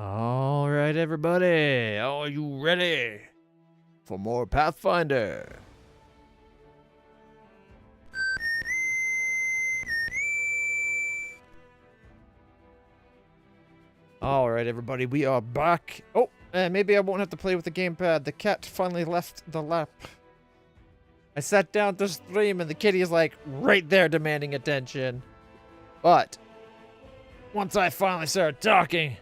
All right, everybody. Are you ready for more Pathfinder? All right, everybody. We are back. Oh, maybe I won't have to play with the gamepad. The cat finally left the lap. I sat down to stream, and the kitty is like right there demanding attention. But once I finally started talking,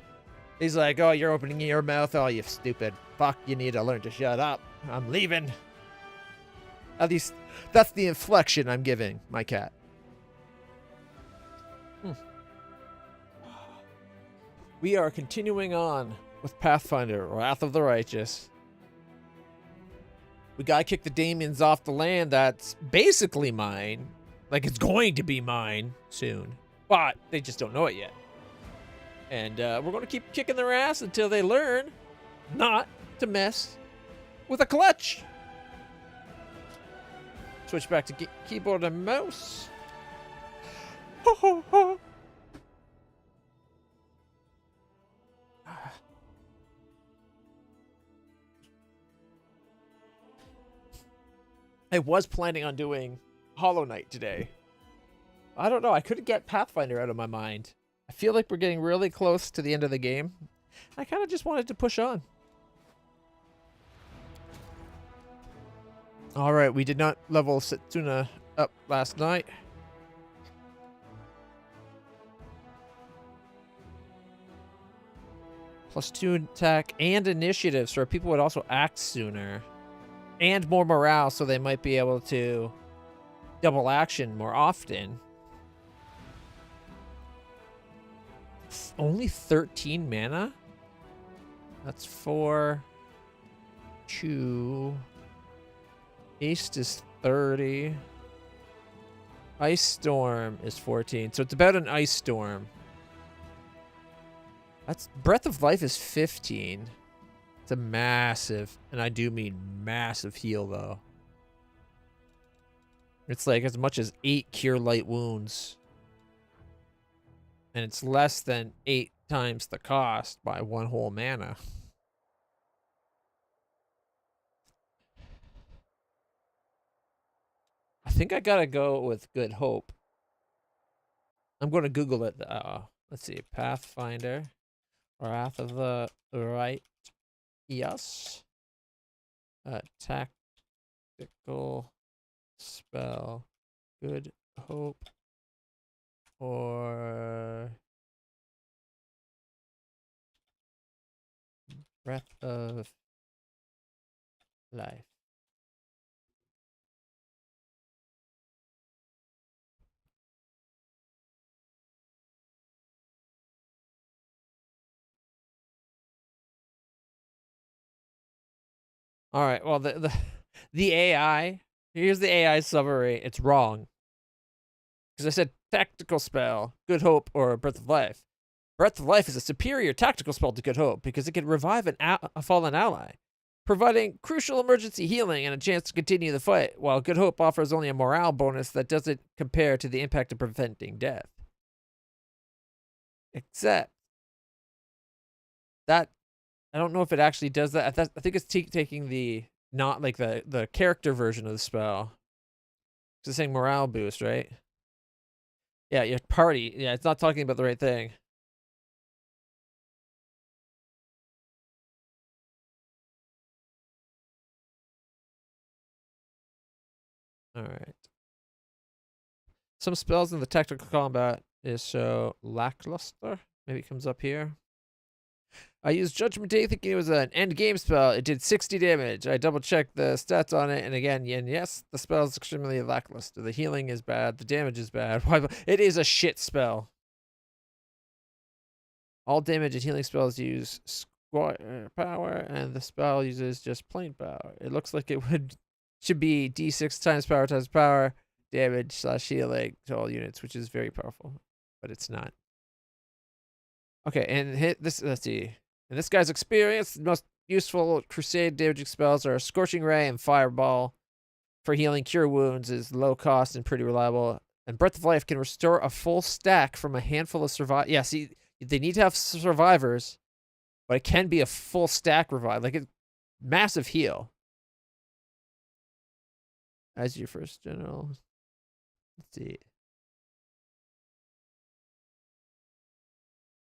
he's like, "Oh, you're opening your mouth. Oh, you stupid fuck. You need to learn to shut up. I'm leaving." At least that's the inflection I'm giving my cat. We are continuing on with Pathfinder, Wrath of the Righteous. We gotta kick the Damians off the land that's basically mine. Like, it's going to be mine soon. But they just don't know it yet. And we're going to keep kicking their ass until they learn not to mess with a clutch. Switch back to keyboard and mouse. Ho, ho, ho. I was planning on doing Hollow Knight today. I don't know. I couldn't get Pathfinder out of my mind. I feel like we're getting really close to the end of the game. I kind of just wanted to push on. All right, we did not level Setsuna up last night. +2 attack and initiative, so our people would also act sooner. And more morale, so they might be able to double action more often. Only 13 mana? That's 4. 2. Haste is 30. Ice Storm is 14. So it's about an Ice Storm. That's Breath of Life is 15. It's a massive, and I do mean massive heal, though. It's like as much as 8 Cure Light Wounds. And it's less than 8 times the cost by 1 whole mana. I think I gotta go with Good Hope. I'm going to Google it. Let's see. Pathfinder. Wrath of the Right. Yes. Tactical spell. Good Hope. Or Breath of Life. All right. Well, the AI. Here's the AI summary. It's wrong. Because I said tactical spell, Good Hope, or Breath of Life. Breath of Life is a superior tactical spell to Good Hope because it can revive a fallen ally, providing crucial emergency healing and a chance to continue the fight, while Good Hope offers only a morale bonus that doesn't compare to the impact of preventing death. Except that I don't know if it actually does that. I think it's taking the not like the character version of the spell. It's saying morale boost, right? Yeah, your party. Yeah, it's not talking about the right thing. All right. Some spells in the tactical combat is so lackluster. Maybe it comes up here. I used Judgment Day thinking it was an end game spell. It did 60 damage. I double checked the stats on it, and again, yes, the spell is extremely lackluster. The healing is bad. The damage is bad. It is a shit spell. All damage and healing spells use squire power, and the spell uses just plain power. It looks like it should be D6 times power damage / healing to all units, which is very powerful, but it's not. Okay, and hit this. Let's see. In this guy's experience, the most useful crusade damaging spells are Scorching Ray and Fireball. For healing cure wounds is low cost and pretty reliable. And Breath of Life can restore a full stack from a handful of survivors. Yeah, see, they need to have survivors But it can be a full stack revive. Like, a massive heal. As your first general. Let's see.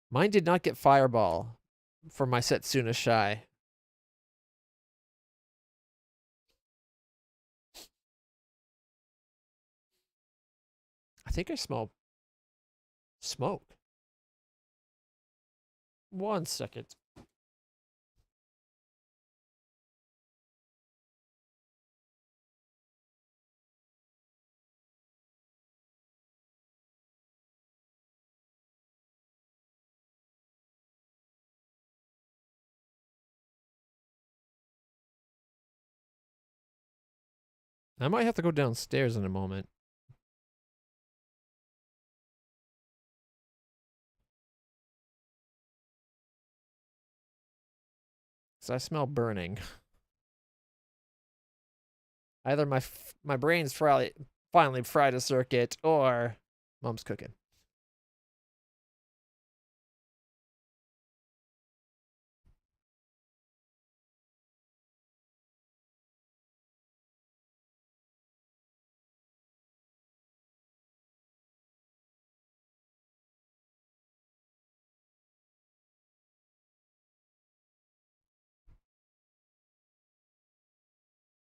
Mine did not get Fireball for my Setsuna Shy. I think I smell smoke. 1 second. I might have to go downstairs in a moment. Because I smell burning. Either my brain's finally fried a circuit, or mom's cooking.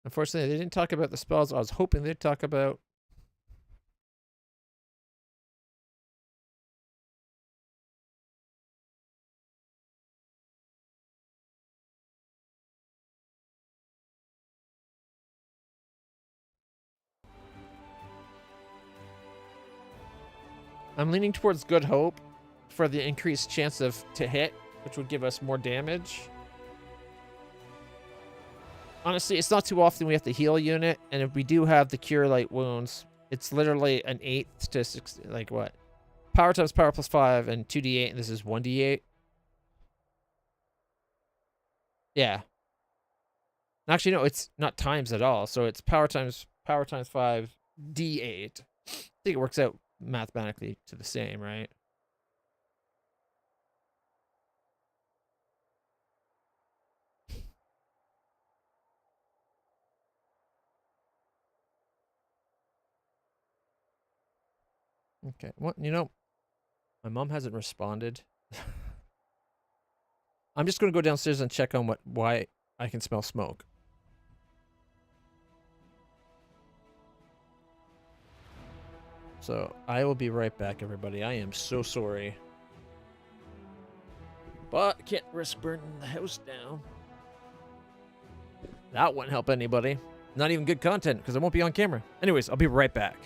Unfortunately, they didn't talk about the spells I was hoping they'd talk about. I'm leaning towards Good Hope for the increased chance to hit, which would give us more damage. Honestly, it's not too often we have to heal a unit, and if we do have the Cure Light Wounds, it's literally an 8 to 6, like what? Power times power plus 5 and 2d8, and this is 1d8. Yeah. Actually, no, it's not times at all. So it's power times 5 d8. I think it works out mathematically to the same, right? Okay. Well, my mom hasn't responded. I'm just gonna go downstairs and check on why I can smell smoke. So I will be right back, everybody. I am so sorry. But I can't risk burning the house down. That wouldn't help anybody. Not even good content, because I won't be on camera. Anyways, I'll be right back.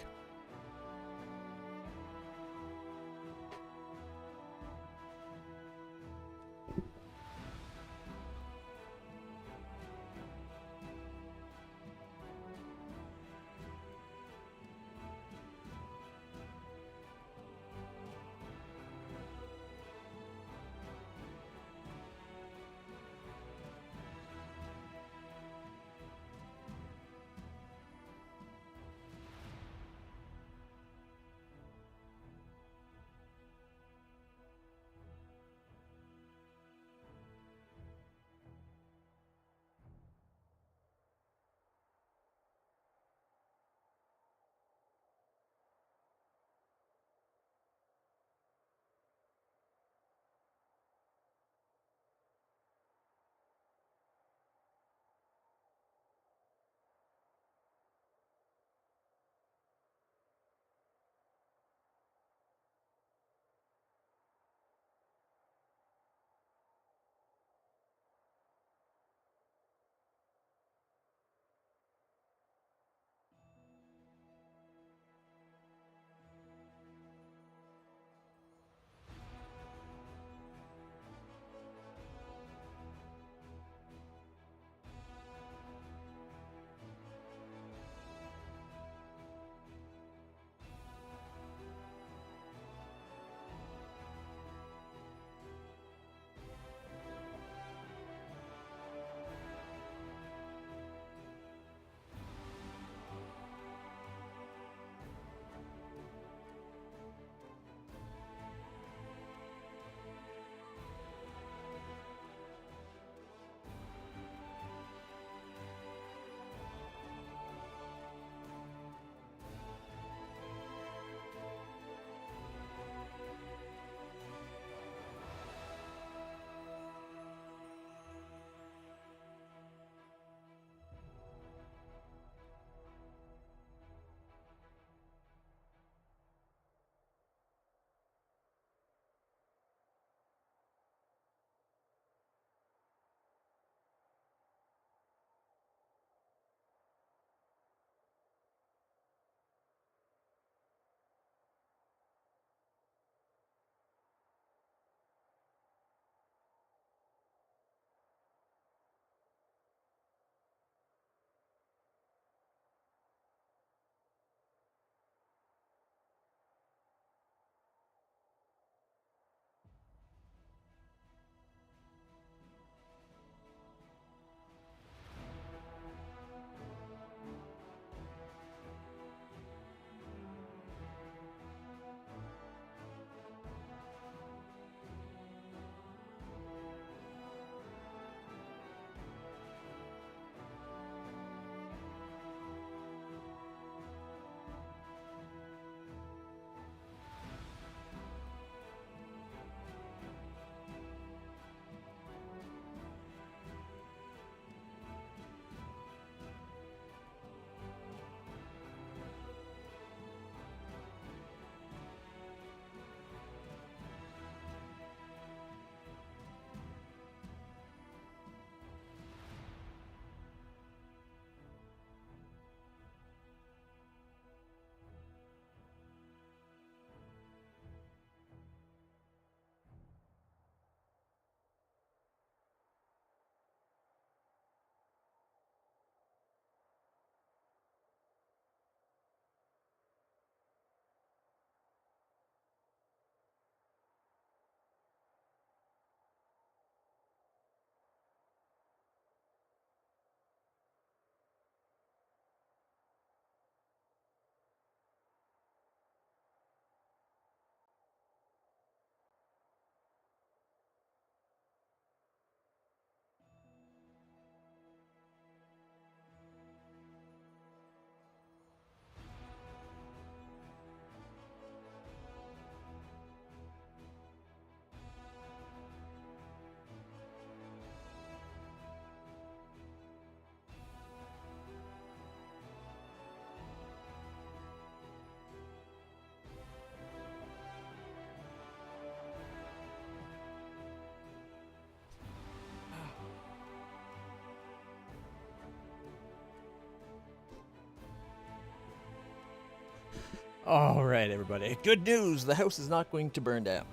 All right, everybody. Good news. The house is not going to burn down.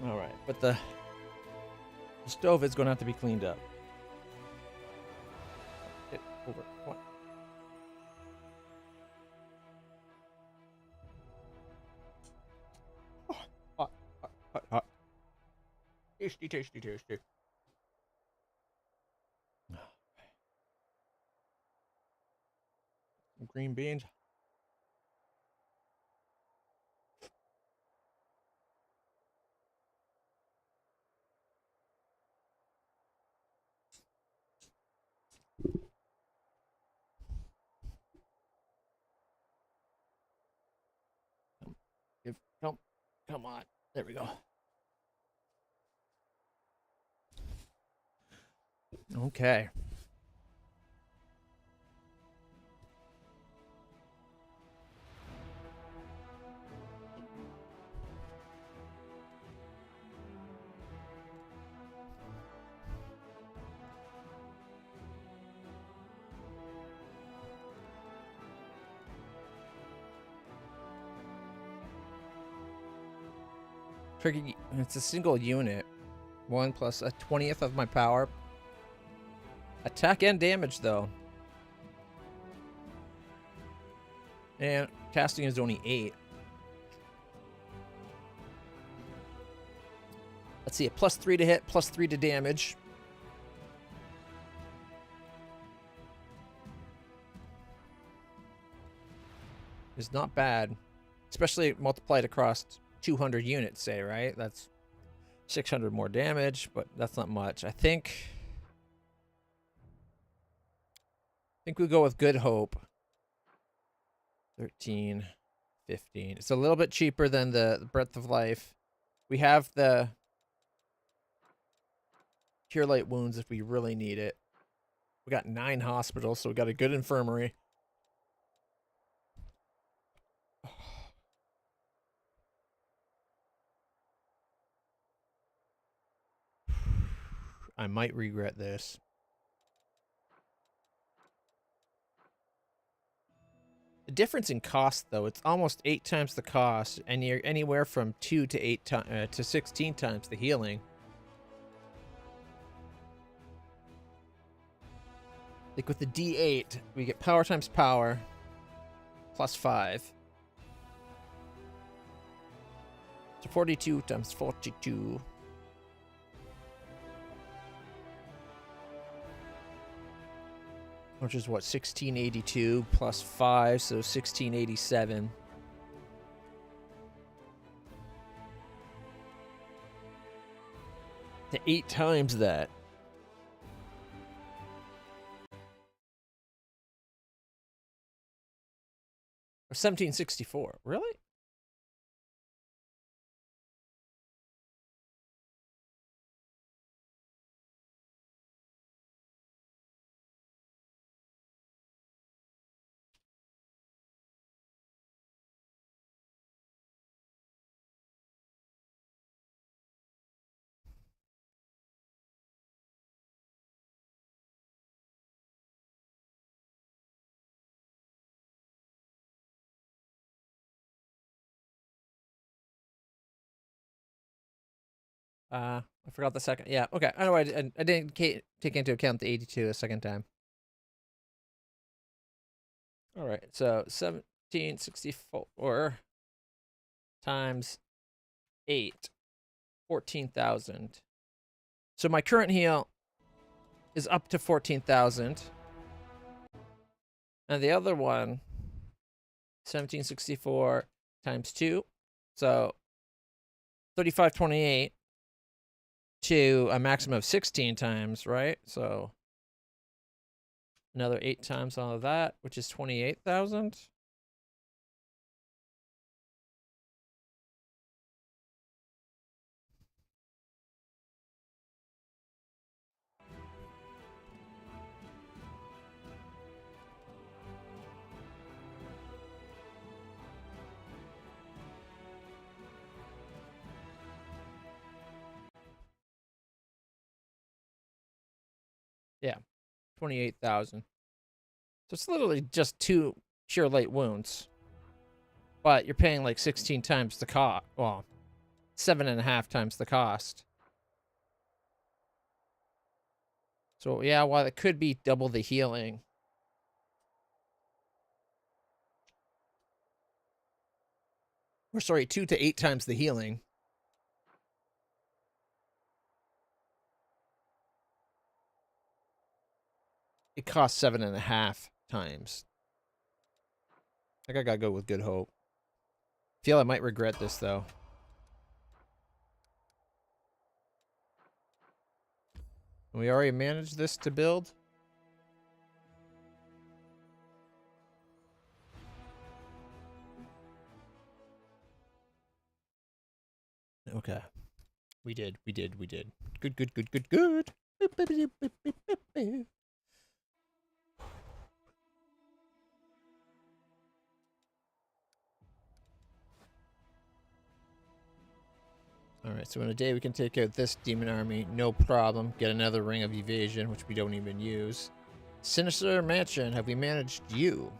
All right, but the stove is going to have to be cleaned up. Get over. What? Oh, hot, hot, hot, hot. Tasty, tasty, tasty. Green beans. Come, come on. There we go. Okay. Tricky. It's a single unit. 1 plus a 20th of my power. Attack and damage, though. And casting is only 8. Let's see, a +3 to hit, +3 to damage. Is not bad. Especially multiplied across 200 units, say, right? That's 600 more damage, but that's not much. I think we'll go with Good Hope. 13, 15. It's a little bit cheaper than the Breath of Life. We have the Cure Light Wounds if we really need it. We got 9 hospitals, so we got a good infirmary. I might regret this. The difference in cost, though, it's almost 8 times the cost, and you're anywhere from 2 to 8 to 16 times the healing. Like with the D8, we get power times power, +5. So 42 times 42. Which is what, 1682 plus 5, so 1687. To 8 times that. Or 1764. Really? I forgot the second. Yeah, okay. I know I didn't take into account the 82 a second time. All right, so 1764 times 8, 14,000. So my current heal is up to 14,000. And the other one, 1764 times 2. So 3528 to a maximum of 16 times, right? So another 8 times all of that, which is 28,000. Yeah. 28,000. So it's literally just 2 pure light wounds. But you're paying like 16 times the cost. Well, 7.5 times the cost. So yeah, while it could be double the healing. Or sorry, 2 to 8 times the healing. It costs 7.5 times. I think I gotta go with Good Hope. Feel I might regret this though. We already managed this to build. Okay. We did. Good. Alright, so in a day we can take out this demon army, no problem. Get another ring of evasion, which we don't even use. Sinister Mansion, have we managed you?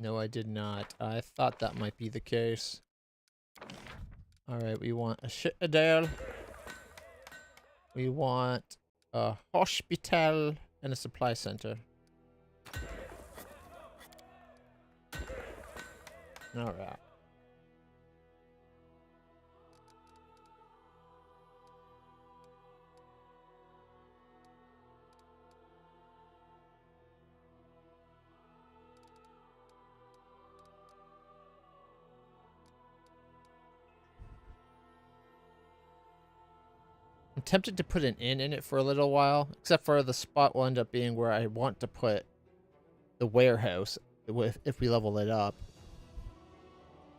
No, I did not. I thought that might be the case. Alright, we want a citadel. We want a hospital and a supply center. Alright. I'm tempted to put an inn in it for a little while, except for the spot will end up being where I want to put the warehouse if we level it up.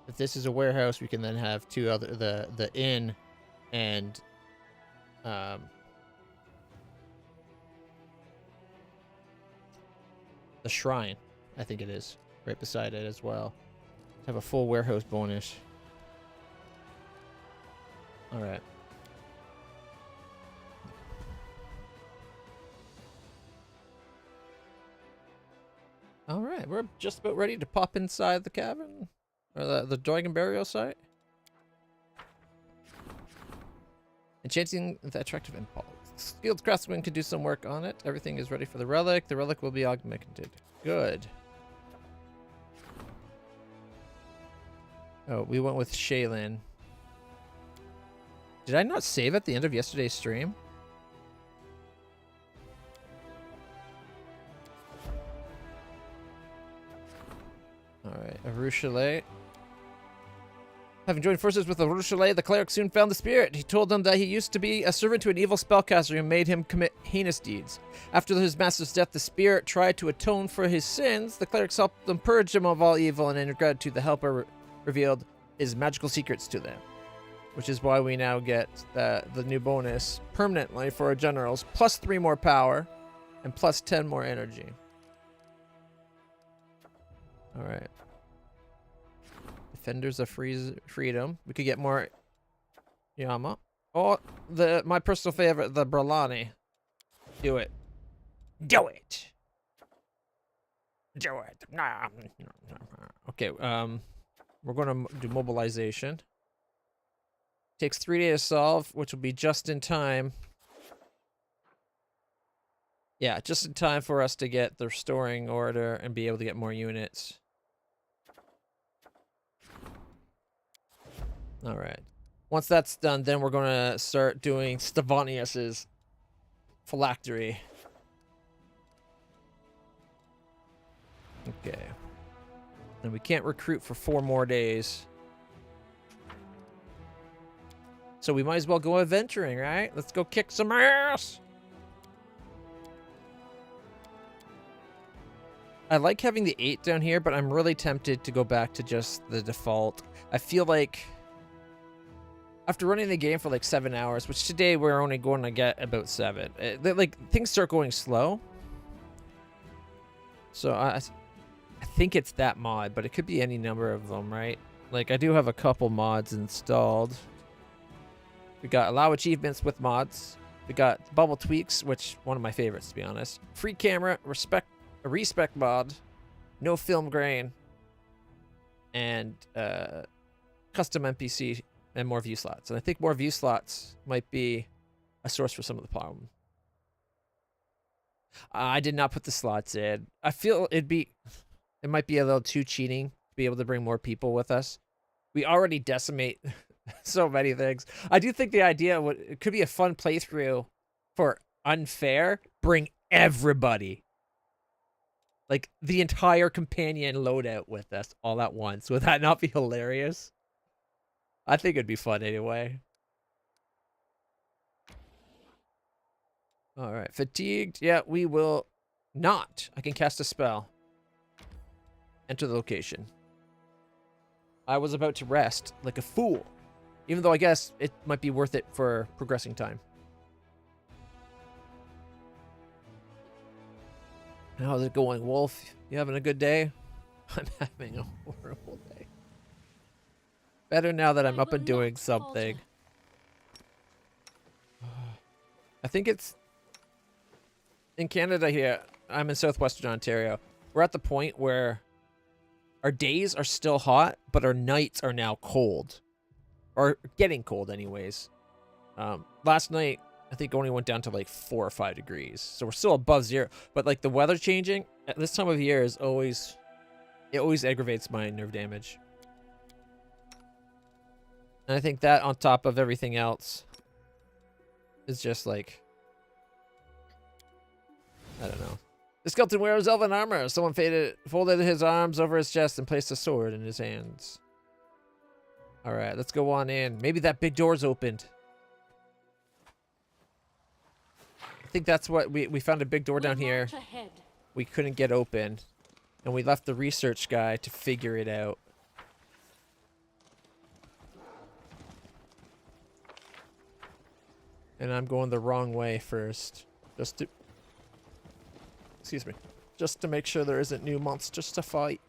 If this is a warehouse, we can then have two other the inn and the shrine, I think it is, right beside it as well. Have a full warehouse bonus. All right. All right, we're just about ready to pop inside the cabin, or the dragon burial site. Enchanting the attractive impulse. Skilled craftsman can do some work on it. Everything is ready for the relic. The relic will be augmented. Good. Oh, we went with Shaylin. Did I not save at the end of yesterday's stream? Alright, a Ruchelet. Having joined forces with the Ruchelet, the cleric soon found the spirit. He told them that he used to be a servant to an evil spellcaster who made him commit heinous deeds. After his master's death, the spirit tried to atone for his sins. The clerics helped them purge him of all evil, and in gratitude, the helper revealed his magical secrets to them. Which is why we now get the new bonus permanently for our generals. Plus 3 more power, and plus 10 more energy. Alright. Defenders of Freedom. We could get more Yama. Oh, my personal favorite, the Bralani. Do it. Do it! Do it! Okay, we're gonna do mobilization. Takes 3 days to solve, which will be just in time. Yeah, just in time for us to get the restoring order and be able to get more units. All right. Once that's done, then we're going to start doing Stavanius's phylactery. Okay. And we can't recruit for 4 more days. So we might as well go adventuring, right? Let's go kick some ass! I like having the 8 down here, but I'm really tempted to go back to just the default. I feel like after running the game for like 7 hours, which today we're only going to get about 7, like things start going slow. So I think it's that mod, but it could be any number of them, right? Like, I do have a couple mods installed. We got allow achievements with mods. We got bubble tweaks, which one of my favorites, to be honest. Free camera, a respec mod, no film grain, and custom NPC and more view slots. And I think more view slots might be a source for some of the problem. I did not put the slots in. I feel it might be a little too cheating to be able to bring more people with us. We already decimate so many things. I do think the idea it could be a fun playthrough for unfair. Bring everybody, like the entire companion loadout with us all at once. Would that not be hilarious? I think it'd be fun anyway. All right, fatigued. Yeah, we will not. I can cast a spell. Enter the location. I was about to rest like a fool, even though I guess it might be worth it for progressing time. How's it going, Wolf? You having a good day? I'm having a horrible day. Better now that I'm up and doing something. I think it's in Canada here. I'm in southwestern Ontario. We're at the point where our days are still hot, but our nights are now cold. Or getting cold anyways. Last night, I think only went down to like 4 or 5 degrees. So we're still above zero. But like the weather changing at this time of year is always, it always aggravates my nerve damage. And I think that on top of everything else is just like, I don't know. The skeleton wears elven armor. Someone folded his arms over his chest and placed a sword in his hands. All right, let's go on in. Maybe that big door's opened. I think that's what we found, a big door down here. We couldn't get open, and we left the research guy to figure it out. And I'm going the wrong way first, just to, excuse me, just to make sure there isn't new monsters to fight.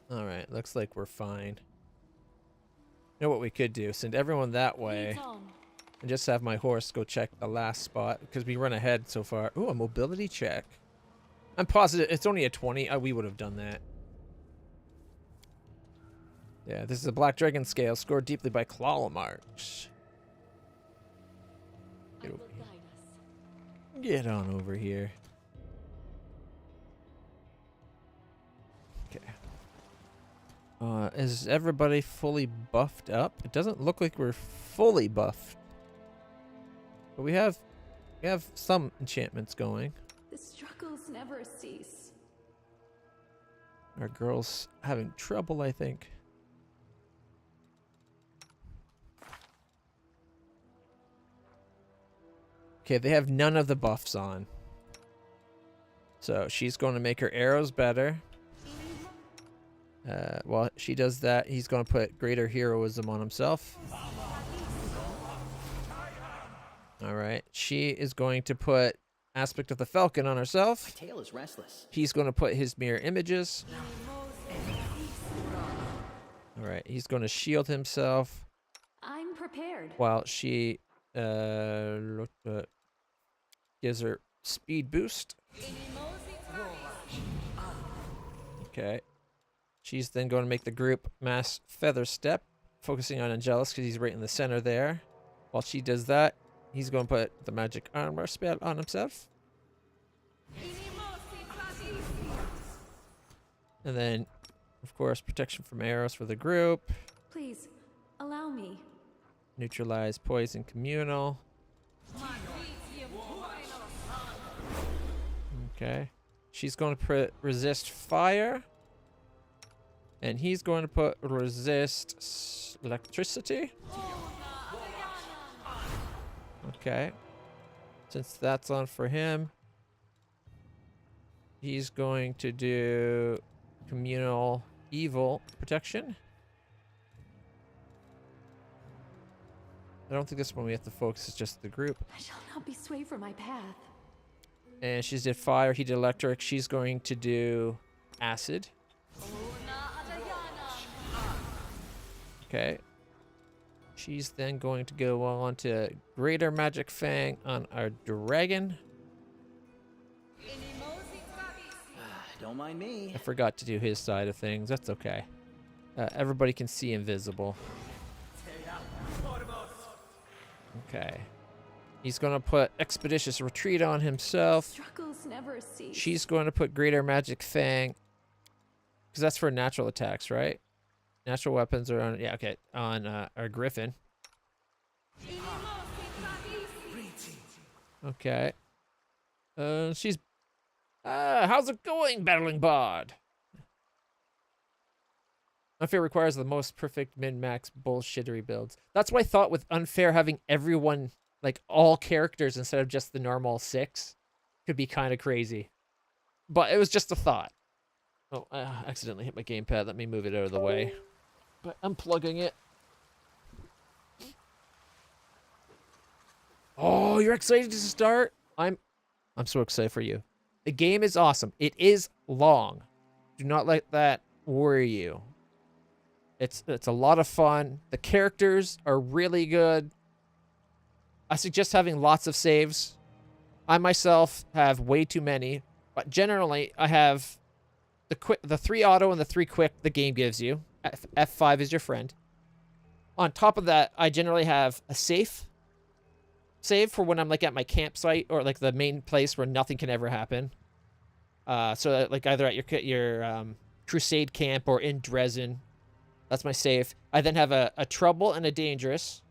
All right, looks like we're fine. You know what we could do? Send everyone that way and just have my horse go check the last spot because we run ahead so far. Ooh, a mobility check. I'm positive it's only a 20. We would have done that. Yeah, this is a Black Dragon scale scored deeply by claw marks. Get on over here. Okay. Is everybody fully buffed up? It doesn't look like we're fully buffed. But we have some enchantments going. The struggles never cease. Our girl's having trouble, I think. Okay, they have none of the buffs on. So she's going to make her arrows better. While she does that, he's going to put greater heroism on himself. Alright, she is going to put aspect of the falcon on herself. My tail is restless. He's going to put his mirror images. Alright, he's going to shield himself. I'm prepared. While she gives her speed boost. Okay. She's then going to make the group mass feather step, focusing on Angelus because he's right in the center there. While she does that, he's going to put the magic armor spell on himself. And then, of course, protection from arrows for the group. Please, allow me. Neutralize poison communal. Okay. She's going to put resist fire. And he's going to put resist electricity. Okay. Since that's on for him, he's going to do communal evil protection. don't think this one we have to focus. It's just the group. I shall not be swayed from my path. And she's did fire. He did electric. She's going to do acid. Okay. She's then going to go on to Greater Magic Fang on our dragon. Don't mind me. I forgot to do his side of things. That's okay. Everybody can see invisible. Okay. He's going to put Expeditious Retreat on himself. Struggles never cease. She's going to put Greater Magic Fang. Because that's for natural attacks, right? Natural weapons are on, yeah, okay, on our Griffin. Okay. She's, how's it going, Battling Bard? Unfair requires the most perfect min-max bullshittery builds. That's why I thought with Unfair having everyone, like all characters instead of just the normal 6, could be kind of crazy. But it was just a thought. Oh, I accidentally hit my gamepad. Let me move it out of the way. But unplugging it. Oh, you're excited to start? I'm so excited for you. The game is awesome. It is long. Do not let that worry you. It's a lot of fun. The characters are really good. I suggest having lots of saves. I myself have way too many, but generally I have the 3 auto and the 3 quick the game gives you. F5 is your friend. On top of that, I generally have a save for when I'm like at my campsite or like the main place where nothing can ever happen. So that, like either at your crusade camp or in Dresden. That's my save. I then have a trouble and a dangerous.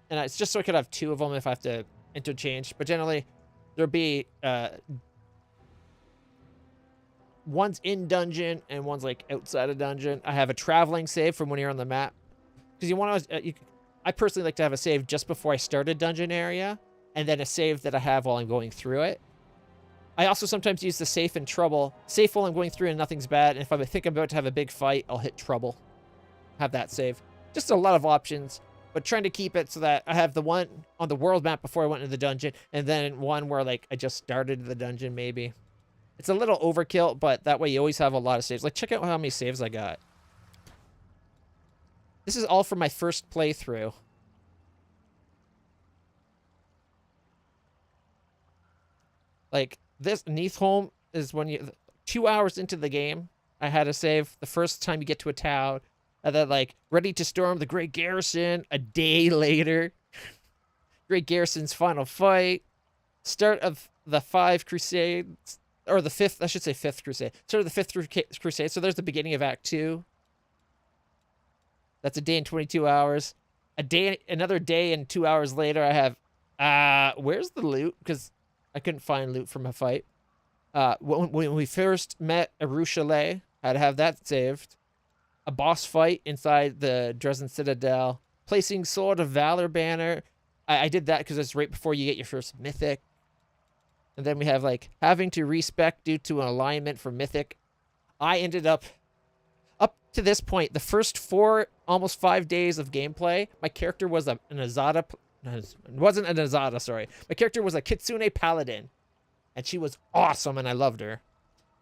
And it's just so I could have 2 of them if I have to interchange. But generally, there'll be one's in dungeon and one's like outside of dungeon. I have a traveling save from when you're on the map. Because you want to, I personally like to have a save just before I start a dungeon area. And then a save that I have while I'm going through it. I also sometimes use the safe in trouble. Safe while I'm going through and nothing's bad. And if I think I'm about to have a big fight, I'll hit trouble. Have that save. Just a lot of options. But trying to keep it so that I have the one on the world map before I went into the dungeon. And then one where like I just started the dungeon maybe. It's a little overkill, but that way you always have a lot of saves. Like check out how many saves I got. This is all from my first playthrough. Like this Neathholm is when you 2 hours into the game, I had a save the first time you get to a town, and then like ready to storm the Great Garrison a day later. Great Garrison's final fight, start of the 5 Crusades, or the 5th, I should say 5th Crusade. Start of the 5th Crusade. So there's the beginning of Act 2. That's a day and 22 hours. Another day and 2 hours later, I have where's the loot? Because I couldn't find loot from a fight. When we first met Arushale, I had to have that saved. A boss fight inside the Dresden Citadel. Placing Sword of Valor banner. I did that because it's right before you get your first mythic. And then we have like having to respec due to an alignment for mythic. I ended up to this point, the first 4, almost 5 days of gameplay, my character was an Azada. It wasn't an Azada, sorry. My character was a Kitsune Paladin. And she was awesome, and I loved her.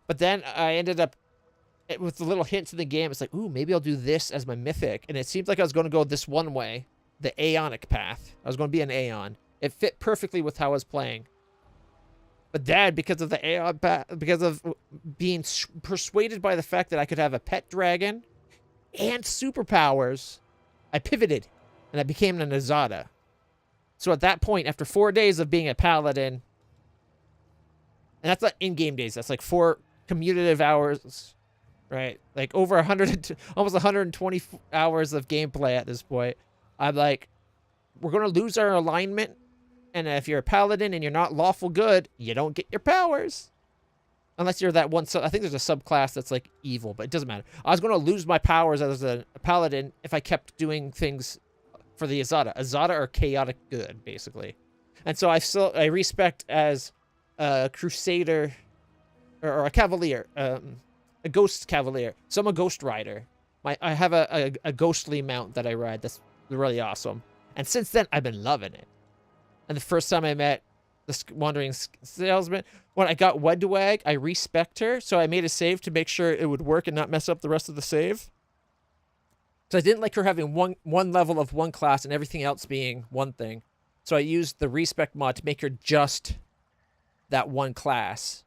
But then I ended up, with the little hints in the game, it's like, ooh, maybe I'll do this as my mythic. And it seemed like I was going to go this one way, the Aeonic path. I was going to be an Aeon. It fit perfectly with how I was playing. But then, because of the Aeon path, because of being persuaded by the fact that I could have a pet dragon and superpowers, I pivoted, and I became an Azada. So at that point, after 4 days of being a paladin, and that's not in-game days, that's like 4 commutative hours, right? Like over 100, almost 120 hours of gameplay at this point. I'm like, we're going to lose our alignment, and if you're a paladin and you're not lawful good, you don't get your powers. Unless you're that one, I think there's a subclass that's like evil, but it doesn't matter. I was going to lose my powers as a paladin if I kept doing things for the Azada. Azada are chaotic good, basically. And so I respect as a crusader or a cavalier, a ghost cavalier. So I'm a ghost rider. I have a ghostly mount that I ride that's really awesome. And since then, I've been loving it. And the first time I met the wandering salesman, when I got Wedwag, I respect her, so I made a save to make sure it would work and not mess up the rest of the save. So I didn't like her having one level of one class and everything else being one thing. So I used the respect mod to make her just that one class.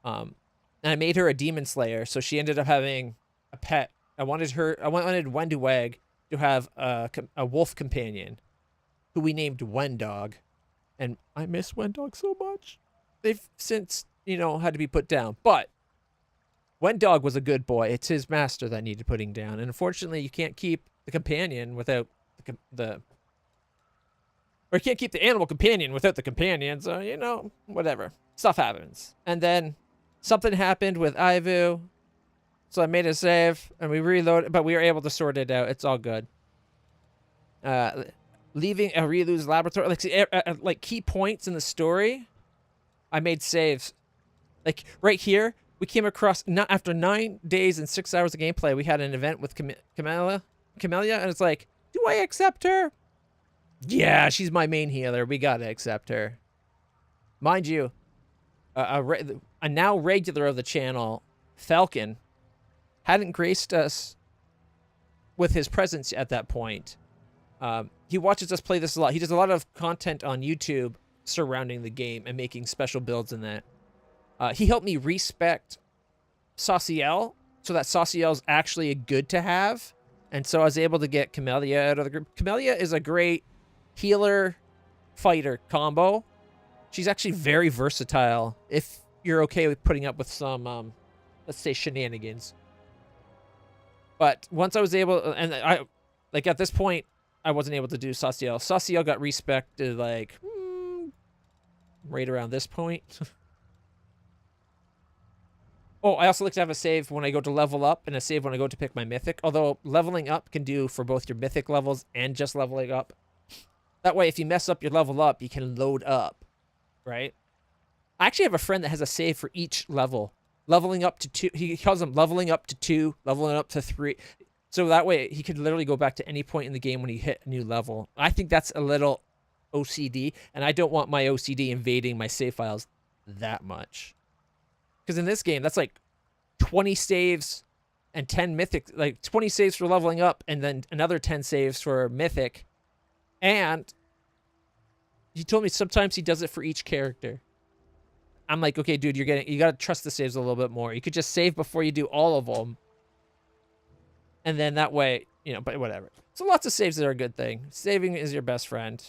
And I made her a demon slayer, so she ended up having a pet. I wanted Wendwag to have a wolf companion, who we named Wendog, and I miss Wendog so much. They've since, had to be put down, but Wendog was a good boy. It's his master that needed putting down, and unfortunately, you can't keep the companion without or you can't keep the animal companion without the companion. So whatever, stuff happens, and then something happened with Ivu, so I made a save and we reloaded, but we were able to sort it out. It's all good. Leaving a Ryu's laboratory, like key points in the story, I made saves. Like right here, we came across, after 9 days and 6 hours of gameplay, we had an event with Camellia, and it's like, do I accept her? Yeah, she's my main healer. We gotta accept her. Mind you, a now regular of the channel, Falcon, hadn't graced us with his presence at that point. He watches us play this a lot. He does a lot of content on YouTube surrounding the game and making special builds in that. He helped me respect Sauciel, so that Sauciel's actually a good to have. And so I was able to get Camellia out of the group. Camellia is a great healer fighter combo. She's actually very versatile if you're okay with putting up with some, let's say, shenanigans. But once I was able, and at this point, I wasn't able to do Sauciel. Sauciel got respected, right around this point. Oh, I also like to have a save when I go to level up and a save when I go to pick my mythic. Although leveling up can do for both your mythic levels and just leveling up. That way, if you mess up your level up, you can load up, right? I actually have a friend that has a save for each level. Leveling up to 2. He calls them leveling up to 2, leveling up to 3. So that way, he could literally go back to any point in the game when he hit a new level. I think that's a little OCD, and I don't want my OCD invading my save files that much. Because in this game, that's like 20 saves and 10 mythic, 20 saves for leveling up, and then another 10 saves for mythic. And he told me sometimes he does it for each character. I'm like, okay, dude, you got to trust the saves a little bit more. You could just save before you do all of them. And then that way, but whatever. So lots of saves are a good thing. Saving is your best friend.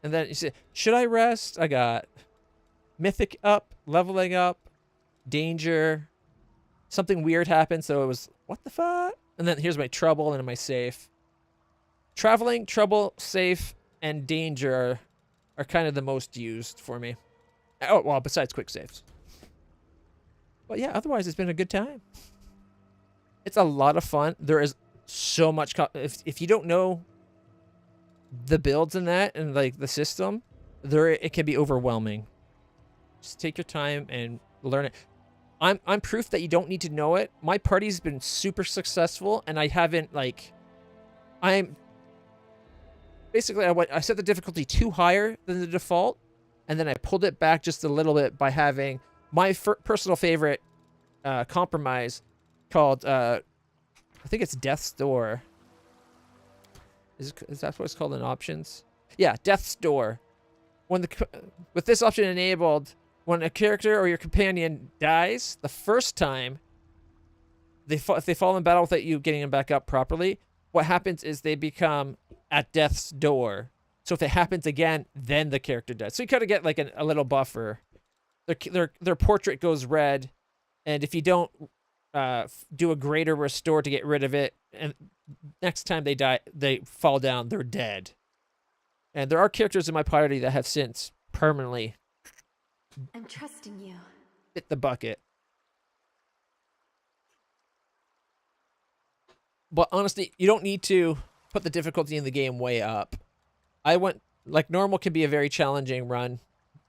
And then you say, should I rest? I got mythic up, leveling up, danger. Something weird happened, so it was, what the fuck? And then here's my trouble and my safe. Traveling, trouble, safe, and danger are kind of the most used for me. Oh, well, besides quick saves. But yeah, otherwise it's been a good time. It's a lot of fun. There is so much... If you don't know the builds in that and the system, it can be overwhelming. Just take your time and learn it. I'm proof that you don't need to know it. My party's been super successful, and I haven't basically I set the difficulty too higher than the default, and then I pulled it back just a little bit by having my personal favorite compromise called I think it's Death's Door. Is that what it's called in options? Yeah, Death's Door. With this option enabled, when a character or your companion dies the first time, if they fall in battle without you getting them back up properly, what happens is they become at death's door. So if it happens again, then the character dies. So you kind of get a little buffer. Their portrait goes red, and if you don't do a greater restore to get rid of it, and next time they die, they fall down, they're dead. And there are characters in my party that have since permanently I'm trusting you. hit the bucket. But honestly, you don't need to put the difficulty in the game way up. Normal can be a very challenging run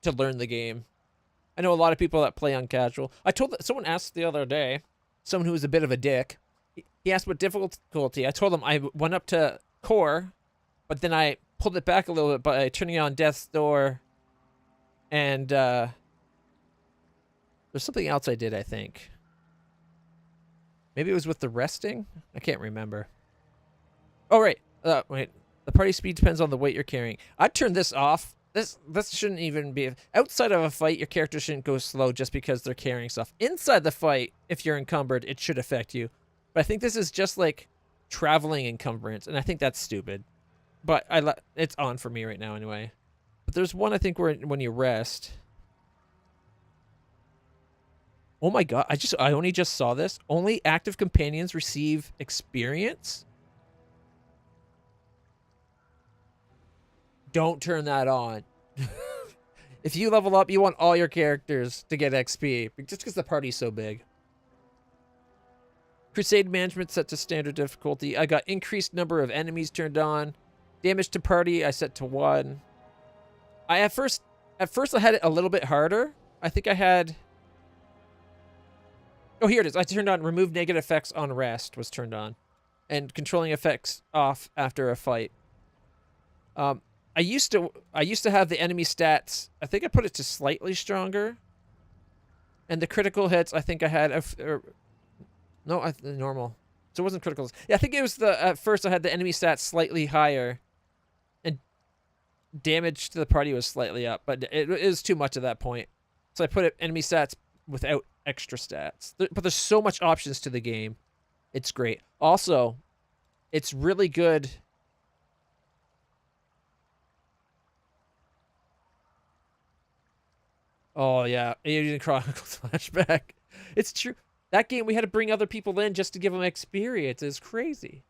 to learn the game. I know a lot of people that play on casual. Someone asked the other day, someone who was a bit of a dick, he asked what difficulty. I told him I went up to core, but then I pulled it back a little bit by turning on Death's Door. And there's something else I did, I think. Maybe it was with the resting? I can't remember. Oh, right. Wait. The party speed depends on the weight you're carrying. I'd turn this off. This shouldn't even be... Outside of a fight, your character shouldn't go slow just because they're carrying stuff. Inside the fight, if you're encumbered, it should affect you. But I think this is just like traveling encumbrance, and I think that's stupid. But it's on for me right now anyway. But there's one, I think, where when you rest... Oh my god, I only just saw this. Only active companions receive experience? Don't turn that on. If you level up, you want all your characters to get XP, just because the party's so big. Crusade management set to standard difficulty. I got increased number of enemies turned on. Damage to party I set to 1. At first I had it a little bit harder. I think I had... Oh, here it is. I turned on remove negative effects on rest was turned on. And controlling effects off after a fight. I used to have the enemy stats. I think I put it to slightly stronger. And the critical hits, I think I had normal. So it wasn't critical. Yeah, I think it was at first I had the enemy stats slightly higher. And damage to the party was slightly up, but it was too much at that point. So I put enemy stats without extra stats. But there's so much options to the game. It's great. Also, it's really good. Oh, yeah. Alien Chronicles flashback. It's true. That game, we had to bring other people in just to give them experience. It's crazy.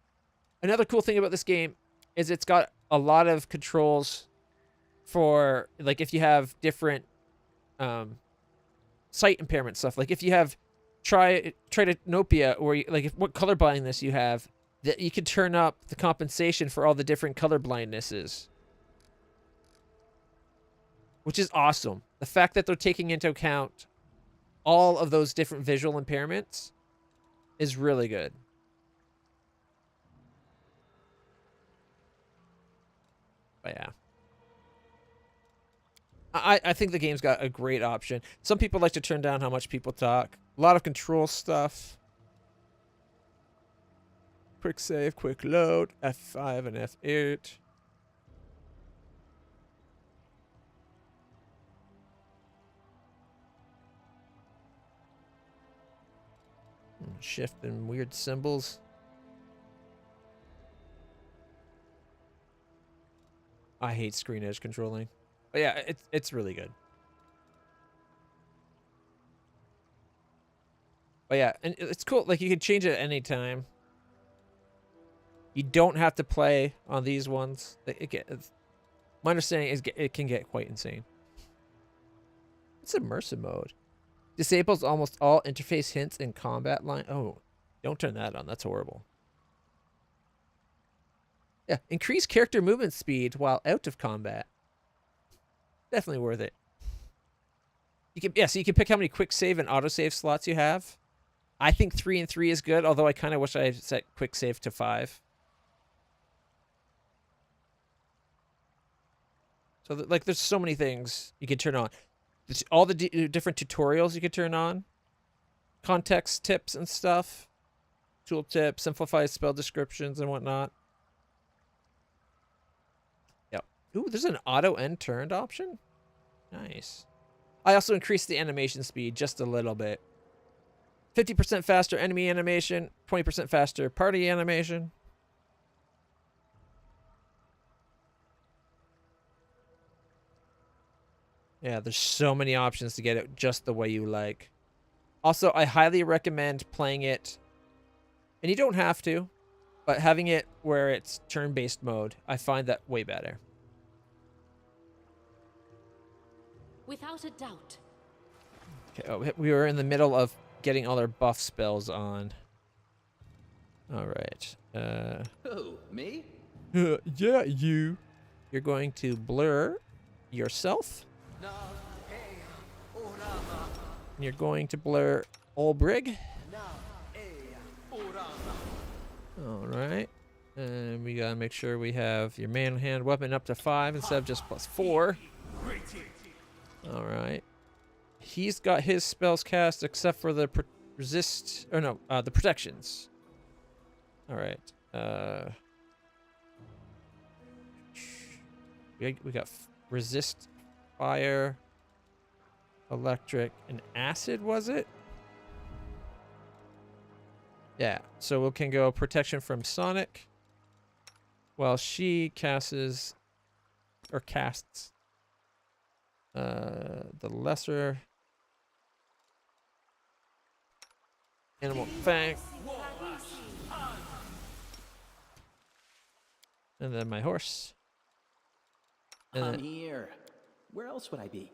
Another cool thing about this game is it's got a lot of controls for, like, if you have different sight impairment stuff. Like, if you have tritanopia, or, like, what color blindness you have, that you can turn up the compensation for all the different color blindnesses. Which is awesome. The fact that they're taking into account all of those different visual impairments is really good. But yeah. I think the game's got a great option. Some people like to turn down how much people talk. A lot of control stuff. Quick save, quick load, F5 and F8. Shift and weird symbols. I hate screen edge controlling. But yeah, it's really good. But yeah, and it's cool. Like, you can change it at any time. You don't have to play on these ones. My understanding is it can get quite insane. It's immersive mode. Disables almost all interface hints in combat line. Oh, don't turn that on. That's horrible. Yeah, increase character movement speed while out of combat. Definitely worth it. So you can pick how many quick save and autosave slots you have. I think 3 and 3 is good, although I kind of wish I set quick save to 5. So, like, there's so many things you can turn on. All the different tutorials you could turn on. Context tips and stuff. Tool tips, simplified spell descriptions and whatnot. Yep. Ooh, there's an auto end turned option. Nice. I also increased the animation speed just a little bit. 50% faster enemy animation, 20% faster party animation. Yeah, there's so many options to get it just the way you like. Also, I highly recommend playing it, and you don't have to, but having it where it's turn-based mode, I find that way better. Without a doubt. Okay, oh, we were in the middle of getting all our buff spells on. All right. Who, me? Yeah, you. You're going to blur yourself. And you're going to blur Olbrig. All right. And we gotta make sure we have your man hand weapon up to 5 instead of just +4. All right. He's got his spells cast except for the resist, or no, the protections. All right. We got resist fire, electric, and acid, was it? Yeah, so we can go protection from Sonic while she casts the lesser animal fang. And then my horse. And I'm then, here. Where else would I be?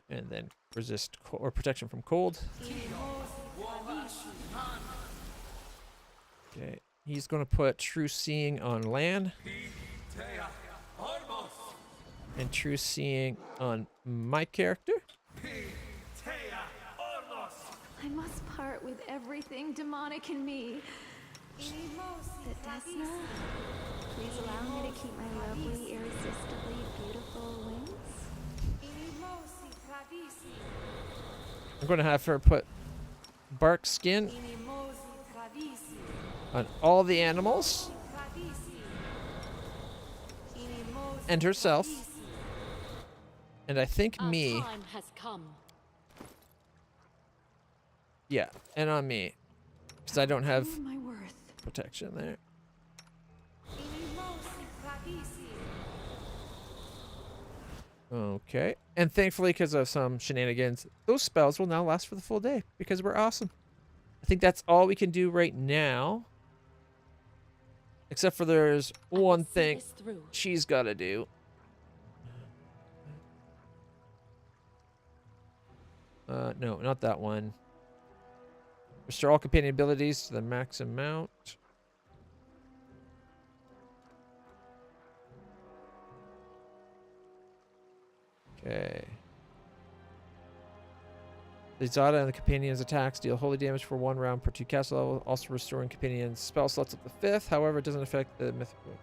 and then resist or protection from cold. Okay, he's going to put True Seeing on Lan. And True Seeing on my character. I must part with everything demonic in me. But Desna, please allow me to keep my lovely, irresistibly beautiful wings. I'm going to have her put bark skin on all the animals and herself. And I think Our me. time has come. Yeah, and on me. Because I don't have Prove my worth. protection there. Okay. And thankfully, because of some shenanigans, those spells will now last for the full day because we're awesome. I think that's all we can do right now. Except for there's I will one see thing this through. she's got to do. No, not that one. Restore all companion abilities to the max amount. Okay. The Zada and the companions' attacks deal holy damage for 1 round per 2 castle level, also restoring companions' spell slots up to 5th. However, it doesn't affect the mythical.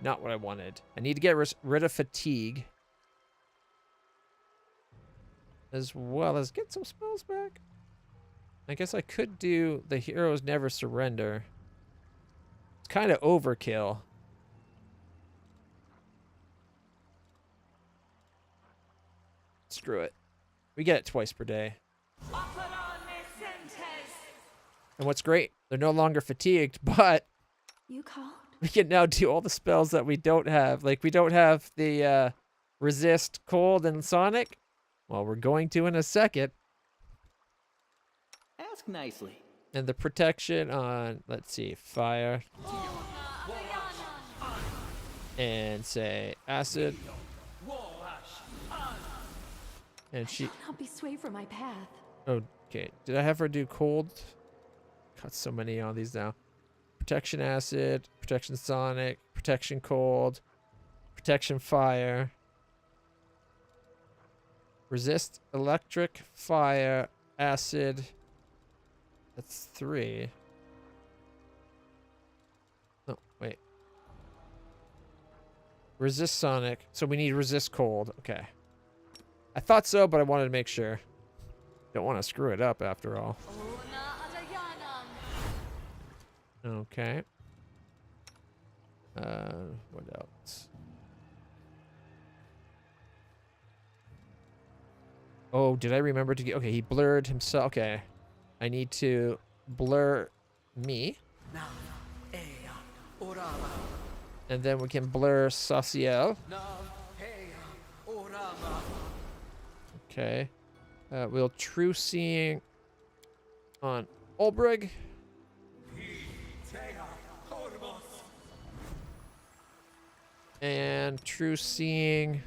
Not what I wanted. I need to get rid of fatigue. As well as get some spells back. I guess I could do the heroes never surrender. It's kind of overkill. Screw it. We get it twice per day. And what's great, they're no longer fatigued, but You called? we can now do all the spells that we don't have. Like, we don't have the resist cold and sonic. Well, we're going to in a second. Ask nicely. And the protection on, let's see, fire. And say acid. And she, Not be swayed from my path. okay, did I have her do cold? Got so many on these now. Protection acid, protection sonic, protection cold, protection fire. Resist electric, fire, acid. That's 3. No, wait. Resist sonic. So we need resist cold. Okay. I thought so, but I wanted to make sure. Don't want to screw it up after all. Okay. What else? Oh, did I remember to get... Okay, he blurred himself. Okay. I need to blur me. And then we can blur Saciel. Okay. We'll True Seeing on Ulbrich. And True Seeing...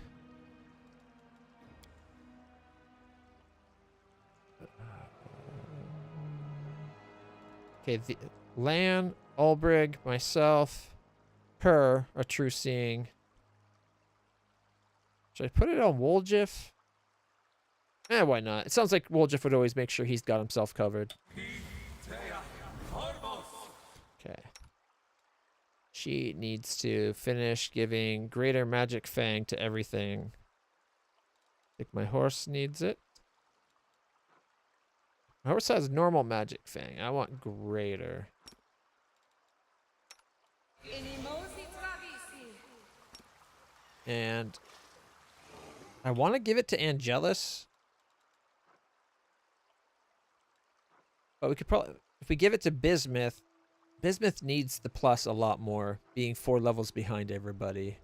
Okay, the Lan, Ulbrich, myself, her are True Seeing. Should I put it on Woljif? Why not? It sounds like Woljif would always make sure he's got himself covered. Okay. She needs to finish giving greater magic fang to everything. I think my horse needs it. My horse has normal magic fang. I want greater. And I want to give it to Angelus. But we could probably, if we give it to Bismuth, Bismuth needs the plus a lot more, being 4 levels behind everybody.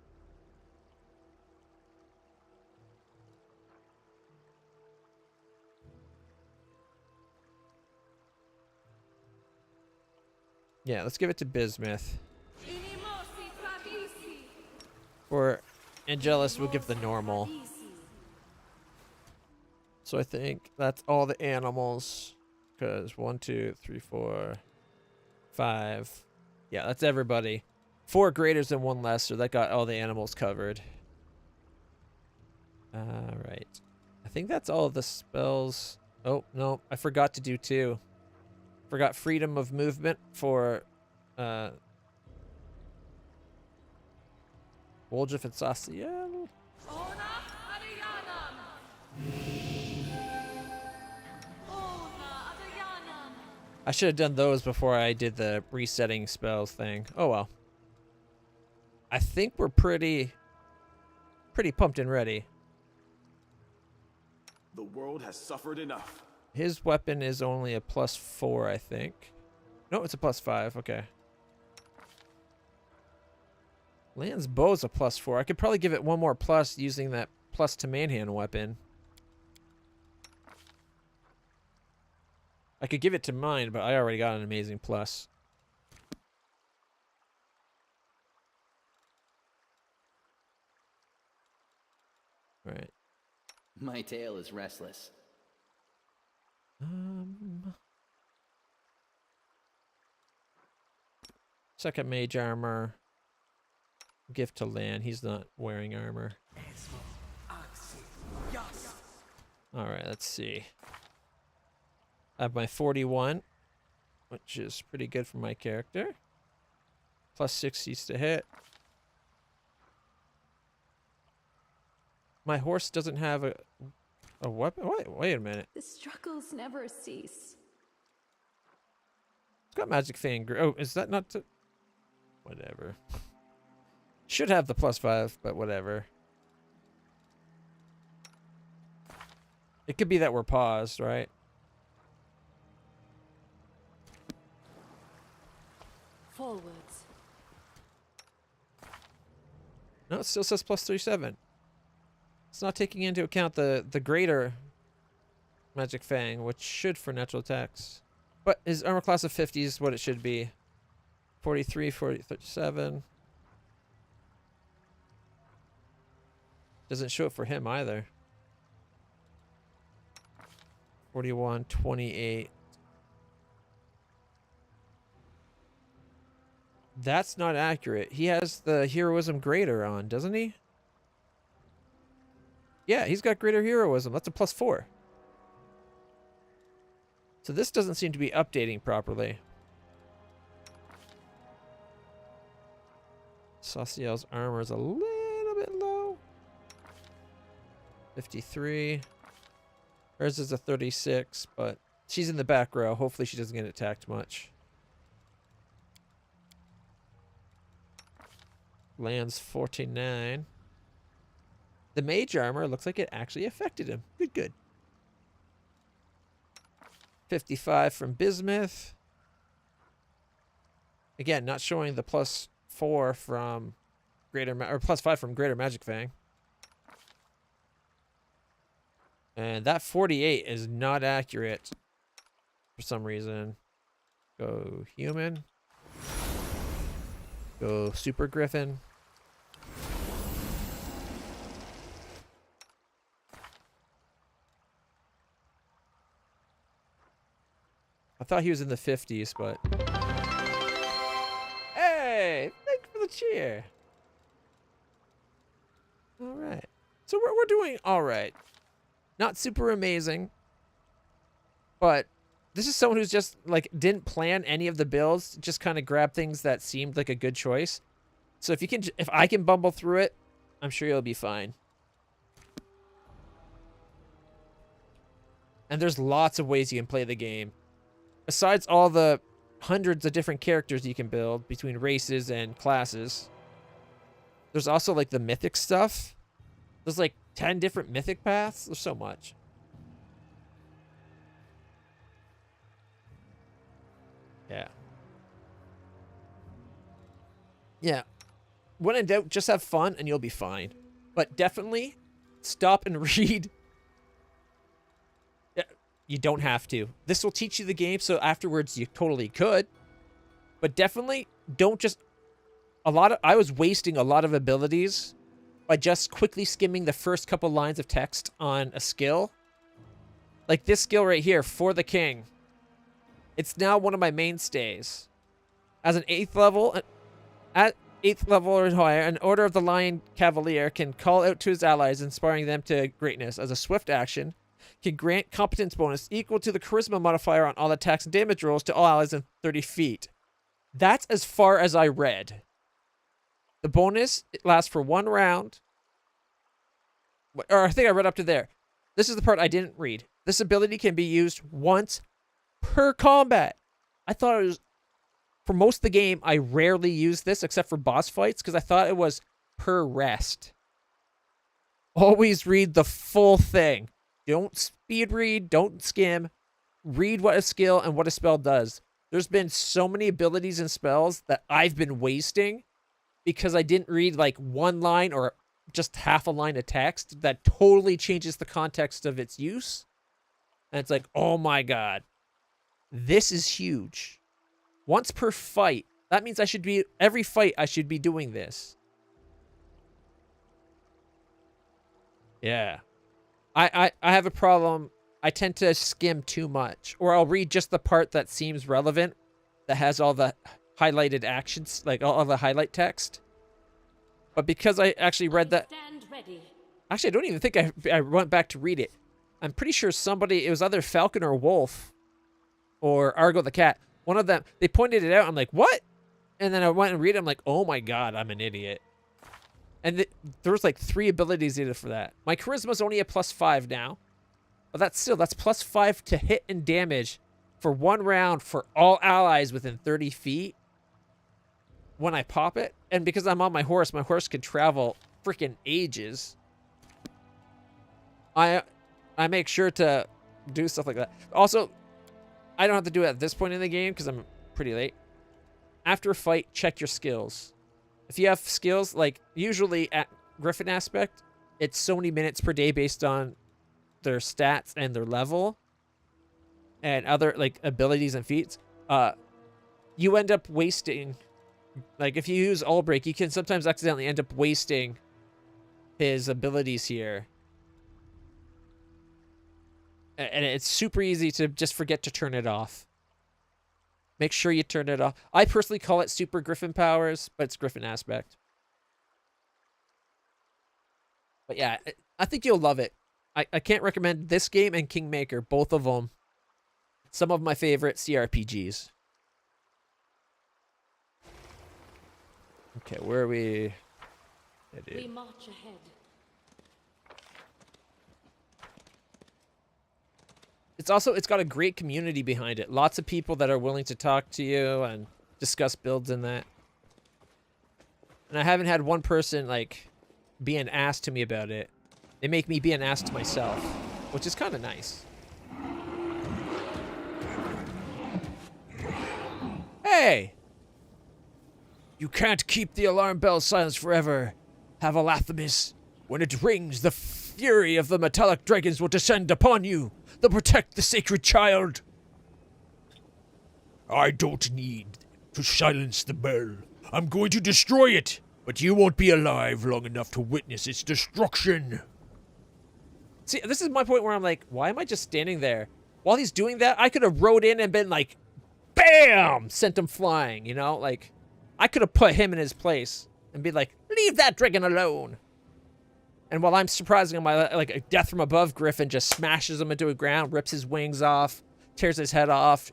Yeah, let's give it to Bismuth. For Angelus, we'll give the normal. So I think that's all the animals. Because 1, 2, 3, 4, 5. Yeah, that's everybody. 4 greaters and 1 lesser. That got all the animals covered. Alright. I think that's all of the spells. Oh, no. I forgot to do 2. Forgot freedom of movement for Woljif and Saciel. I should have done those before I did the resetting spells thing. Oh well. I think we're pretty pumped and ready. The world has suffered enough. His weapon is only a +4, I think. No, it's a +5. Okay. Lan's bow's a +4. I could probably give it 1 more plus using that plus to manhand weapon. I could give it to mine, but I already got an amazing plus. Right. My tail is restless. Second mage armor. Gift to Lan. He's not wearing armor. Alright, let's see. I have my 41, which is pretty good for my character. +60s to hit. My horse doesn't have a weapon. Wait a minute. The struggles never cease. It's got magic fang. Oh, is that not to? Whatever. Should have the +5, but whatever. It could be that we're paused, right? Forwards. No, it still says +37. It's not taking into account the greater magic fang, which should for natural attacks. But his armor class of 50 is what it should be. 43, 37. Doesn't show it for him either. 41, 28. That's not accurate. He has the heroism greater on, doesn't he? Yeah, he's got greater heroism. That's a +4. So this doesn't seem to be updating properly. Saciel's armor is a little bit low. 53. Hers is a 36, but she's in the back row. Hopefully she doesn't get attacked much. Lands 49. The mage armor looks like it actually affected him. Good, good. 55 from Bismuth. Again, not showing the +4 from greater or +5 from greater magic fang. And that 48 is not accurate for some reason. Go human. Go super griffin. I thought he was in the 50s, but... Hey! Thanks for the cheer! Alright. So we're doing alright. Not super amazing. But this is someone who's just, like, didn't plan any of the builds. Just kind of grabbed things that seemed like a good choice. So if I can bumble through it, I'm sure you'll be fine. And there's lots of ways you can play the game. Besides all the hundreds of different characters you can build between races and classes, there's also like the mythic stuff. There's like 10 different mythic paths. There's so much. Yeah. Yeah. When in doubt, just have fun and you'll be fine. But definitely stop and read. You don't have to. This will teach you the game, so afterwards you totally could. But definitely don't just... I was wasting a lot of abilities by just quickly skimming the first couple lines of text on a skill. Like this skill right here, For the King. It's now one of my mainstays. As an 8th level, at 8th level or higher, an Order of the Lion Cavalier can call out to his allies, inspiring them to greatness. As a swift action, can grant competence bonus equal to the charisma modifier on all attacks and damage rolls to all allies in 30 feet. That's as far as I read. The bonus, it lasts for 1 round. Or I think I read up to there. This is the part I didn't read. This ability can be used once per combat. I thought it was... For most of the game, I rarely use this except for boss fights because I thought it was per rest. Always read the full thing. Don't speed read, don't skim. Read what a skill and what a spell does. There's been so many abilities and spells that I've been wasting because I didn't read like 1 line or just half a line of text that totally changes the context of its use. And it's like, oh my god, this is huge. Once per fight. That means every fight I should be doing this. Yeah. I have a problem. I tend to skim too much. Or I'll read just the part that seems relevant. That has all the highlighted actions. Like all the highlight text. But because I actually read that... Stand ready. Actually, I don't even think I went back to read it. I'm pretty sure it was either Falcon or Wolf. Or Argo the Cat. One of them, they pointed it out. I'm like, what? And then I went and read it. I'm like, oh my god, I'm an idiot. And there was like 3 abilities needed for that. My charisma's only a +5 now. But that's +5 to hit and damage for 1 round for all allies within 30 feet. When I pop it. And because I'm on my horse can travel freaking ages. I make sure to do stuff like that. Also, I don't have to do it at this point in the game because I'm pretty late. After a fight, check your skills. If you have skills, like usually at Griffin aspect, it's so many minutes per day based on their stats and their level and other like abilities and feats. You end up wasting, like if you use All Break, you can sometimes accidentally end up wasting his abilities here. And it's super easy to just forget to turn it off. Make sure you turn it off. I personally call it Super Griffin powers, but it's Griffin aspect. But yeah, I think you'll love it. I can't recommend this game and Kingmaker, both of them. Some of my favorite CRPGs. Okay, where are we? We march ahead. It's got a great community behind it. Lots of people that are willing to talk to you and discuss builds in that. And I haven't had one person like be an ass to me about it. They make me be an ass to myself, which is kind of nice. Hey! You can't keep the alarm bell silenced forever. Have a Lathamis. When it rings, the fury of the metallic dragons will descend upon you. They'll protect the sacred child. I don't need to silence the bell. I'm going to destroy it, but you won't be alive long enough to witness its destruction. See, this is my point where I'm like, why am I just standing there? While he's doing that, I could have rode in and been like, BAM! Sent him flying, you know? Like, I could have put him in his place and be like, leave that dragon alone. And while I'm surprising him, like a death from above Griffin just smashes him into the ground, rips his wings off, tears his head off.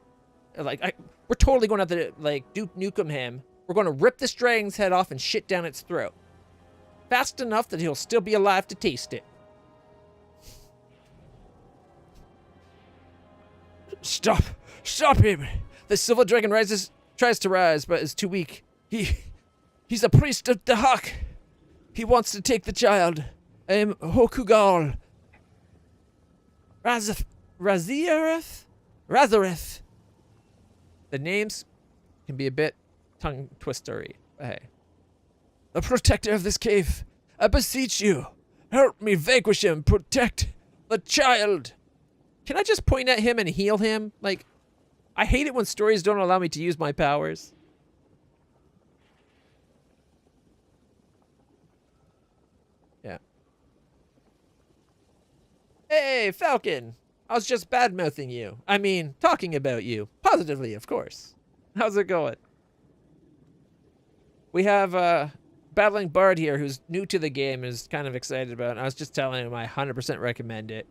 Like, we're totally going to have to, like, Duke Nukem him We're going to rip this dragon's head off and shit down its throat. Fast enough that he'll still be alive to taste it. Stop! Stop him! The silver dragon tries to rise, but is too weak. He's a priest of the Hawk. He wants to take the child. I am Hokugal. Razareth? The names can be a bit tongue-twistery. Hey. The protector of this cave, I beseech you, help me vanquish him, protect the child. Can I just point at him and heal him? Like, I hate it when stories don't allow me to use my powers. Yeah. Hey, Falcon! I was just bad-mouthing you. I mean, talking about you. Positively, of course. How's it going? We have, Battling Bard here, who's new to the game and is kind of excited about it. I was just telling him I 100% recommend it.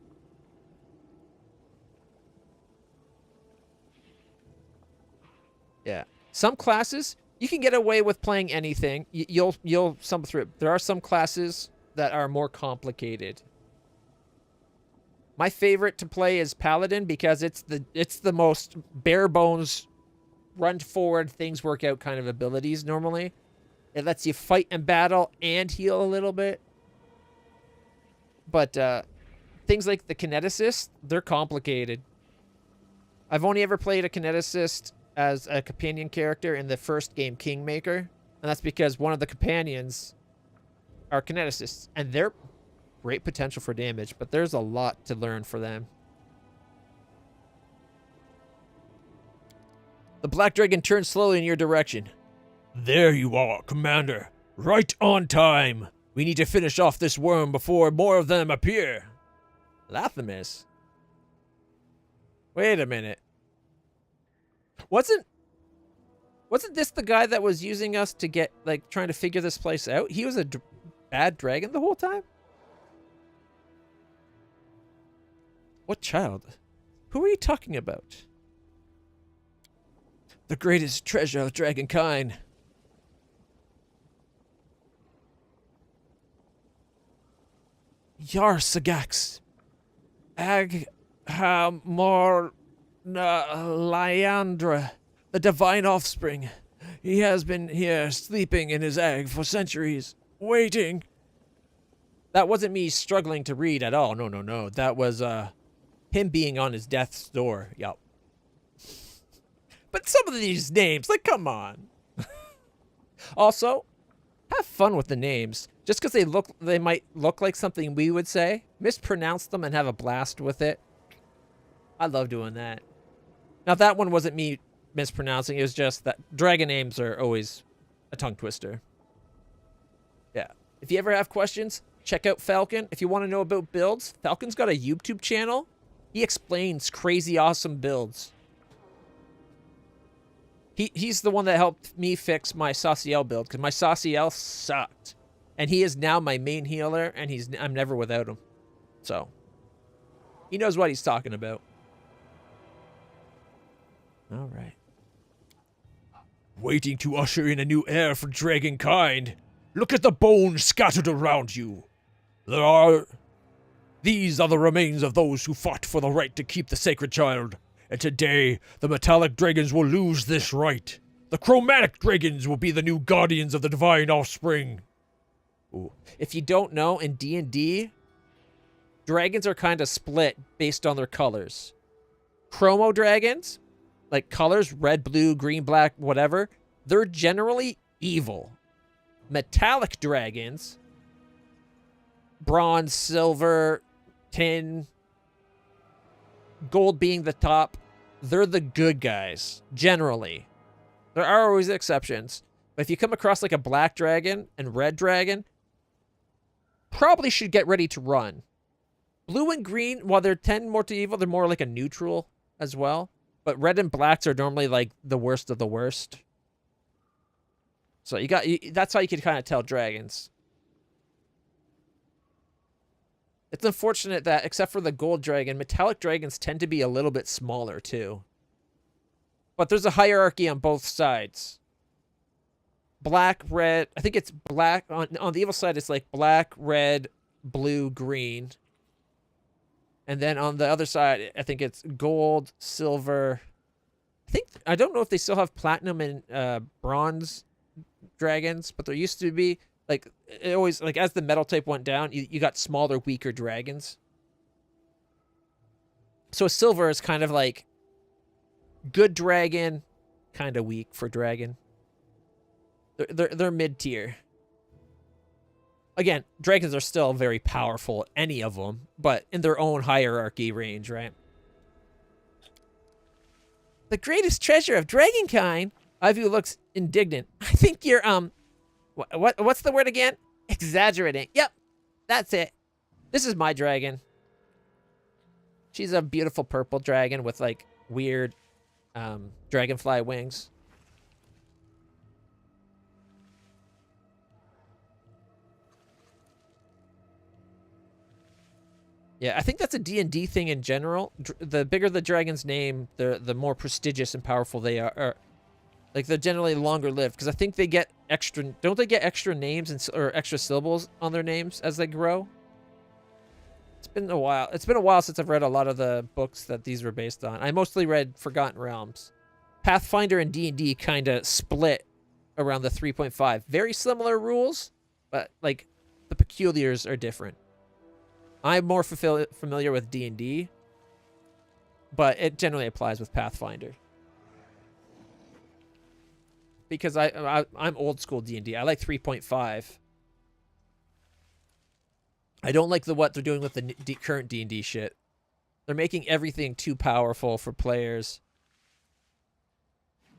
Yeah. Some classes, you can get away with playing anything. You'll stumble through it. There are some classes that are more complicated. My favorite to play is Paladin because it's the most bare bones, run forward, things work out kind of abilities normally. It lets you fight and battle and heal a little bit. But things like the Kineticist, they're complicated. I've only ever played a Kineticist as a companion character in the first game, Kingmaker. And that's because one of the companions are Kineticists. And they're great potential for damage, but there's a lot to learn for them. The Black Dragon turns slowly in your direction. There you are, Commander. Right on time. We need to finish off this worm before more of them appear. Lathamus? Wait a minute. Wasn't this the guy that was using us to get, like, trying to figure this place out? He was a bad dragon the whole time? What child? Who are you talking about? The greatest treasure of dragonkind. Yarsagax. Lyandra, the divine offspring. He has been here sleeping in his egg for centuries, waiting. That wasn't me struggling to read at all. No. That was him being on his death's door. Yup. But some of these names, like, come on. Also, have fun with the names. Just because they might look like something we would say, mispronounce them and have a blast with it. I love doing that. Now, that one wasn't me mispronouncing. It was just that dragon names are always a tongue twister. Yeah. If you ever have questions, check out Falcon. If you want to know about builds, Falcon's got a YouTube channel. He explains crazy awesome builds. He's the one that helped me fix my Saciel build, because my Saciel sucked. And he is now my main healer, and I'm never without him. So, he knows what he's talking about. All right. Waiting to usher in a new era for dragonkind. Look at the bones scattered around you. These are the remains of those who fought for the right to keep the sacred child. And today, the metallic dragons will lose this right. The chromatic dragons will be the new guardians of the divine offspring. Ooh. If you don't know, in D&D, dragons are kind of split based on their colors. Chromo dragons, like colors, red, blue, green, black, whatever, they're generally evil. Metallic dragons, bronze, silver, tin, gold being the top, they're the good guys, generally. There are always exceptions. But if you come across like a black dragon and red dragon, probably should get ready to run. Blue and green, while they're tend more to evil, they're more like a neutral as well. But red and blacks are normally like the worst of the worst. So that's how you can kind of tell dragons. It's unfortunate that, except for the gold dragon, metallic dragons tend to be a little bit smaller, too. But there's a hierarchy on both sides. black, red. I think it's black on the evil side. It's like black, red, blue, green. And then on the other side, I think it's gold, silver. I don't know if they still have platinum and bronze dragons, but there used to be like it always like as the metal type went down, you got smaller, weaker dragons. So silver is kind of like good dragon, kind of weak for dragon. They're mid tier. Again, dragons are still very powerful, any of them, but in their own hierarchy range, right? The greatest treasure of dragonkind. Ivy looks indignant. I think you're what's the word again? Exaggerating. Yep, that's it. This is my dragon. She's a beautiful purple dragon with like weird dragonfly wings. Yeah, I think that's a D&D thing in general. The bigger the dragon's name, the more prestigious and powerful they are. Like, they're generally longer lived. Because I think they get extra... Don't they get extra names or extra syllables on their names as they grow? It's been a while. It's been a while since I've read a lot of the books that these were based on. I mostly read Forgotten Realms. Pathfinder and D&D kind of split around the 3.5. Very similar rules, but, like, the peculiars are different. I'm more familiar with D&D, but it generally applies with Pathfinder. Because I'm old school D&D. I like 3.5. I don't like what they're doing with the current D&D shit. They're making everything too powerful for players,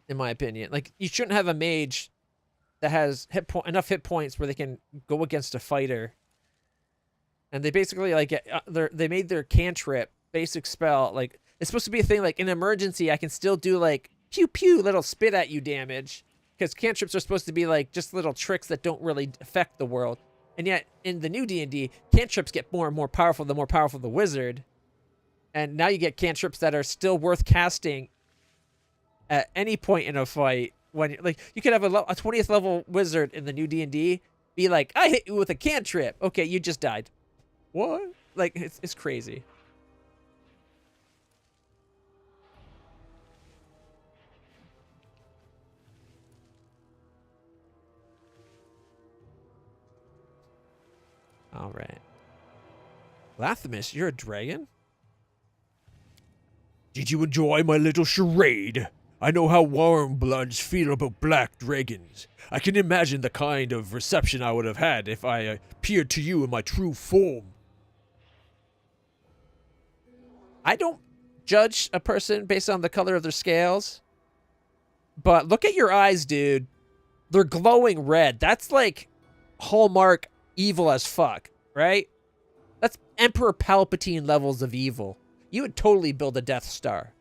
in my opinion. Like, you shouldn't have a mage that has enough hit points where they can go against a fighter. And they basically, like, they made their cantrip, basic spell, like, it's supposed to be a thing, like, in emergency, I can still do, like, pew-pew, little spit-at-you damage. Because cantrips are supposed to be, like, just little tricks that don't really affect the world. And yet, in the new D&D, cantrips get more and more powerful the more powerful the wizard. And now you get cantrips that are still worth casting at any point in a fight. When, like, you could have a 20th level wizard in the new D&D be like, I hit you with a cantrip. Okay, you just died. What? Like, it's crazy. All right. Lathamus, you're a dragon? Did you enjoy my little charade? I know how warm bloods feel about black dragons. I can imagine the kind of reception I would have had if I appeared to you in my true form. I don't judge a person based on the color of their scales. But look at your eyes, dude. They're glowing red. That's like Hallmark evil as fuck, right? That's Emperor Palpatine levels of evil. You would totally build a Death Star.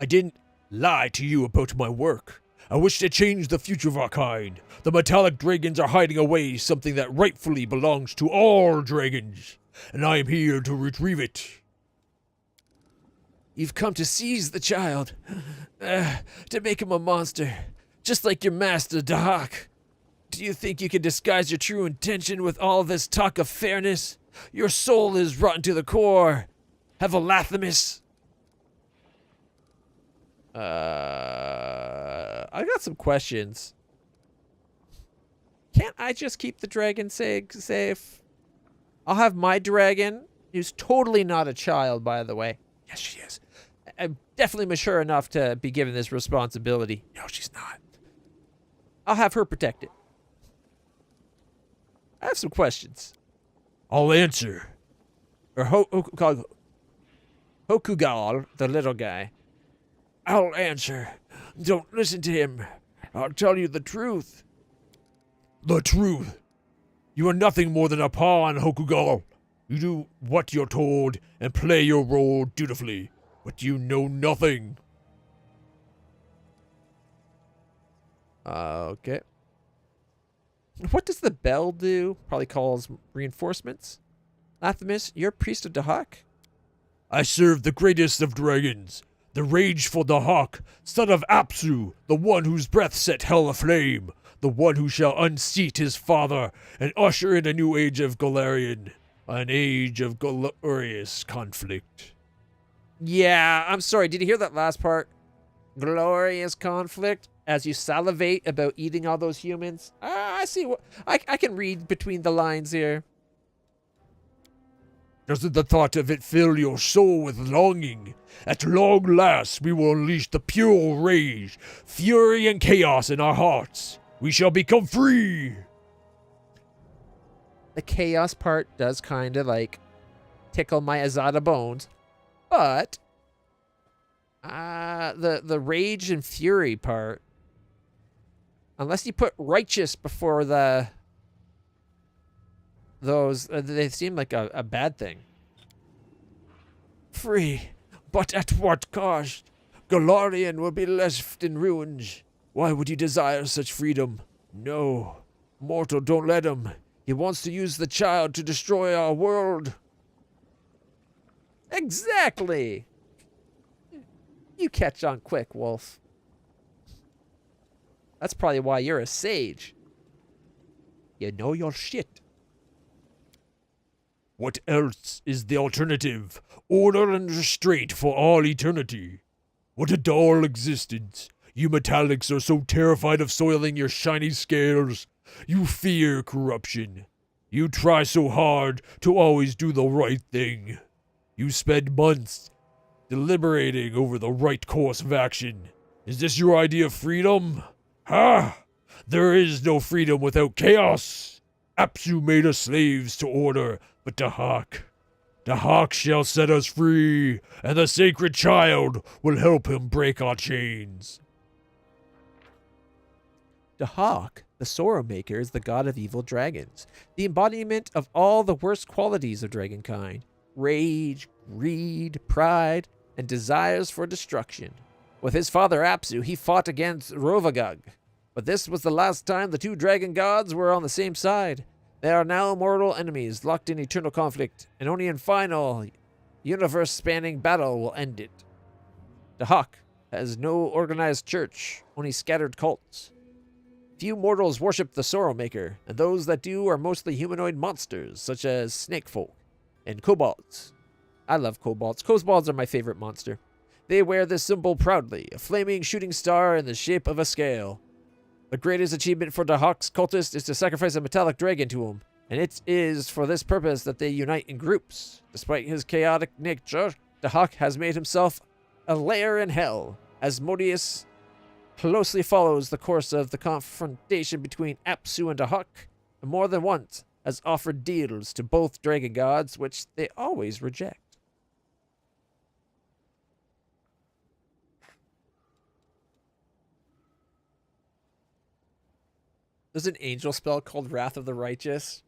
I didn't lie to you about my work. I wish to change the future of our kind. The metallic dragons are hiding away something that rightfully belongs to all dragons, and I am here to retrieve it. You've come to seize the child, to make him a monster, just like your master, Dahak. Do you think you can disguise your true intention with all this talk of fairness? Your soul is rotten to the core. Have a Lathamus. I got some questions. Can't I just keep the dragon safe? I'll have my dragon, who's totally not a child, by the way. Yes, she is. I'm definitely mature enough to be given this responsibility. No, she's not. I'll have her protected. I have some questions. I'll answer. Or Hokugal, the little guy. I'll answer. Don't listen to him. I'll tell you the truth. The truth. You are nothing more than a pawn, Hokugal. You do what you're told and play your role dutifully, but you know nothing. Okay. What does the bell do? Probably calls reinforcements. Lathamus, you're a priest of Dahak? I serve the greatest of dragons, The rage for the Hawk, son of Apsu, the one whose breath set hell aflame, the one who shall unseat his father and usher in a new age of Golarion, an age of glorious conflict. Yeah, I'm sorry. Did you hear that last part? Glorious conflict as you salivate about eating all those humans. I see what I can read between the lines here. Doesn't the thought of it fill your soul with longing? At long last we will unleash the pure rage, fury, and chaos in our hearts. We shall become free. The chaos part does kind of like tickle my Azada bones, but the rage and fury part, unless you put righteous before those, they seem like a bad thing. Free, but at what cost? Golarion will be left in ruins. Why would you desire such freedom? No, mortal, don't let him. He wants to use the child to destroy our world. Exactly. You catch on quick, Wolf. That's probably why you're a sage. You know your shit. What else is the alternative? Order and restraint for all eternity. What a dull existence. You metallics are so terrified of soiling your shiny scales. You fear corruption. You try so hard to always do the right thing. You spend months deliberating over the right course of action. Is this your idea of freedom? Ha! There is no freedom without chaos. Apsu made us slaves to order, but the Hawk shall set us free, and the sacred child will help him break our chains. The Hawk, the Sorrow Maker, is the god of evil dragons, the embodiment of all the worst qualities of dragonkind: rage, greed, pride, and desires for destruction. With his father Apsu, he fought against Rovagug, but this was the last time the two dragon gods were on the same side. They are now mortal enemies, locked in eternal conflict, and only in final, universe-spanning battle will end it. The Hawk has no organized church, only scattered cults. Few mortals worship the Sorrow Maker, and those that do are mostly humanoid monsters, such as snakefolk and kobolds. I love kobolds. Kobolds are my favorite monster. They wear this symbol proudly, a flaming shooting star in the shape of a scale. The greatest achievement for the Hawk's cultist is to sacrifice a metallic dragon to him, and it is for this purpose that they unite in groups. Despite his chaotic nature, the Hawk has made himself a lair in hell. Asmodeus closely follows the course of the confrontation between Apsu and the Hawk, and more than once has offered deals to both dragon gods, which they always reject. There's an angel spell called Wrath of the Righteous.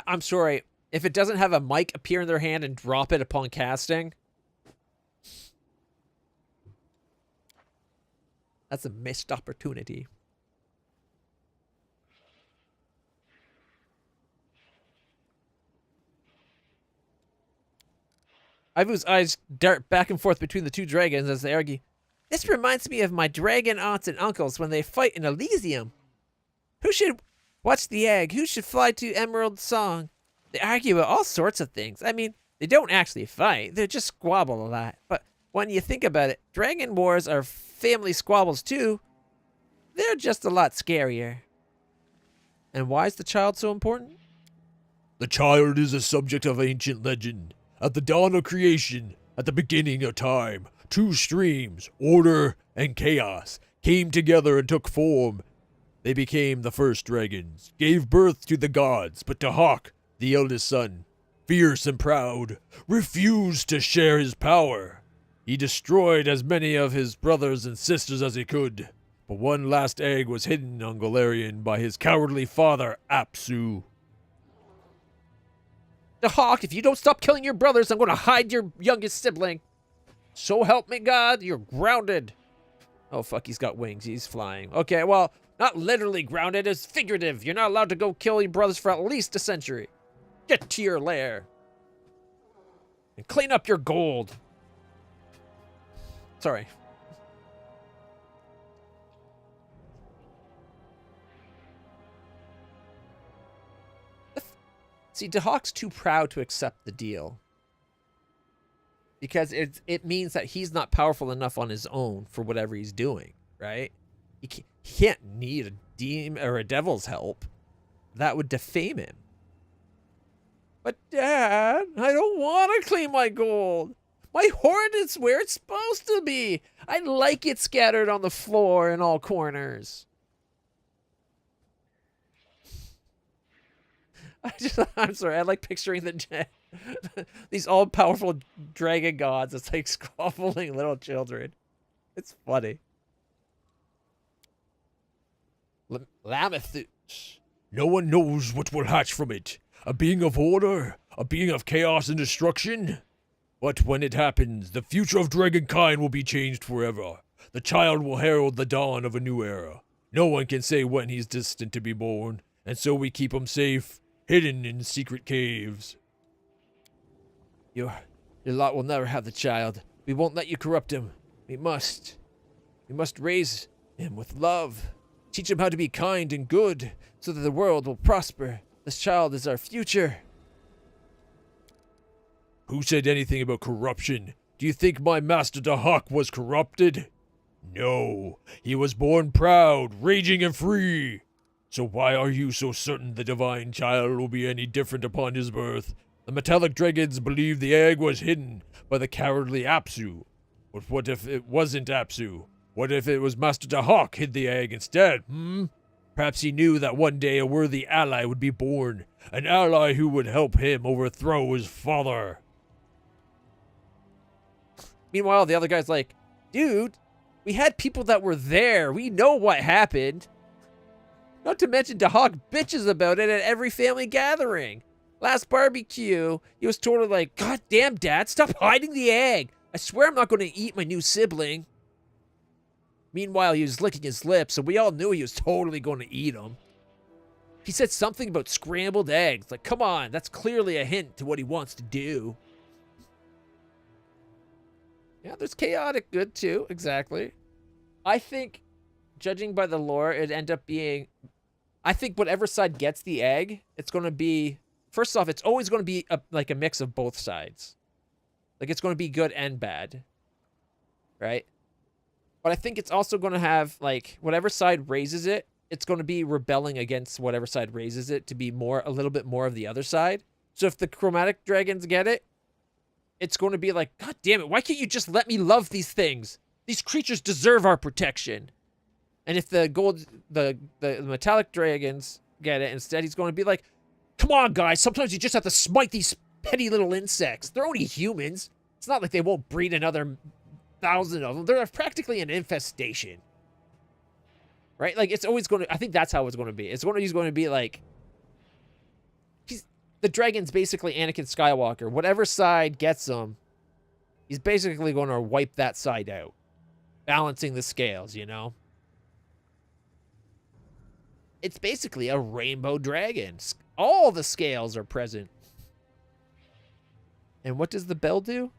I'm sorry, if it doesn't have a mic appear in their hand and drop it upon casting, that's a missed opportunity. Ivu's eyes dart back and forth between the two dragons as they argue. This reminds me of my dragon aunts and uncles when they fight in Elysium. Who should watch the egg? Who should fly to Emerald Song? They argue about all sorts of things. I mean, they don't actually fight. They just squabble a lot. But when you think about it, dragon wars are family squabbles too. They're just a lot scarier. And why is the child so important? The child is a subject of ancient legend. At the dawn of creation, at the beginning of time, two streams, order and chaos, came together and took form. They became the first dragons, gave birth to the gods, but the Hawk, the eldest son, fierce and proud, refused to share his power. He destroyed as many of his brothers and sisters as he could, but one last egg was hidden on Golarion by his cowardly father, Apsu. The Hawk, if you don't stop killing your brothers, I'm going to hide your youngest sibling. So help me God, you're grounded. Oh, fuck, he's got wings. He's flying. Okay, well, not literally grounded, it's figurative. You're not allowed to go kill your brothers for at least a century. Get to your lair. And clean up your gold. Sorry. See, DeHawk's too proud to accept the deal. Because it means that he's not powerful enough on his own for whatever he's doing, right? He can't need a demon or a devil's help. That would defame him. But Dad, I don't want to clean my gold. My hoard is where it's supposed to be. I like it scattered on the floor in all corners. I'm sorry, I like picturing these all-powerful dragon gods as like squabbling little children. It's funny. Lamethus. No one knows what will hatch from it. A being of order, a being of chaos and destruction. But when it happens, the future of dragonkind will be changed forever. The child will herald the dawn of a new era. No one can say when he's destined to be born, and so we keep him safe, hidden in secret caves. Your lot will never have the child. We won't let you corrupt him. We must raise him with love. Teach him how to be kind and good, so that the world will prosper. This child is our future. Who said anything about corruption? Do you think my master Dahak was corrupted? No, he was born proud, raging and free. So why are you so certain the divine child will be any different upon his birth? The metallic dragons believed the egg was hidden by the cowardly Apsu. But what if it wasn't Apsu? What if it was Master Dahak hid the egg instead, Perhaps he knew that one day a worthy ally would be born, an ally who would help him overthrow his father. Meanwhile, the other guy's like, dude, we had people that were there. We know what happened. Not to mention Dahak bitches about it at every family gathering. Last barbecue, he was totally like, God damn, Dad, stop hiding the egg. I swear I'm not going to eat my new sibling. Meanwhile, he was licking his lips, so we all knew he was totally going to eat them. He said something about scrambled eggs. Like, come on, that's clearly a hint to what he wants to do. Yeah, there's chaotic good too, exactly. I think, judging by the lore, it'd end up being... I think whatever side gets the egg, it's going to be... First off, it's always going to be like a mix of both sides. Like, it's going to be good and bad. Right? But I think it's also going to have, like, whatever side raises it, it's going to be rebelling against whatever side raises it to be a little bit more of the other side. So if the chromatic dragons get it, it's going to be like, God damn it, why can't you just let me love these things? These creatures deserve our protection. And if the metallic dragons get it instead, he's going to be like, come on, guys, sometimes you just have to smite these petty little insects. They're only humans. It's not like they won't breed another 1,000 of them. They're practically an infestation. Right? Like, it's always going to... I think that's how it's going to be. He's going to be like... The dragon's basically Anakin Skywalker. Whatever side gets him, he's basically going to wipe that side out. Balancing the scales, you know? It's basically a rainbow dragon. All the scales are present. And what does the bell do?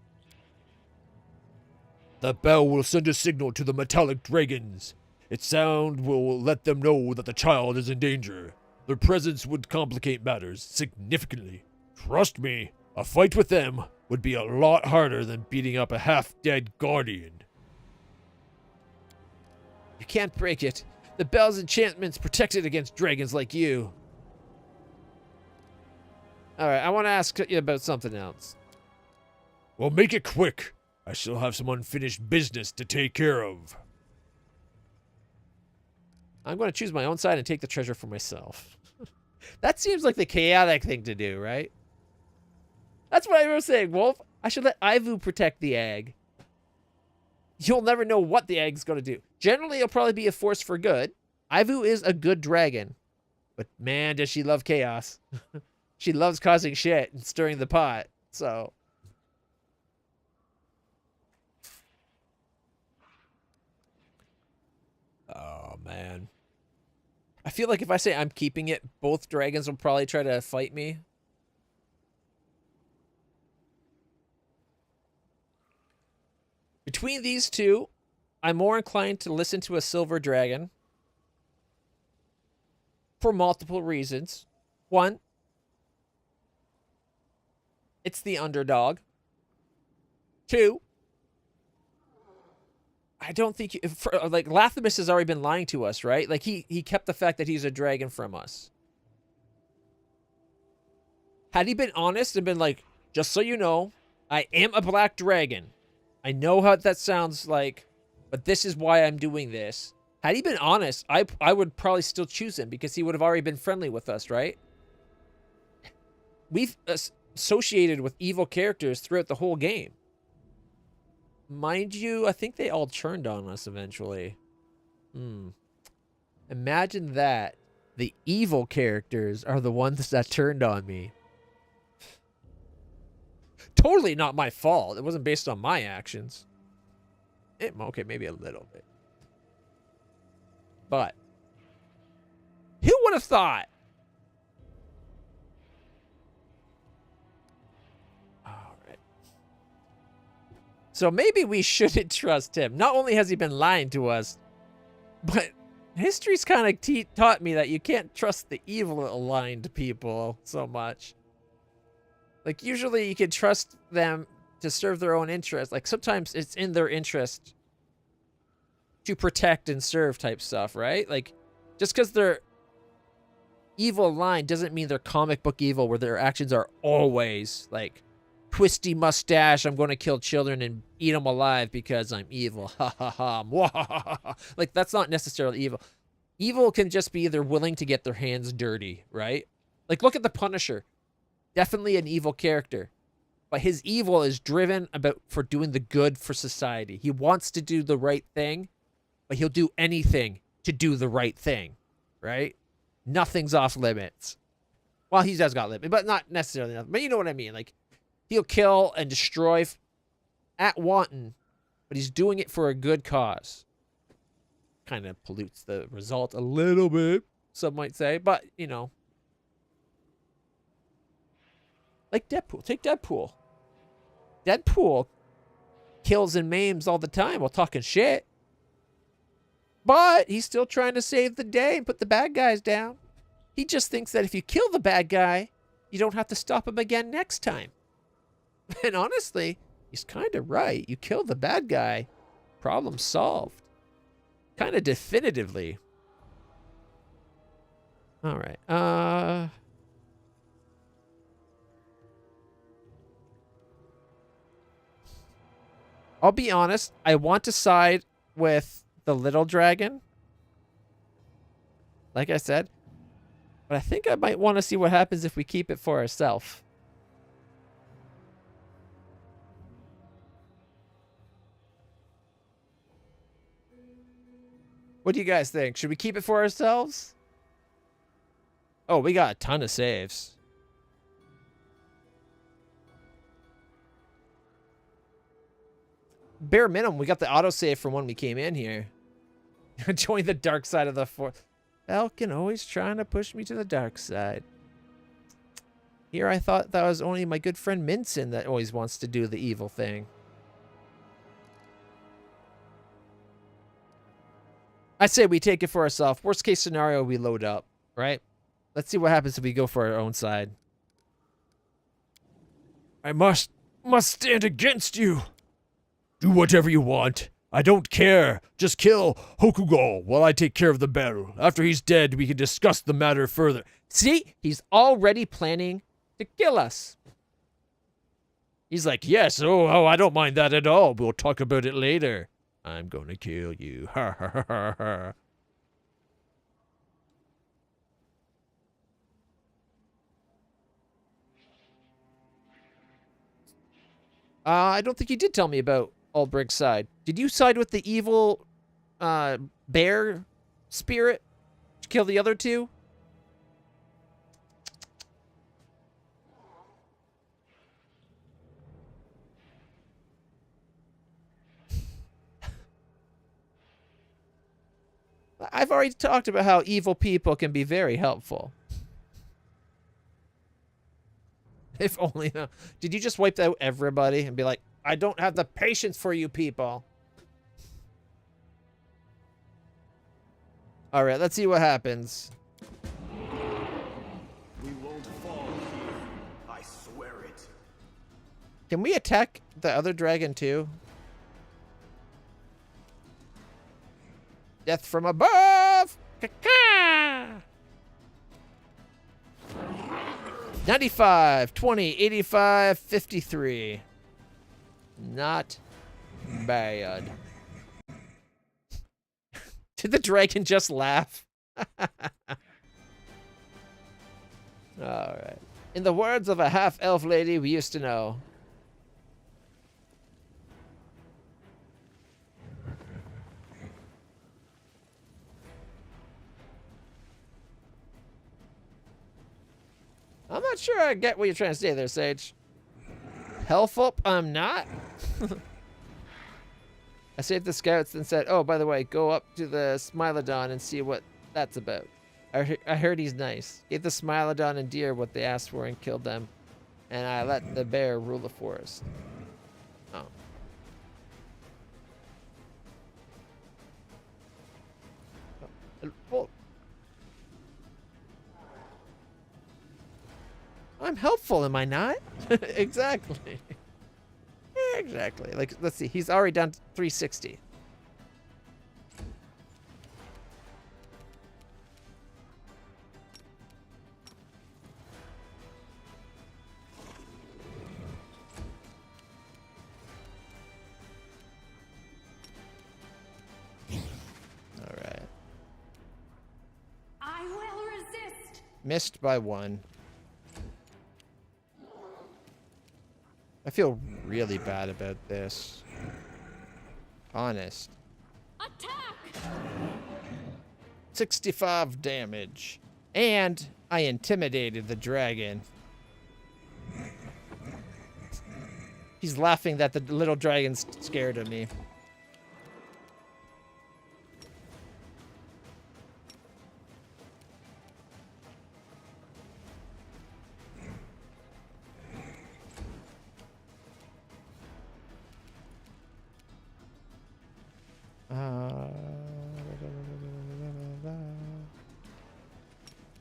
The bell will send a signal to the metallic dragons. Its sound will let them know that the child is in danger. Their presence would complicate matters significantly. Trust me, a fight with them would be a lot harder than beating up a half-dead guardian. You can't break it. The bell's enchantment's protected against dragons like you. Alright, I want to ask you about something else. Well, make it quick. I still have some unfinished business to take care of. I'm going to choose my own side and take the treasure for myself. That seems like the chaotic thing to do, right? That's what I was saying, Wolf. I should let Ivu protect the egg. You'll never know what the egg's going to do. Generally, it'll probably be a force for good. Ivu is a good dragon. But man, does she love chaos. She loves causing shit and stirring the pot. So... Oh, man. I feel like if I say I'm keeping it, both dragons will probably try to fight me. Between these two, I'm more inclined to listen to a silver dragon for multiple reasons. One, it's the underdog. Two, I don't think like Lathamus has already been lying to us, right? Like he kept the fact that he's a dragon from us. Had he been honest and been like, just so you know, I am a black dragon. I know how that sounds like, but this is why I'm doing this. Had he been honest, I would probably still choose him because he would have already been friendly with us, right? We've associated with evil characters throughout the whole game. Mind you, I think they all turned on us eventually. Imagine that. The evil characters are the ones that turned on me. Totally not my fault. It wasn't based on my actions. Okay, maybe a little bit. But who would have thought? All right. So maybe we shouldn't trust him. Not only has he been lying to us, but history's kind of taught me that you can't trust the evil aligned people so much. Like, usually you can trust them to serve their own interest. Like, sometimes it's in their interest to protect and serve type stuff, right? Like, just because they're evil aligned doesn't mean they're comic book evil where their actions are always, like, twisty mustache, I'm going to kill children and eat them alive because I'm evil. Ha ha ha. Like, that's not necessarily evil. Evil can just be they're willing to get their hands dirty, right? Like, look at the Punisher. Definitely an evil character, but his evil is driven for doing the good for society. He wants to do the right thing, but he'll do anything to do the right thing, right? Nothing's off limits. Well, he has got limits, but not necessarily nothing. But you know what I mean? Like, he'll kill and destroy at wanton, but he's doing it for a good cause. Kind of pollutes the result a little bit, some might say, but, you know. Like Deadpool. Take Deadpool. Deadpool kills and maims all the time while talking shit. But he's still trying to save the day and put the bad guys down. He just thinks that if you kill the bad guy, you don't have to stop him again next time. And honestly, he's kind of right. You kill the bad guy, problem solved. Kind of definitively. All right. I'll be honest, I want to side with the little dragon. Like I said. But I think I might want to see what happens if we keep it for ourselves. What do you guys think? Should we keep it for ourselves? Oh, we got a ton of saves. Bare minimum, we got the autosave from when we came in here. Join the dark side of the force. Falcon always trying to push me to the dark side. Here I thought that was only my good friend Minson that always wants to do the evil thing. I say we take it for ourselves. Worst case scenario, we load up, right? Let's see what happens if we go for our own side. I must stand against you. Do whatever you want. I don't care. Just kill Hokugo while I take care of the battle. After he's dead, we can discuss the matter further. See? He's already planning to kill us. He's like, yes, oh, I don't mind that at all. We'll talk about it later. I'm gonna kill you. Ha ha ha ha ha. I don't think you did tell me about Ulbricht's side. Did you side with the evil bear spirit to kill the other two? I've already talked about how evil people can be very helpful. If only. Did you just wipe out everybody and be like, I don't have the patience for you people. All right, let's see what happens. We won't fall here. I swear it. Can we attack the other dragon too? Death from above! Ka-ka! 95, 20, 85, 53. Not bad. Did the dragon just laugh? Alright. In the words of a half-elf lady we used to know. I'm not sure I get what you're trying to say there, Sage. Helpful? I'm not. I saved the scouts and said, oh, by the way, go up to the Smilodon and see what that's about. I heard he's nice. Gave the Smilodon and deer what they asked for and killed them. And I let the bear rule the forest. Oh. Well, I'm helpful, am I not? Exactly. Exactly. Like, let's see. He's already down to 360. All right. I will resist. Missed by 1. I feel really bad about this. Honest. Attack! 65 damage. And I intimidated the dragon. He's laughing that the little dragon's scared of me.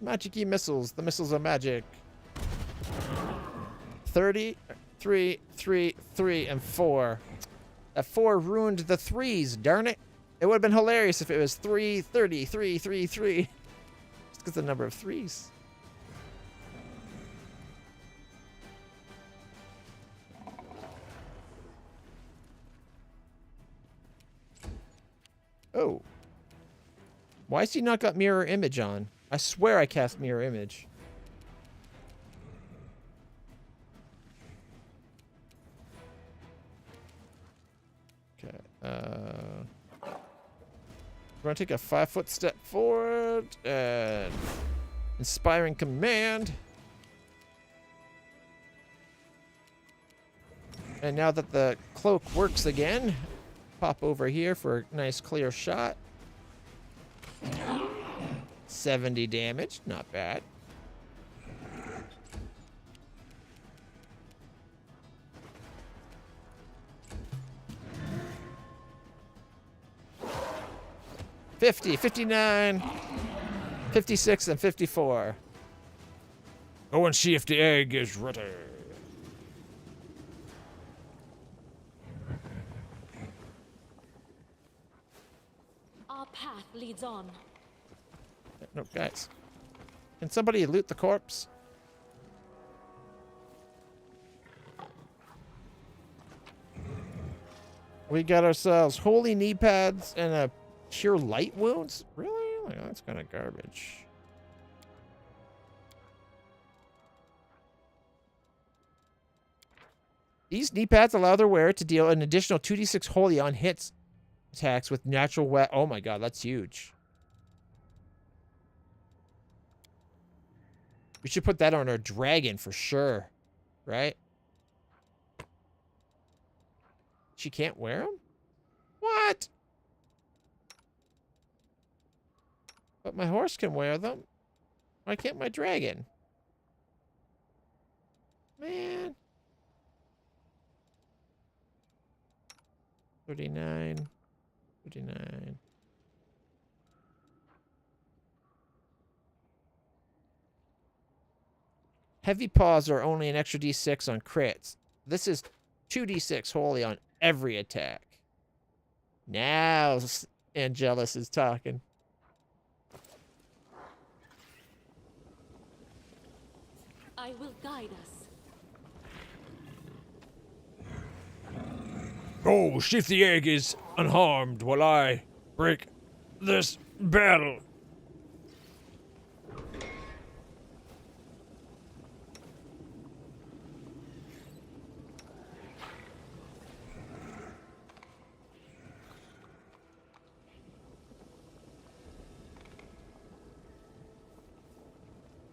Magic-y missiles. The missiles are magic. 30, 3, 3, 3, and 4. That 4 ruined the 3s, darn it. It would have been hilarious if it was 3, 30, 3, 3, 3. Just because the number of 3s. Oh. Why has he not got mirror image on? I swear I cast mirror image. Okay. We're gonna take a 5-foot step forward and inspiring command. And now that the cloak works again, pop over here for a nice clear shot. 70 damage, not bad. $50, $59, $56, and $54. Go and see if the egg is ready. Our path leads on. No, guys. Can somebody loot the corpse? We got ourselves holy knee pads and a cure light wounds? Really? Like, that's kind of garbage. These knee pads allow their wearer to deal an additional 2d6 holy on hits attacks with natural wet. Oh my god, that's huge. We should put that on our dragon for sure, right? She can't wear them? What? But my horse can wear them. Why can't my dragon? Man. 39. 39. Heavy paws are only an extra d6 on crits. This is 2d6 wholly on every attack. Now Angelus is talking. I will guide us. Oh, see if the egg is unharmed while I break this battle.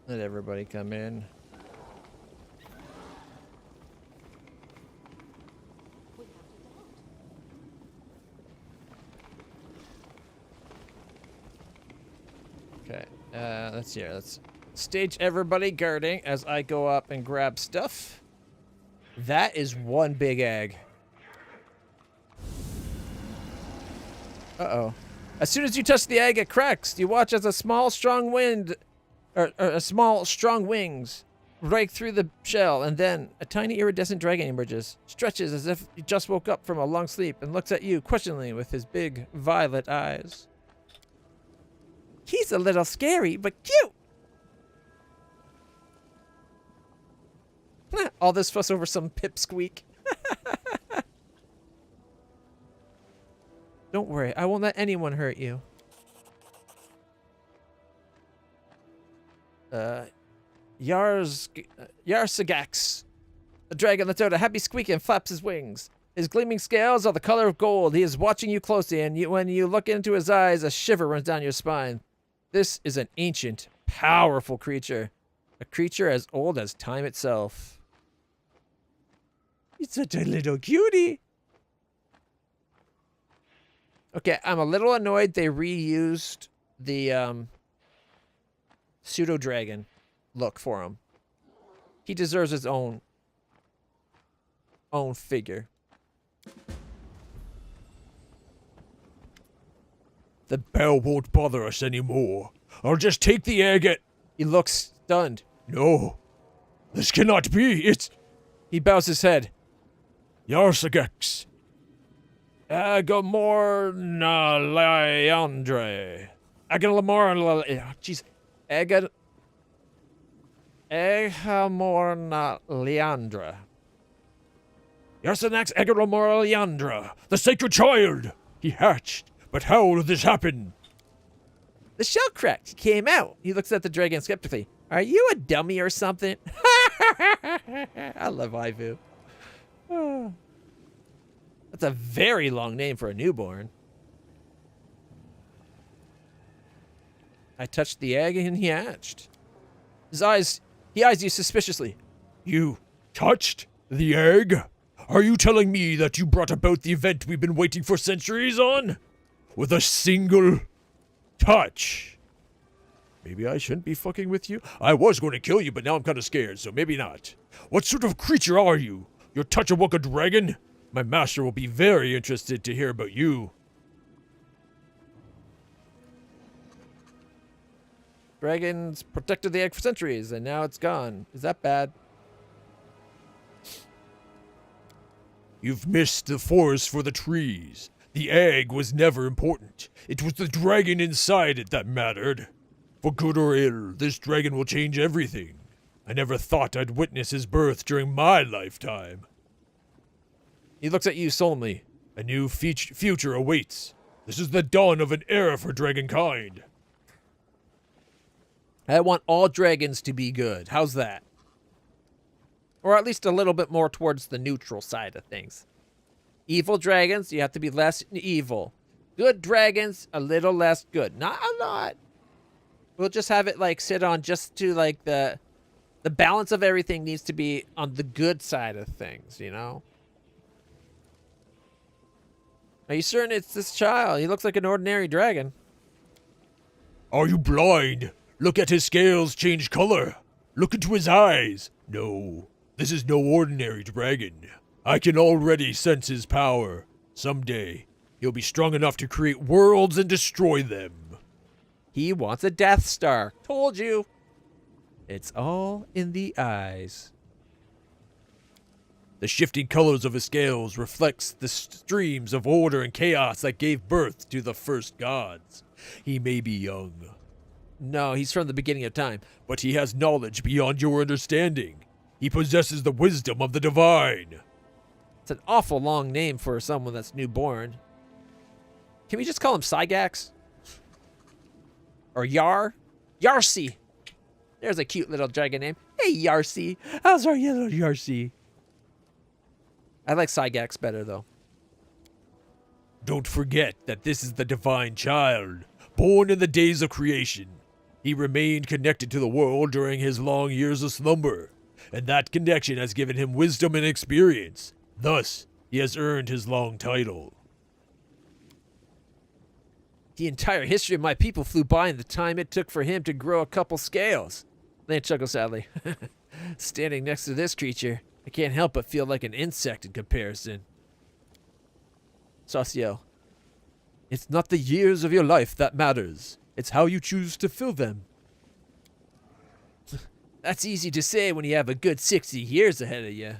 Let everybody come in. Okay, let's see here. Let's stage everybody guarding as I go up and grab stuff. That is one big egg. Uh-oh. As soon as you touch the egg, it cracks. You watch as a small, strong wind, or a small, strong wings break through the shell, and then a tiny iridescent dragon emerges, stretches as if he just woke up from a long sleep, and looks at you questioningly with his big, violet eyes. He's a little scary, but cute. All this fuss over some pipsqueak. Don't worry, I won't let anyone hurt you. Yarsagax. The dragon lets out a happy squeak and flaps his wings. His gleaming scales are the color of gold. He is watching you closely, and when you look into his eyes, a shiver runs down your spine. This is an ancient, powerful creature. A creature as old as time itself. It's such a little cutie. Okay, I'm a little annoyed they reused the pseudo-dragon look for him. He deserves his own figure. The bell won't bother us anymore. I'll just take the egg at... He looks stunned. No. This cannot be. It's... He bows his head. Yarsagax. Agamornaliandre. Jeez. Egamornaliandra. Yarsanax Agamornaliandra, the sacred child. He hatched. But how did this happen? The shell cracked. He came out. He looks at the dragon skeptically. Are you a dummy or something? I love Ivu. Oh. That's a very long name for a newborn. I touched the egg and he hatched. He eyes you suspiciously. You touched the egg? Are you telling me that you brought about the event we've been waiting for centuries on? With a single touch? Maybe I shouldn't be fucking with you. I was going to kill you, but now I'm kind of scared, so maybe not. What sort of creature are you? You're Touchawaka dragon? My master will be very interested to hear about you. Dragons protected the egg for centuries, and now it's gone. Is that bad? You've missed the forest for the trees. The egg was never important. It was the dragon inside it that mattered. For good or ill, this dragon will change everything. I never thought I'd witness his birth during my lifetime. He looks at you solemnly. A new future awaits. This is the dawn of an era for dragonkind. I want all dragons to be good. How's that? Or at least a little bit more towards the neutral side of things. Evil dragons, you have to be less evil. Good dragons, a little less good. Not a lot. We'll just have it like sit on just to like the balance of everything needs to be on the good side of things, you know? Are you certain it's this child? He looks like an ordinary dragon. Are you blind? Look at his scales change color. Look into his eyes. No, this is no ordinary dragon. I can already sense his power. Someday, he'll be strong enough to create worlds and destroy them. He wants a Death Star. Told you. It's all in the eyes. The shifting colors of his scales reflects the streams of order and chaos that gave birth to the first gods. He may be young, No, he's from the beginning of time. but he has knowledge beyond your understanding. He possesses the wisdom of the divine. It's an awful long name for someone that's newborn. Can we just call him Cygax? Or Yar? Yarsi! There's a cute little dragon name. Hey, Yarsi. How's our little Yarsi? I like Cygax better, though. Don't forget that this is the divine child, born in the days of creation. He remained connected to the world during his long years of slumber, and that connection has given him wisdom and experience. Thus, he has earned his long title. The entire history of my people flew by in the time it took for him to grow a couple scales. Lane chuckles sadly. Standing next to this creature, I can't help but feel like an insect in comparison. Sauciel. It's not the years of your life that matters. It's how you choose to fill them. That's easy to say when you have a good 60 years ahead of you.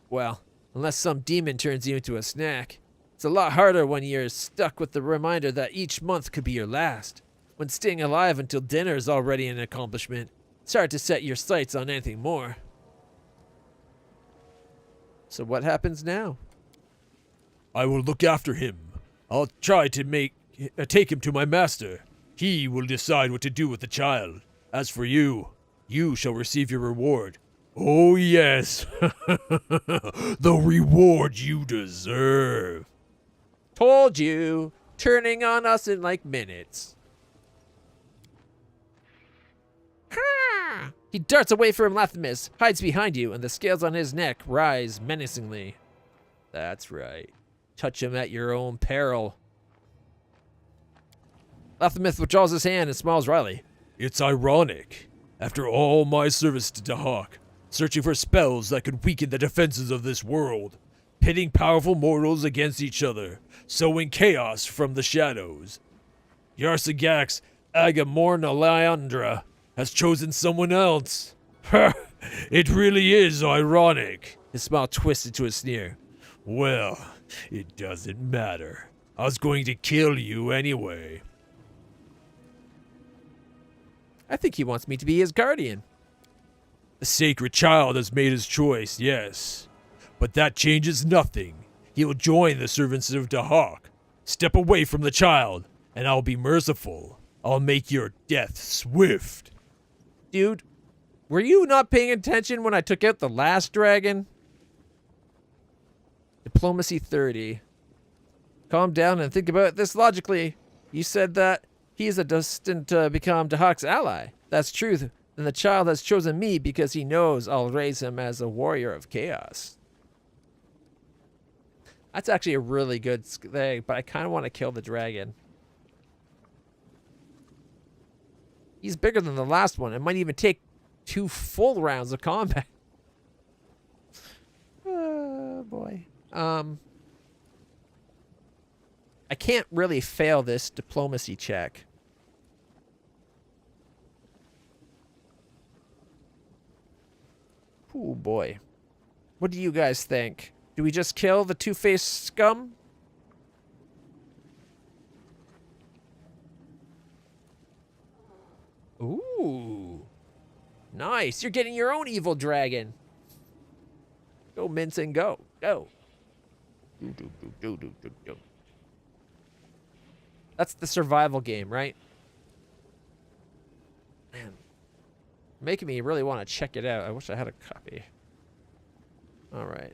Well, unless some demon turns you into a snack. It's a lot harder when you're stuck with the reminder that each month could be your last. When staying alive until dinner is already an accomplishment, it's hard to set your sights on anything more. So what happens now? I will look after him. I'll try to take him to my master. He will decide what to do with the child. As for you, you shall receive your reward. Oh yes, the reward you deserve. Told you! Turning on us in like minutes. He darts away from Lathamis, hides behind you, and the scales on his neck rise menacingly. That's right. Touch him at your own peril. Lathamis withdraws his hand and smiles wryly. It's ironic. After all my service to Dahak, searching for spells that could weaken the defenses of this world, pitting powerful mortals against each other, sowing chaos from the shadows, Yarsagax Agamorna Lyandra has chosen someone else. It really is ironic. His smile twists into a sneer. Well, it doesn't matter. I was going to kill you anyway. I think he wants me to be his guardian. The sacred child has made his choice, yes. But that changes nothing. He will join the servants of Dahak. Step away from the child, and I'll be merciful. I'll make your death swift. Dude, were you not paying attention when I took out the last dragon? Diplomacy 30. Calm down and think about this logically. You said that he is destined to become Dahak's ally. That's true. Then the child has chosen me because he knows I'll raise him as a warrior of chaos. That's actually a really good thing, but I kind of want to kill the dragon. He's bigger than the last one. It might even take 2 full rounds of combat. Oh, boy. I can't really fail this diplomacy check. Oh, boy. What do you guys think? Do we just kill the two-faced scum? Ooh. Nice. You're getting your own evil dragon. Go, Minson, go. Go. That's the survival game, right? Man. Making me really want to check it out. I wish I had a copy. All right.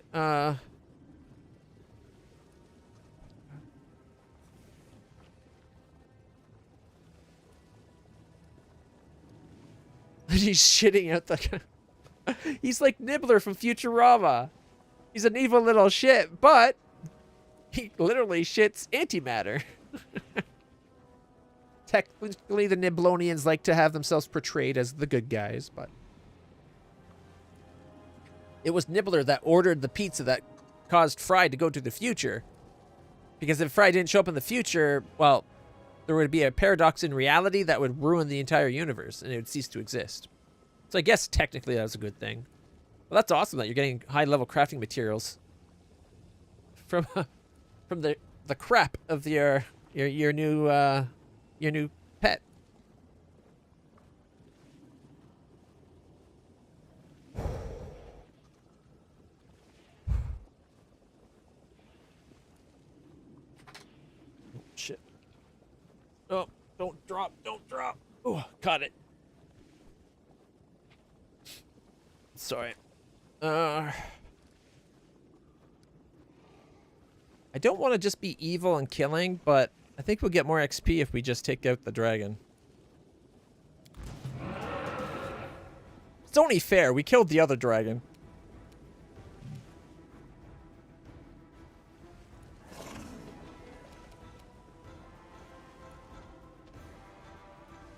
He's shitting out the... He's like Nibbler from Futurama. He's an evil little shit, but he literally shits antimatter. Technically, the Niblonians like to have themselves portrayed as the good guys, but... It was Nibbler that ordered the pizza that caused Fry to go to the future. Because if Fry didn't show up in the future, well, there would be a paradox in reality that would ruin the entire universe, and it would cease to exist. So I guess technically that was a good thing. Well, that's awesome that you're getting high-level crafting materials from the crap of your new pet. Oh, shit. Oh, don't drop, don't drop. Oh, caught it. Sorry. I don't want to just be evil and killing, but I think we'll get more XP if we just take out the dragon. It's only fair. We killed the other dragon.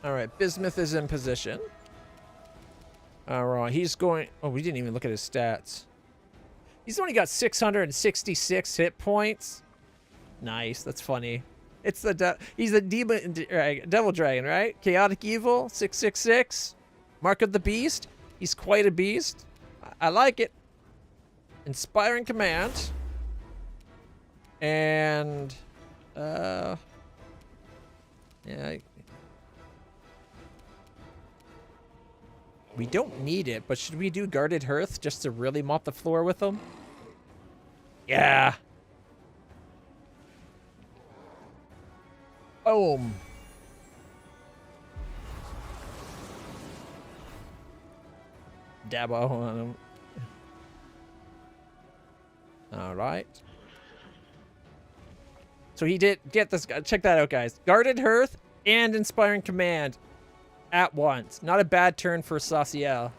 All right, Bismuth is in position. All right, he's going... Oh, we didn't even look at his stats. He's only got 666 hit points. Nice, that's funny. It's the he's the demon devil dragon, right? Chaotic evil, 666. Mark of the beast. He's quite a beast. I like it. Inspiring command. And yeah. We don't need it, but should we do guarded hearth just to really mop the floor with them? Yeah. Boom. Dabo on him. All right. So he did get this guy. Check that out, guys. Guarded hearth and inspiring command at once. Not a bad turn for Saciel.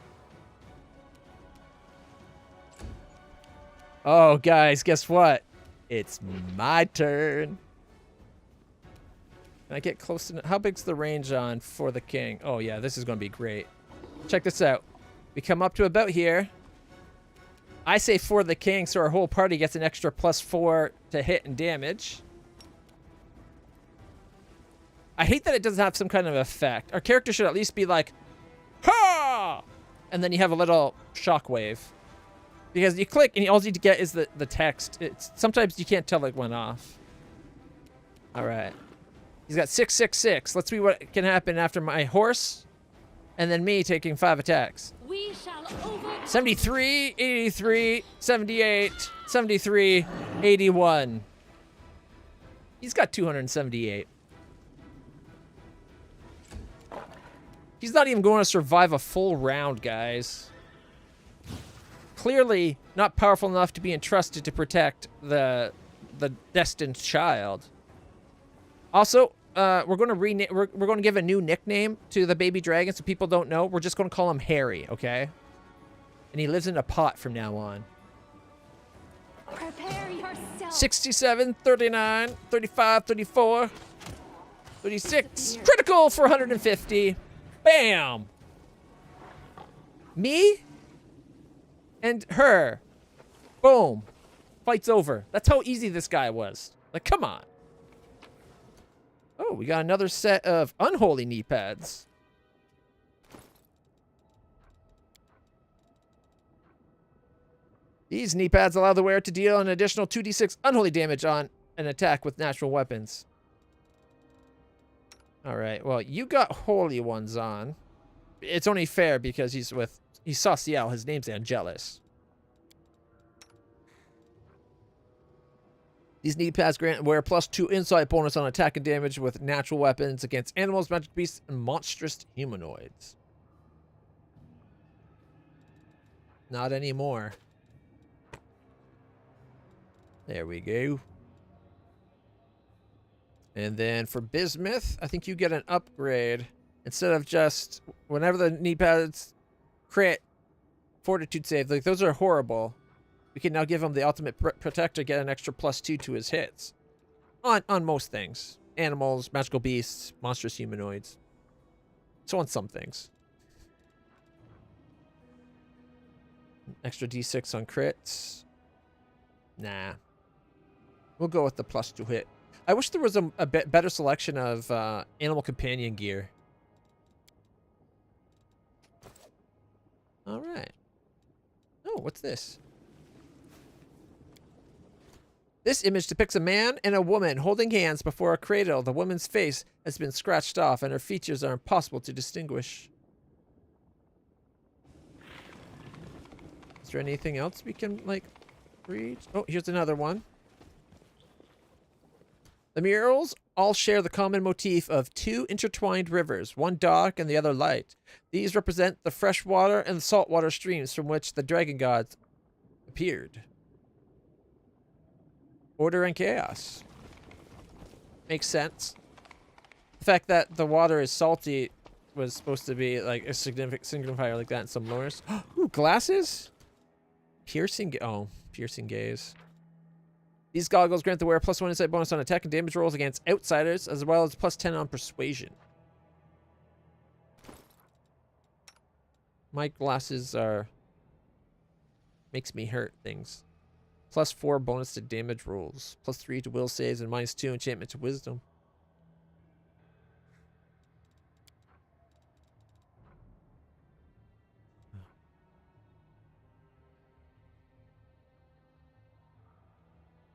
Oh, guys, guess what? It's my turn. Can I get close to... How big's the range on For the King? Oh, yeah, this is going to be great. Check this out. We come up to about here. I say For the King, so our whole party gets an extra +4 to hit and damage. I hate that it doesn't have some kind of effect. Our character should at least be like, ha! And then you have a little shockwave. Because you click and all you need to get is the text. Sometimes you can't tell it went off. All right. He's got 666. Let's see what can happen after my horse. And then me taking 5 attacks. We shall overcome. 73, 83, 78, 73, 81. He's got 278. He's not even going to survive a full round, guys. Clearly not powerful enough to be entrusted to protect the destined child. Also, we're going to give a new nickname to the baby dragon so people don't know. We're just going to call him Harry, okay? And he lives in a pot from now on. Prepare yourself. 67, 39, 35, 34, 36. Critical for 150. Bam! Me and her. Boom. Fight's over. That's how easy this guy was. Like, come on. Oh, we got another set of unholy knee pads. These knee pads allow the wearer to deal an additional 2d6 unholy damage on an attack with natural weapons. All right, well, you got holy ones on. It's only fair because he's Saciel. His name's Angelus. These knee pads grant wear +2 insight bonus on attack and damage with natural weapons against animals, magic beasts, and monstrous humanoids. Not anymore. There we go. And then for Bismuth, I think you get an upgrade. Instead of just, whenever the knee pads crit fortitude save, like those are horrible. We can now give him the ultimate protector, get an extra +2 to his hits. On most things. Animals, magical beasts, monstrous humanoids. So on some things. Extra d6 on crits. Nah. We'll go with the +2 hit. I wish there was a bit better selection of animal companion gear. All right. Oh, what's this? This image depicts a man and a woman holding hands before a cradle. The woman's face has been scratched off and her features are impossible to distinguish. Is there anything else we can, like, read? Oh, here's another one. The murals all share the common motif of two intertwined rivers, one dark and the other light. These represent the freshwater and the saltwater streams from which the dragon gods appeared. Order and chaos. Makes sense. The fact that the water is salty was supposed to be like a signifier like that in some lores. Ooh, glasses? Piercing gaze. These goggles grant the wearer +1 insight bonus on attack and damage rolls against outsiders, as well as +10 on persuasion. My glasses are... makes me hurt things. +4 bonus to damage rolls. +3 to will saves and -2 enchantment to wisdom.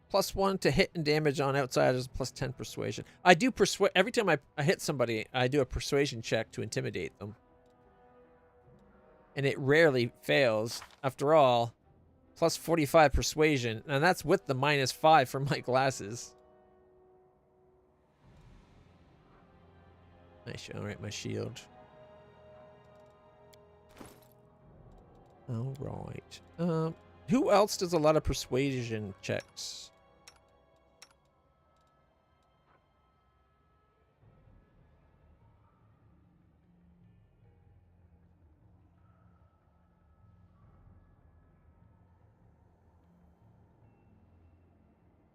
+1 to hit and damage on outsiders, +10 persuasion. I do persuade every time I hit somebody, I do a persuasion check to intimidate them. And it rarely fails. After all, +45 persuasion, and that's with the -5 from my glasses. Nice, alright, my shield. Alright. Who else does a lot of persuasion checks?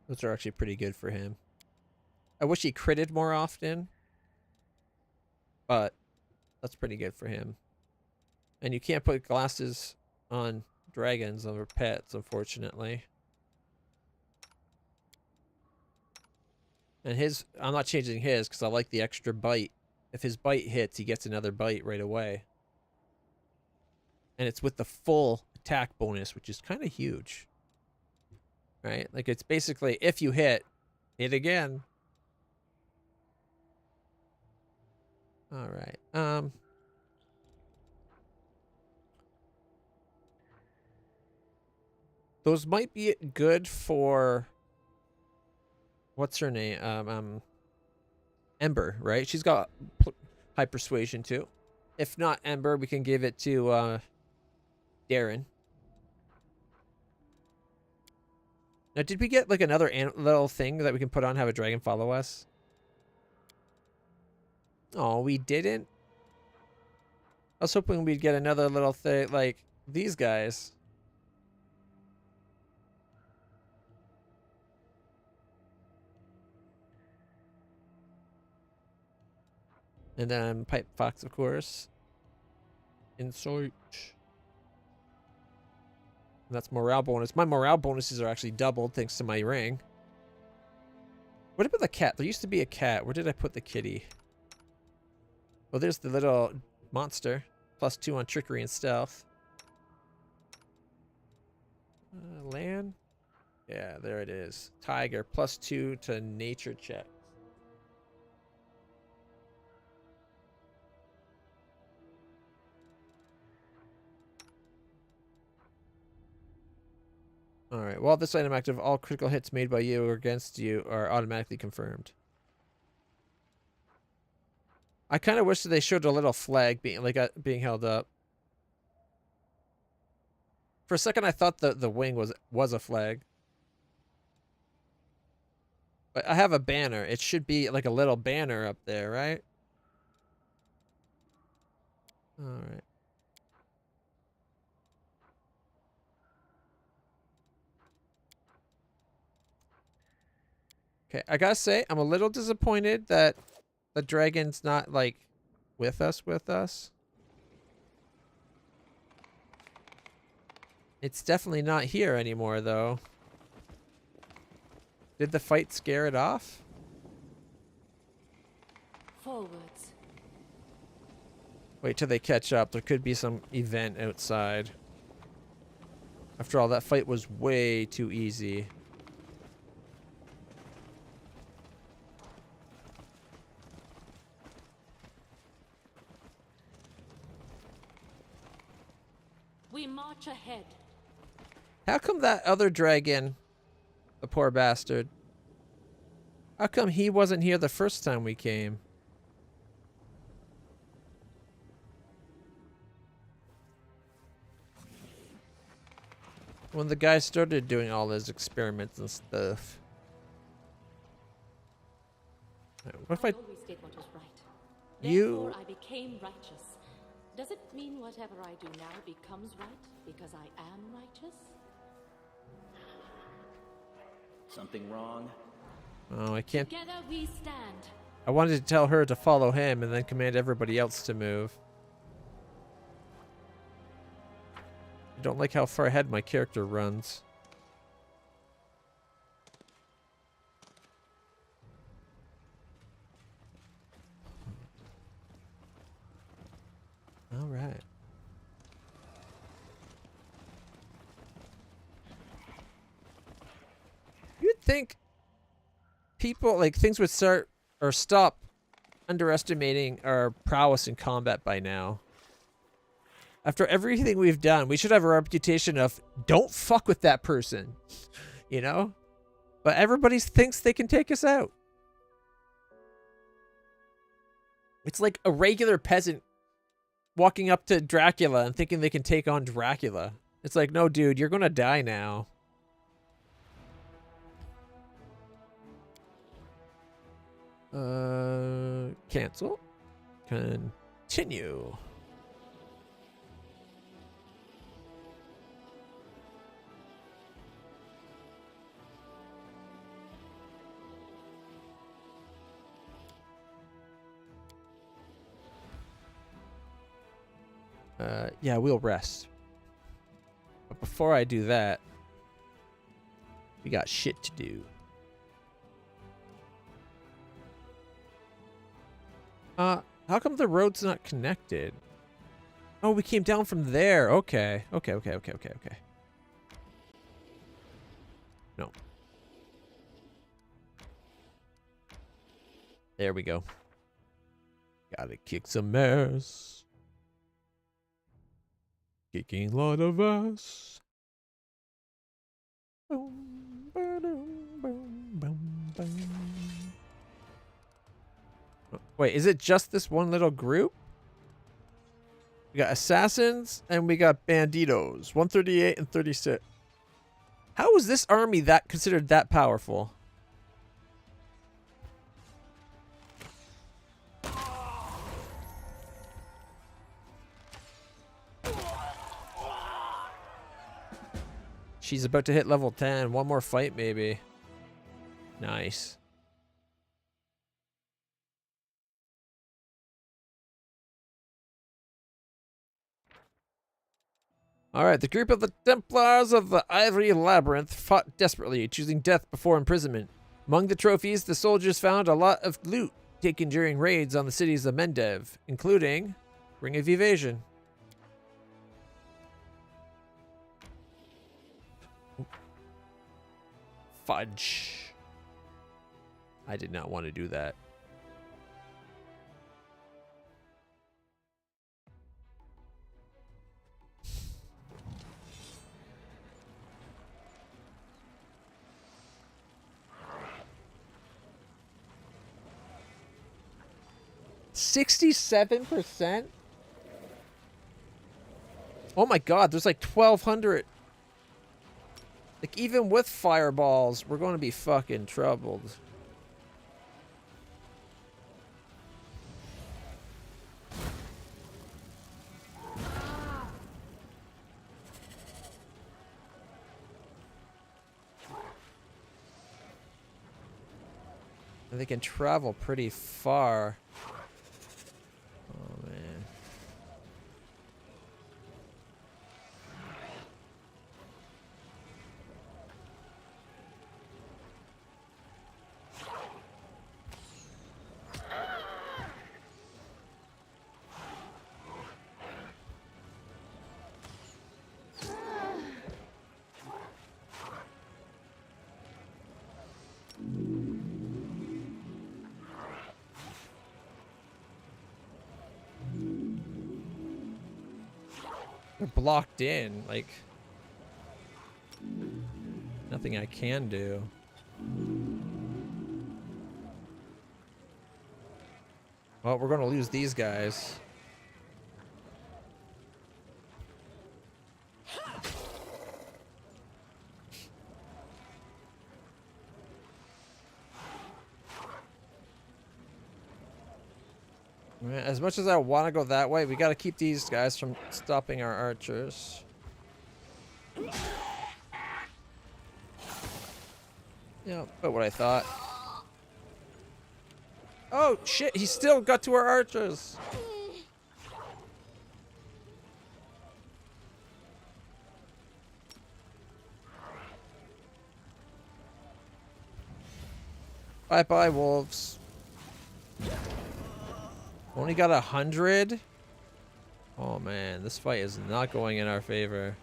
Those are actually pretty good for him. I wish he critted more often, but that's pretty good for him. And you can't put glasses on dragons or pets, unfortunately. And his, I'm not changing his because I like the extra bite. If his bite hits, he gets another bite right away. And it's with the full attack bonus, which is kind of huge. Right? Like, it's basically, if you hit again. Alright. Those might be good for... what's her name? Ember, right? She's got high persuasion, too. If not Ember, we can give it to, Darren. Now, did we get, like, another little thing that we can put on, have a dragon follow us? Oh, we didn't? I was hoping we'd get another little thing, like, these guys. And then Pipe Fox, of course. Insight. That's morale bonus. My morale bonuses are actually doubled thanks to my ring. What about the cat? There used to be a cat. Where did I put the kitty? Oh, there's the little monster. +2 on trickery and stealth. Land? Yeah, there it is. Tiger. +2 to nature check. Alright, while this item active, all critical hits made by you or against you are automatically confirmed. I kind of wish that they showed a little flag being being held up. For a second, I thought the wing was a flag. But I have a banner. It should be like a little banner up there, right? Alright. Okay, I gotta say, I'm a little disappointed that the dragon's not, like, with us. It's definitely not here anymore, though. Did the fight scare it off? Forwards. Wait till they catch up. There could be some event outside. After all, that fight was way too easy. We march ahead. How come that other dragon, the poor bastard, how come he wasn't here the first time we came? When the guy started doing all his experiments and stuff. What if I... always did what was right. You- Therefore, I became righteous. Does it mean whatever I do now becomes right because I am righteous? Something wrong? Oh, I can't... Together we stand. I wanted to tell her to follow him and then command everybody else to move. I don't like how far ahead my character runs. All right. You'd think people, like, things would start or stop underestimating our prowess in combat by now. After everything we've done, we should have a reputation of don't fuck with that person, you know? But everybody thinks they can take us out. It's like a regular peasant walking up to Dracula and thinking they can take on Dracula. It's like, no, dude, you're gonna die now. Cancel. Continue. Yeah, we'll rest. But before I do that, we got shit to do. How come the road's not connected? Oh, we came down from there. Okay. Okay. No. There we go. Gotta kick some ass. Kicking a lot of ass. Boom, ba-dum, boom, boom, boom. Wait, is it just this one little group? We got assassins and we got banditos. 138 and 36. How is this army that considered that powerful? She's about to hit level 10. One more fight, maybe. Nice. Alright, the group of the Templars of the Ivory Labyrinth fought desperately, choosing death before imprisonment. Among the trophies, the soldiers found a lot of loot taken during raids on the cities of Mendev, including Ring of Evasion. Fudge. I did not want to do that. $67%? Oh my god, there's like 1,200. Like, even with fireballs, we're going to be fucking troubled. And they can travel pretty far. Oh, man. They're blocked in. Like, nothing I can do. Well, we're gonna lose these guys. As much as I want to go that way, we got to keep these guys from stopping our archers. Yeah, but what I thought. Oh shit, he still got to our archers. Bye bye, wolves. Only got 100? Oh man, this fight is not going in our favor.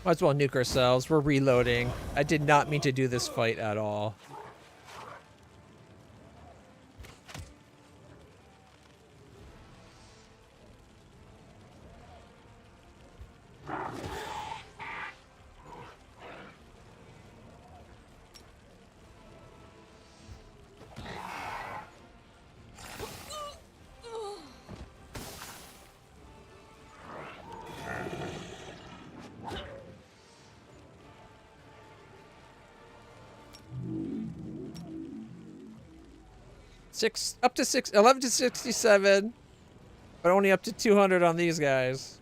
Might as well nuke ourselves. We're reloading. I did not mean to do this fight at all. Up to 11 to 67, but only up to 200 on these guys.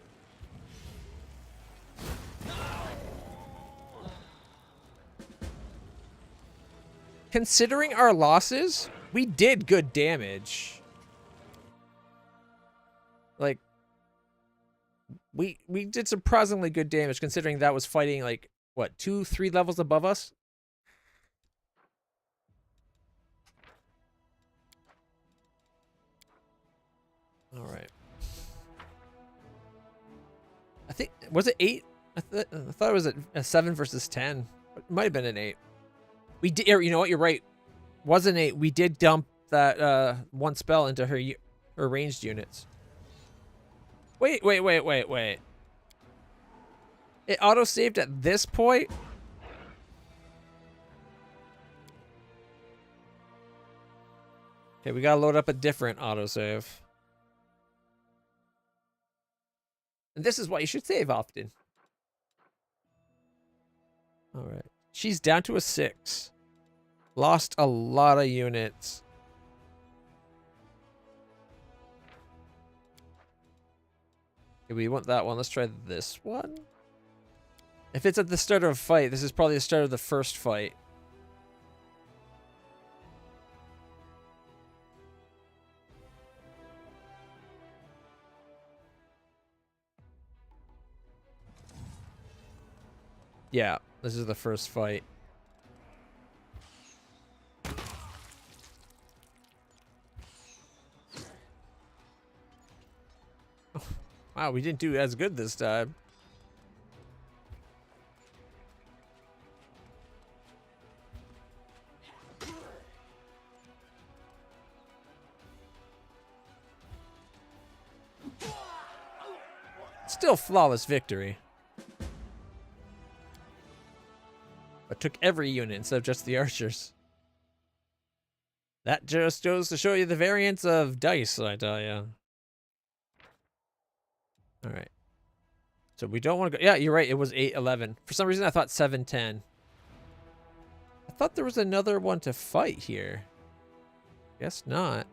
Considering our losses, we did good damage. Like, we did surprisingly good damage considering that was fighting like what, 2-3 levels above us. All right. I think, was it 8? I thought it was a 7 versus 10. It might have been an 8. We did. You know what? You're right. Wasn't 8. We did dump that one spell into her ranged units. Wait. It auto saved at this point. Okay, we gotta load up a different autosave. And this is why you should save often. Alright. She's down to a 6. Lost a lot of units. Okay, we want that one. Let's try this one. If it's at the start of a fight, this is probably the start of the first fight. Yeah, this is the first fight. Oh, wow, we didn't do as good this time. Still flawless victory. But took every unit instead of just the archers. That just goes to show you the variance of dice, I tell you. Alright. So we don't want to go... Yeah, you're right. It was 8-11. For some reason, I thought 7-10. I thought there was another one to fight here. Guess not.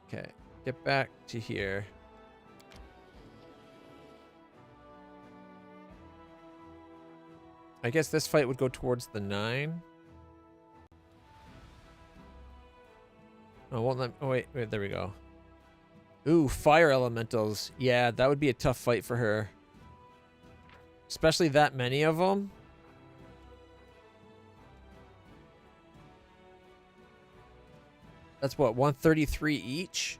Okay. Get back to here. I guess this fight would go towards the 9. Oh, won't let. Oh wait, there we go. Ooh, fire elementals. Yeah, that would be a tough fight for her. Especially that many of them. That's what, 133 each?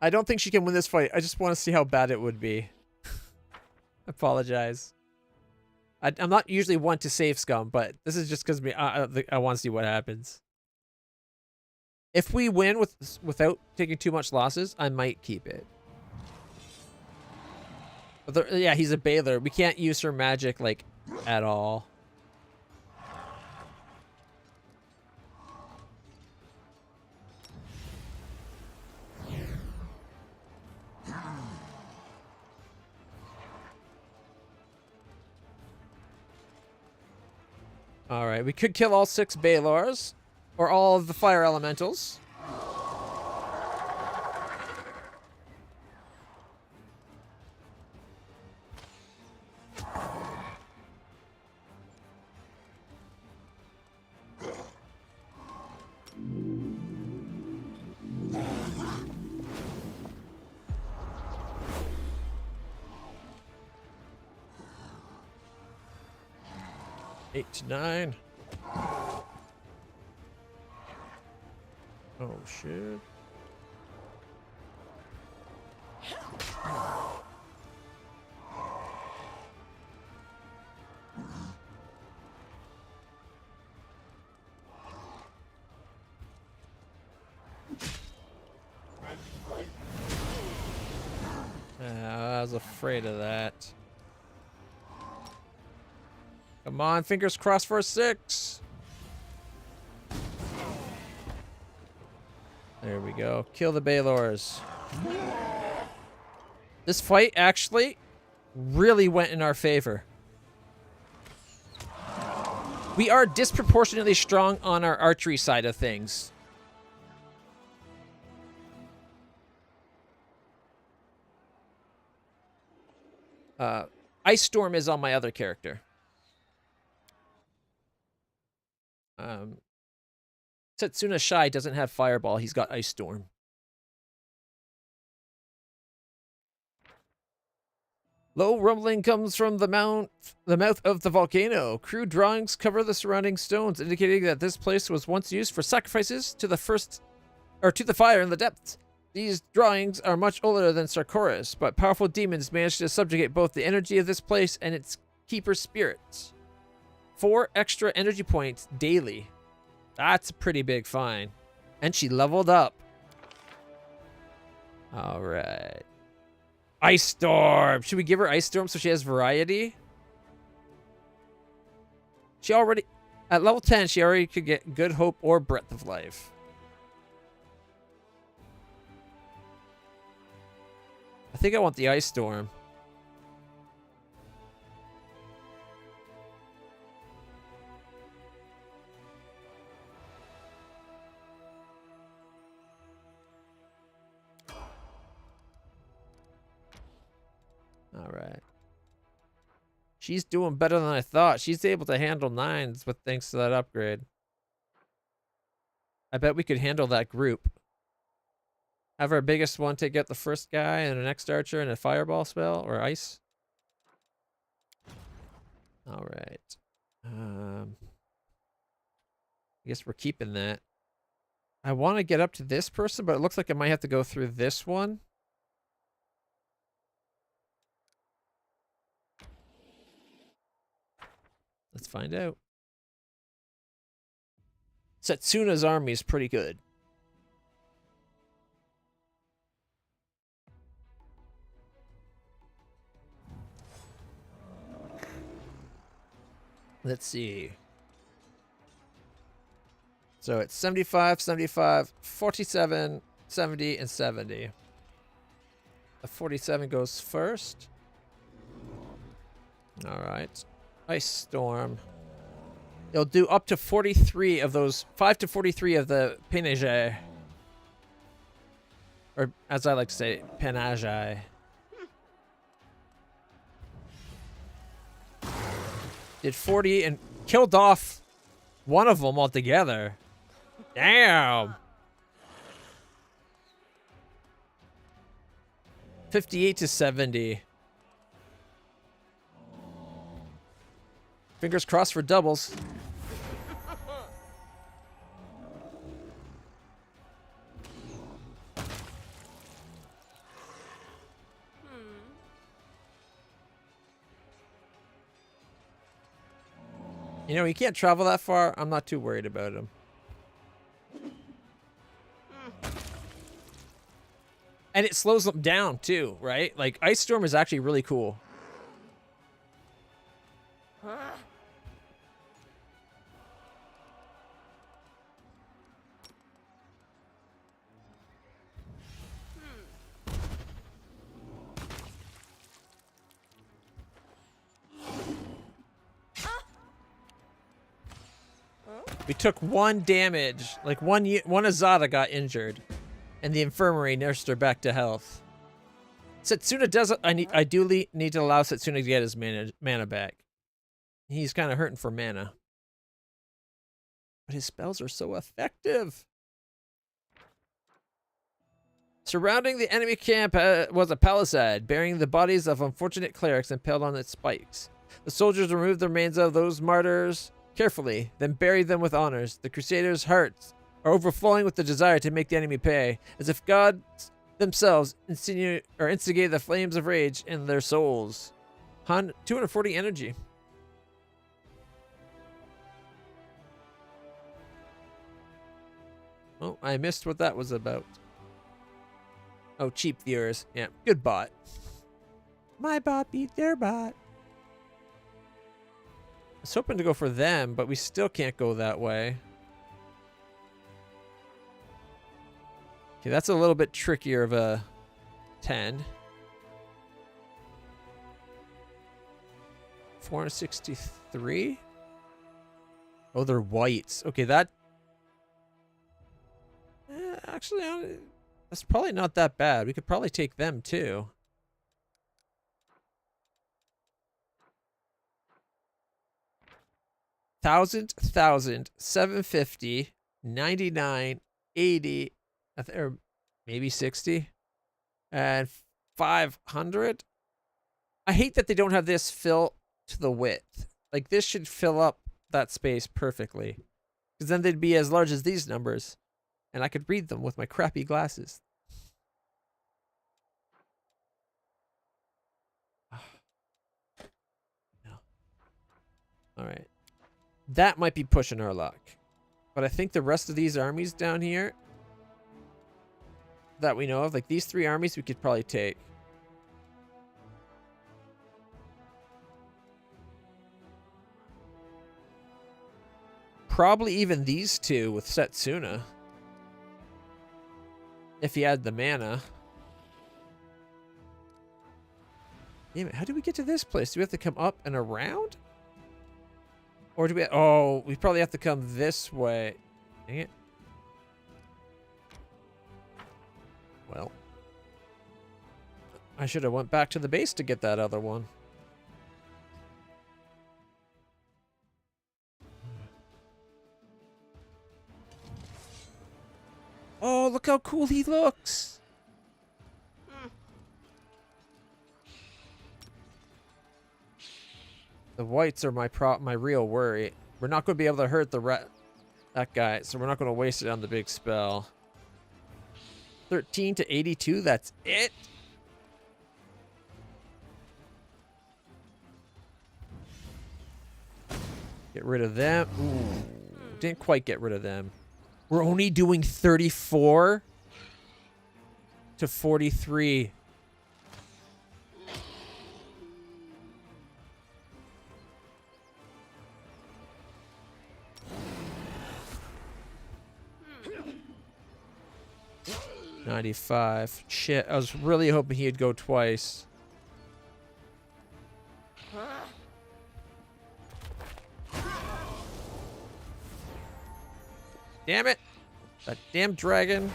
I don't think she can win this fight. I just want to see how bad it would be. Apologize. I'm not usually one to save scum, but this is just because I want to see what happens. If we win without taking too much losses, I might keep it. But yeah, he's a Baylor. We can't use her magic, like, at all. All right, we could kill all 6 Baylors, or all of the fire elementals. Eight to 9. Oh shit. I was afraid of that. Come on, fingers crossed for a 6. There we go. Kill the Baylors. This fight actually really went in our favor. We are disproportionately strong on our archery side of things. Ice Storm is on my other character. Setsuna Shai doesn't have Fireball. He's got Ice Storm. Low rumbling comes from the mouth of the volcano. Crude drawings cover the surrounding stones, indicating that this place was once used for sacrifices to the fire in the depths. These drawings are much older than Sarkoris, but powerful demons managed to subjugate both the energy of this place and its keeper spirits. 4 extra energy points daily. That's a pretty big fine. And she leveled up. All right. Ice Storm. Should we give her Ice Storm so she has variety? She already, at level 10, she already could get Good Hope or Breath of Life. I think I want the Ice Storm. All right. She's doing better than I thought. She's able to handle 9s with thanks to that upgrade. I bet we could handle that group. Have our biggest one take out the first guy and an next archer and a fireball spell or ice. All right. I guess we're keeping that. I want to get up to this person, but it looks like I might have to go through this one. Let's find out. Setsuna's army is pretty good. Let's see. So it's 75, 75, 47, 70, and 70. The 47 goes first. All right. Ice Storm. It'll do up to 43 of those, 5 to 43 of the Pinage. Or as I like to say, Pinage. Did 40 and killed off one of them altogether. Damn. 58 to 70. Fingers crossed for doubles. You know, he can't travel that far. I'm not too worried about him. And it slows them down too, right? Like Ice Storm is actually really cool. We took 1 damage. Like one Azada got injured. And the infirmary nursed her back to health. Setsuna doesn't. I do need to allow Setsuna to get his mana back. He's kind of hurting for mana. But his spells are so effective. Surrounding the enemy camp was a palisade, bearing the bodies of unfortunate clerics impaled on its spikes. The soldiers removed the remains of those martyrs carefully, then buried them with honors. The crusaders' hearts are overflowing with the desire to make the enemy pay, as if gods themselves instigate the flames of rage in their souls. 240 energy. Oh, I missed what that was about. Oh, cheap viewers. Yeah, good bot. My bot beat their bot. I was hoping to go for them, but we still can't go that way. Okay, that's a little bit trickier of a 10. 463? Oh, they're whites. Okay, that... actually, that's probably not that bad. We could probably take them, too. Thousand, 750, 99, 80, or maybe 60, and 500. I hate that they don't have this fill to the width. Like, this should fill up that space perfectly, because then they'd be as large as these numbers, and I could read them with my crappy glasses. No. All right. That might be pushing our luck. But I think the rest of these armies down here that we know of, like these 3 armies, we could probably take. Probably even these 2 with Setsuna. If he had the mana. Damn it, how do we get to this place? Do we have to come up and around? Or do we... Oh, we probably have to come this way. Dang it. Well. I should have went back to the base to get that other one. Oh, look how cool he looks. The whites are my real worry. We're not going to be able to hurt that guy, so we're not going to waste it on the big spell. 13 to 82, that's it? Get rid of them. Ooh, didn't quite get rid of them. We're only doing 34 to 43. $95. Shit, I was really hoping he'd go twice. Damn it! That damn dragon.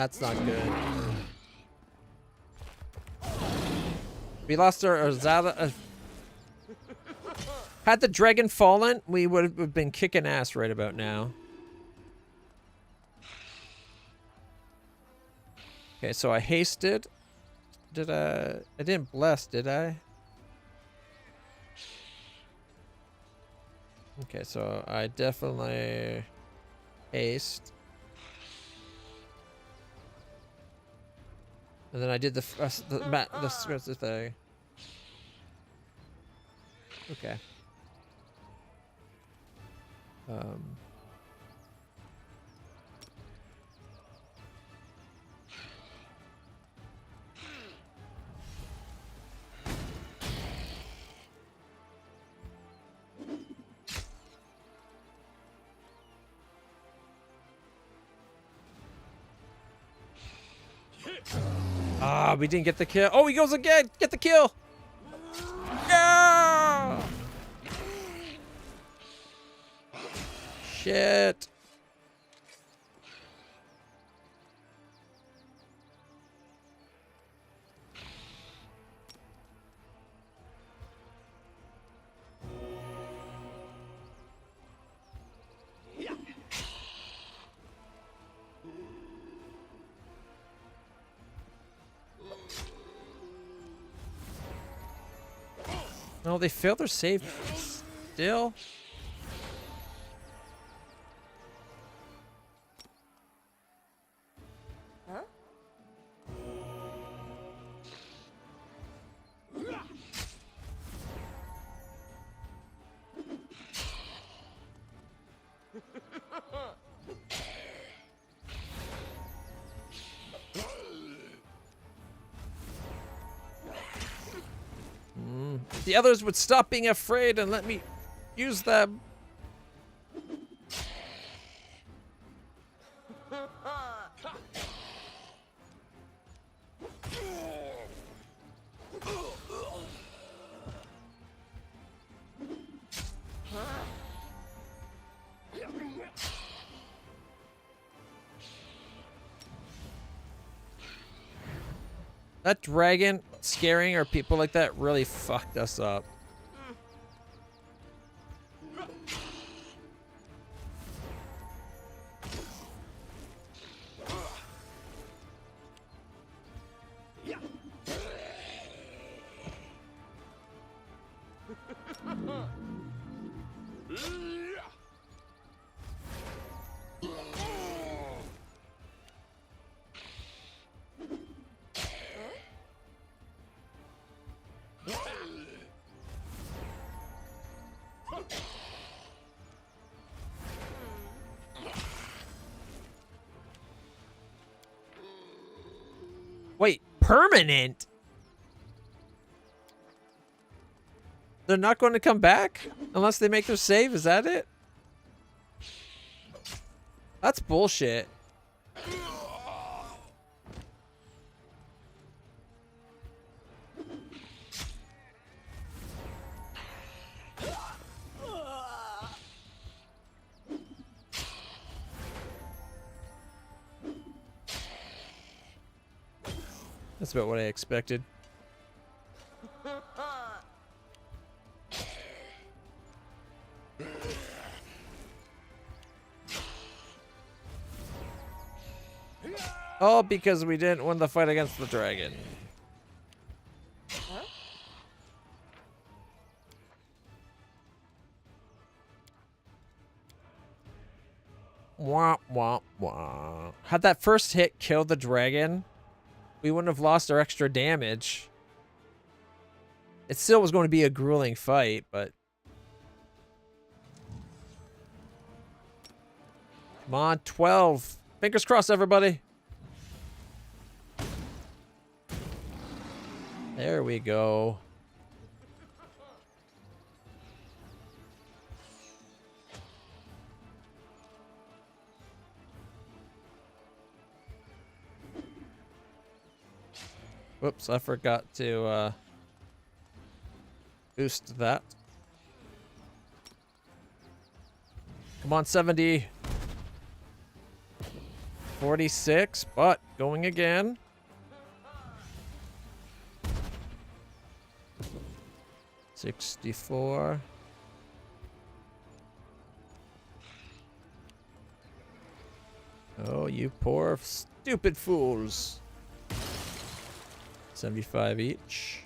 That's not good. We lost our Zala. Had the dragon fallen, we would have been kicking ass right about now. Okay, so I hasted. Did I didn't bless, did I? Okay, so I definitely haste. And then I did the thing. Okay. Ah, we didn't get the kill. Oh, he goes again. Get the kill. No! Shit. No, they failed their save still. Huh? The others would stop being afraid and let me use them. That dragon scaring our people like that really fucked us up. Wait, permanent? They're not going to come back unless they make their save? Is that it? That's bullshit. That's about what I expected. All because we didn't win the fight against the dragon. Huh? Wah, wah, wah. Had that first hit killed the dragon, we wouldn't have lost our extra damage. It still was going to be a grueling fight, but... Come on, 12. Fingers crossed, everybody. There we go. Whoops, I forgot to boost that. Come on, 70. 46, but going again. $64. Oh, you poor stupid fools. 75 each.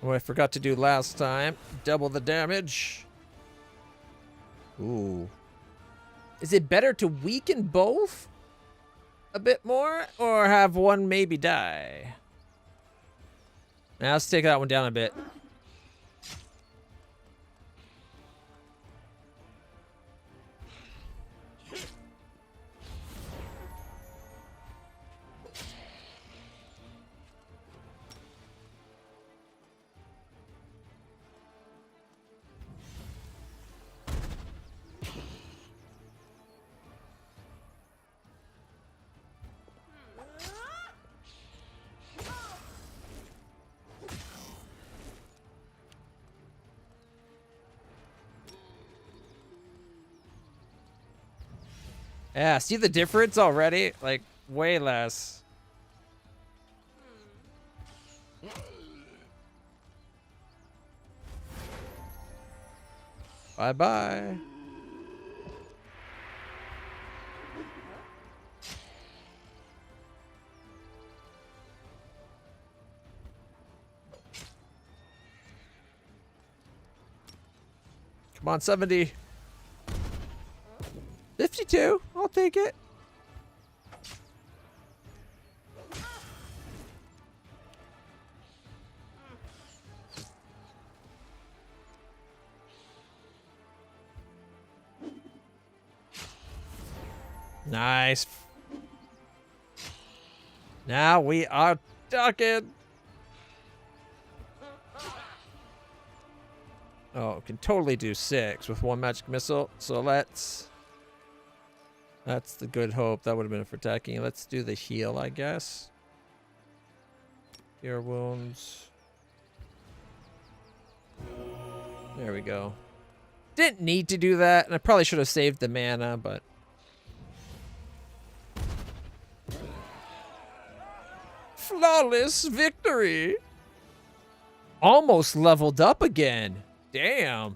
Oh, I forgot to do last time. Double the damage. Ooh. Is it better to weaken both a bit more, or have one maybe die? Now let's take that one down a bit. Yeah, see the difference already? Like, way less. Bye-bye. Come on, 70. 52. I'll take it. Nice. Now we are talking. Oh, can totally do 6 with 1 magic missile. So let's... That's the good hope. That would have been for attacking. Let's do the heal, I guess. Cure wounds. There we go. Didn't need to do that, and I probably should have saved the mana, but... Flawless victory! Almost leveled up again. Damn.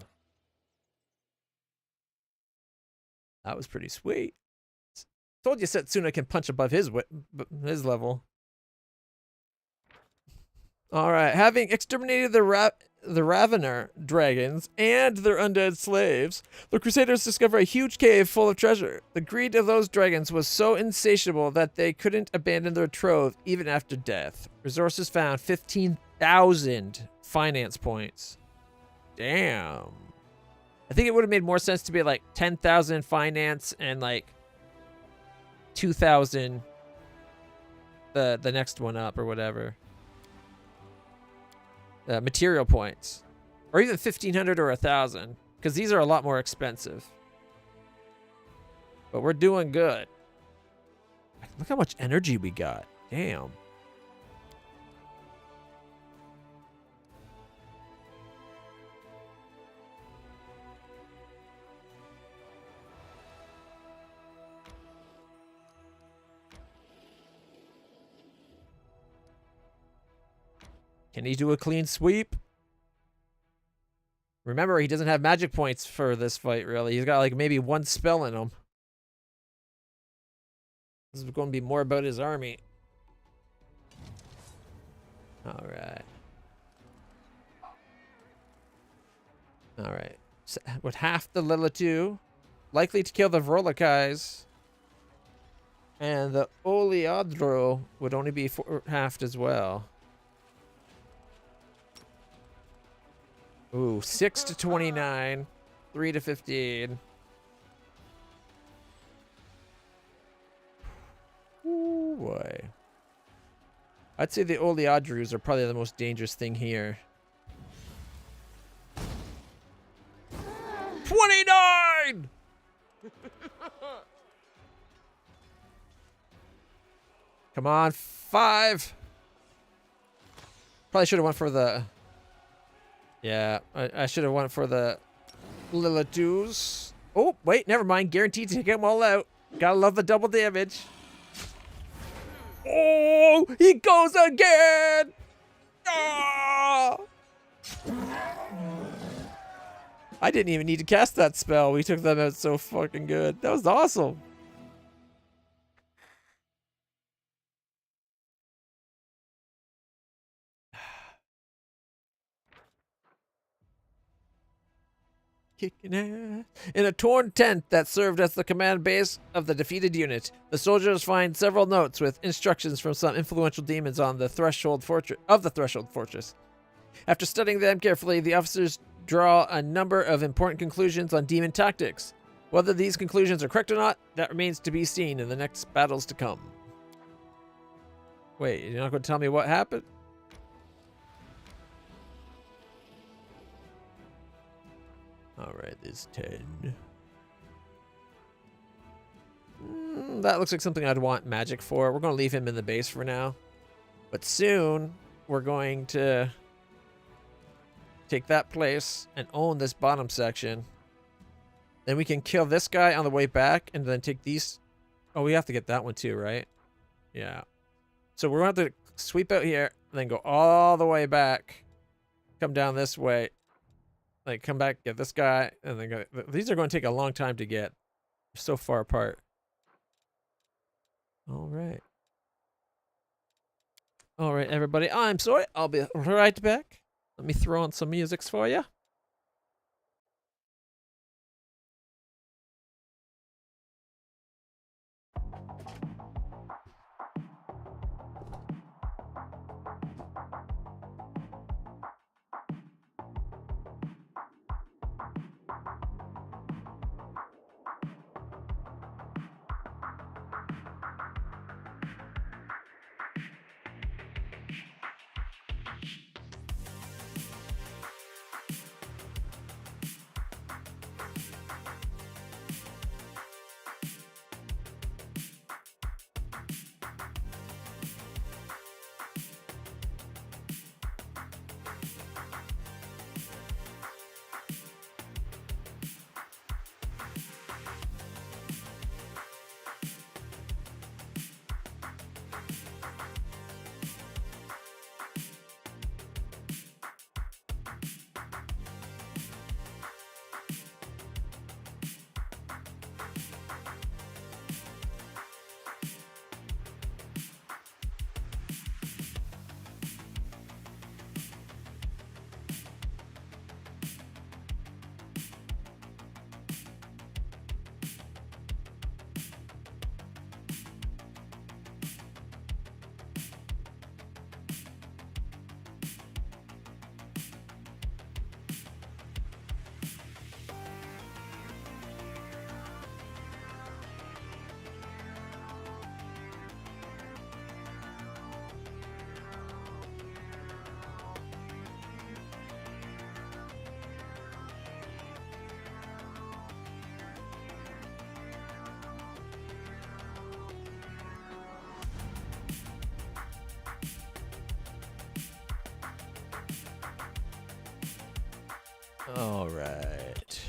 That was pretty sweet. Told you Setsuna can punch above his level. All right, having exterminated the Ravener dragons and their undead slaves, the Crusaders discover a huge cave full of treasure. The greed of those dragons was so insatiable that they couldn't abandon their trove even after death. Resources found 15,000 finance points. Damn. I think it would have made more sense to be like 10,000 finance and like 2,000 the next one up or whatever. Material points. Or even 1,500 or 1,000. Because these are a lot more expensive. But we're doing good. Look how much energy we got. Damn. Can he do a clean sweep? Remember, he doesn't have magic points for this fight, really. He's got, like, maybe 1 spell in him. This is going to be more about his army. Alright. Alright. So, with half the Lilitu, likely to kill the Vrolakais. And the Oleodro would only be halved as well. Ooh, 6 to 29, 3 to 15. Ooh, boy. I'd say the Oleodrus are probably the most dangerous thing here. 29! Come on, 5. Probably should have went for the... Yeah, I should have went for the Lilitus. Oh, wait, never mind. Guaranteed to take them all out. Gotta love the double damage. Oh, he goes again! Ah! I didn't even need to cast that spell. We took them out so fucking good. That was awesome. Kicking ass. In a torn tent that served as the command base of the defeated unit, the soldiers find several notes with instructions from some influential demons on the threshold fortress. After studying them carefully, the officers draw a number of important conclusions on demon tactics. Whether these conclusions are correct or not, that remains to be seen in the next battles to come. Wait, you're not going to tell me what happened? Alright, there's 10. That looks like something I'd want magic for. We're going to leave him in the base for now. But soon, we're going to take that place and own this bottom section. Then we can kill this guy on the way back and then take these. Oh, we have to get that one too, right? Yeah. So we're going to have to sweep out here and then go all the way back. Come down this way. Like, come back, get this guy, and then go. These are going to take a long time to get. They're so far apart. All right. All right, everybody. I'm sorry. I'll be right back. Let me throw on some musics for you. All right.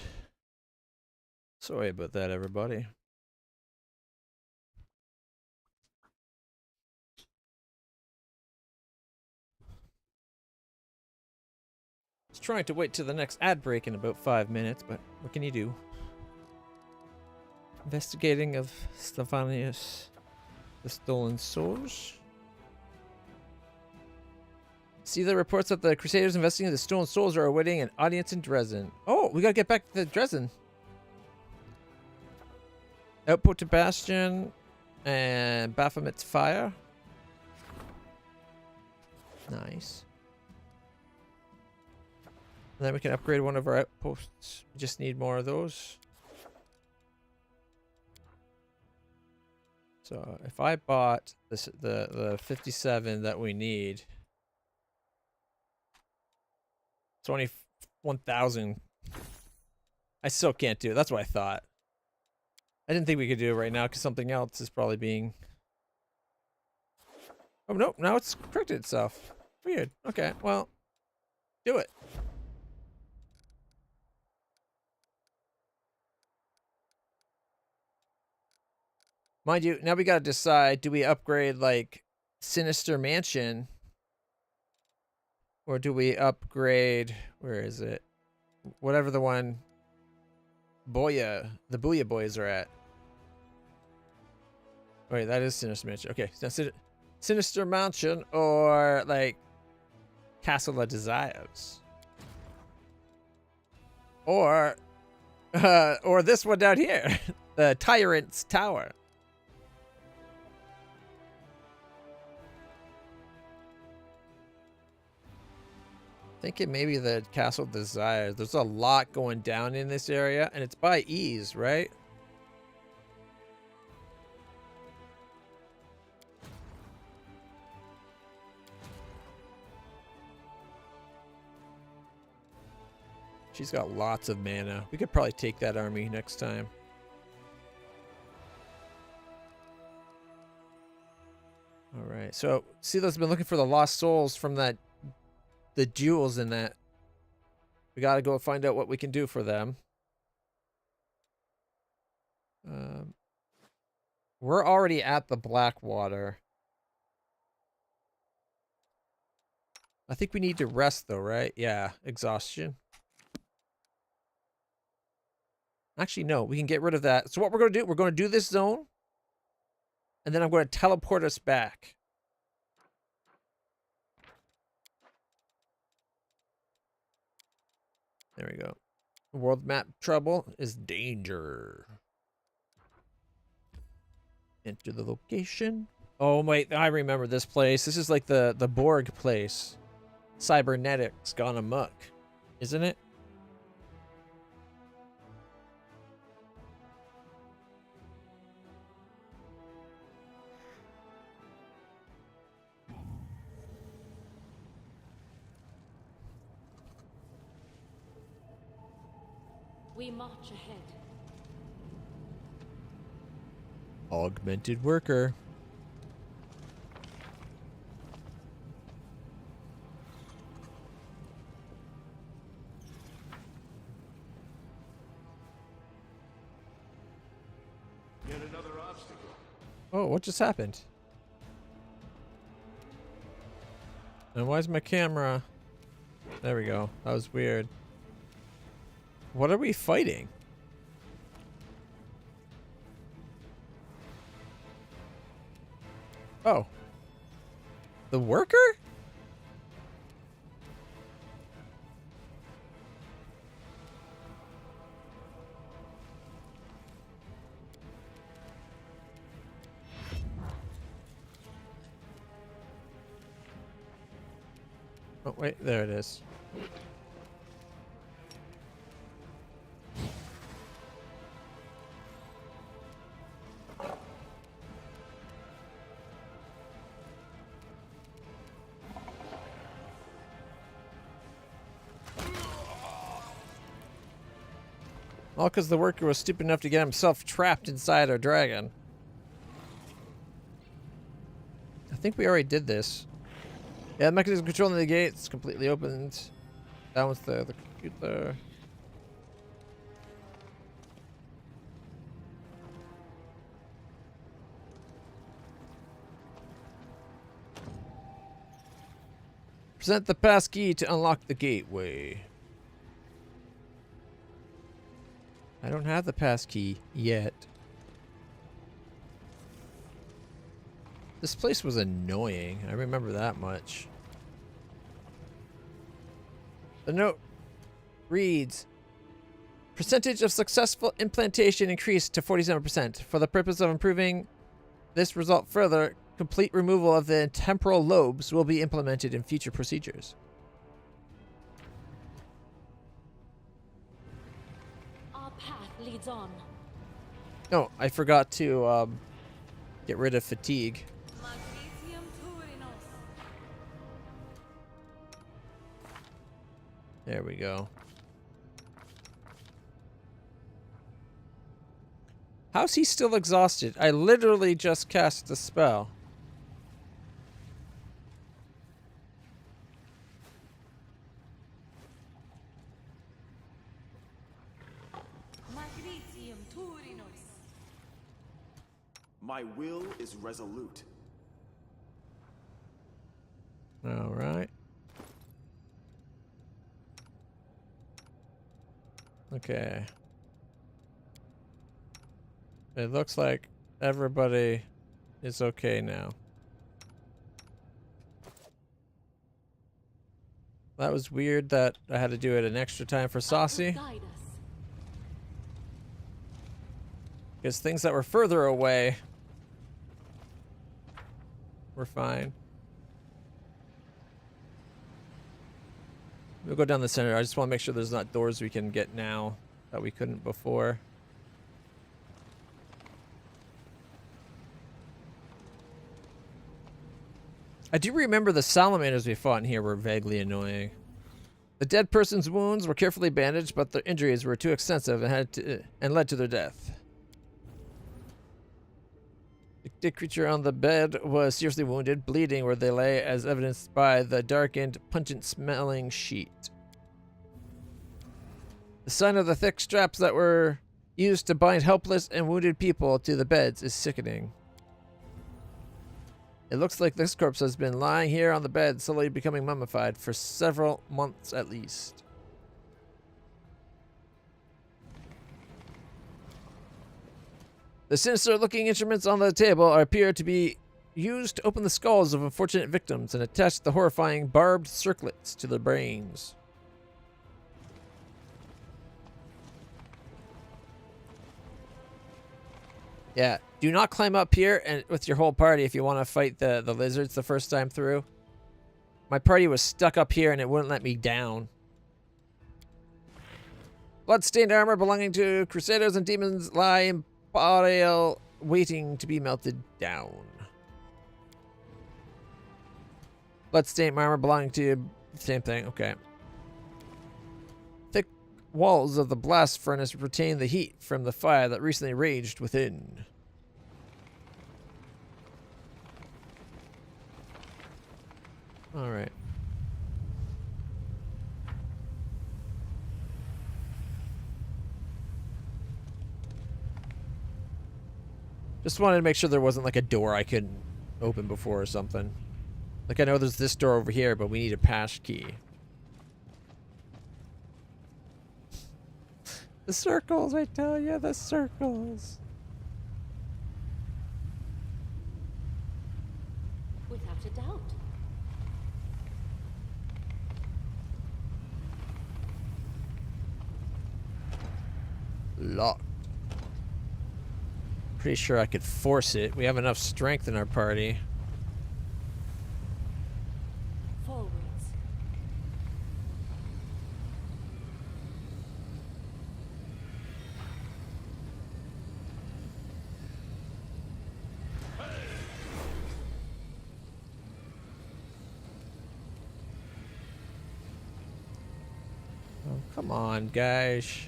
Sorry about that, everybody. I was trying to wait till the next ad break in about 5 minutes, but what can you do? Investigating of Stefanius, the stolen souls. See the reports that the Crusaders investigating the stolen souls are awaiting an audience in Dresden. Oh, we gotta get back to Dresden. Output to Bastion and Baphomet's Fire. Nice. And then we can upgrade one of our outposts. We just need more of those. So if I bought this, the 57 that we need, 21,000. I still can't do it. That's what I thought. I didn't think we could do it right now because something else is probably being. Oh no! Now it's corrected itself. Weird. Okay. Well, do it. Mind you, now we gotta decide, do we upgrade, like, Sinister Mansion? Or do we upgrade, where is it? Whatever the one, the Booyah Boys are at. Wait, that is Sinister Mansion. Okay, so Sinister Mansion or, like, Castle of Desires. Or this one down here, the Tyrant's Tower. Thinking maybe the Castle of Desires. There's a lot going down in this area, and it's by ease, right? She's got lots of mana. We could probably take that army next time. All right. So, Sila's been looking for the lost souls from the jewels in that. We got to go find out what we can do for them. We're already at the Blackwater. I think we need to rest though, right? Yeah, exhaustion. Actually, no, we can get rid of that. So what we're going to do, we're going to do this zone. And then I'm going to teleport us back. There we go. World map trouble is danger. Enter the location. Oh, wait, I remember this place. This is like the Borg place. Cybernetics gone amok, isn't it? We march ahead. Augmented worker. Yet another obstacle. Oh, what just happened? And why is my camera? There we go. That was weird. What are we fighting? Oh. The worker? Oh, wait, there it is. All because the worker was stupid enough to get himself trapped inside our dragon. I think we already did this. Yeah, the mechanism controlling the gate's completely opened. That one's the computer. Present the pass key to unlock the gateway. I don't have the pass key yet. This place was annoying. I remember that much. The note reads, percentage of successful implantation increased to 47%. For the purpose of improving this result further, complete removal of the temporal lobes will be implemented in future procedures. Our path leads on. No, I forgot to get rid of fatigue. There we go. How's he still exhausted? I literally just cast a spell. My will is resolute. All right. Okay. It looks like everybody is okay now. That was weird that I had to do it an extra time for Saucy. Guide us. Because things that were further away were fine. We'll go down the center. I just want to make sure there's not doors we can get now that we couldn't before. I do remember the salamanders we fought in here were vaguely annoying. The dead person's wounds were carefully bandaged, but their injuries were too extensive and led to their death. The dead creature on the bed was seriously wounded, bleeding where they lay, as evidenced by the darkened, pungent-smelling sheet. The sign of the thick straps that were used to bind helpless and wounded people to the beds is sickening. It looks like this corpse has been lying here on the bed, slowly becoming mummified for several months at least. The sinister-looking instruments on the table appear to be used to open the skulls of unfortunate victims and attach the horrifying barbed circlets to their brains. Yeah, do not climb up here and with your whole party if you want to fight the lizards the first time through. My party was stuck up here and it wouldn't let me down. Bloodstained armor belonging to crusaders and demons lie in burial, waiting to be melted down. Bloodstained armor belonging to same thing. Okay. Thick walls of the blast furnace retain the heat from the fire that recently raged within. All right. Just wanted to make sure there wasn't like a door I couldn't open before or something. Like I know there's this door over here, but we need a pass key. The circles, I tell you, the circles. Without a doubt. Locked. Pretty sure I could force it. We have enough strength in our party. Forwards. Oh, come on, guys.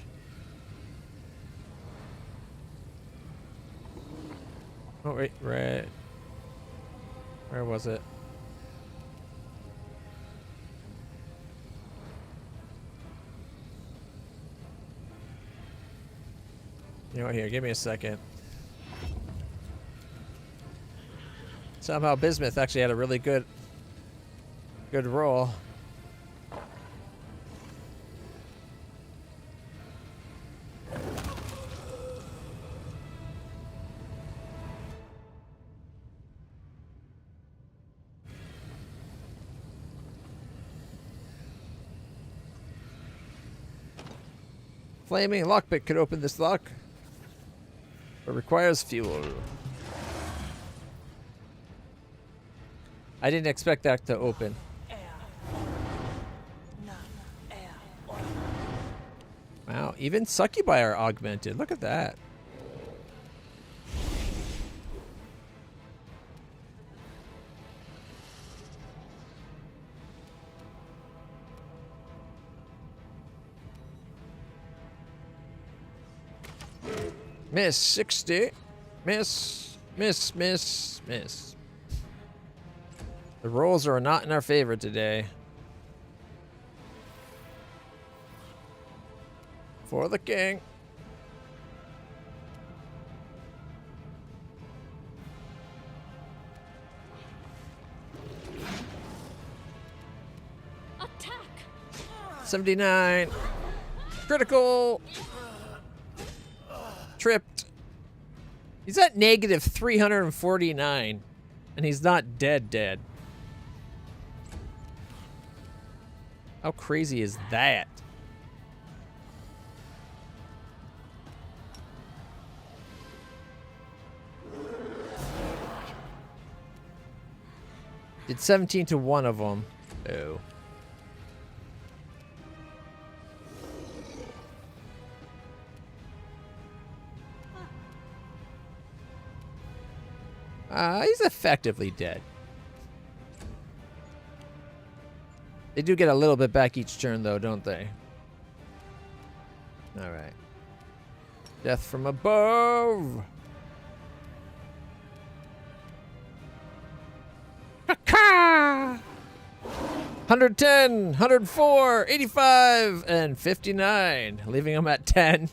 Oh, wait, right. Where was it? You know what, here, give me a second. Somehow Bismuth actually had a really good roll. Flaming lockpick could open this lock, but requires fuel. I didn't expect that to open. Wow, even succubi are augmented. Look at that. Miss 60. Miss. The rolls are not in our favor today. For the king. 79. Critical. Tripped. He's at negative 349. And he's not dead. How crazy is that? Did 17 to one of them. Oh. He's effectively dead. They do get a little bit back each turn, though, don't they? All right. Death from above. 110, 104, 85, and 59, leaving him at 10.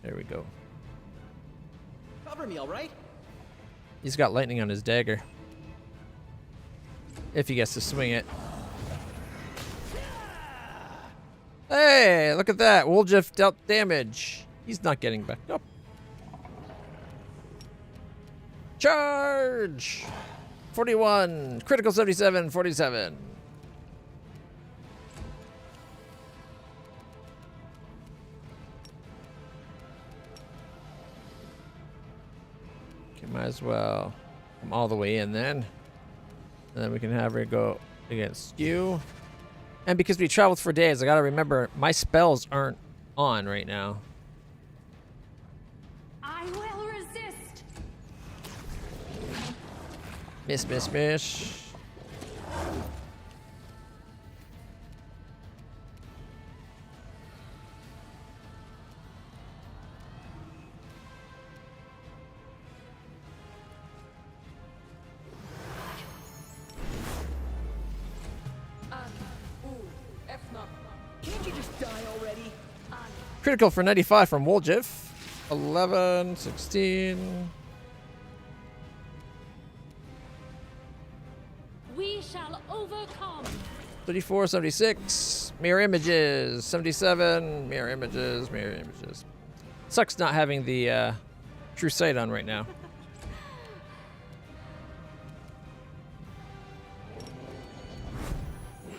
There we go. Cover me, all right? He's got lightning on his dagger. If he gets to swing it. Hey, look at that. Woljif dealt damage. He's not getting back up. Charge! 41. Critical 77, 47. Okay, might as well come all the way in then. And then we can have her go against you. And because we traveled for days, I gotta remember my spells aren't on right now. I will resist. Miss. Can't you just die already? Critical for 95 from Woljif. 11, 16. We shall overcome. 34, 76. Mirror images. 77. Mirror images. Sucks not having the true sight on right now.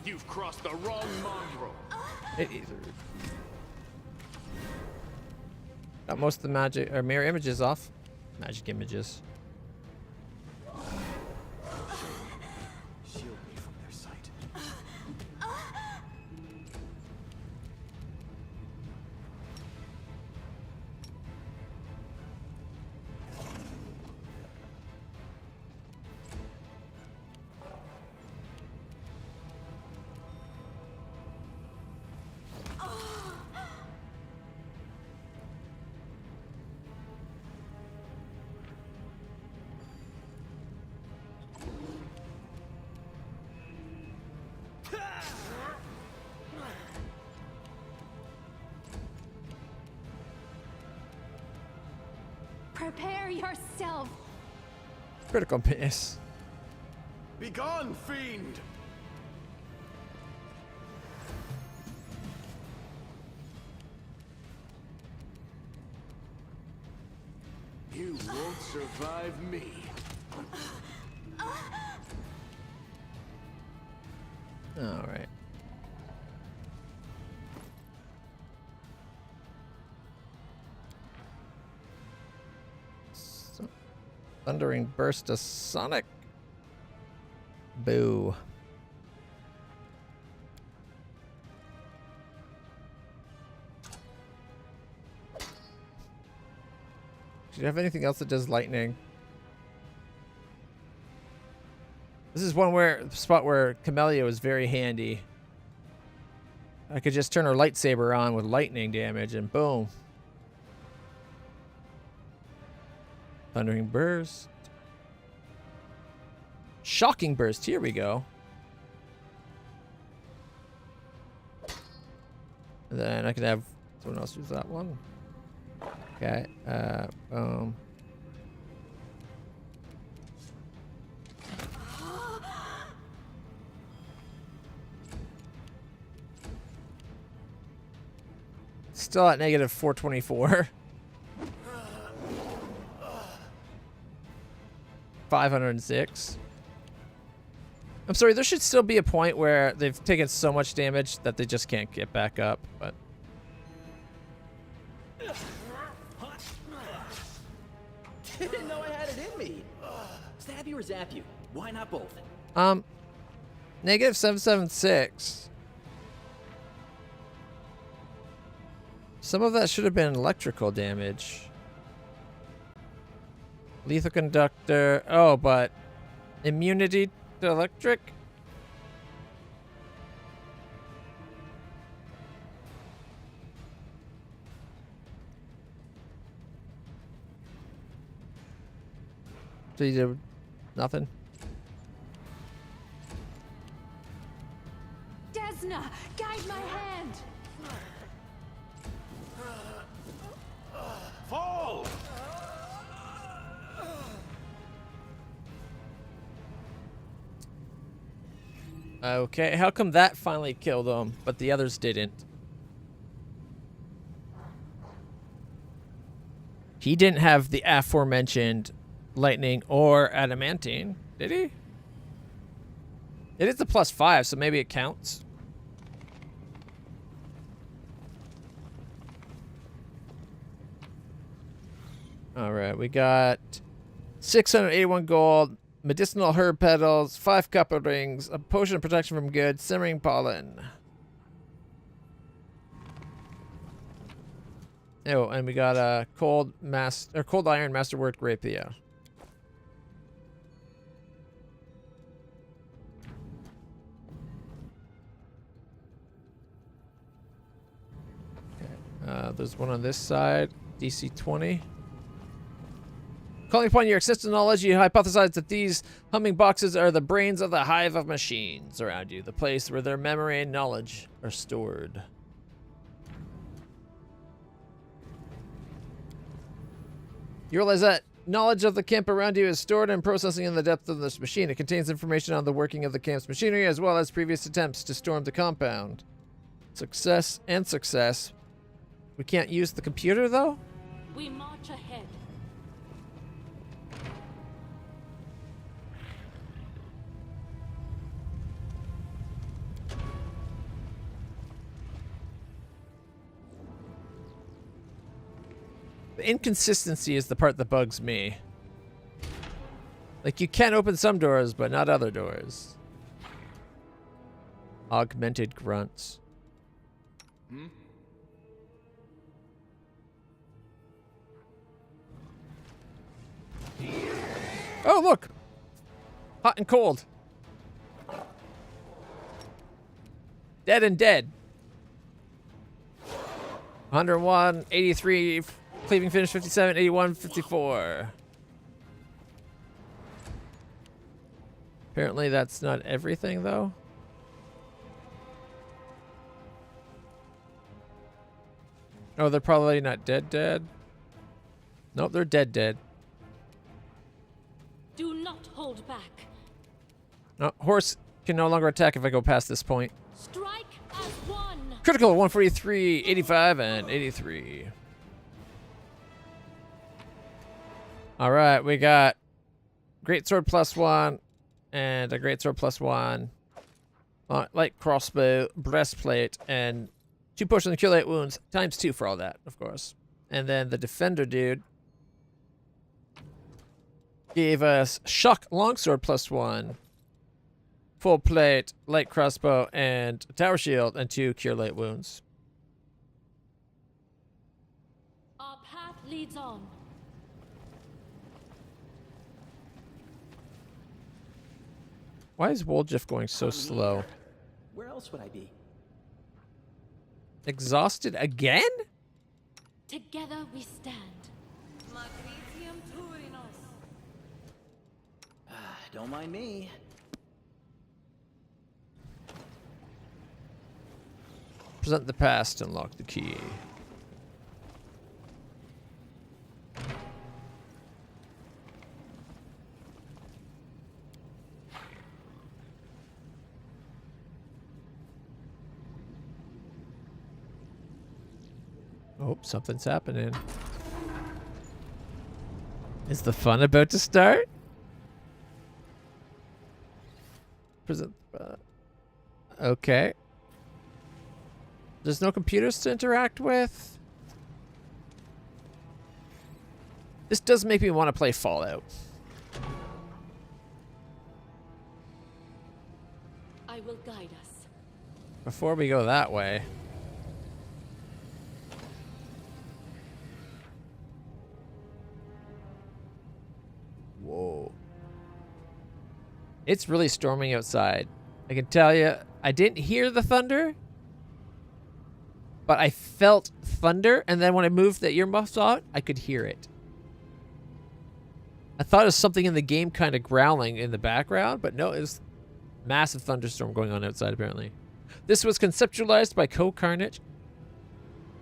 You've crossed the wrong mongrel. Got most of the magic or mirror images off. Magic images. Shield me from their sight. Prepare yourself. Critical miss. Begone, fiend! You won't survive me. All right. Thundering burst of Sonic. Boo. Do you have anything else that does lightning? This is one spot where Camellia was very handy. I could just turn her lightsaber on with lightning damage and boom. Thundering burst. Shocking burst. Here we go. And then I can have someone else use that one. Okay. Boom. Still at negative 424. 506. I'm sorry, there should still be a point where they've taken so much damage that they just can't get back up, but Didn't know I had it in me. Stab you or zap you? Why not both? negative 776. Some of that should have been electrical damage. Lethal conductor. Oh, but immunity to electric? So you did nothing? Desna, guide my hand. Fall! Okay, how come that finally killed him, but the others didn't? He didn't have the aforementioned lightning or adamantine, did he? It is a +5, so maybe it counts. All right, we got 681 gold, medicinal herb petals, 5 copper rings, a potion of protection from good, simmering pollen. Oh, and we got a cold iron masterwork rapier. Okay. There's one on this side, DC 20. Calling upon your existing knowledge, you hypothesize that these humming boxes are the brains of the hive of machines around you, the place where their memory and knowledge are stored. You realize that knowledge of the camp around you is stored and processing in the depth of this machine. It contains information on the working of the camp's machinery as well as previous attempts to storm the compound. Success and success. We can't use the computer, though? We march ahead. The inconsistency is the part that bugs me. Like, you can open some doors, but not other doors. Augmented grunts. Oh, look! Hot and cold. Dead and dead. 101, 83, cleaving finish 57, 81, 54. Apparently that's not everything, though. Oh, they're probably not dead. Nope, they're dead. Do not hold back. No, horse can no longer attack if I go past this point. Strike as one. Critical 143, 85, and 83. All right, we got greatsword +1 and a greatsword +1. Light crossbow, breastplate, and 2 potions to cure light wounds, ×2 for all that, of course. And then the defender dude gave us shock longsword +1, full plate, light crossbow, and a tower shield, and 2 cure light wounds. Our path leads on. Why is Woljif going so slow? Where else would I be? Exhausted again? Together we stand. Don't mind me. Present the past and unlock the key. Oh, something's happening. Is the fun about to start? Present. Okay. There's no computers to interact with. This does make me want to play Fallout. I will guide us. Before we go that way. Whoa. It's really storming outside. I can tell you, I didn't hear the thunder, but I felt thunder, and then when I moved the earmuffs out, I could hear it. I thought it was something in the game kind of growling in the background, but no, it was massive thunderstorm going on outside, apparently. This was conceptualized by Co-Carnage.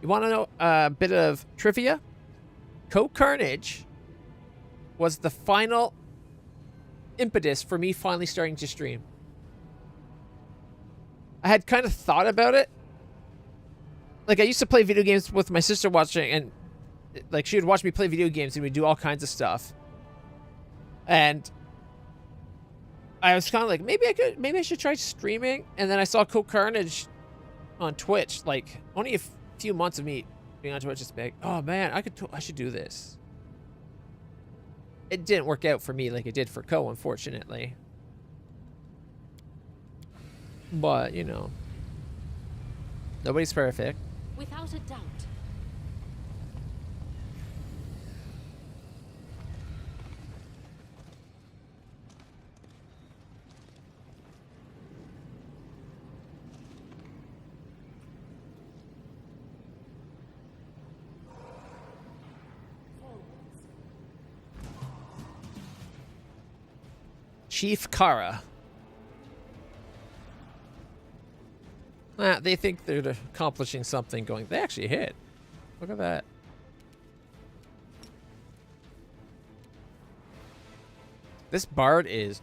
You want to know a bit of trivia? Co-Carnage was the final impetus for me finally starting to stream. I had kind of thought about it. Like, I used to play video games with my sister watching, and like she would watch me play video games and we'd do all kinds of stuff. And I was kind of like, maybe I should try streaming. And then I saw Co-Carnage on Twitch, like only a few months of me being on Twitch, just like, oh man, I should do this. It didn't work out for me like it did for Co, unfortunately. But, you know, nobody's perfect. Without a doubt. Chief Kara. They think they're accomplishing something going. They actually hit. Look at that. This bard is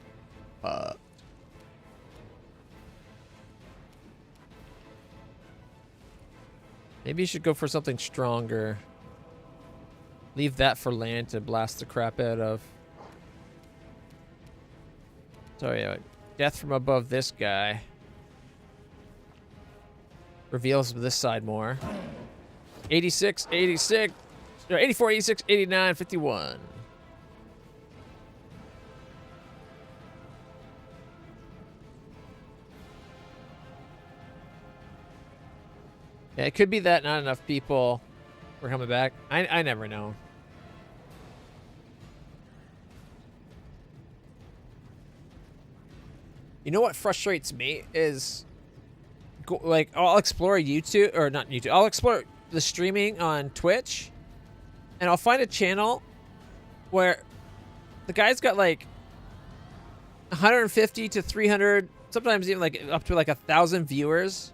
maybe you should go for something stronger. Leave that for land to blast the crap out of. So yeah, death from above this guy. Reveals this side more. 86, 86, no, 84, 86, 89, 51. Yeah, it could be that not enough people were coming back. I never know. You know what frustrates me is, like, I'll explore YouTube, or not YouTube, I'll explore the streaming on Twitch, and I'll find a channel where the guy's got like 150 to 300, sometimes even like up to like 1,000 viewers.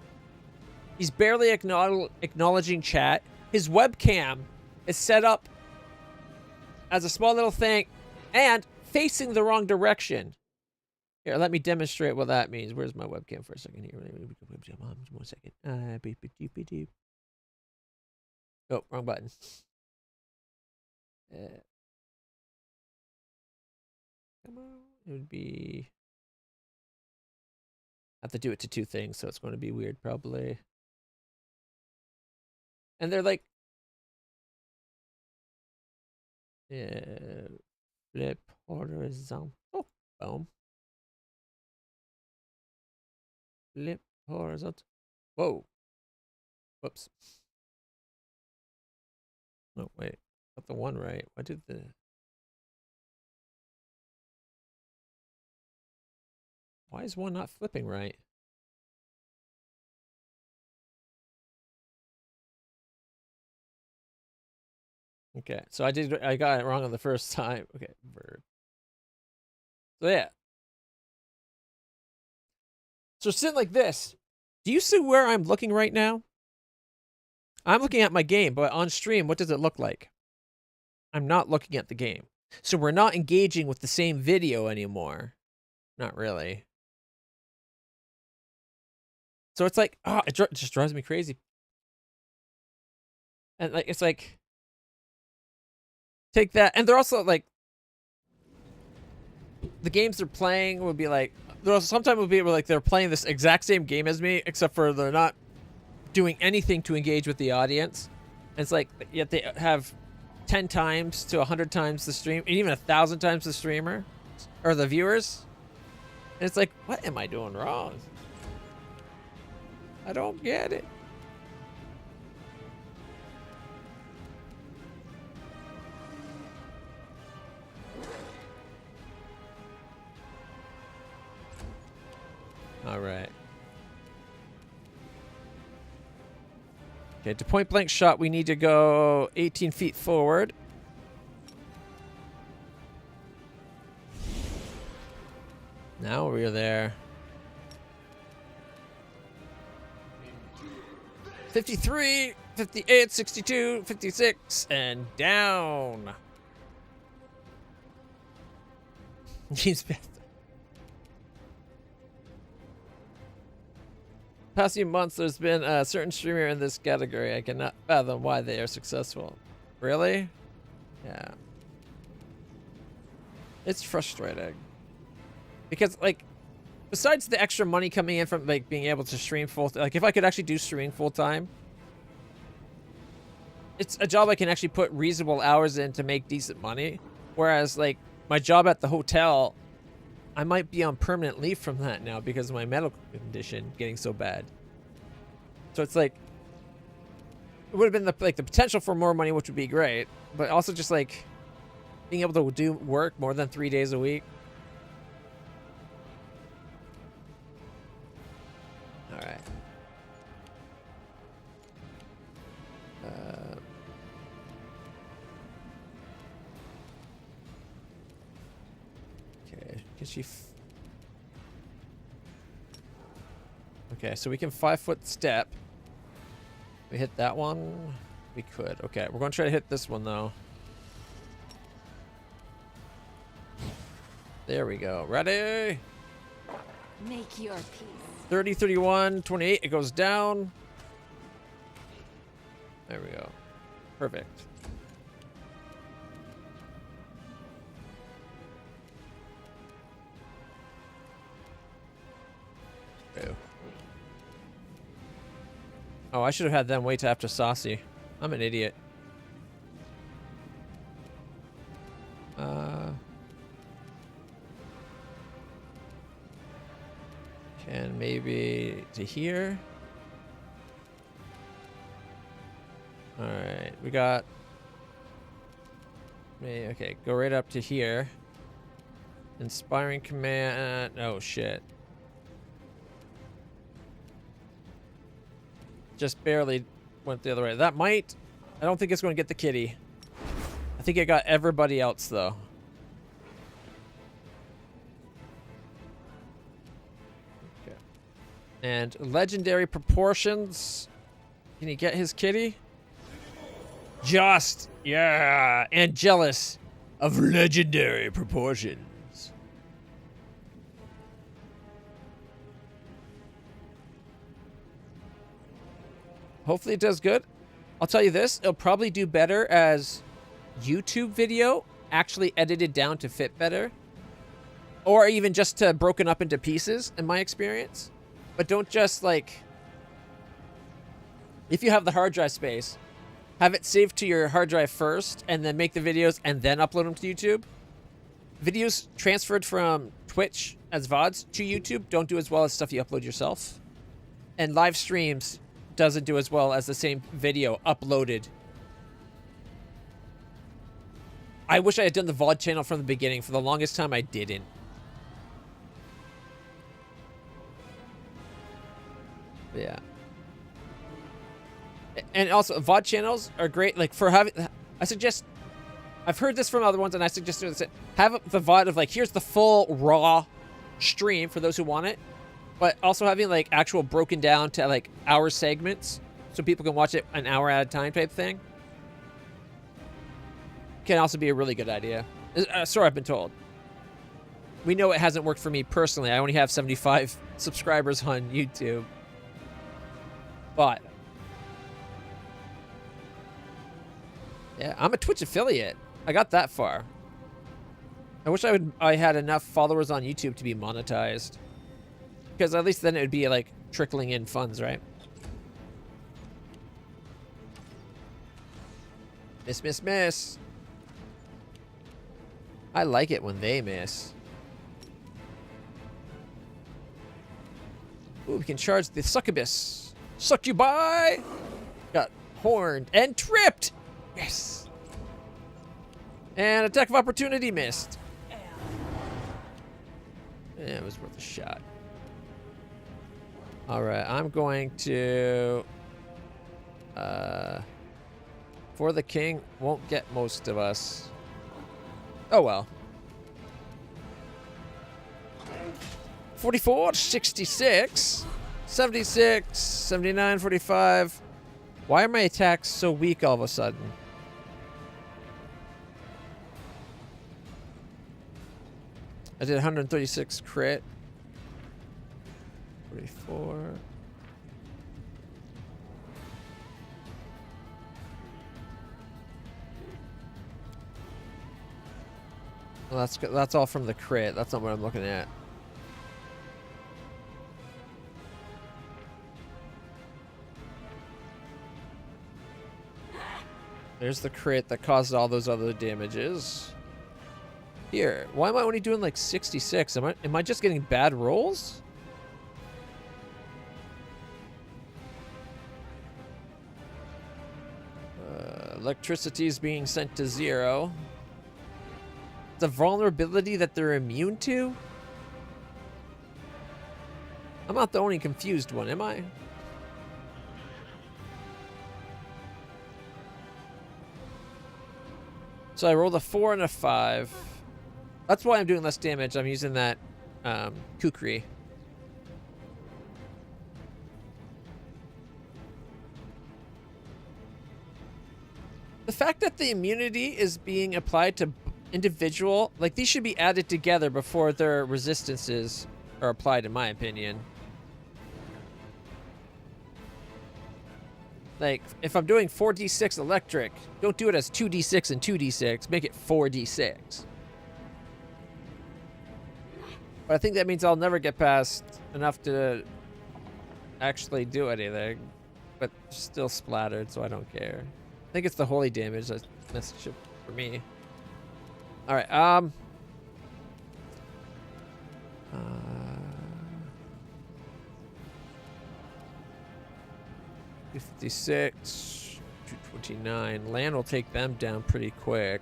He's barely acknowledging chat. His webcam is set up as a small little thing and facing the wrong direction. Here, let me demonstrate what that means. Where's my webcam for a second here? 1 second. Oh, wrong button. Come on. It would be... I have to do it to two things, so it's going to be weird, probably. And they're like... flip horizontal. Oh, boom. Flip horizontal. Whoa. Whoops. Oh, wait. Got the one right. Why did the... Why is one not flipping right? Okay, so I got it wrong on the first time. Okay, verb. So yeah. So sitting like this. Do you see where I'm looking right now? I'm looking at my game, but on stream, what does it look like? I'm not looking at the game. So we're not engaging with the same video anymore. Not really. So it's like, oh, it just drives me crazy. And like, it's like, take that. And they're also like, the games they're playing would be like, sometimes would be like they're playing this exact same game as me, except for they're not doing anything to engage with the audience. And it's like, yet they have 10 times to 100 times the stream, and even 1,000 times the streamer or the viewers. And it's like, what am I doing wrong? I don't get it. All right. Okay, to point blank shot, we need to go 18 feet forward. Now we're there. 53, 58, 62, 56, and down. He's best. Past few months, there's been a certain streamer in this category. I cannot fathom why they are successful. Really? Yeah. It's frustrating. Because, like, besides the extra money coming in from, like, being able to stream like, if I could actually do streaming full-time, it's a job I can actually put reasonable hours in to make decent money. Whereas, like, my job at the hotel, I might be on permanent leave from that now because of my medical condition getting so bad. So it's like, it would have been the potential for more money, which would be great, but also just like being able to do work more than 3 days a week. All right. Okay, can she? Okay, so we can 5-foot step. We hit that one. We could. Okay, we're gonna try to hit this one though. There we go. Ready? Make your peace. 30, 31, 28. It goes down. There we go. Perfect. Ew. Oh, I should have had them wait till after Saucy. I'm an idiot. Can maybe to here. All right, we got. Okay, go right up to here. Inspiring command. Oh shit. Just barely went the other way. That might. I don't think it's going to get the kitty. I think it got everybody else though. Okay. And legendary proportions. Can he get his kitty? Just, yeah, and jealous of legendary proportions. Hopefully it does good. I'll tell you this, it'll probably do better as YouTube video, actually edited down to fit better. Or even just broken up into pieces, in my experience. But don't just, like, if you have the hard drive space, have it saved to your hard drive first, and then make the videos, and then upload them to YouTube. Videos transferred from Twitch as VODs to YouTube don't do as well as stuff you upload yourself. And live streams doesn't do as well as the same video uploaded. I wish I had done the VOD channel from the beginning. For the longest time, I didn't. Yeah. And also, VOD channels are great, like, for having... I suggest... I've heard this from other ones, and I suggest doing this. Have the VOD of, like, here's the full, raw stream for those who want it. But also having, like, actual broken down to, like, hour segments so people can watch it an hour at a time type thing. Can also be a really good idea. So I've been told. We know it hasn't worked for me personally. I only have 75 subscribers on YouTube. But yeah, I'm a Twitch affiliate. I got that far. I wish I had enough followers on YouTube to be monetized. Because at least then it would be like trickling in funds, right? Miss, miss, miss. I like it when they miss. Ooh, we can charge the succubus. Succubi! Got horned and tripped! Yes! And attack of opportunity missed. Yeah, it was worth a shot. Alright, I'm going to... For the king, won't get most of us. Oh well. 44, 66, 76, 79, 45. Why are my attacks so weak all of a sudden? I did 136 crit. 44. Well, that's all from the crit. That's not what I'm looking at. There's the crit that caused all those other damages. Here, why am I only doing like 66? Am I just getting bad rolls? Electricity is being sent to 0. It's a vulnerability that they're immune to? I'm not the only confused one, am I? So I rolled a 4 and a 5. That's why I'm doing less damage. I'm using that kukri. The fact that the immunity is being applied to individual, like these should be added together before their resistances are applied, in my opinion. Like, if I'm doing 4d6 electric, don't do it as 2d6 and 2d6. Make it 4d6. But I think that means I'll never get past enough to actually do anything. But still splattered, so I don't care. I think it's the holy damage that's message for me. Alright, 56, 229. Land will take them down pretty quick.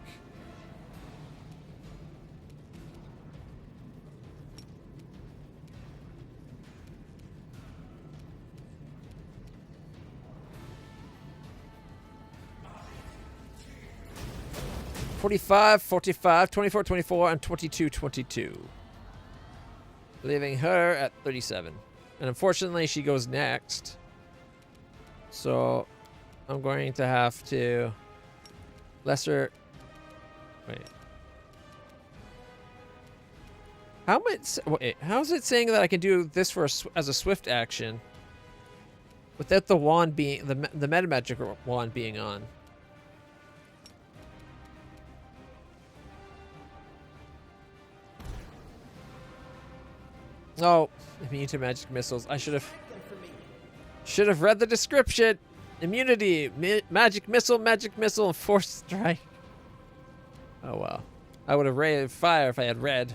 $45, $45, $24, $24, and $22, $22. Leaving her at 37. And unfortunately, she goes next. So, I'm going to have to... Lesser... Wait. Wait, how is it saying that I can do this for as a swift action? Without the wand being... The meta magic wand being on. Oh, immune to magic missiles. I should have read the description. Immunity, magic missile, and force strike. Oh well. I would have raised fire if I had read.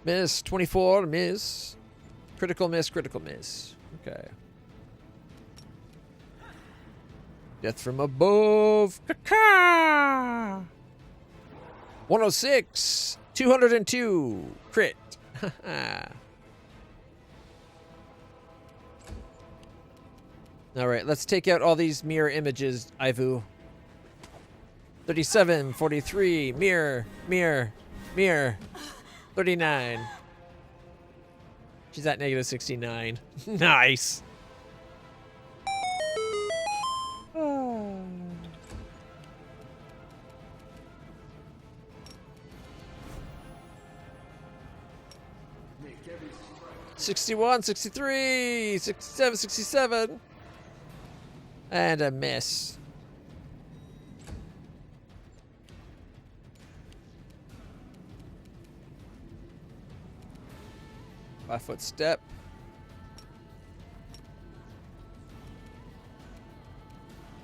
Miss 24, miss. Critical miss, critical miss. Okay. Death from above. Caca! 106. 202. Crit. Alright, let's take out all these mirror images, Ivu. 37, 43, mirror, mirror, mirror. 39. She's at negative 69. Nice. Oh. 61, 63, 67, 67. And a miss. Five-foot step.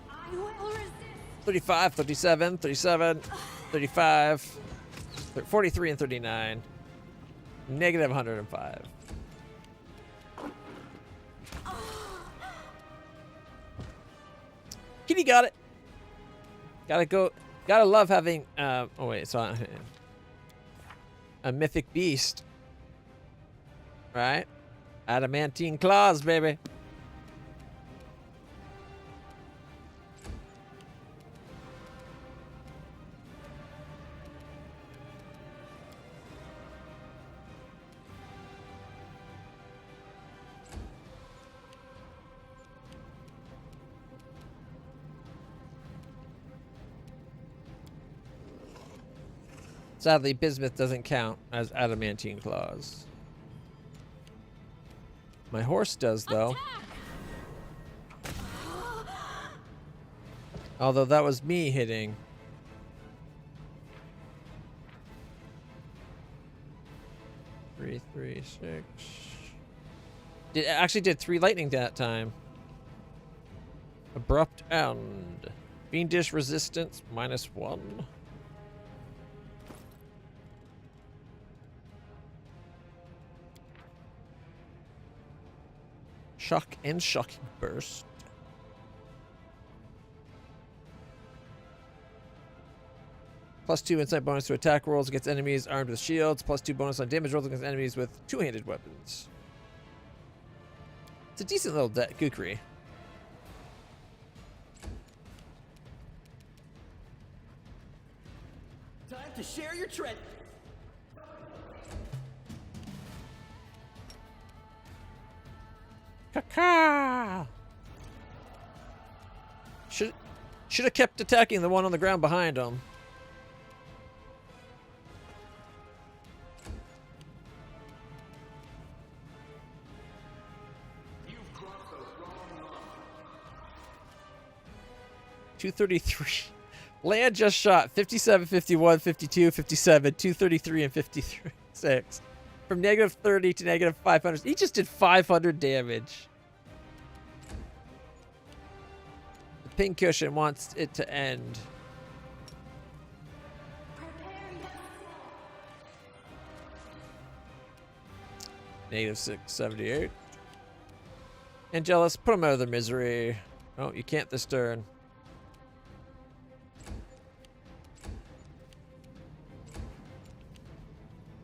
I will resist. 35, 37, 37, 35, 43, and 39. Negative 105. Kitty got it. Gotta go. Gotta love having. Oh wait, it's on a mythic beast, right? Adamantine claws, baby. Sadly, bismuth doesn't count as adamantine claws. My horse does, though. Although that was me hitting. Three, 6. Actually did 3 lightning that time. Abrupt end. Fiendish resistance -1. Shock and shocking burst. +2 insight bonus to attack rolls against enemies armed with shields. +2 bonus on damage rolls against enemies with two-handed weapons. It's a decent little kukri. Time to share your tread. Caca! Should have kept attacking the one on the ground behind him. You've crossed the wrong line. 233. Land just shot 57, 51, 52, 57, 233, and 56. From -30 to -500. He just did 500 damage. The pincushion wants it to end. -678. Angelus, put him out of their misery. Oh, you can't this turn.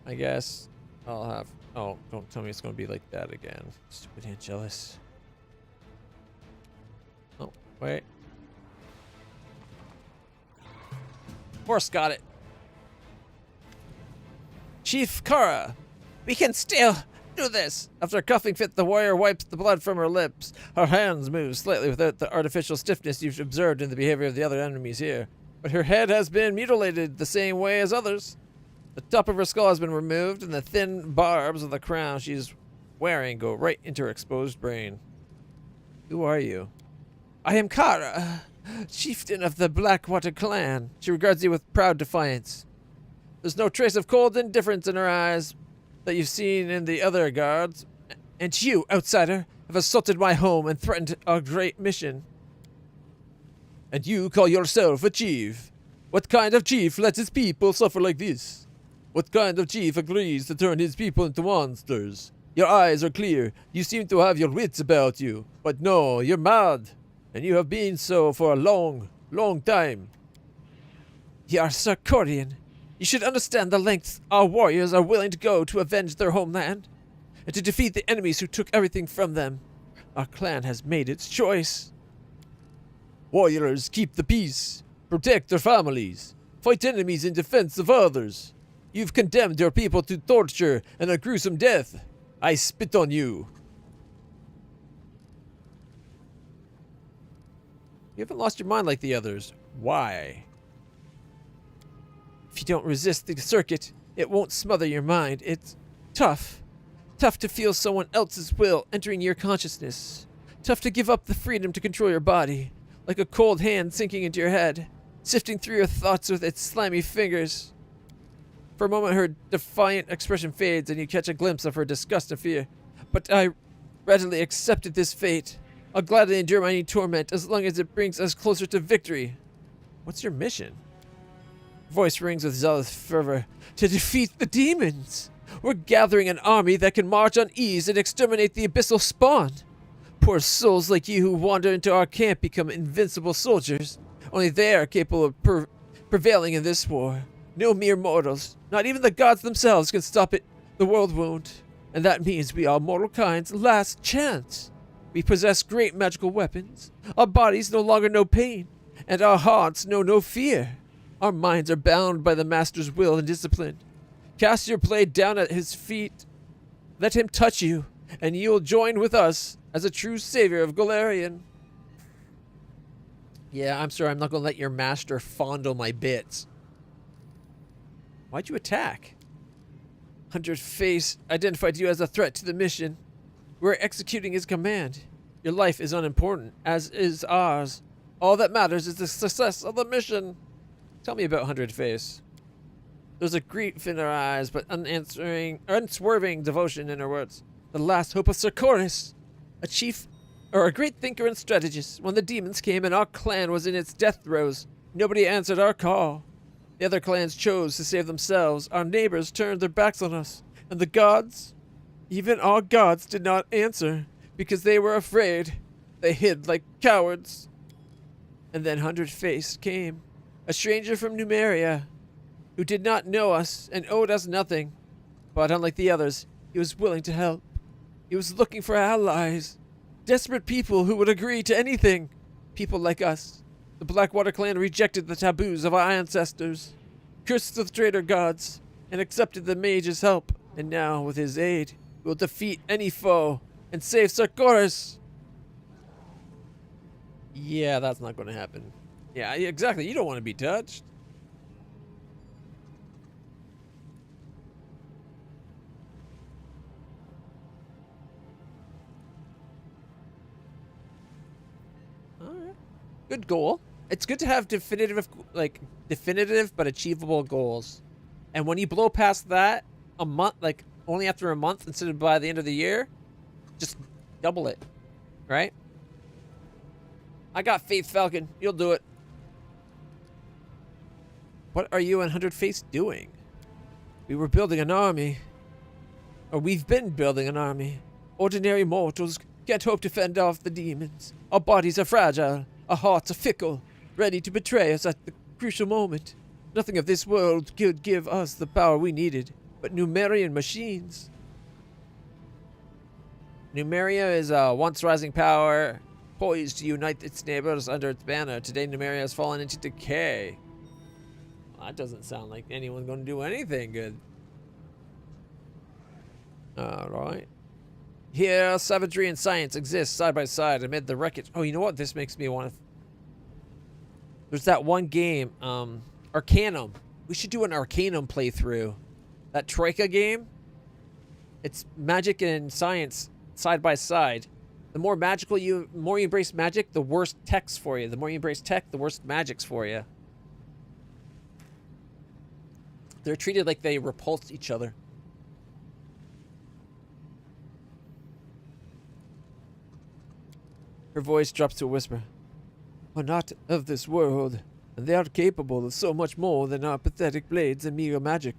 I guess I'll have... Oh, don't tell me it's going to be like that again. Stupid Angelus. Oh, wait. Horse got it. Chief Kara, we can still do this. After cuffing fit, the warrior wipes the blood from her lips. Her hands move slightly without the artificial stiffness you've observed in the behavior of the other enemies here. But her head has been mutilated the same way as others. The top of her skull has been removed, and the thin barbs of the crown she's wearing go right into her exposed brain. Who are you? I am Kara, chieftain of the Blackwater clan. She regards you with proud defiance. There's no trace of cold indifference in her eyes that you've seen in the other guards. And you, outsider, have assaulted my home and threatened our great mission. And you call yourself a chief? What kind of chief lets his people suffer like this? What kind of chief agrees to turn his people into monsters? Your eyes are clear. You seem to have your wits about you. But no, you're mad. And you have been so for a long, long time. You are Sarkorian. You should understand the lengths our warriors are willing to go to avenge their homeland. And to defeat the enemies who took everything from them. Our clan has made its choice. Warriors keep the peace. Protect their families. Fight enemies in defense of others. You've condemned your people to torture and a gruesome death. I spit on you. You haven't lost your mind like the others. Why? If you don't resist the circuit, it won't smother your mind. It's tough. Tough to feel someone else's will entering your consciousness. Tough to give up the freedom to control your body, like a cold hand sinking into your head, sifting through your thoughts with its slimy fingers. For a moment, her defiant expression fades, and you catch a glimpse of her disgust and fear. But I readily accepted this fate. I'll gladly endure any torment as long as it brings us closer to victory. What's your mission? Voice rings with zealous fervor. To defeat the demons! We're gathering an army that can march on ease and exterminate the abyssal spawn. Poor souls like you who wander into our camp become invincible soldiers. Only they are capable of prevailing in this war. No mere mortals, not even the gods themselves, can stop it. The world won't. And that means we are mortal kind's last chance. We possess great magical weapons. Our bodies no longer know pain, and our hearts know no fear. Our minds are bound by the Master's will and discipline. Cast your blade down at his feet. Let him touch you, and you will join with us as a true savior of Golarion. Yeah, I'm sorry, I'm not going to let your master fondle my bits. Why'd you attack? 100 Face identified you as a threat to the mission. We're executing his command. Your life is unimportant, as is ours. All that matters is the success of the mission. Tell me about 100 Face. There's a grief in her eyes, but unswerving devotion in her words. The last hope of Sarkoris, a great thinker and strategist. When the demons came and our clan was in its death throes, nobody answered our call. The other clans chose to save themselves. Our neighbors turned their backs on us, and the gods, even our gods, did not answer because they were afraid. They hid like cowards. And then 100 Face came, a stranger from Numeria, who did not know us and owed us nothing. But unlike the others, he was willing to help. He was looking for allies, desperate people who would agree to anything. People like us. The Blackwater clan rejected the taboos of our ancestors, cursed the traitor gods, and accepted the mage's help. And now, with his aid, we will defeat any foe and save Sarkoris. Yeah, that's not going to happen. Yeah, exactly. You don't want to be touched. Alright. Good goal. It's good to have definitive but achievable goals. And when you blow past that a month, like only after a month instead of by the end of the year, just double it, right? I got Faith Falcon. You'll do it. What are you and 100 Face doing? We were building an army. Or we've been building an army. Ordinary mortals can't hope to fend off the demons. Our bodies are fragile. Our hearts are fickle, ready to betray us at the crucial moment. Nothing of this world could give us the power we needed, but Numerian machines. Numeria is a once rising power, poised to unite its neighbors under its banner. Today, Numeria has fallen into decay. Well, that doesn't sound like anyone's going to do anything good. Alright. Here, savagery and science exist side by side amid the wreckage. Oh, you know what? This makes me want to... There's that one game, Arcanum. We should do an Arcanum playthrough. That Troika game. It's magic and science side by side. The more magical more you embrace magic, the worse tech's for you. The more you embrace tech, the worse magic's for you. They're treated like they repulse each other. Her voice drops to a whisper. We're not of this world, and they are capable of so much more than our pathetic blades and meager magic.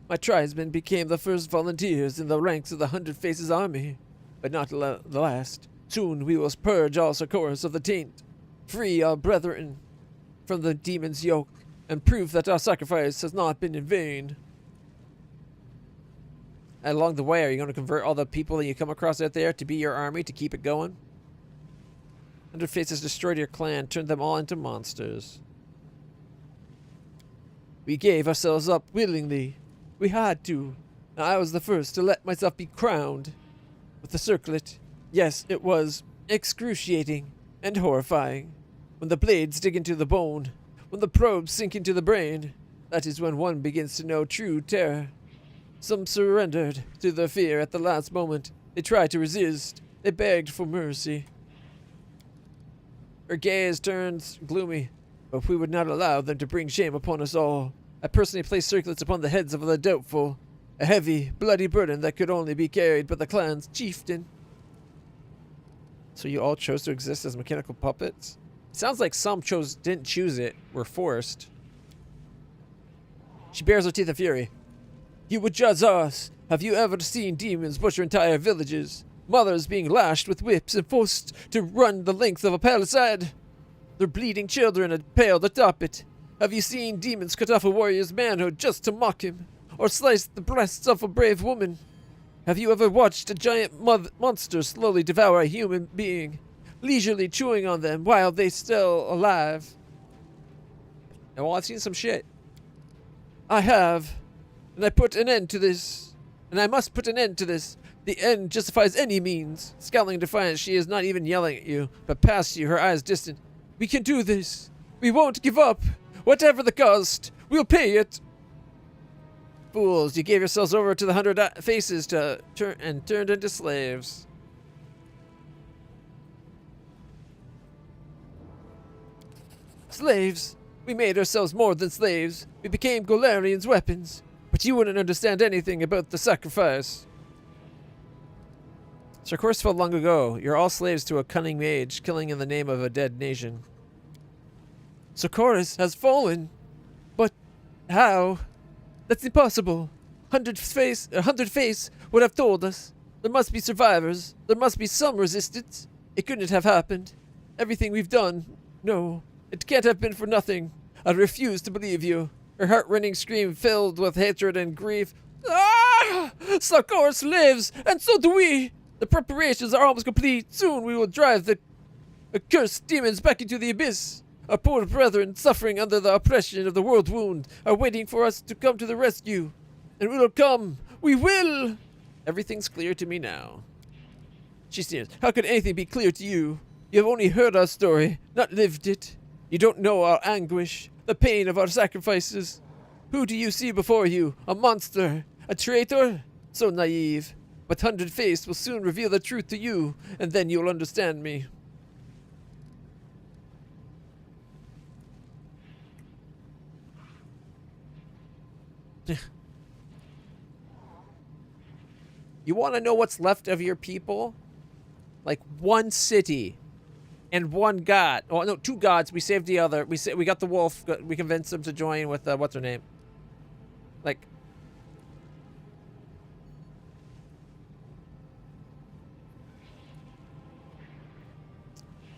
My tribesmen became the first volunteers in the ranks of the 100 Faces army, but not the last. Soon we will purge all Sarkoris of the taint, free our brethren from the demon's yoke, and prove that our sacrifice has not been in vain. And along the way, are you going to convert all the people that you come across out there to be your army to keep it going? 100 Faces destroyed your clan, turned them all into monsters. We gave ourselves up willingly. We had to. I was the first to let myself be crowned with the circlet. Yes, it was excruciating and horrifying. When the blades dig into the bone, when the probes sink into the brain, that is when one begins to know true terror. Some surrendered to their fear at the last moment. They tried to resist. They begged for mercy. Her gaze turns gloomy, but we would not allow them to bring shame upon us all. I personally placed circlets upon the heads of the doubtful, a heavy, bloody burden that could only be carried by the clan's chieftain. So you all chose to exist as mechanical puppets? It sounds like some didn't choose it, were forced. She bares her teeth of fury. You would judge us. Have you ever seen demons butcher entire villages? Mothers being lashed with whips and forced to run the length of a palisade? Their bleeding children impaled atop it. Have you seen demons cut off a warrior's manhood just to mock him? Or slice the breasts of a brave woman? Have you ever watched a giant monster slowly devour a human being, leisurely chewing on them while they're still alive? And well, I've seen some shit. I have. And I put an end to this. And I must put an end to this. The end justifies any means. Scowling in defiance, she is not even yelling at you, but past you, her eyes distant. We can do this. We won't give up. Whatever the cost, we'll pay it. Fools, you gave yourselves over to the 100 faces and turned into slaves. Slaves? We made ourselves more than slaves. We became Golarian's weapons. But you wouldn't understand anything about the sacrifice. Sir Course fell long ago. You're all slaves to a cunning mage, killing in the name of a dead nation. Socorus has fallen. But how? That's impossible. 100 face would have told us. There must be survivors. There must be some resistance. It couldn't have happened. Everything we've done. No, it can't have been for nothing. I refuse to believe you. Her heart-rending scream filled with hatred and grief. Ah! Socorus lives, and so do we. The preparations are almost complete. Soon we will drive the accursed demons back into the abyss. Our poor brethren, suffering under the oppression of the world wound, are waiting for us to come to the rescue. And we will come. We will! Everything's clear to me now. She sneers. How could anything be clear to you? You have only heard our story, not lived it. You don't know our anguish, the pain of our sacrifices. Who do you see before you? A monster? A traitor? So naive. But 100-Faced will soon reveal the truth to you, and then you'll understand me. You want to know what's left of your people? Like one city and one god. Oh no, two gods. We saved the other. We got the wolf. We convinced him to join with what's her name? Like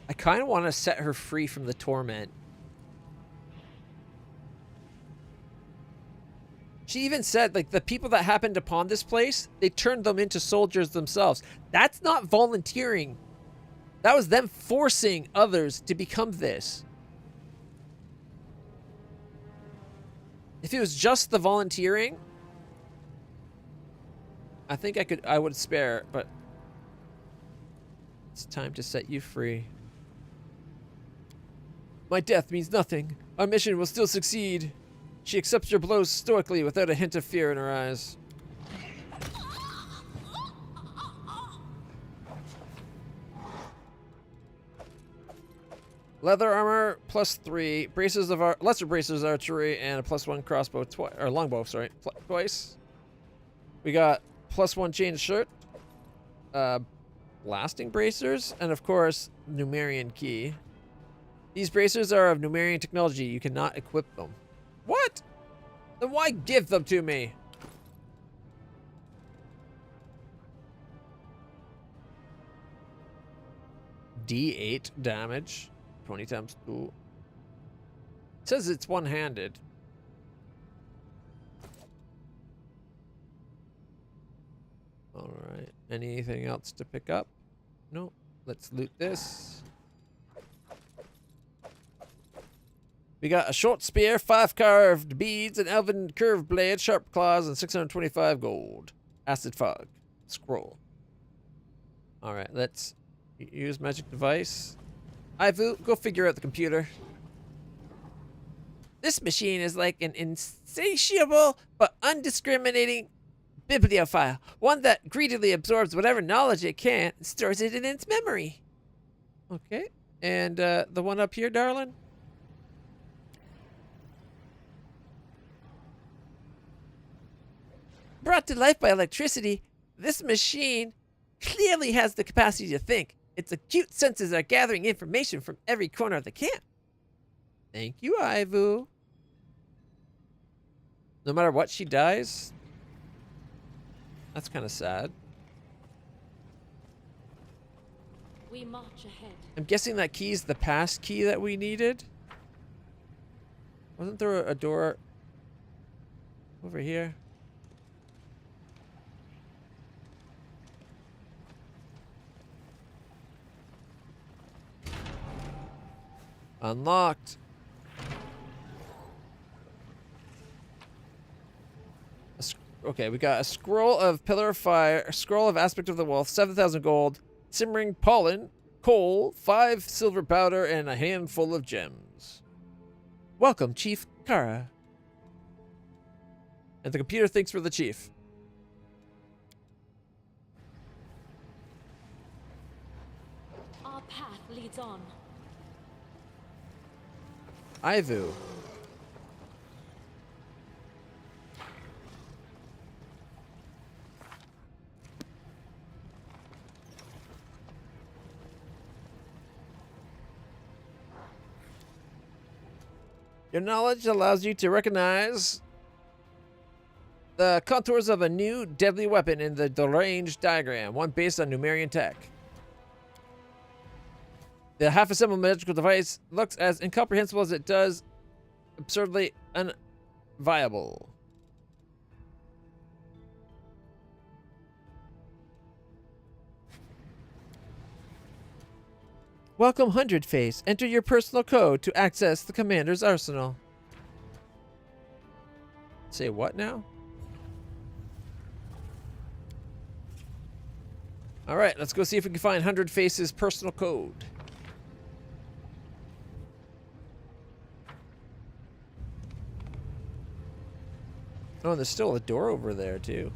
I kind of want to set her free from the torment. She even said, like, the people that happened upon this place, they turned them into soldiers themselves. That's not volunteering. That was them forcing others to become this. If it was just the volunteering, I think I would spare, but it's time to set you free. My death means nothing. Our mission will still succeed. She accepts your blows stoically without a hint of fear in her eyes. Leather armor +3, braces of lesser braces archery, and a +1 crossbow or longbow, sorry, twice. We got +1 chain shirt, blasting bracers, and of course Numerian key. These bracers are of Numerian technology. You cannot equip them. What? Then why give them to me? D8 damage. 20 times 2. It says it's one-handed. Alright. Anything else to pick up? No. Let's loot this. We got a short spear, 5 carved beads, an elven curved blade, sharp claws, and 625 gold. Acid fog. Scroll. Alright, let's use magic device. Ivu, go figure out the computer. This machine is like an insatiable but undiscriminating bibliophile. One that greedily absorbs whatever knowledge it can and stores it in its memory. Okay. And the one up here, darling? Brought to life by electricity, this machine clearly has the capacity to think. Its acute senses are gathering information from every corner of the camp. Thank you, Ivu. No matter what, she dies? That's kind of sad. We march ahead. I'm guessing that key's the pass key that we needed. Wasn't there a door over here? Unlocked. Okay, we got a scroll of pillar of fire, a scroll of aspect of the wolf, 7,000 gold, simmering pollen, coal, 5 silver powder, and a handful of gems. Welcome, Chief Kara. And the computer thinks we're the chief. Our path leads on. Ivu. Your knowledge allows you to recognize the contours of a new deadly weapon in the deranged diagram, one based on Numerian tech. The half-assembled magical device looks as incomprehensible as it does absurdly unviable. Welcome, 100 Face. Enter your personal code to access the commander's arsenal. Say what now? Alright, let's go see if we can find 100 Face's personal code. Oh, and there's still a door over there, too.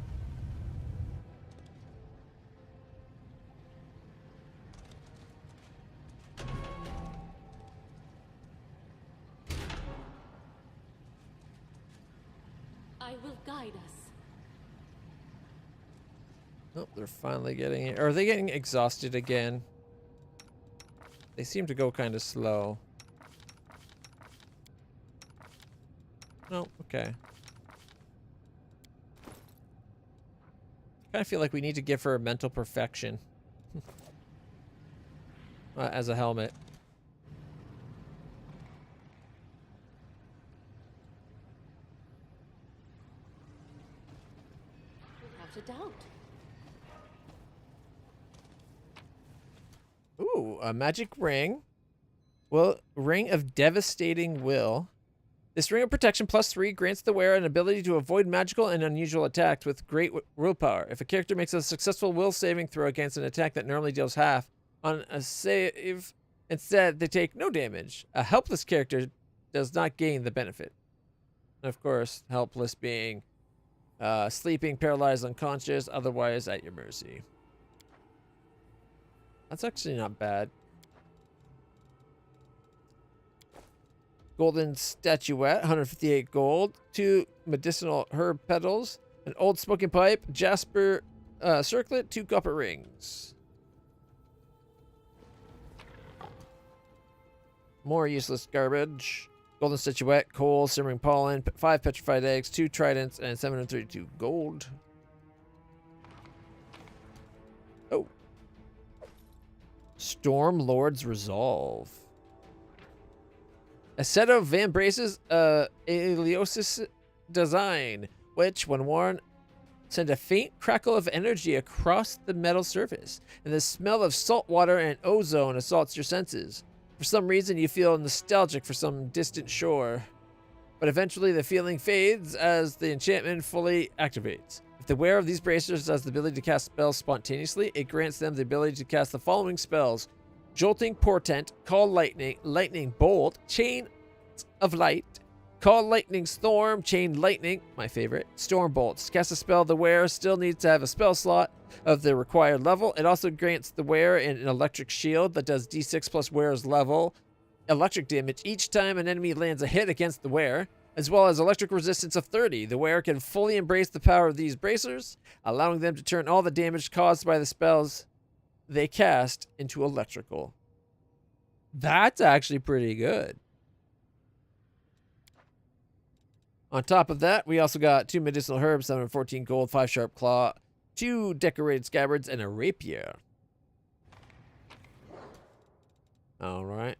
I will guide us. Oh, they're finally getting it. Are they getting exhausted again? They seem to go kind of slow. No, okay. I kind of feel like we need to give her mental perfection. As a helmet. Without a doubt. Ooh, a magic ring. Well, ring of devastating will. This ring of protection +3 grants the wearer an ability to avoid magical and unusual attacks with great willpower. If a character makes a successful will saving throw against an attack that normally deals half, on a save, instead they take no damage. A helpless character does not gain the benefit. And of course, helpless being sleeping, paralyzed, unconscious, otherwise at your mercy. That's actually not bad. Golden statuette, 158 gold. 2 medicinal herb petals. An old smoking pipe. Jasper circlet. 2 copper rings. More useless garbage. Golden statuette, coal, simmering pollen, 5 petrified eggs, 2 tridents, and 732 gold. Oh. Storm Lord's Resolve. A set of Van Brace's Aeliosis design, which, when worn, send a faint crackle of energy across the metal surface, and the smell of salt water and ozone assaults your senses. For some reason, you feel nostalgic for some distant shore. But eventually, the feeling fades as the enchantment fully activates. If the wearer of these bracers has the ability to cast spells spontaneously, it grants them the ability to cast the following spells: Jolting Portent, Call Lightning, Lightning Bolt, Chain of Light, Call Lightning Storm, Chain Lightning, my favorite, Storm Bolts. To cast a spell, the wearer still needs to have a spell slot of the required level. It also grants the wearer an electric shield that does d6 plus wearer's level electric damage each time an enemy lands a hit against the wearer, as well as electric resistance of 30. The wearer can fully embrace the power of these bracers, allowing them to turn all the damage caused by the spells they cast into electrical. That's actually pretty good. On top of that, we also got 2 medicinal herbs, 714 gold, 5 sharp claw, 2 decorated scabbards, and a rapier. All right.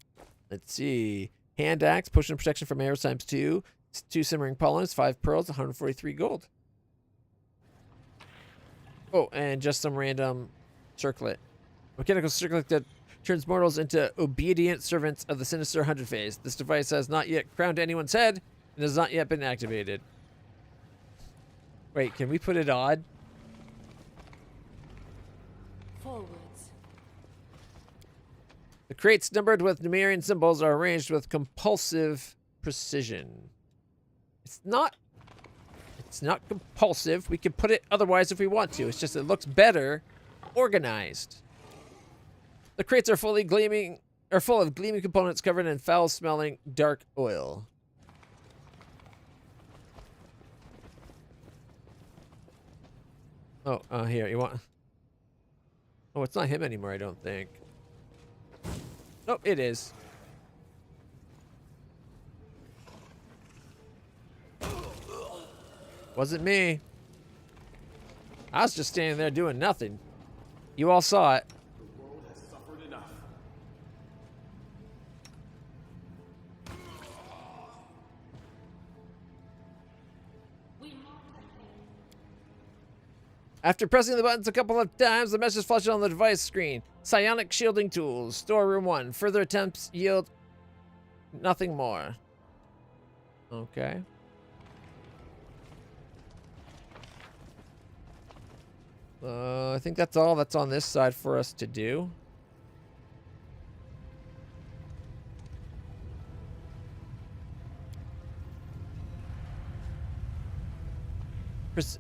Let's see. Hand axe, potion of protection from arrows times 2, 2 simmering pollens, 5 pearls, 143 gold. Oh, and just some random circlet. Mechanical circlet that turns mortals into obedient servants of the sinister 100 phase. This device has not yet crowned anyone's head and has not yet been activated. Wait, can we put it on? Forwards. The crates numbered with Numerian symbols are arranged with compulsive precision. It's not compulsive. We can put it otherwise if we want to. It's just it looks better organized. The crates are full of gleaming components covered in foul-smelling dark oil. Oh, here, you want... Oh, it's not him anymore, I don't think. Oh, it is. Wasn't me. I was just standing there doing nothing. You all saw it. The world has suffered enough. After pressing the buttons a couple of times, the message flashes on the device screen. Psionic shielding tools. Storeroom 1. Further attempts yield nothing more. Okay. I think that's all that's on this side for us to do.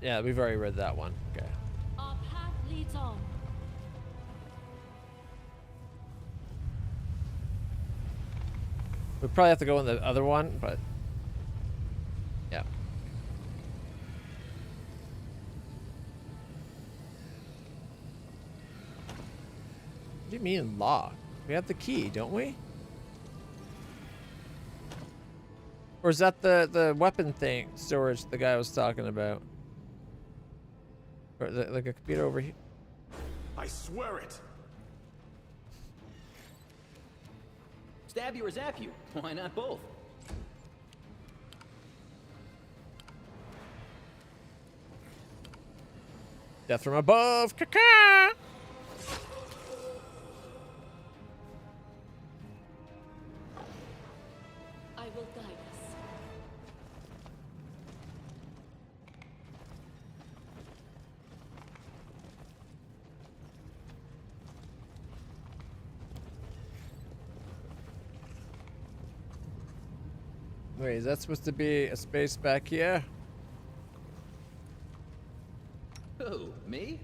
Yeah, we've already read that one. Okay. Our path leads on. We probably have to go in the other one, but yeah. What do you mean lock? We have the key, don't we? Or is that the weapon thing storage the guy was talking about? Or like a computer over here? I swear it. Stab you or zap you? Why not both? Death from above. Caca! I will guide us. Wait, is that supposed to be a space back here? Who? Me?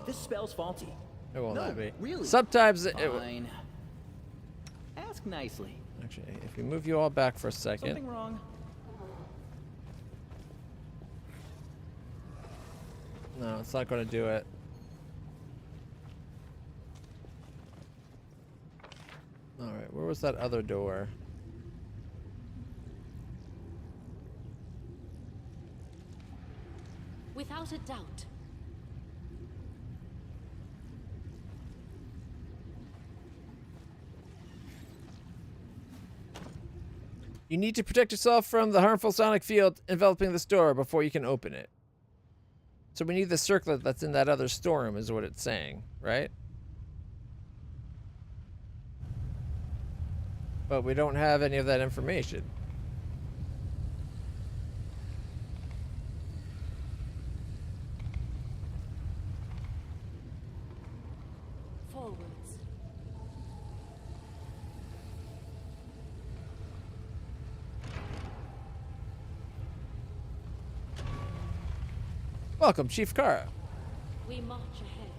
This spell's faulty. It won't No, let me. really? Sometimes Fine. Ask nicely. Actually, if we move you all back for a second. Something wrong? No, it's not going to do it. Alright, where was that other door? Without a doubt. You need to protect yourself from the harmful sonic field enveloping this door before you can open it. So we need the circlet that's in that other storeroom is what it's saying, right? But we don't have any of that information. Forwards. Welcome, Chief Kara. We march ahead.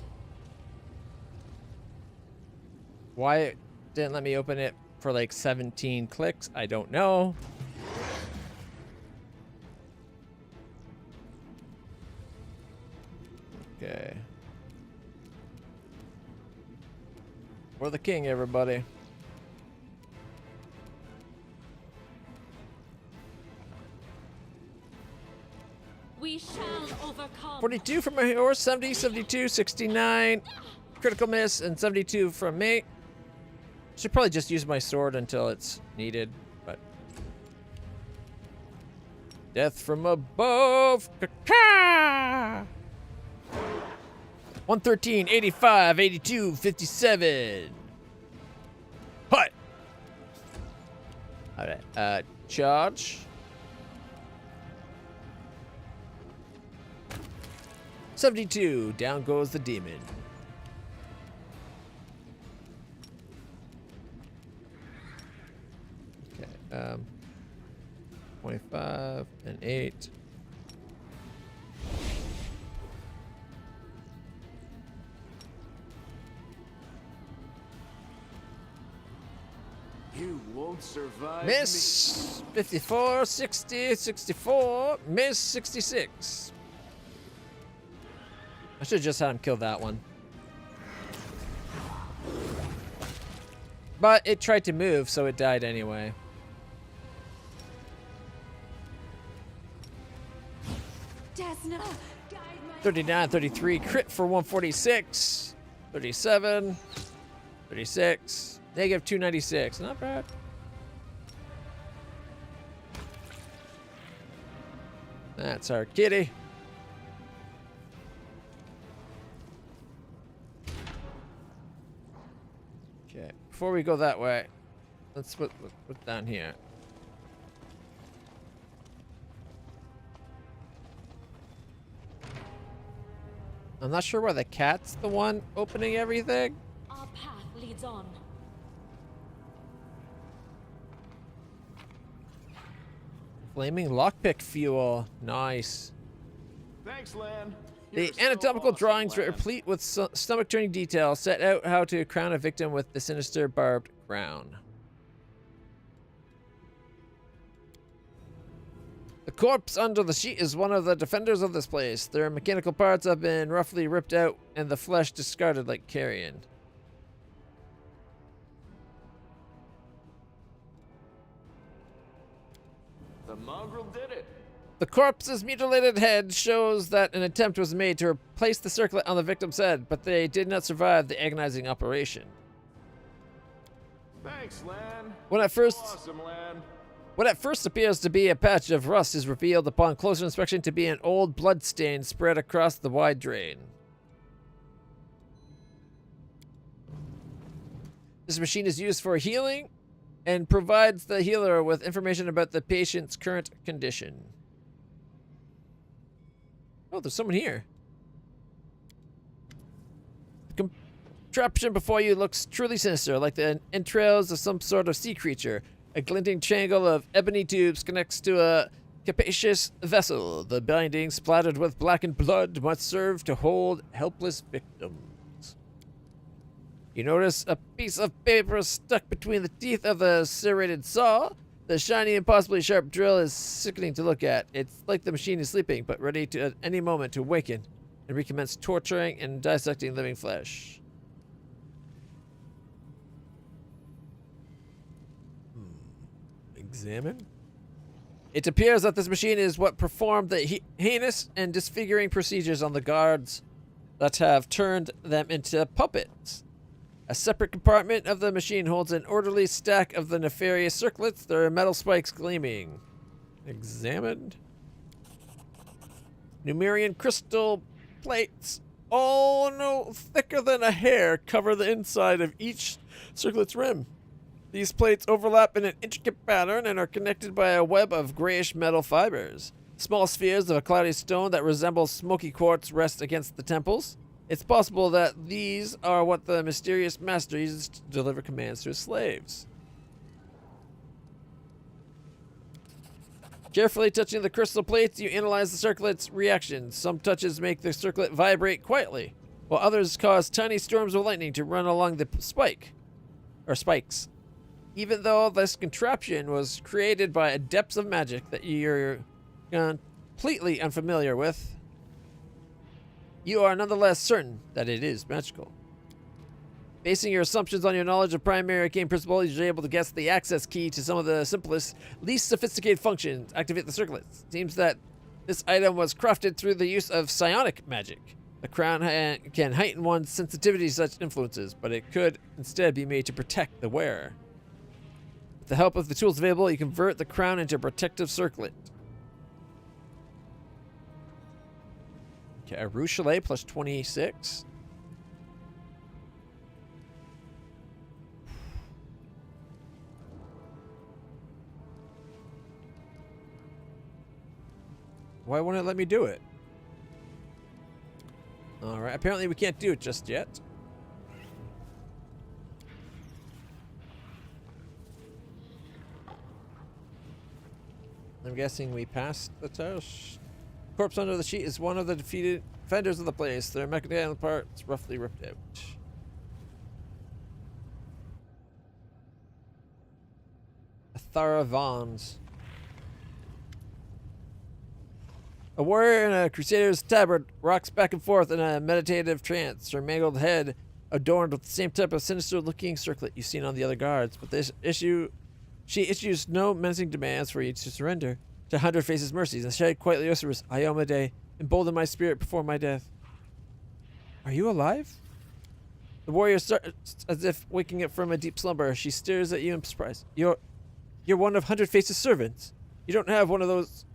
Why it didn't let me open it for like 17 clicks, I don't know. Okay. For the king, everybody. We shall overcome. 42 from my horse, 70, 72, 69. Critical miss, and 72 from me. Should probably just use my sword until it's needed, but... Death from above! Ka-ka! 113, 85, 82, 57. Hut! Alright, charge. $72, down goes the demon. Okay, 25 and 8. You won't survive. Miss 54, 60, 64, miss 66. I should have just had him kill that one. But it tried to move, so it died anyway. Desna died my 39, 33, crit for 146. 37, 36, negative 296. Not bad. That's our kitty. Okay, before we go that way, let's put down here. I'm not sure why the cat's the one opening everything. Our path leads on. Flaming lockpick fuel. Nice. Thanks, Lan. The You're so anatomical awesome, drawings Lan. replete with stomach-turning detail set out how to crown a victim with the sinister barbed crown. The corpse under the sheet is one of the defenders of this place. Their mechanical parts have been roughly ripped out and the flesh discarded like carrion. The mongrel did it. The corpse's mutilated head shows that an attempt was made to replace the circlet on the victim's head, but they did not survive the agonizing operation. Thanks, Lan. When at first Awesome, Lan. What at first appears to be a patch of rust is revealed upon closer inspection to be an old blood stain spread across the wide drain. This machine is used for healing and provides the healer with information about the patient's current condition. Oh, there's someone here. The contraption before you looks truly sinister, like the entrails of some sort of sea creature. A glinting triangle of ebony tubes connects to a capacious vessel. The binding, splattered with blackened blood, must serve to hold helpless victims. You notice a piece of paper stuck between the teeth of the serrated saw. The shiny, impossibly sharp drill is sickening to look at. It's like the machine is sleeping, but ready to at any moment to awaken and recommence torturing and dissecting living flesh. Examine. It appears that this machine is what performed the heinous and disfiguring procedures on the guards that have turned them into puppets. A separate compartment of the machine holds an orderly stack of the nefarious circlets, their metal spikes gleaming. Examined. Numerian crystal plates, all no thicker than a hair, cover the inside of each circlet's rim. These plates overlap in an intricate pattern and are connected by a web of grayish metal fibers. Small spheres of a cloudy stone that resemble smoky quartz rest against the temples. It's possible that these are what the mysterious master uses to deliver commands to his slaves. Carefully touching the crystal plates, you analyze the circlet's reactions. Some touches make the circlet vibrate quietly, while others cause tiny storms of lightning to run along the spikes. Even though this contraption was created by adepts of magic that you're completely unfamiliar with, you are nonetheless certain that it is magical. Basing your assumptions on your knowledge of primary arcane principles, you're able to guess the access key to some of the simplest, least sophisticated functions. Activate the circlets. Seems that this item was crafted through the use of psionic magic. The crown can heighten one's sensitivity to such influences, but it could instead be made to protect the wearer. With the help of the tools available, you convert the crown into a protective circlet. Okay, a Rue Chalet plus 26. Why won't it let me do it? Alright, apparently we can't do it just yet. I'm guessing we passed the test. Corpse under the sheet is one of the defeated defenders of the place. Their mechanical parts roughly ripped out. Athara Vons. A warrior in a crusader's tabard rocks back and forth in a meditative trance, her mangled head adorned with the same type of sinister-looking circlet you've seen on the other guards. But she issues no menacing demands for you to surrender to 100 Faces' mercies. Instead, quietly whispers, Iomade, embolden my spirit before my death. Are you alive? The warrior starts as if waking up from a deep slumber. She stares at you in surprise. You're one of 100 Faces' servants. You don't have one of those...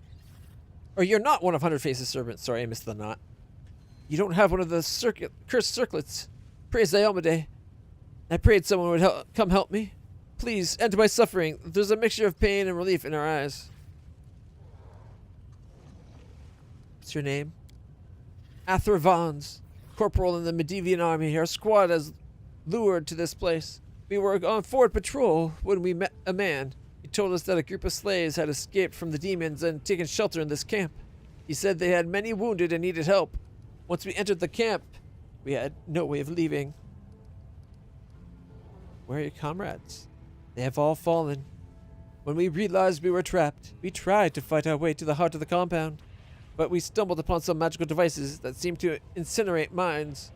Or you're not one of 100 Faces' servants. Sorry, I missed the knot. You don't have one of the cursed circlets. Praise Iomade. I prayed someone would come help me. Please, end my suffering. There's a mixture of pain and relief in her eyes. What's your name? Athra Vons, corporal in the Medivian army. Our squad has lured to this place. We were on forward patrol when we met a man. He told us that a group of slaves had escaped from the demons and taken shelter in this camp. He said they had many wounded and needed help. Once we entered the camp, we had no way of leaving. Where are your comrades? They have all fallen. When we realized we were trapped, we tried to fight our way to the heart of the compound, but we stumbled upon some magical devices that seemed to incinerate minds.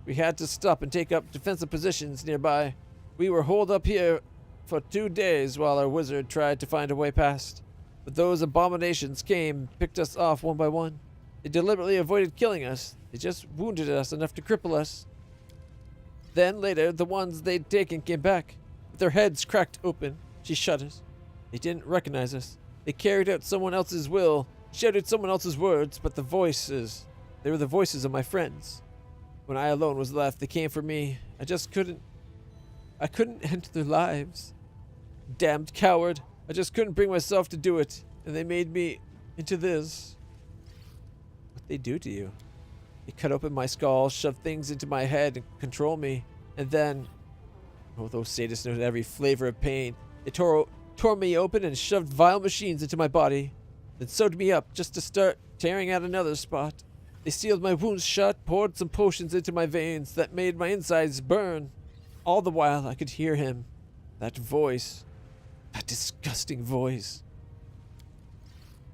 We had to stop and take up defensive positions nearby. We were holed up here for 2 days while our wizard tried to find a way past. But those abominations came, picked us off one by one. They deliberately avoided killing us. They just wounded us enough to cripple us. Then later, the ones they'd taken came back, with their heads cracked open. She shudders. They didn't recognize us. They carried out someone else's will, shouted someone else's words, but the voices, they were the voices of my friends. When I alone was left, they came for me. I couldn't end their lives. Damned coward. I just couldn't bring myself to do it, and they made me into this. What'd they do to you? They cut open my skull, shoved things into my head, and control me. And then, oh, those sadists know every flavor of pain. They tore me open and shoved vile machines into my body, then sewed me up just to start tearing out another spot. They sealed my wounds shut, poured some potions into my veins that made my insides burn. All the while, I could hear him. That voice. That disgusting voice.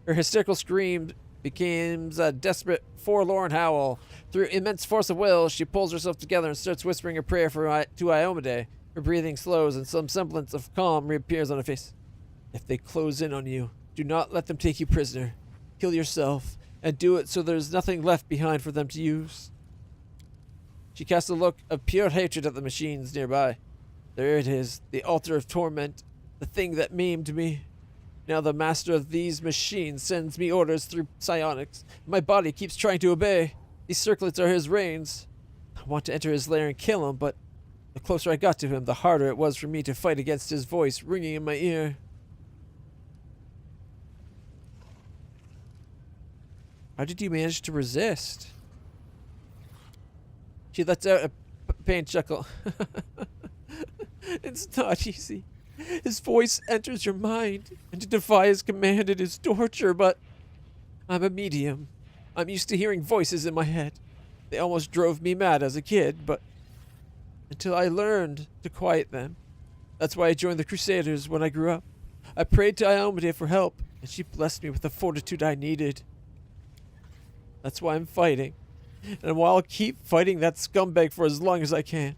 Her hysterical scream becomes a desperate, forlorn howl. Through immense force of will, she pulls herself together and starts whispering a prayer to Iomade. Her breathing slows and some semblance of calm reappears on her face. If they close in on you, do not let them take you prisoner. Kill yourself, and do it so there's nothing left behind for them to use. She casts a look of pure hatred at the machines nearby. There it is, the altar of torment, the thing that maimed me. Now the master of these machines sends me orders through psionics. My body keeps trying to obey. These circlets are his reins. I want to enter his lair and kill him, but the closer I got to him, the harder it was for me to fight against his voice ringing in my ear. How did you manage to resist? She lets out a pained chuckle. It's not easy. His voice enters your mind, and to defy his command it is torture, but I'm a medium. I'm used to hearing voices in my head. They almost drove me mad as a kid, but until I learned to quiet them. That's why I joined the Crusaders when I grew up. I prayed to Iomade for help, and she blessed me with the fortitude I needed. That's why I'm fighting. And while I'll keep fighting that scumbag for as long as I can.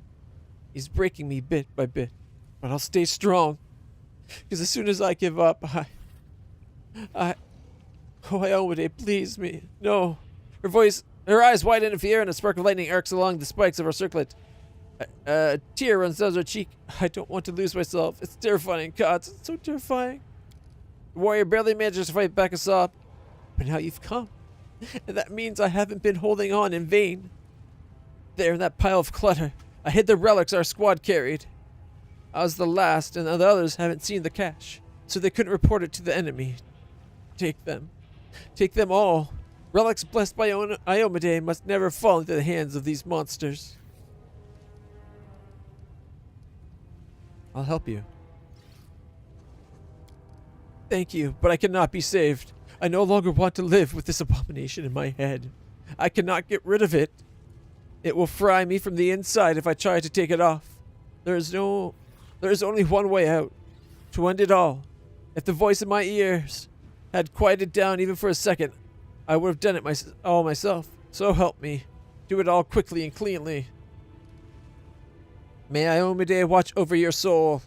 He's breaking me bit by bit. But I'll stay strong. Because as soon as I give up, Oh, Iomade, please me. No. Her eyes widen in fear, and a spark of lightning arcs along the spikes of her circlet. A tear runs down her cheek. I don't want to lose myself. It's terrifying. God, it's so terrifying. The warrior barely manages to fight back a sob. But now you've come. And that means I haven't been holding on in vain. There in that pile of clutter, I hid the relics our squad carried. I was the last, and the others haven't seen the cache, so they couldn't report it to the enemy. Take them. Take them all. Relics blessed by Iomade must never fall into the hands of these monsters. I'll help you. Thank you, but I cannot be saved. I no longer want to live with this abomination in my head. I cannot get rid of it. It will fry me from the inside if I try to take it off. There is only one way out. To end it all. If the voice in my ears had quieted down even for a second, I would have done it all myself. So help me. Do it all quickly and cleanly. May Iomade watch over your soul.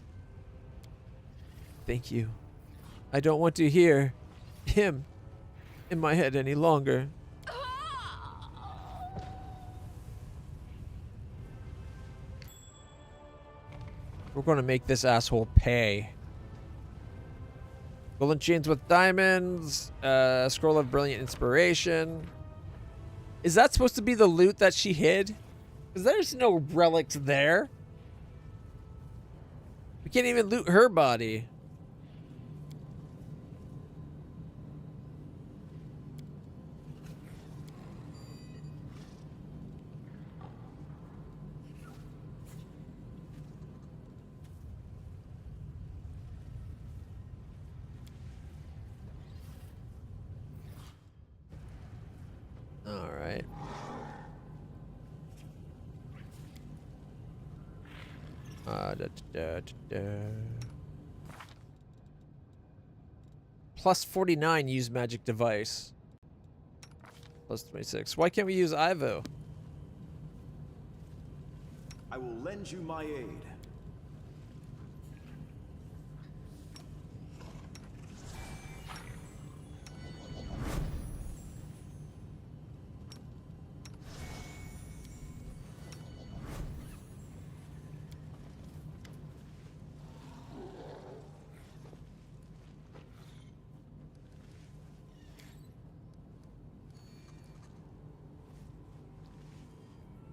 Thank you. I don't want to hear him in my head any longer. We're going to make this asshole pay. Golden chains with diamonds. Scroll of brilliant inspiration. Is that supposed to be the loot that she hid? Because there's no relics there. We can't even loot her body. Alright. Plus 49 use magic device. Plus 26. Why can't we use Ivo? I will lend you my aid.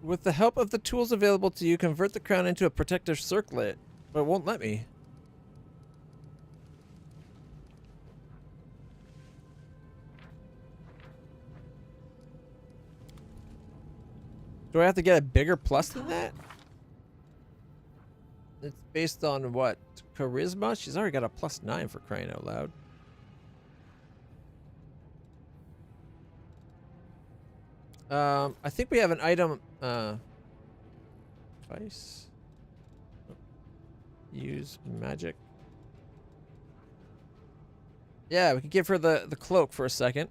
With the help of the tools available to you, convert the crown into a protective circlet, but it won't let me. Do I have to get a bigger plus than that? It's based on what? Charisma? She's already got a +9 for crying out loud. I think we have an item, device. Use magic. Yeah, we can give her the cloak for a second.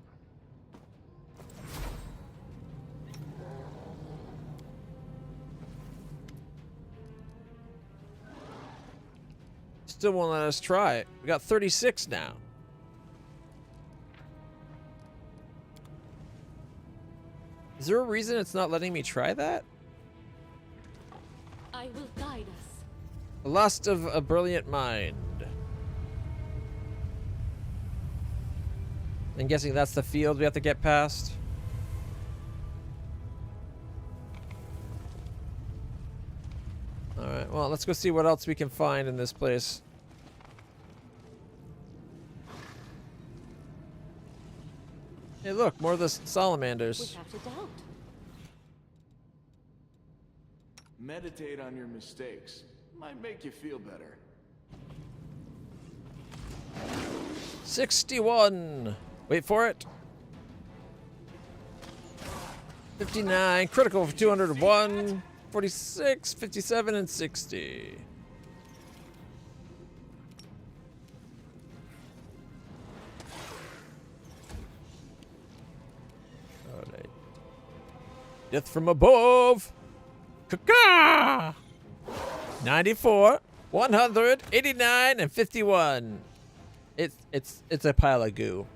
Still won't let us try it. We got 36 now. Is there a reason it's not letting me try that? I will guide us. The lust of a brilliant mind. I'm guessing that's the field we have to get past. Alright, well, let's go see what else we can find in this place. Hey, look, more of the salamanders. Without a doubt. Meditate on your mistakes. Might make you feel better. 61. Wait for it. 59. Critical for 201. 46, 57, and 60. Alright. Death from above. Caca! 94, 100, 89, and 51. It's a pile of goo.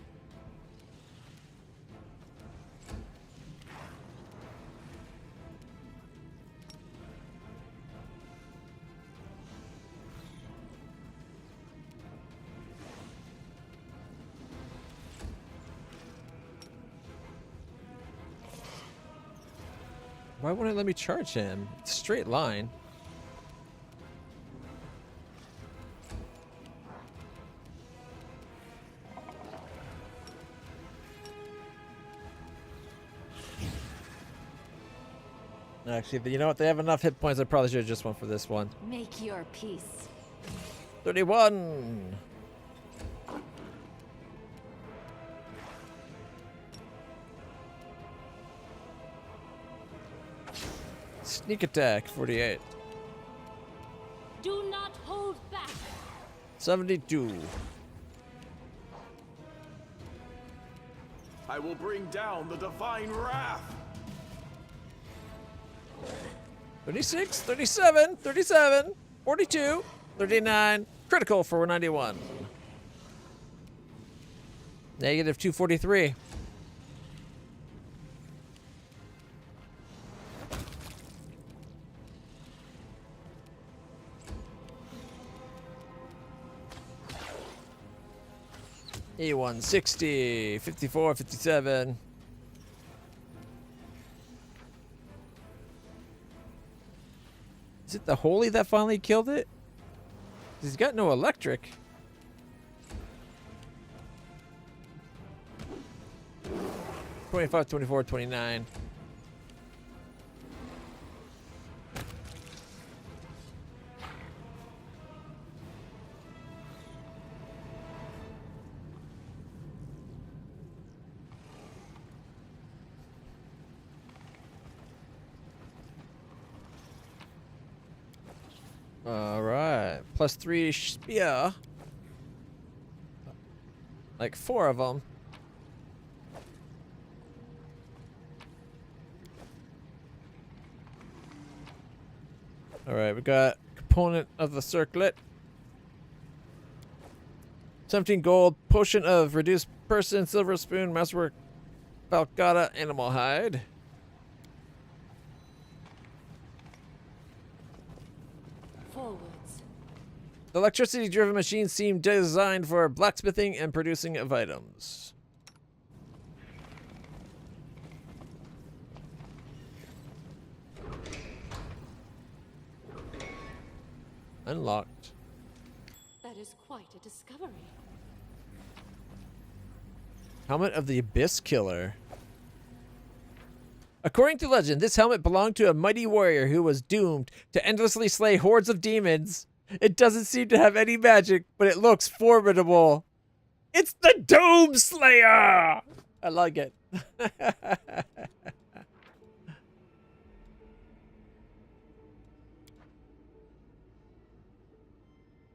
Why won't it let me charge him? It's a straight line. Actually, you know what? They have enough hit points. I probably should have just went for this one. Make your peace. 31. Sneak attack, 48. Do not hold back. 72. I will bring down the divine wrath. 36, 37, 37, 42, 39. Critical for 91. Negative 243. A1, 60, 54, 57. Is it the holy that finally killed it? He's got no electric. $25, 24, 29. Alright. +3 spear. Like 4 of them. Alright, we got component of the circlet. 17 gold, potion of reduced person, silver spoon, masterwork, Valgata, animal hide. Forwards. The electricity-driven machines seem designed for blacksmithing and producing of items. Unlocked. That is quite a discovery. Helmet of the Abyss Killer. According to legend, this helmet belonged to a mighty warrior who was doomed to endlessly slay hordes of demons. It doesn't seem to have any magic, but it looks formidable. It's the Doom Slayer! I like it.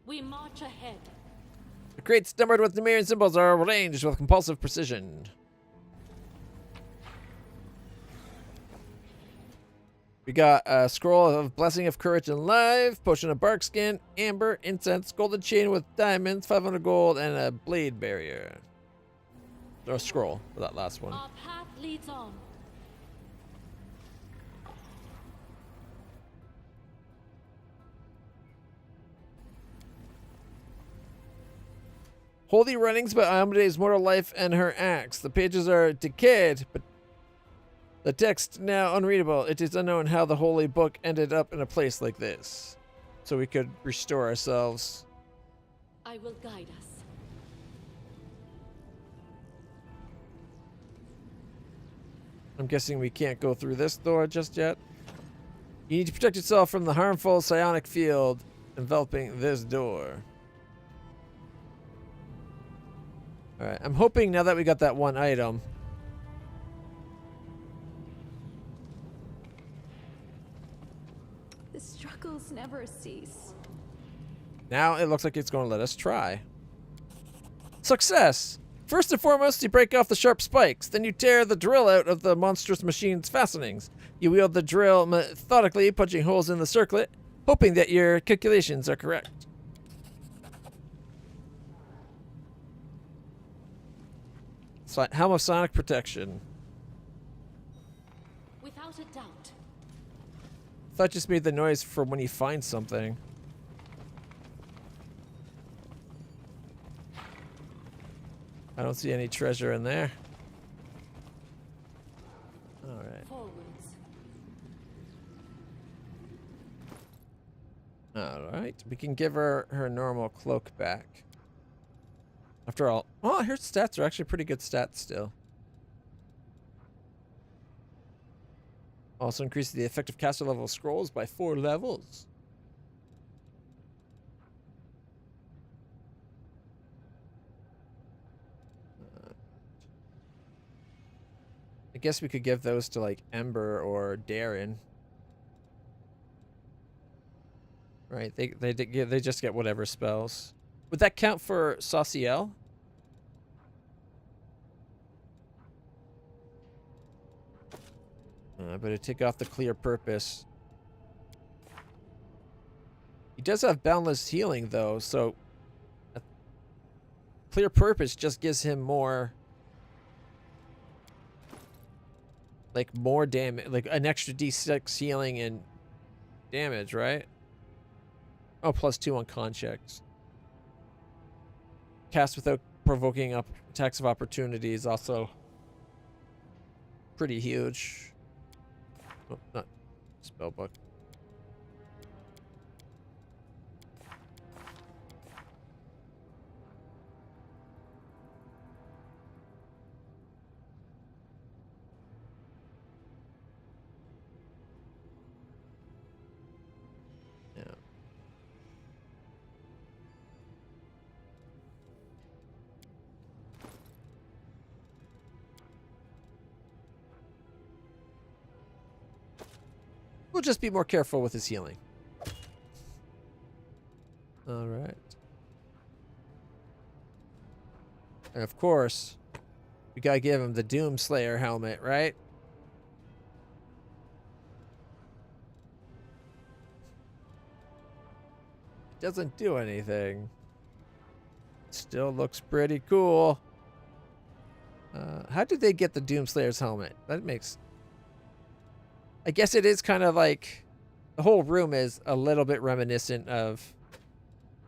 We march ahead. The crates numbered with Nemerian symbols are arranged with compulsive precision. We got a scroll of Blessing of Courage and Life, potion of bark skin, amber, incense, golden chain with diamonds, 500 gold, and a blade barrier. Or a scroll for that last one. Our path leads on. Holy Writings about Amade's mortal life and her acts. The pages are decayed, but the text now unreadable. It is unknown how the holy book ended up in a place like this. So we could restore ourselves. I will guide us. I'm guessing we can't go through this door just yet. You need to protect yourself from the harmful psionic field enveloping this door. Alright, I'm hoping now that we got that one item. The struggles never cease. Now it looks like it's going to let us try. Success! First and foremost, you break off the sharp spikes. Then you tear the drill out of the monstrous machine's fastenings. You wield the drill methodically, punching holes in the circlet, hoping that your calculations are correct. Helm of Sonic Protection. Without a doubt. That just made the noise for when you find something. I don't see any treasure in there. Alright. Forwards. Alright. We can give her her normal cloak back. After all, oh, her stats are actually pretty good stats still. Also increases the effective caster level of scrolls by 4 levels. I guess we could give those to like Ember or Darren. Right? They just get whatever spells. Would that count for Sauciel? But it take off the clear purpose. He does have boundless healing though, so clear purpose just gives him more, like more damage, like an extra D6 healing and damage, right? Oh, +2 on con checks. Cast without provoking up attacks of opportunity is also pretty huge. Oh, not spellbook. Yeah. We'll just be more careful with his healing. All right. And of course, we gotta give him the Doomslayer helmet, right? Doesn't do anything. Still looks pretty cool. How did they get the Doomslayer's helmet? That makes... I guess it is kind of like... The whole room is a little bit reminiscent of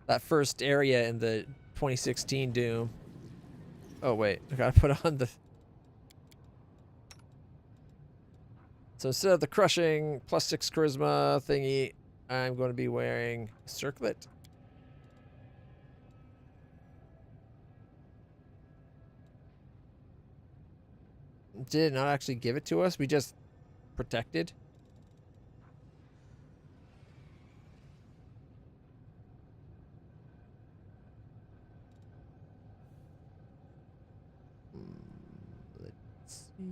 that first area in the 2016 Doom. Oh, wait. I gotta put on the... So instead of the crushing +6 charisma thingy, I'm going to be wearing a circlet. Did it not actually give it to us? We just protected? Let's see.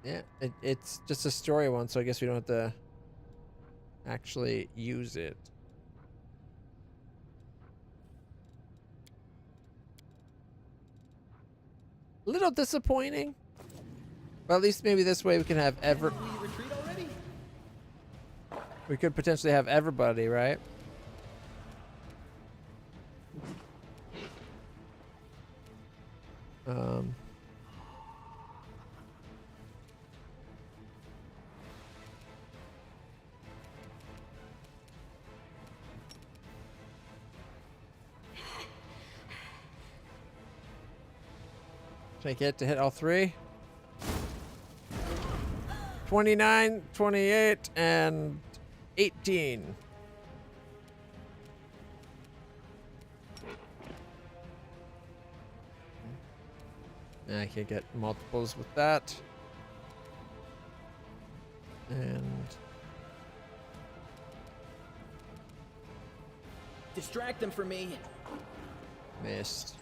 Yeah, it's just a story one, so I guess we don't have to actually use it. A little disappointing. But at least maybe this way we can have We retreat already? we could potentially have everybody, right? Make it to hit all three. 29, 28, and 18. I can get multiples with that. And Distract them for me. missed.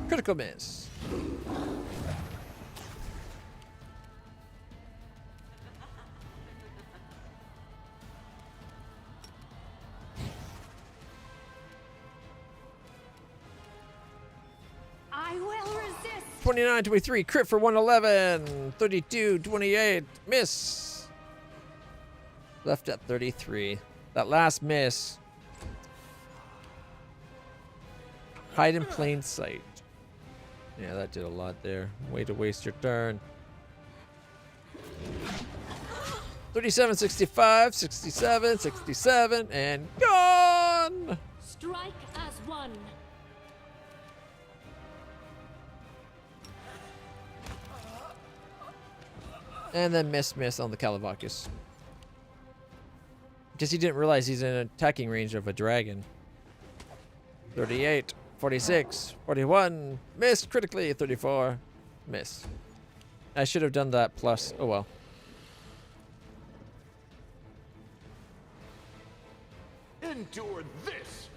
Critical miss. I will resist. 29, 23, crit for 111. 32, 28, miss. Left at 33. That last miss. Hide in plain sight. Yeah, that did a lot there. Way to waste your turn. 37, 65, 67, 67, and gone! Strike as one. And then miss on the Calabacus. Guess he didn't realize he's in attacking range of a dragon. 38, 46, 41, missed critically, 34, miss. I should have done that plus, oh well. Endure this.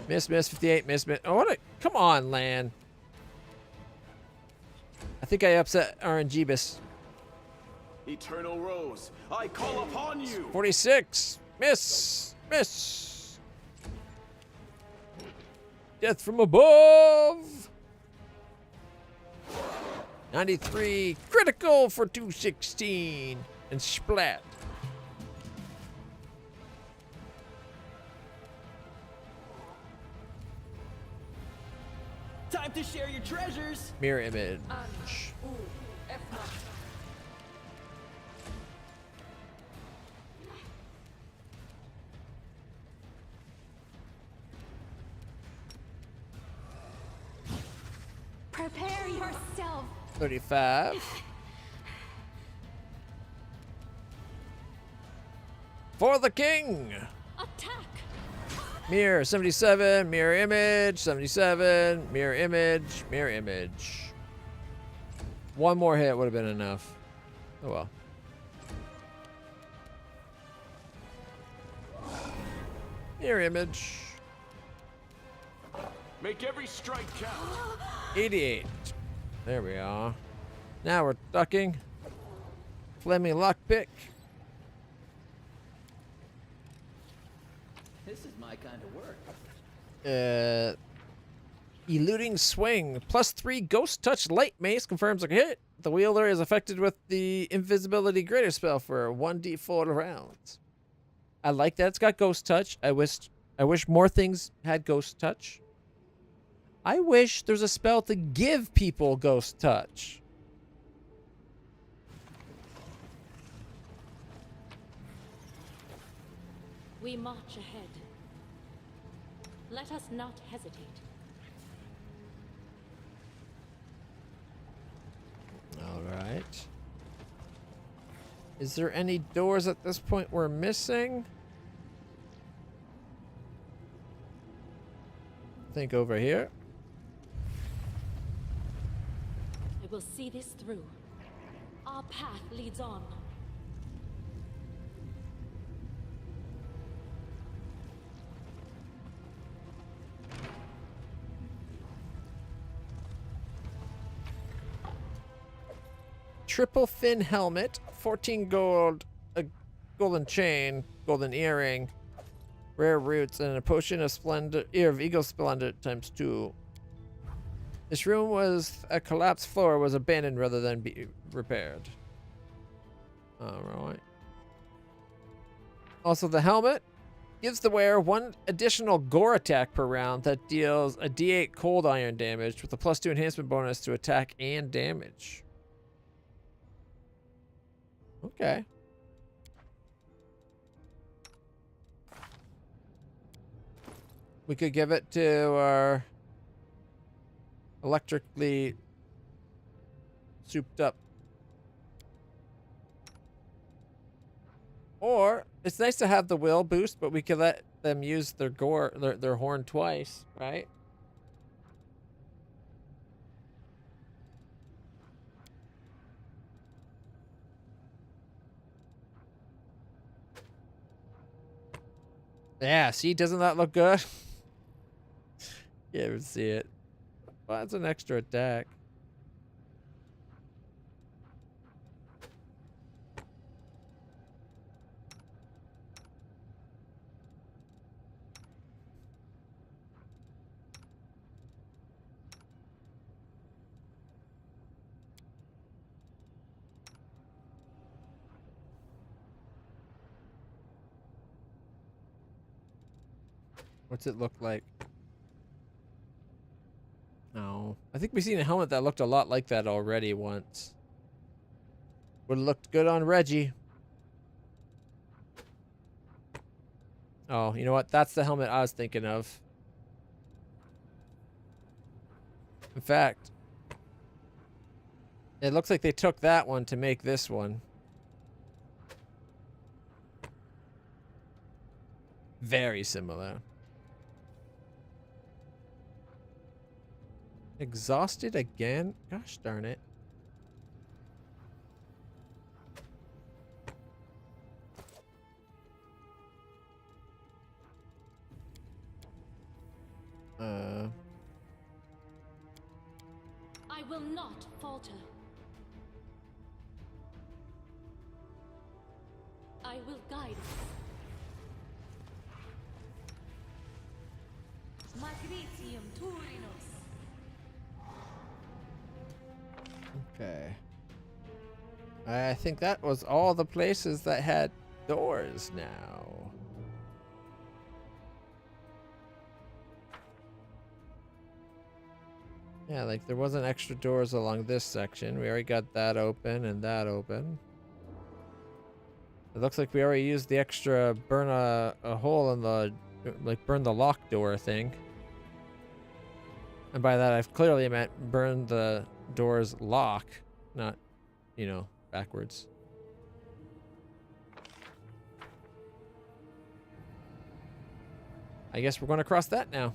Miss, 58, miss. Oh, what a, come on, Lan. I think I upset RNGbus. Eternal Rose, I call upon you. 46, miss. Death from above. 93, critical for 216, and splat. Time to share your treasures. Mirror image. Prepare yourself. 35. For the king. Attack. Mirror 77, mirror image 77, mirror image. One more hit would have been enough. Oh well. Mirror image. Make every strike count. 88. There we are. Now we're ducking. Fleming lockpick. This is my kind of work. Eluding swing. +3 ghost touch light mace confirms a hit. The wielder is affected with the invisibility greater spell for 1d4 rounds. I like that it's got ghost touch. I wish more things had ghost touch. I wish there's a spell to give people ghost touch. We march ahead. Let us not hesitate. All right. Is there any doors at this point we're missing? I think over here. I will see this through. Our path leads on. Triple fin helmet, 14 gold, a golden chain, golden earring, rare roots, and a potion of splendor, ear of eagle splendor ×2. This room was a collapsed floor, was abandoned rather than be repaired. Alright. Also, the helmet gives the wearer 1 additional gore attack per round that deals a d8 cold iron damage with a +2 enhancement bonus to attack and damage. Okay. We could give it to our electrically souped up. Or it's nice to have the will boost, but we could let them use their their horn twice, right? Yeah, see, doesn't that look good? Can't even see it. Well, that's an extra attack. What's it look like? No. I think we've seen a helmet that looked a lot like that already once. Would have looked good on Reggie. Oh, you know what? That's the helmet I was thinking of. In fact, it looks like they took that one to make this one. Very similar. Exhausted again? Gosh darn it. I will not falter. I will guide us. Magnetium Turinos. Okay. I think that was all the places that had doors now. Yeah, like there wasn't extra doors along this section. We already got that open and that open. It looks like we already used the extra burn a hole in the, like burn the lock door thing. And by that I've clearly meant burn the door's lock, not, you know, backwards. I guess we're going to cross that now.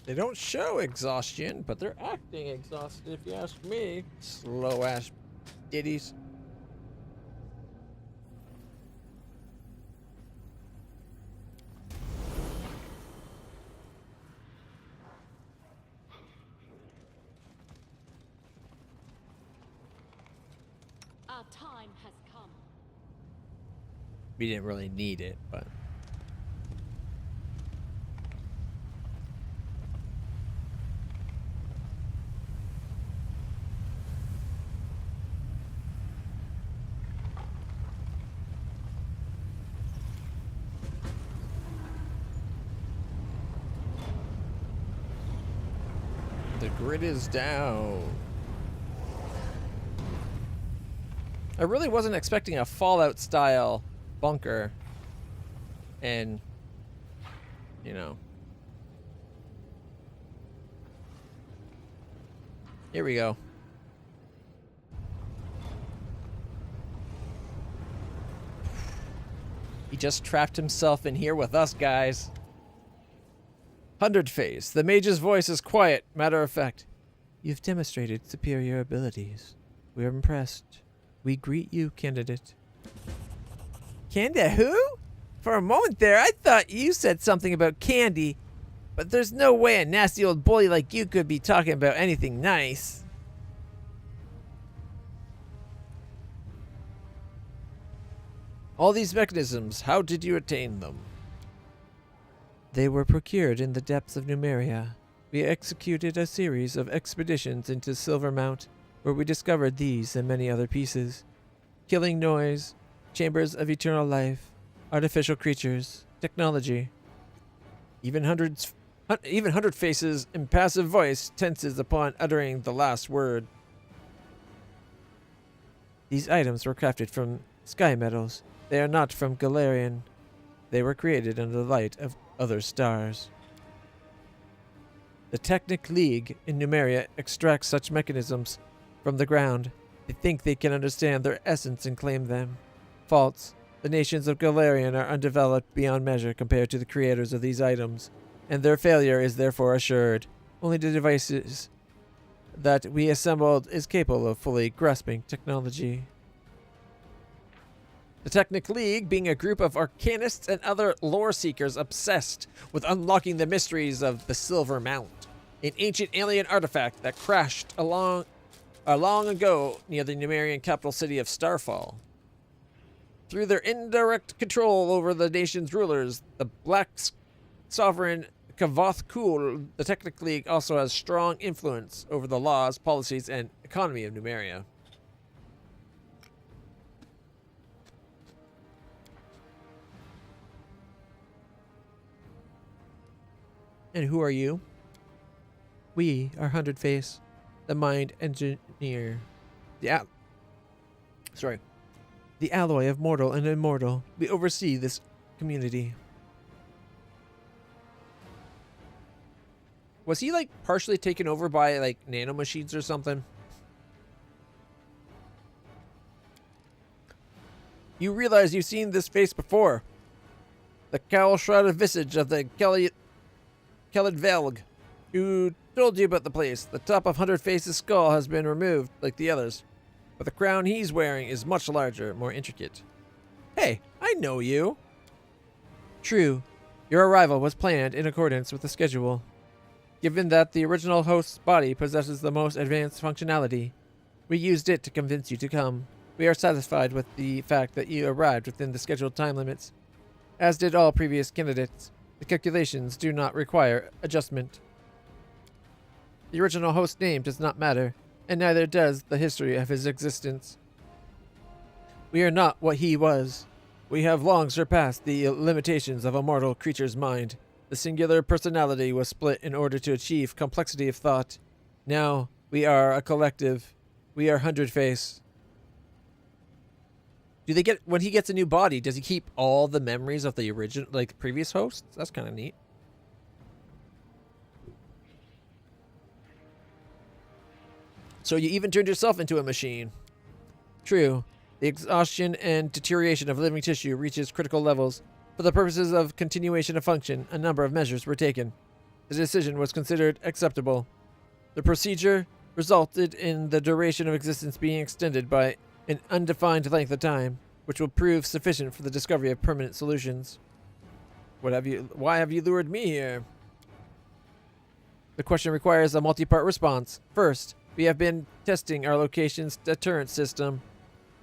They don't show exhaustion, but they're acting exhausted if you ask me. Slow ass ditties. Our time has come. We didn't really need it, but the grid is down. I really wasn't expecting a Fallout style bunker. And, you know. Here we go. He just trapped himself in here with us, guys. 100 phase. The mage's voice is quiet, matter of fact. You've demonstrated superior abilities. We're impressed. We greet you, candidate. Candidate who? For a moment there, I thought you said something about candy. But there's no way a nasty old bully like you could be talking about anything nice. All these mechanisms, how did you attain them? They were procured in the depths of Numeria. We executed a series of expeditions into Silvermount, where we discovered these and many other pieces. killing noise, chambers of eternal life, artificial creatures, technology. Even Hundred Face's impassive voice tenses upon uttering the last word. These items were crafted from sky metals. They are not from Galarian. They were created under the light of other stars. The Technic League in Numeria extracts such mechanisms from the ground. They think they can understand their essence and claim them. False. The nations of Galarian are undeveloped beyond measure compared to the creators of these items, and their failure is therefore assured. Only the devices that we assembled is capable of fully grasping technology. The Technic League being a group of arcanists and other lore seekers obsessed with unlocking the mysteries of the Silver Mount, an ancient alien artifact that crashed long ago near the Numerian capital city of Starfall. Through their indirect control over the nation's rulers, the Black Sovereign Kavoth Kul, the Technic League also has strong influence over the laws, policies, and economy of Numeria. And who are you? We are Hundred Face, the mind engineer. The alloy of mortal and immortal. We oversee this community. Was he like partially taken over by like nanomachines or something? You realize you've seen this face before. The cowl-shrouded visage of the Kelid Velg, who told you about the place. The top of Hundred Face's skull has been removed, like the others, but the crown he's wearing is much larger, more intricate. Hey, I know you. True. Your arrival was planned in accordance with the schedule. Given that the original host's body possesses the most advanced functionality, we used it to convince you to come. We are satisfied with the fact that you arrived within the scheduled time limits. As did all previous candidates, the calculations do not require adjustment. The original host's name does not matter, and neither does the history of his existence. We are not what he was. We have long surpassed the limitations of a mortal creature's mind. The singular personality was split in order to achieve complexity of thought. Now, we are a collective. We are Hundred Face. When he gets a new body, does he keep all the memories of the original, like the previous hosts? That's kind of neat. So you even turned yourself into a machine. True. The exhaustion and deterioration of living tissue reaches critical levels. For the purposes of continuation of function, a number of measures were taken. The decision was considered acceptable. The procedure resulted in the duration of existence being extended by an undefined length of time, which will prove sufficient for the discovery of permanent solutions. Why have you lured me here? The question requires a multi-part response. First, we have been testing our location's deterrent system.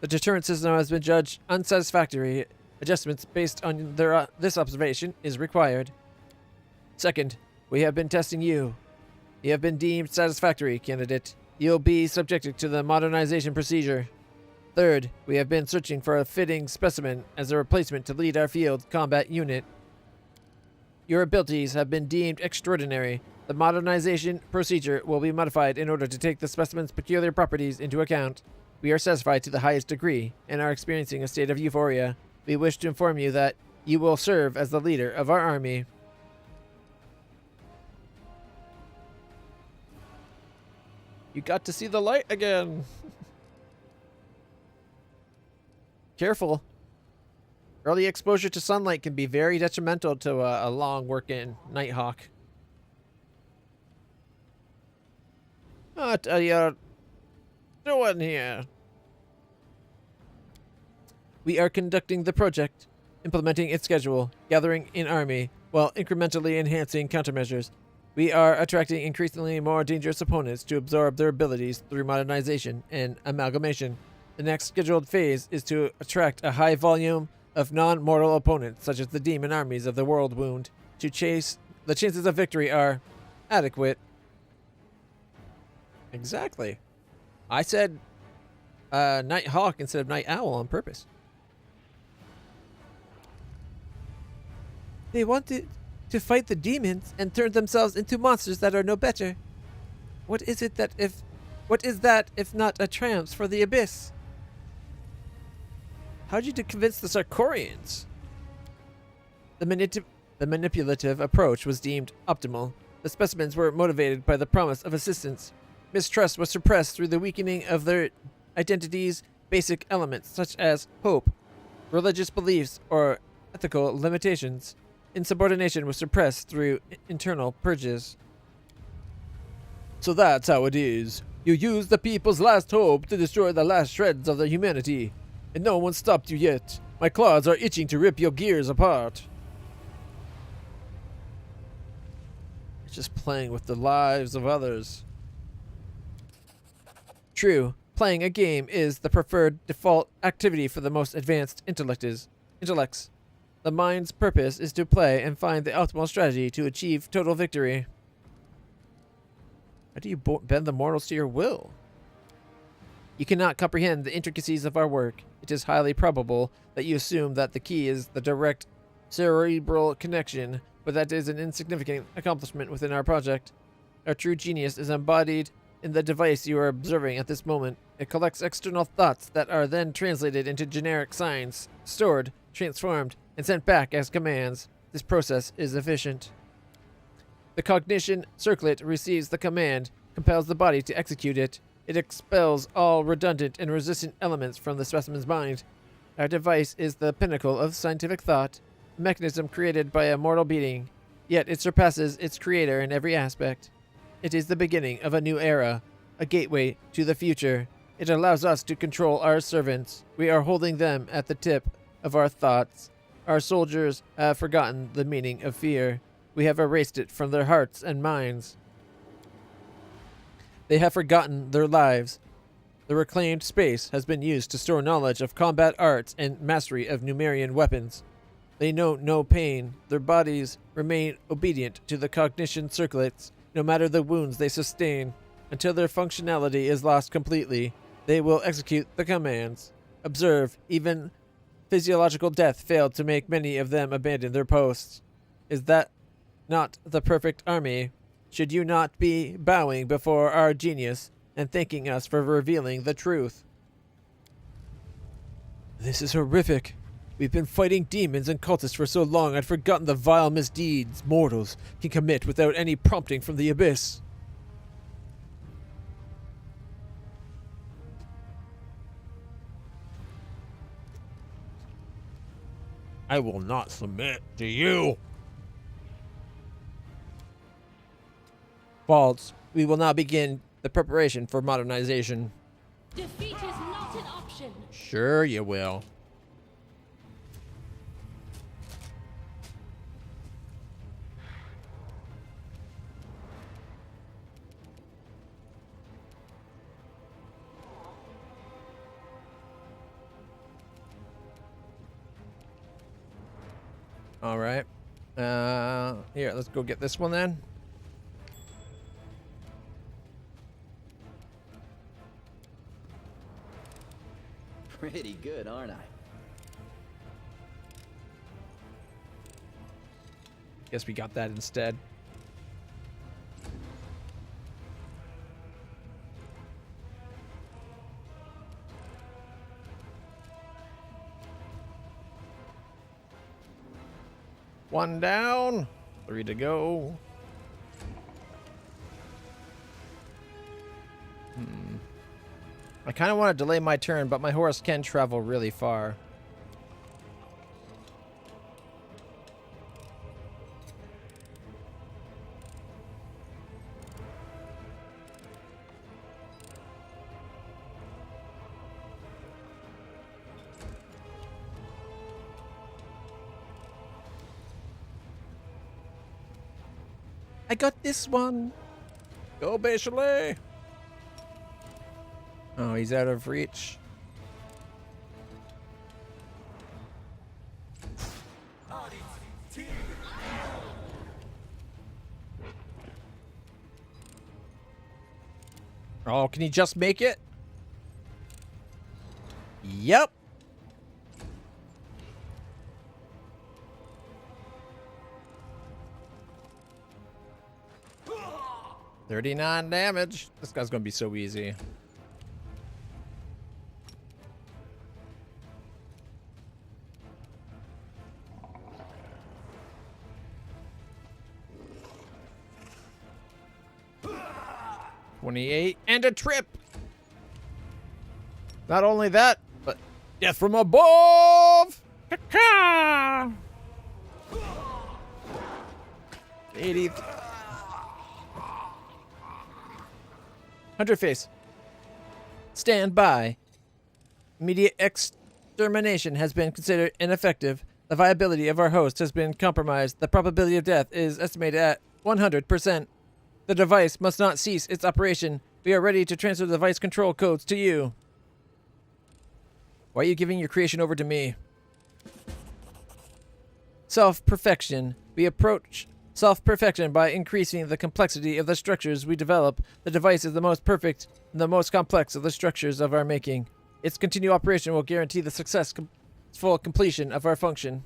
The deterrent system has been judged unsatisfactory. Adjustments based on this observation is required. Second, we have been testing you. You have been deemed satisfactory, candidate. You'll be subjected to the modernization procedure. Third, we have been searching for a fitting specimen as a replacement to lead our field combat unit. Your abilities have been deemed extraordinary. The modernization procedure will be modified in order to take the specimen's peculiar properties into account. We are satisfied to the highest degree and are experiencing a state of euphoria. We wish to inform you that you will serve as the leader of our army. You got to see the light again. Careful. Early exposure to sunlight can be very detrimental to a long working Nighthawk. What are you doing here? We are conducting the project, implementing its schedule, gathering an army, while incrementally enhancing countermeasures. We are attracting increasingly more dangerous opponents to absorb their abilities through modernization and amalgamation. The next scheduled phase is to attract a high volume of non-mortal opponents, such as the demon armies of the World Wound. To chase, the chances of victory are adequate. Exactly. I said Night Hawk instead of Night Owl on purpose. They wanted to fight the demons and turn themselves into monsters that are no better. What is that if not a triumph for the Abyss? How did you convince the Sarkorians? The manipulative approach was deemed optimal. The specimens were motivated by the promise of assistance. Mistrust was suppressed through the weakening of their identities' basic elements, such as hope, religious beliefs, or ethical limitations. Insubordination was suppressed through internal purges. So that's how it is. You used the people's last hope to destroy the last shreds of their humanity. And no one stopped you yet. My claws are itching to rip your gears apart. It's just playing with the lives of others. True, playing a game is the preferred default activity for the most advanced intellects. The mind's purpose is to play and find the optimal strategy to achieve total victory. How do you bend the mortals to your will? You cannot comprehend the intricacies of our work. It is highly probable that you assume that the key is the direct cerebral connection, but that is an insignificant accomplishment within our project. Our true genius is embodied in the device you are observing at this moment. It collects external thoughts that are then translated into generic signs, stored, transformed, and sent back as commands. This process is efficient. The cognition circlet receives the command, compels the body to execute it. It expels all redundant and resistant elements from the specimen's mind. Our device is the pinnacle of scientific thought, a mechanism created by a mortal being, yet it surpasses its creator in every aspect. It is the beginning of a new era, a gateway to the future. It allows us to control our servants. We are holding them at the tip of our thoughts. Our soldiers have forgotten the meaning of fear. We have erased it from their hearts and minds. They have forgotten their lives. The reclaimed space has been used to store knowledge of combat arts and mastery of Numerian weapons. They know no pain. Their bodies remain obedient to the cognition circlets, no matter the wounds they sustain. Until their functionality is lost completely, they will execute the commands. Observe, even physiological death failed to make many of them abandon their posts. Is that not the perfect army? Should you not be bowing before our genius and thanking us for revealing the truth? This is horrific. We've been fighting demons and cultists for so long I'd forgotten the vile misdeeds mortals can commit without any prompting from the Abyss. I will not submit to you. False. We will now begin the preparation for modernization. Defeat is not an option. Sure you will. All right. Here, let's go get this one then. Pretty good, aren't I? Guess we got that instead. One down, 3 to go. I kind of want to delay my turn, but my horse can travel really far. I got this one. Go, Bachelet. Oh, he's out of reach. Oh, can he just make it? Yep. $39 damage. This guy's gonna be so easy. $28 and a trip. Not only that, but death from above. 80. 100 face. Stand by. Immediate extermination has been considered ineffective. The viability of our host has been compromised. The probability of death is estimated at 100%. The device must not cease its operation. We are ready to transfer the device control codes to you. Why are you giving your creation over to me? Self-perfection. We approach self-perfection by increasing the complexity of the structures we develop. The device is the most perfect and the most complex of the structures of our making. Its continued operation will guarantee the successful completion of our function.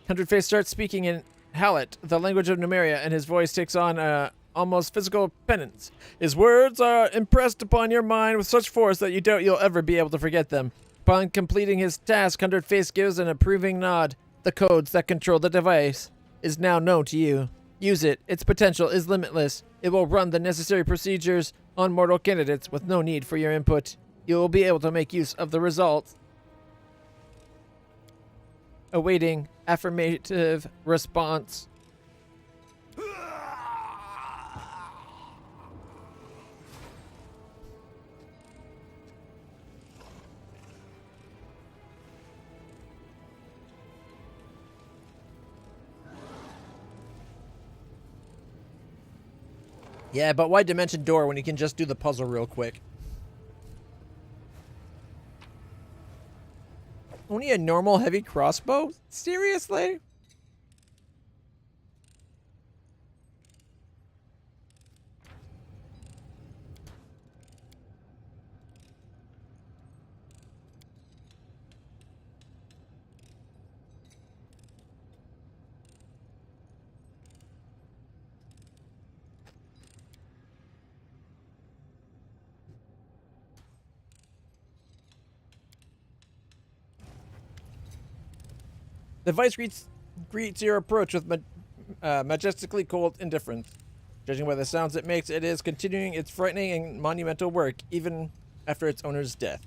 100 Face starts speaking in Hallett, the language of Numeria, and his voice takes on almost physical penance. His words are impressed upon your mind with such force that you doubt you'll ever be able to forget them. Upon completing his task, 100 Face gives an approving nod. The codes that control the device is now known to you. Use it. Its potential is limitless. It will run the necessary procedures on mortal candidates with no need for your input. You will be able to make use of the results. Awaiting affirmative response. Yeah, but why dimension door when you can just do the puzzle real quick? Only a normal heavy crossbow? Seriously? The device greets your approach with majestically cold indifference. Judging by the sounds it makes, it is continuing its frightening and monumental work even after its owner's death.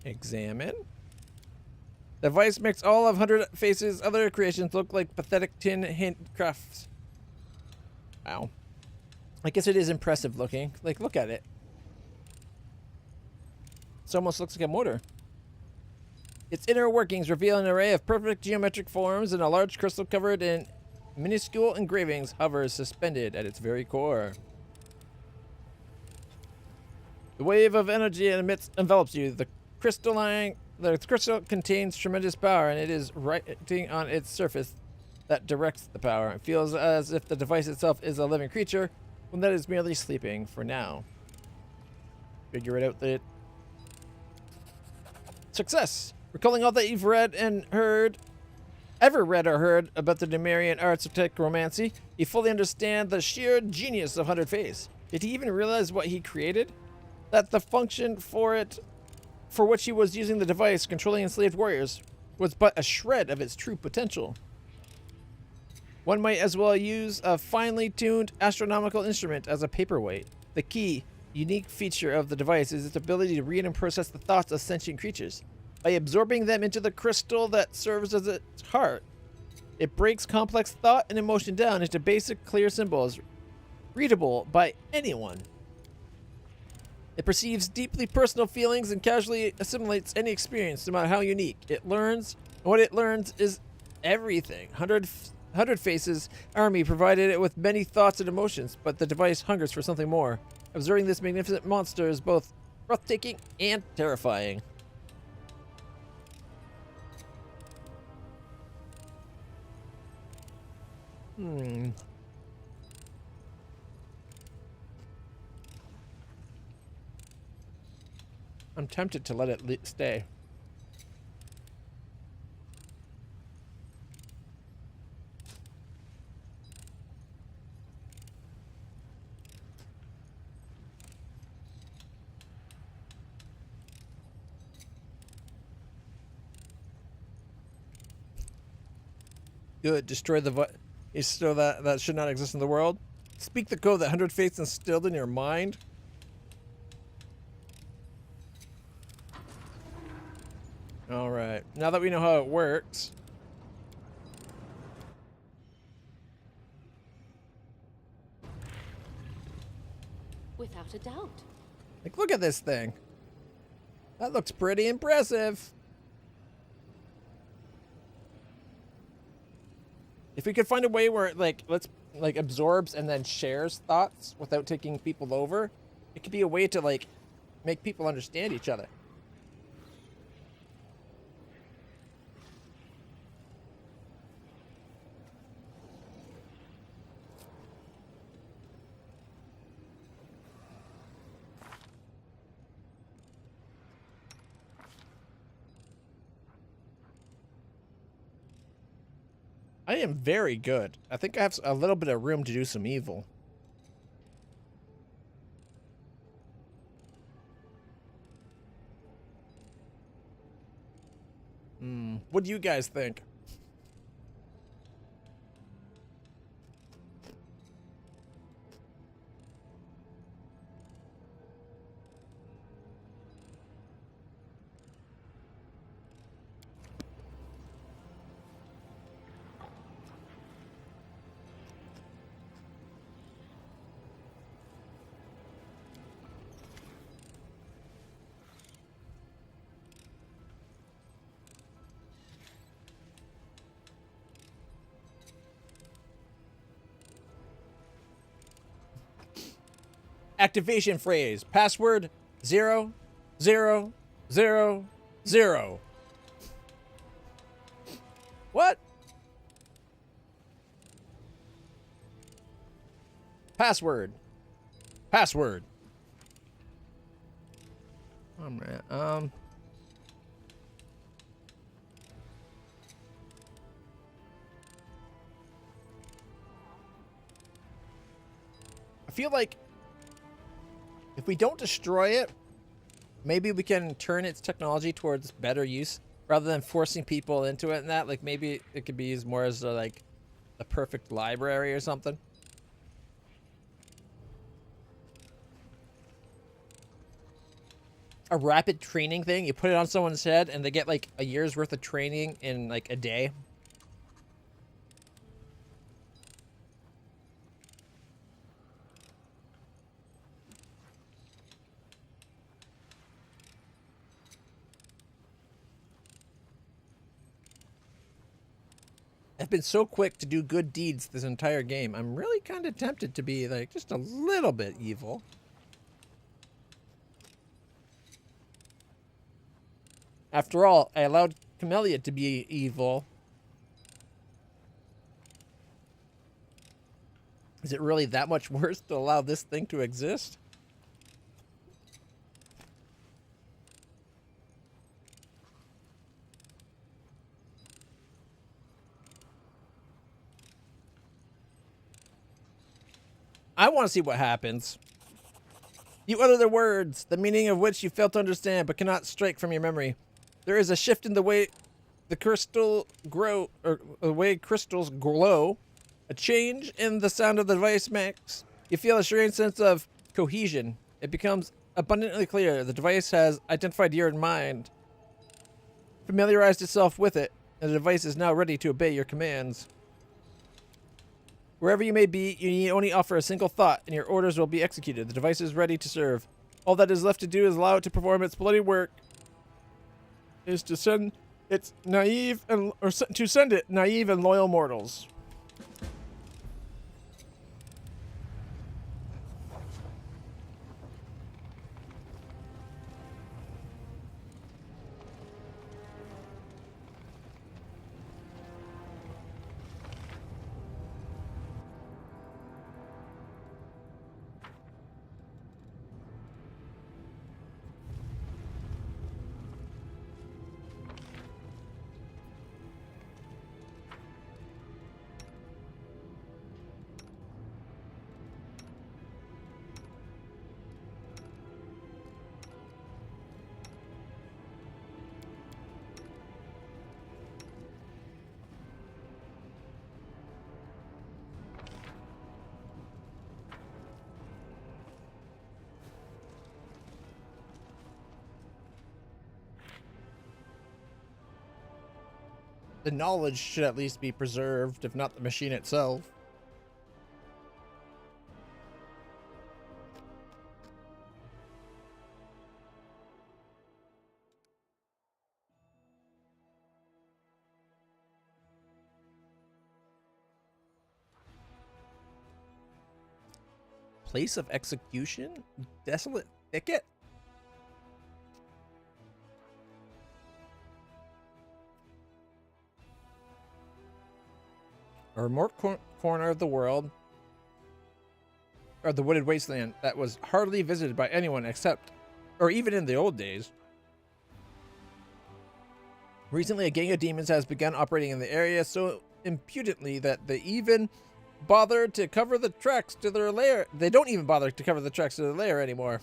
Examine. The device makes all of 100 Faces' other creations look like pathetic tin handcrafts. Wow. I guess it is impressive looking. Like, look at it. It almost looks like a mortar. Its inner workings reveal an array of perfect geometric forms, and a large crystal covered in minuscule engravings hovers suspended at its very core. The wave of energy it emits envelops you. The crystal contains tremendous power, and it is writing on its surface that directs the power. It feels as if the device itself is a living creature, one that is merely sleeping for now. Figure it out that. Success! Recalling all that you've read and heard, ever read or heard about the Numerian arts of techromancy, you fully understand the sheer genius of 100 Face. Did he even realize what he created? That the function for which he was using the device, controlling enslaved warriors, was but a shred of its true potential. One might as well use a finely tuned astronomical instrument as a paperweight. The key, unique feature of the device is its ability to read and process the thoughts of sentient creatures. By absorbing them into the crystal that serves as its heart, it breaks complex thought and emotion down into basic, clear symbols, readable by anyone. It perceives deeply personal feelings and casually assimilates any experience, no matter how unique. It learns, and what it learns is everything. 100 Faces' army provided it with many thoughts and emotions, but the device hungers for something more. Observing this magnificent monster is both breathtaking and terrifying. I'm tempted to let it stay. Good. Destroy the is still that should not exist in the world. Speak the code that 100 faiths instilled in your mind. All right. Now that we know how it works. Without a doubt. Like, look at this thing. That looks pretty impressive. If we could find a way where it like absorbs and then shares thoughts without taking people over, it could be a way to like make people understand each other. I am very good. I think I have a little bit of room to do some evil. What do you guys think? Activation phrase. Password 00000. What? Password. Password. Oh man. I feel like if we don't destroy it, maybe we can turn its technology towards better use rather than forcing people into it and that. Like maybe it could be used more as like a perfect library or something. A rapid training thing. You put it on someone's head and they get like a year's worth of training in like a day. I've been so quick to do good deeds this entire game. I'm really kind of tempted to be like just a little bit evil. After all, I allowed Camellia to be evil. Is it really that much worse to allow this thing to exist? I want to see what happens. You utter the words, the meaning of which you fail to understand but cannot strike from your memory. There is a shift in the way the crystal grow, or the way crystals glow. A change in the sound of the device makes you feel a strange sense of cohesion. It becomes abundantly clear the device has identified your mind, familiarized itself with it, and the device is now ready to obey your commands. Wherever you may be, you need only offer a single thought, and your orders will be executed. The device is ready to serve. All that is left to do is allow it to perform its bloody work. Is to send its naive and to send it naive and loyal mortals. the knowledge should at least be preserved, if not the machine itself. Place of execution? Desolate thicket? A remote corner of the world, or the wooded wasteland that was hardly visited by anyone except, or even in the old days. Recently, a gang of demons has begun operating in the area so impudently that they even bother to cover the tracks to their lair. They don't even bother to cover the tracks to their lair anymore.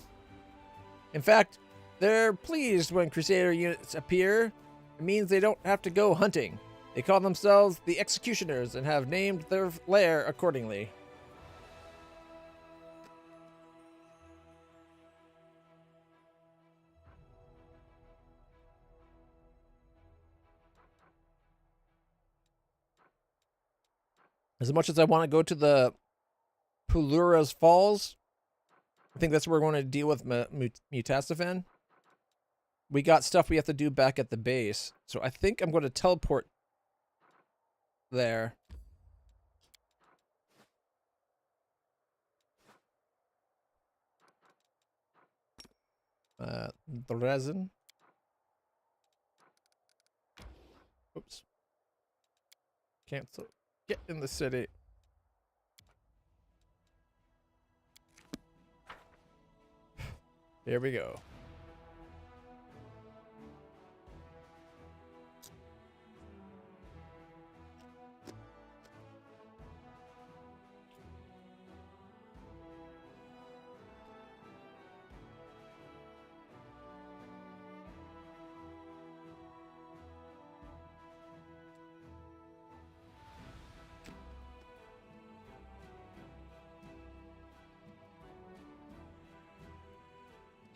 In fact, they're pleased when Crusader units appear. It means they don't have to go hunting. They call themselves the Executioners and have named their lair accordingly. As much as I want to go to the Pulura's Falls, I think that's where we're going to deal with Mutastafan. We got stuff we have to do back at the base, so I think I'm going to teleport there. The resin. Oops. Cancel. Get in the city. Here we go.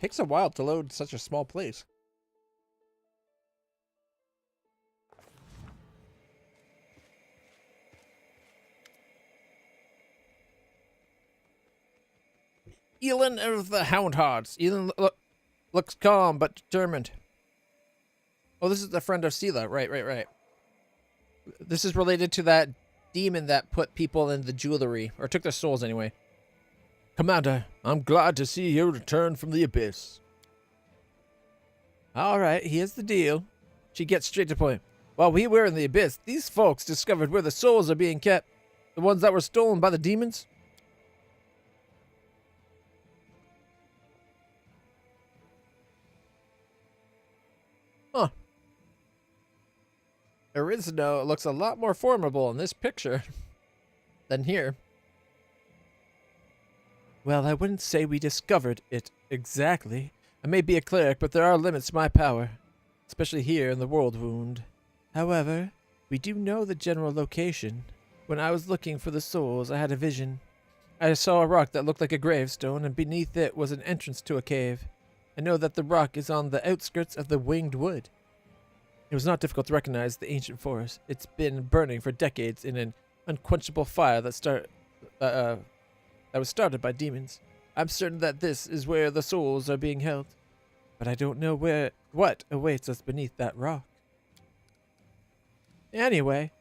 Takes a while to load such a small place. Elin of the Hound Hearts. Elin looks calm but determined. Oh, this is the friend of Sela. Right. This is related to that demon that put people in the jewelry, or took their souls anyway. Commander, I'm glad to see you return from the abyss. All right, here's the deal. She gets straight to the point. While we were in the abyss, these folks discovered where the souls are being kept. The ones that were stolen by the demons. Huh. Arizno looks a lot more formidable in this picture than here. Well, I wouldn't say we discovered it exactly. I may be a cleric, but there are limits to my power, especially here in the World Wound. However, we do know the general location. When I was looking for the souls, I had a vision. I saw a rock that looked like a gravestone, and beneath it was an entrance to a cave. I know that the rock is on the outskirts of the Winged Wood. It was not difficult to recognize the ancient forest. It's been burning for decades in an unquenchable fire that was started by demons. I'm certain that this is where the souls are being held, but I don't know what awaits us beneath that rock. Anyway,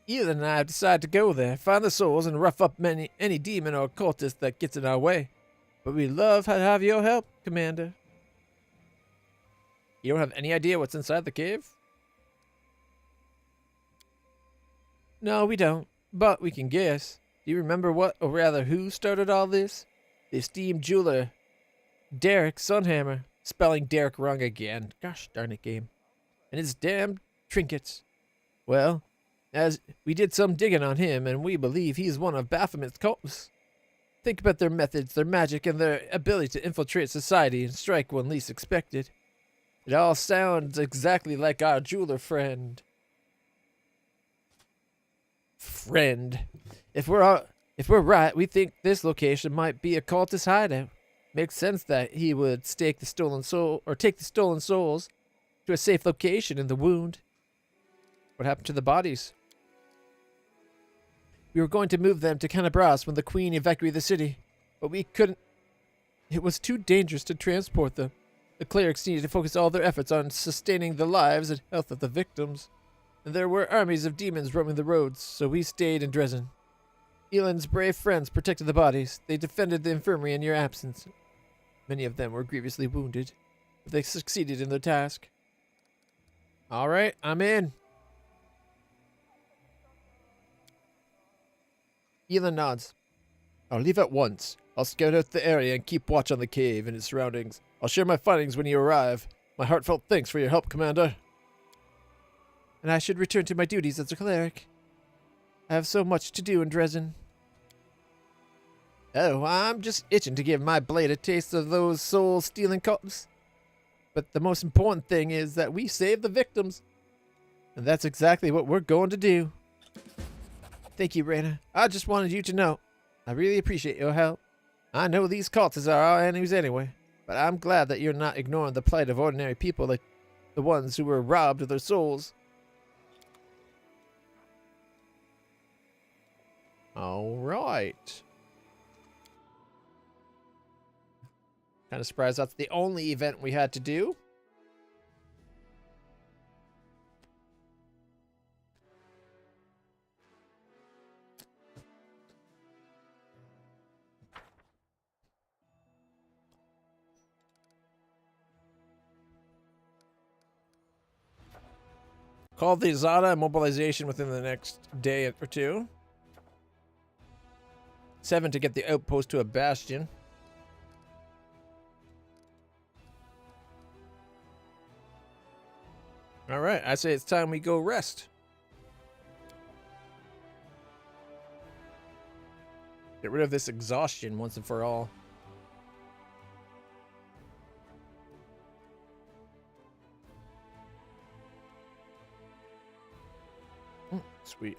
Ethan and I have decided to go there, find the souls, and rough up any demon or cultist that gets in our way. But we'd love to have your help, Commander. You don't have any idea what's inside the cave? No, we don't, but we can guess. Do you remember what, or rather who, started all this? The esteemed jeweler, Derek Sunhammer. Spelling Derek wrong again. Gosh darn it, game. And his damn trinkets. Well, as we did some digging on him, and we believe he's one of Baphomet's cultists. Think about their methods, their magic, and their ability to infiltrate society and strike when least expected. It all sounds exactly like our jeweler friend. If we're right, we think this location might be a cultist hideout. Makes sense that he would take the stolen souls to a safe location in the Wound. What happened to the bodies? We were going to move them to Canabras when the Queen evacuated the city, but we couldn't. It was too dangerous to transport them. The clerics needed to focus all their efforts on sustaining the lives and health of the victims. And there were armies of demons roaming the roads, so we stayed in Dresden. Eland's brave friends protected the bodies. They defended the infirmary in your absence. Many of them were grievously wounded, but they succeeded in their task. All right, I'm in. Eland nods. I'll leave at once. I'll scout out the area and keep watch on the cave and its surroundings. I'll share my findings when you arrive. My heartfelt thanks for your help, Commander. And I should return to my duties as a cleric. I have so much to do in Dresden. Oh, I'm just itching to give my blade a taste of those soul-stealing cults. But the most important thing is that we save the victims. And that's exactly what we're going to do. Thank you, Raina. I just wanted you to know. I really appreciate your help. I know these cultists are our enemies anyway, but I'm glad that you're not ignoring the plight of ordinary people like the ones who were robbed of their souls. All right. Kind of surprised that's the only event we had to do. Call the Zada mobilization within the next day or two. 7 to get the outpost to a bastion. Alright, I say it's time we go rest. Get rid of this exhaustion once and for all. Sweet.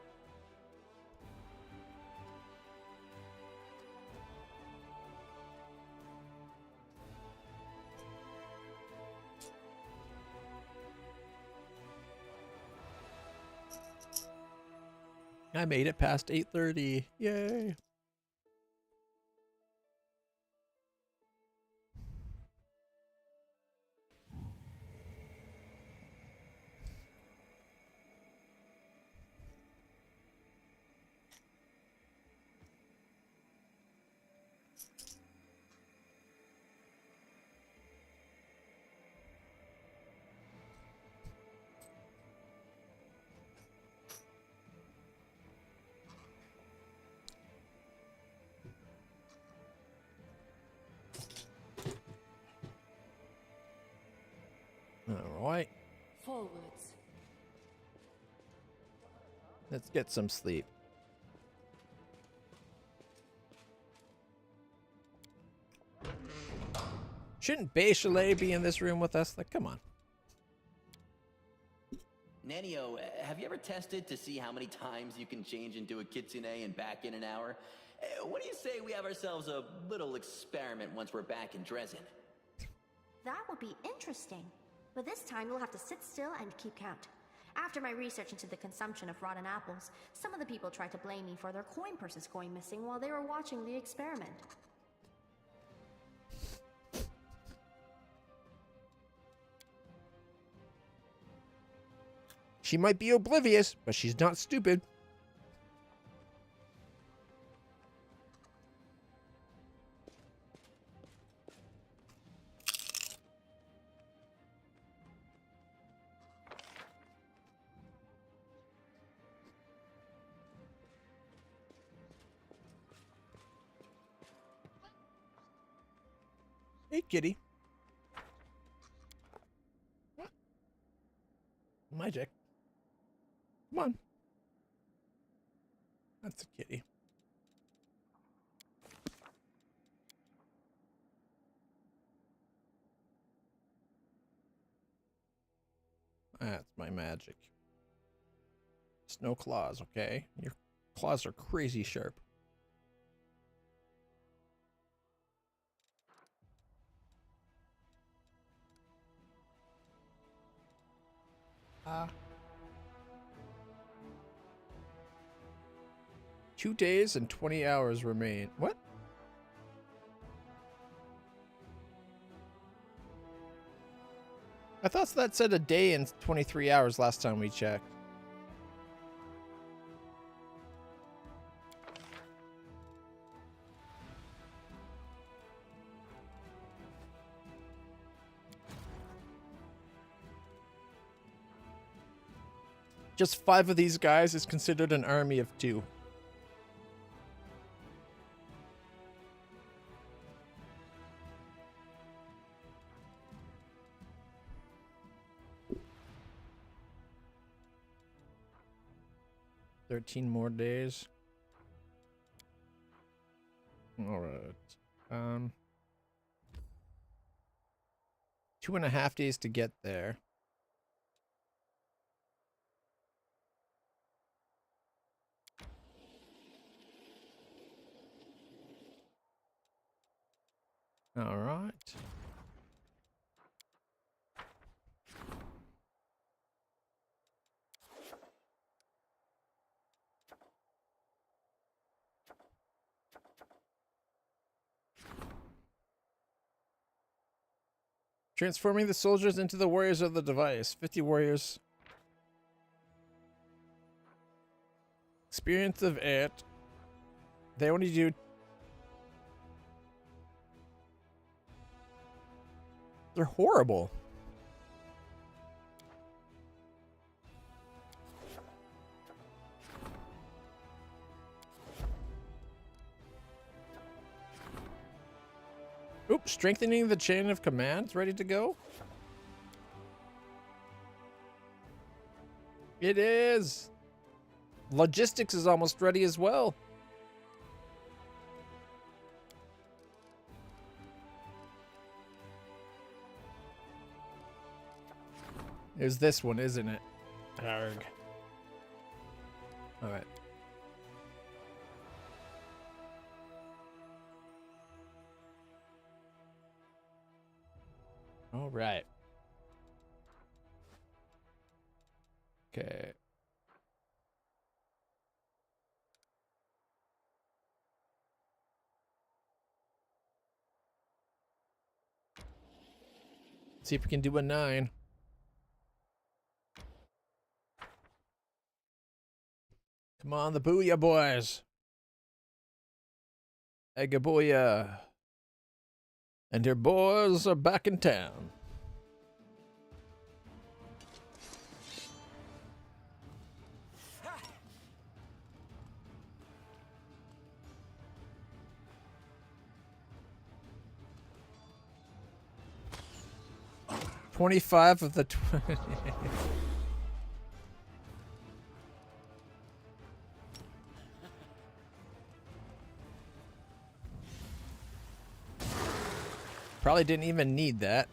I made it past 8:30. Yay. All right. Forwards. Let's get some sleep. Shouldn't Bay Chalet be in this room with us? Like, come on. Nanio, have you ever tested to see how many times you can change into a kitsune and back in an hour? What do you say we have ourselves a little experiment once we're back in Dresden? That would be interesting. But this time you'll have to sit still and keep count. After my research into the consumption of rotten apples, some of the people tried to blame me for their coin purses going missing while they were watching the experiment. She might be oblivious, but she's not stupid. Hey, kitty. Magic. Come on. That's a kitty. That's my magic. Snow claws, okay? Your claws are crazy sharp. 2 days and 20 hours remain. What? I thought that said a day and 23 hours last time we checked. Just 5 of these guys is considered an army of 2. "13 more days." All right. 2.5 days to get there. All right. Transforming the soldiers into the warriors of the device. 50 warriors. Experience of 8. They only do... They're horrible. Oops, strengthening the chain of command. Ready to go? It is. Logistics is almost ready as well. There's this one, isn't it? Arg. All right. All right. Okay. See if we can do a 9. Come on, the Booyah boys. Egga Booyah. And your boys are back in town. "25 of the 20. Probably didn't even need that.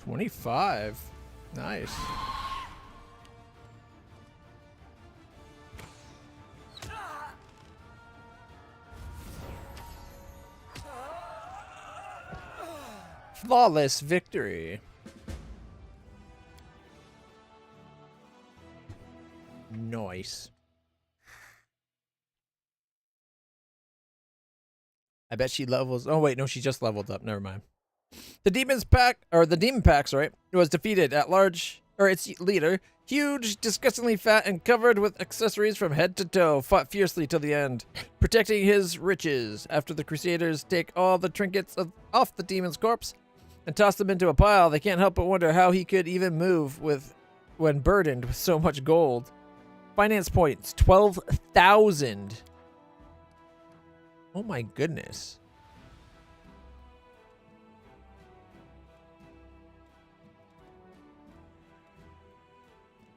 "25. Nice. Flawless victory. Nice. I bet she levels. Oh wait, no, she just leveled up. Never mind. The demon pack, sorry, was defeated at large, or its leader, huge, disgustingly fat, and covered with accessories from head to toe, fought fiercely till the end, protecting his riches. After the Crusaders take all the trinkets off the demon's corpse and toss them into a pile, they can't help but wonder how he could even move when burdened with so much gold. Finance points, 12,000. Oh my goodness.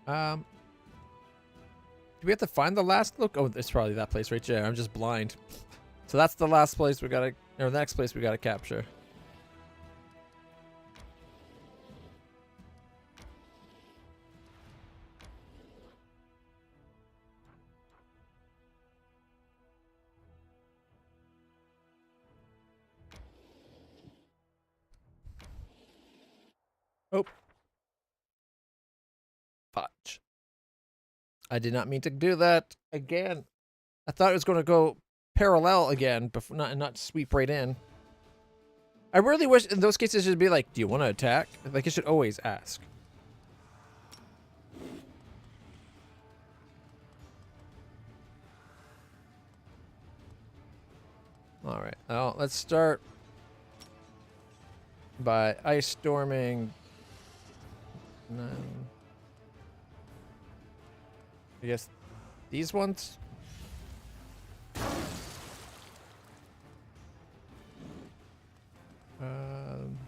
Do we have to find the last look? Oh, it's probably that place right there. I'm just blind. So that's the last place we gotta, or the next place we gotta capture. Oh. Fudge. I did not mean to do that again. I thought it was going to go parallel again, before not sweep right in. I really wish in those cases it should be like, do you want to attack? Like, it should always ask. All right. Well, let's start by ice storming. I guess these ones.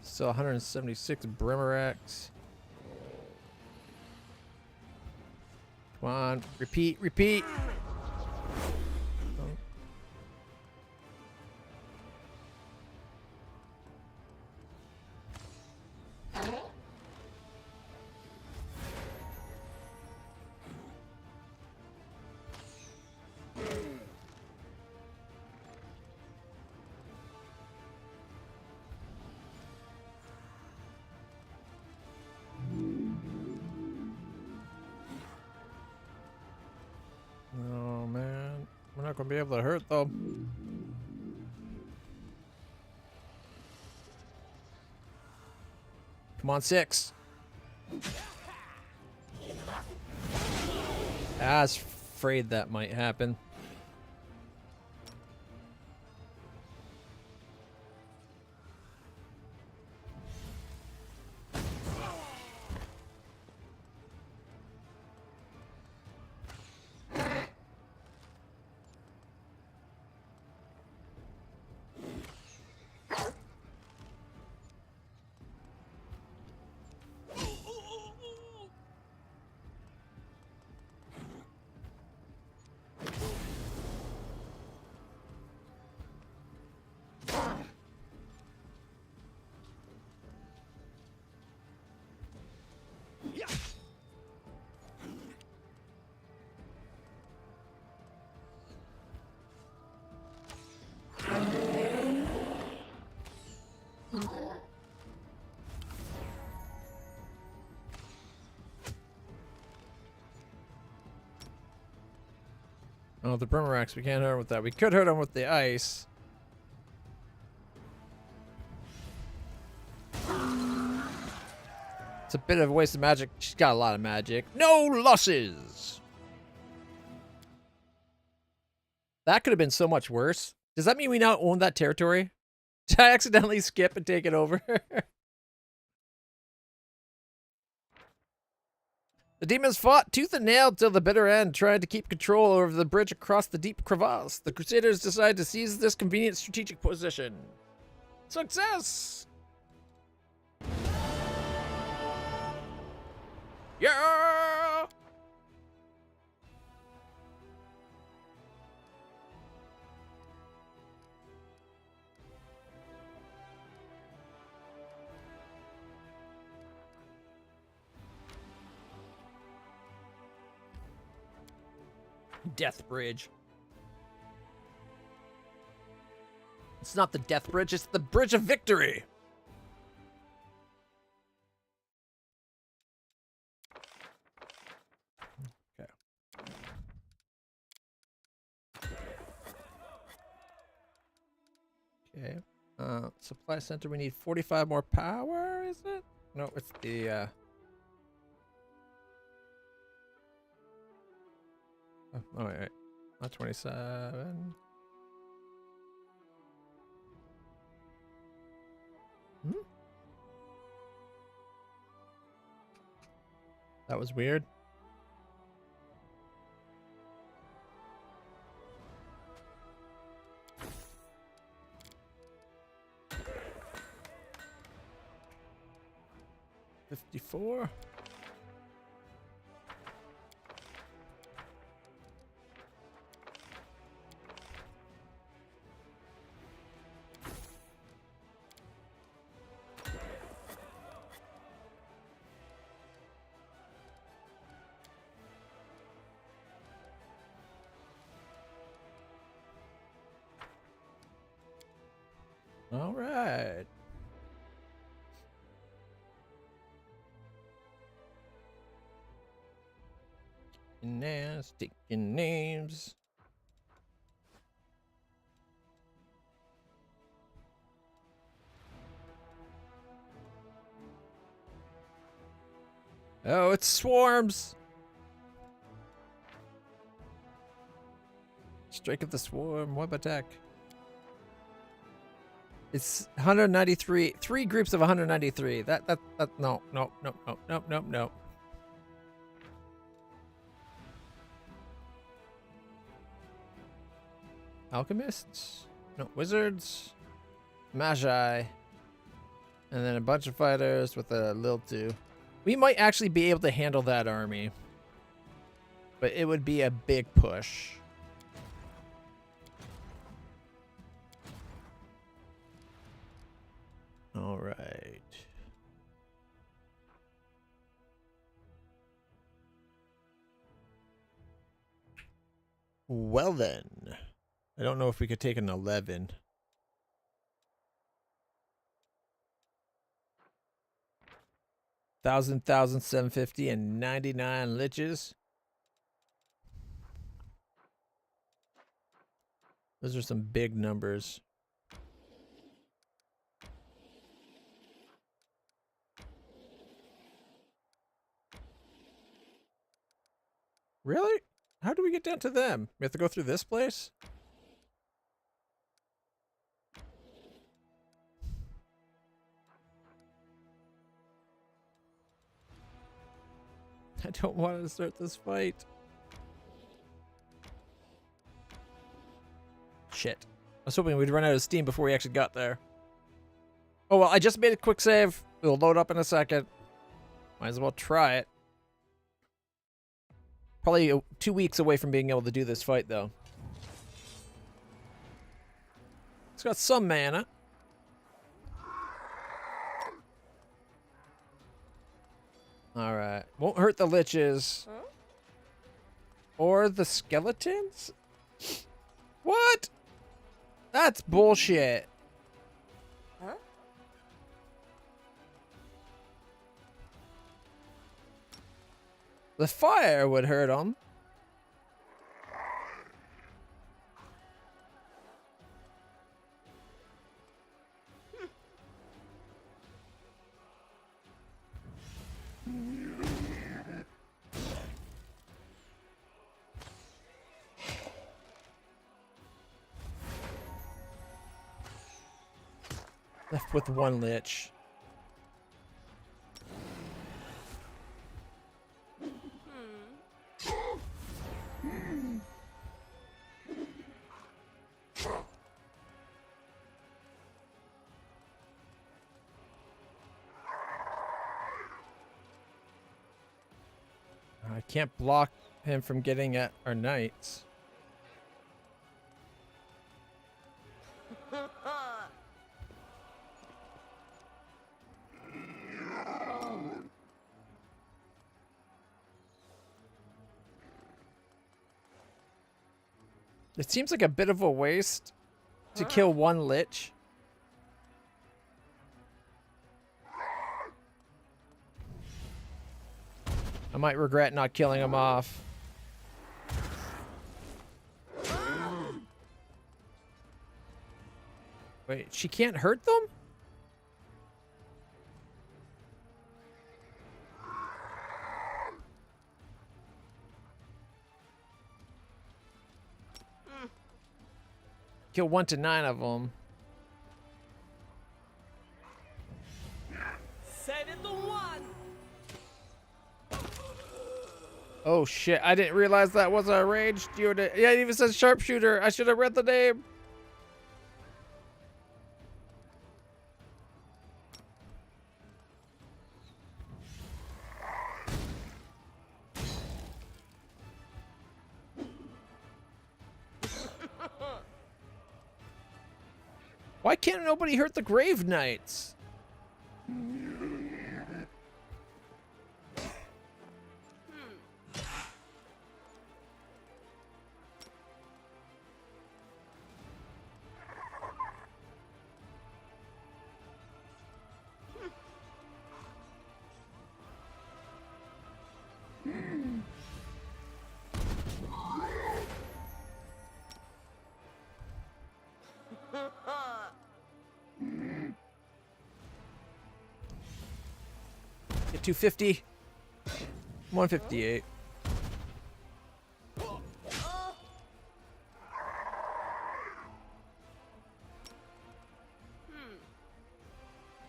So 176 Brimarax. Come on, repeat, repeat. Oh man, we're not gonna be able to hurt them. Come on, 6. I was afraid that might happen. Oh, the Brimarax, we can't hurt him with that. We could hurt him with the ice. It's a bit of a waste of magic. She's got a lot of magic. No losses! That could have been so much worse. Does that mean we now own that territory? Did I accidentally skip and take it over? The demons fought tooth and nail till the bitter end, trying to keep control over the bridge across the deep crevasse. The Crusaders decided to seize this convenient strategic position. Success! Yeah! Death Bridge. It's not the Death Bridge, it's the Bridge of Victory! Okay. Okay. Supply center, we need 45 more power, is it? No, it's the, Oh, wait. Not 27. Hmm? That was weird. $54. All right. Now taking names. Oh, it's swarms. Strike of the swarm. Web attack. It's 193. 3 groups of 193. That no. Alchemists? No, wizards. Magi. And then a bunch of fighters with a LitlClutch. We might actually be able to handle that army. But it would be a big push. All right. Well then. I don't know if we could take an 11. Thousand, 750, and 99 liches. Those are some big numbers. Really? How do we get down to them? We have to go through this place? I don't want to start this fight. Shit. I was hoping we'd run out of steam before we actually got there. Oh well, I just made a quick save. It'll load up in a second. Might as well try it. Probably 2 weeks away from being able to do this fight, though. It's got some mana. Alright. Won't hurt the liches. Huh? Or the skeletons? What? That's bullshit. Huh? The fire would hurt them. Left with 1 lich. I can't block him from getting at our knights. It seems like a bit of a waste to kill 1 lich. I might regret not killing him off. Wait, she can't hurt them? Kill 1 to 9 of them. 7-1. Oh shit, I didn't realize that was a ranged unit. Yeah, it even says sharpshooter. I should have read the name. Why can't nobody hurt the Grave Knights? Get 250. 158.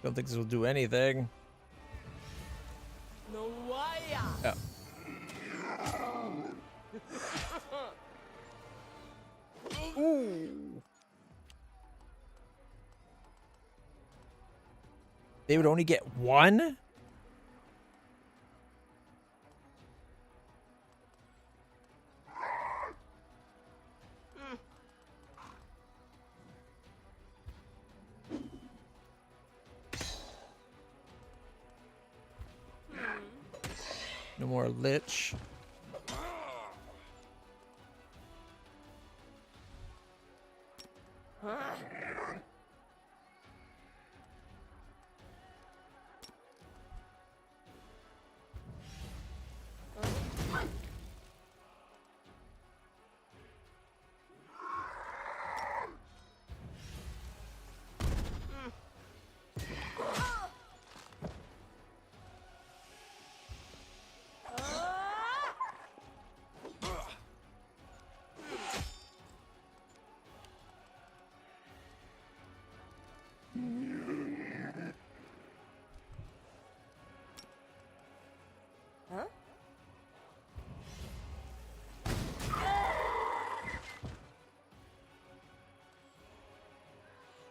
Don't think this will do anything. Oh. Ooh. They would only get one? No more lich.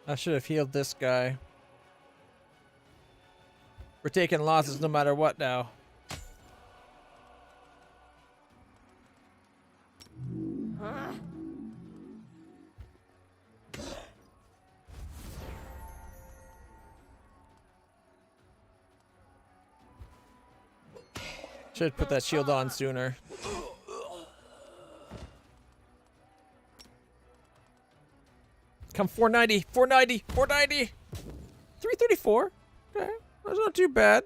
I should have healed this guy. We're taking losses no matter what now. Should put that shield on sooner. Come 490, 490, 490. 334. Okay, that's not too bad.